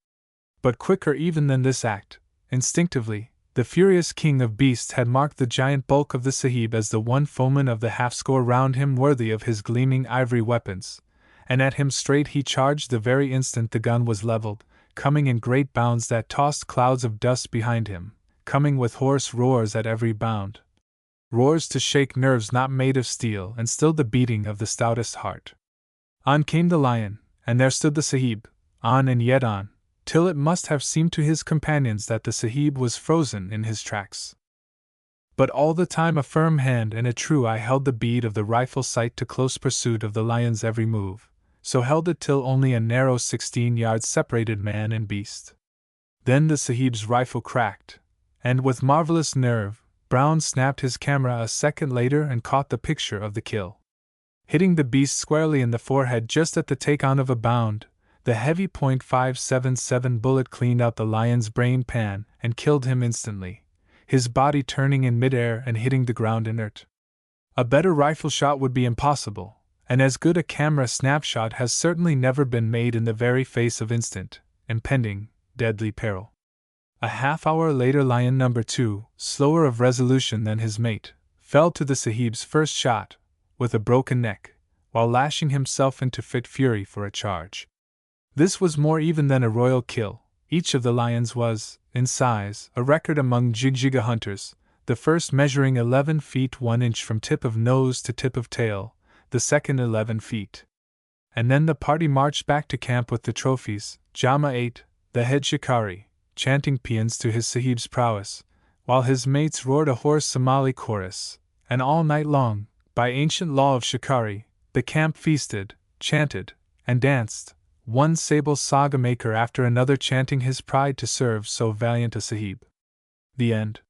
But quicker even than this act, instinctively, the furious king of beasts had marked the giant bulk of the Sahib as the one foeman of the half-score round him worthy of his gleaming ivory weapons, and at him straight he charged the very instant the gun was leveled, coming in great bounds that tossed clouds of dust behind him, coming with hoarse roars at every bound. Roars to shake nerves not made of steel and still the beating of the stoutest heart. On came the lion, and there stood the Sahib, on and yet on, till it must have seemed to his companions that the Sahib was frozen in his tracks. But all the time a firm hand and a true eye held the bead of the rifle sight to close pursuit of the lion's every move, so held it till only a narrow 16 yards separated man and beast. Then the Sahib's rifle cracked, and with marvelous nerve, Brown snapped his camera a second later and caught the picture of the kill. Hitting the beast squarely in the forehead just at the take-on of a bound, the heavy .577 bullet cleaned out the lion's brain pan and killed him instantly, his body turning in mid-air and hitting the ground inert. A better rifle shot would be impossible, and as good a camera snapshot has certainly never been made in the very face of instant, impending, deadly peril. A half-hour later lion number 2, slower of resolution than his mate, fell to the Sahib's first shot, with a broken neck, while lashing himself into fit fury for a charge. This was more even than a royal kill. Each of the lions was, in size, a record among Jigjiga hunters, the first measuring 11 feet 1 inch from tip of nose to tip of tail, the second 11 feet. And then the party marched back to camp with the trophies. Jama ate, the head shikari, chanting paeans to his Sahib's prowess, while his mates roared a hoarse Somali chorus, and all night long, by ancient law of shikari, the camp feasted, chanted, and danced, one sable saga maker after another chanting his pride to serve so valiant a Sahib. The end.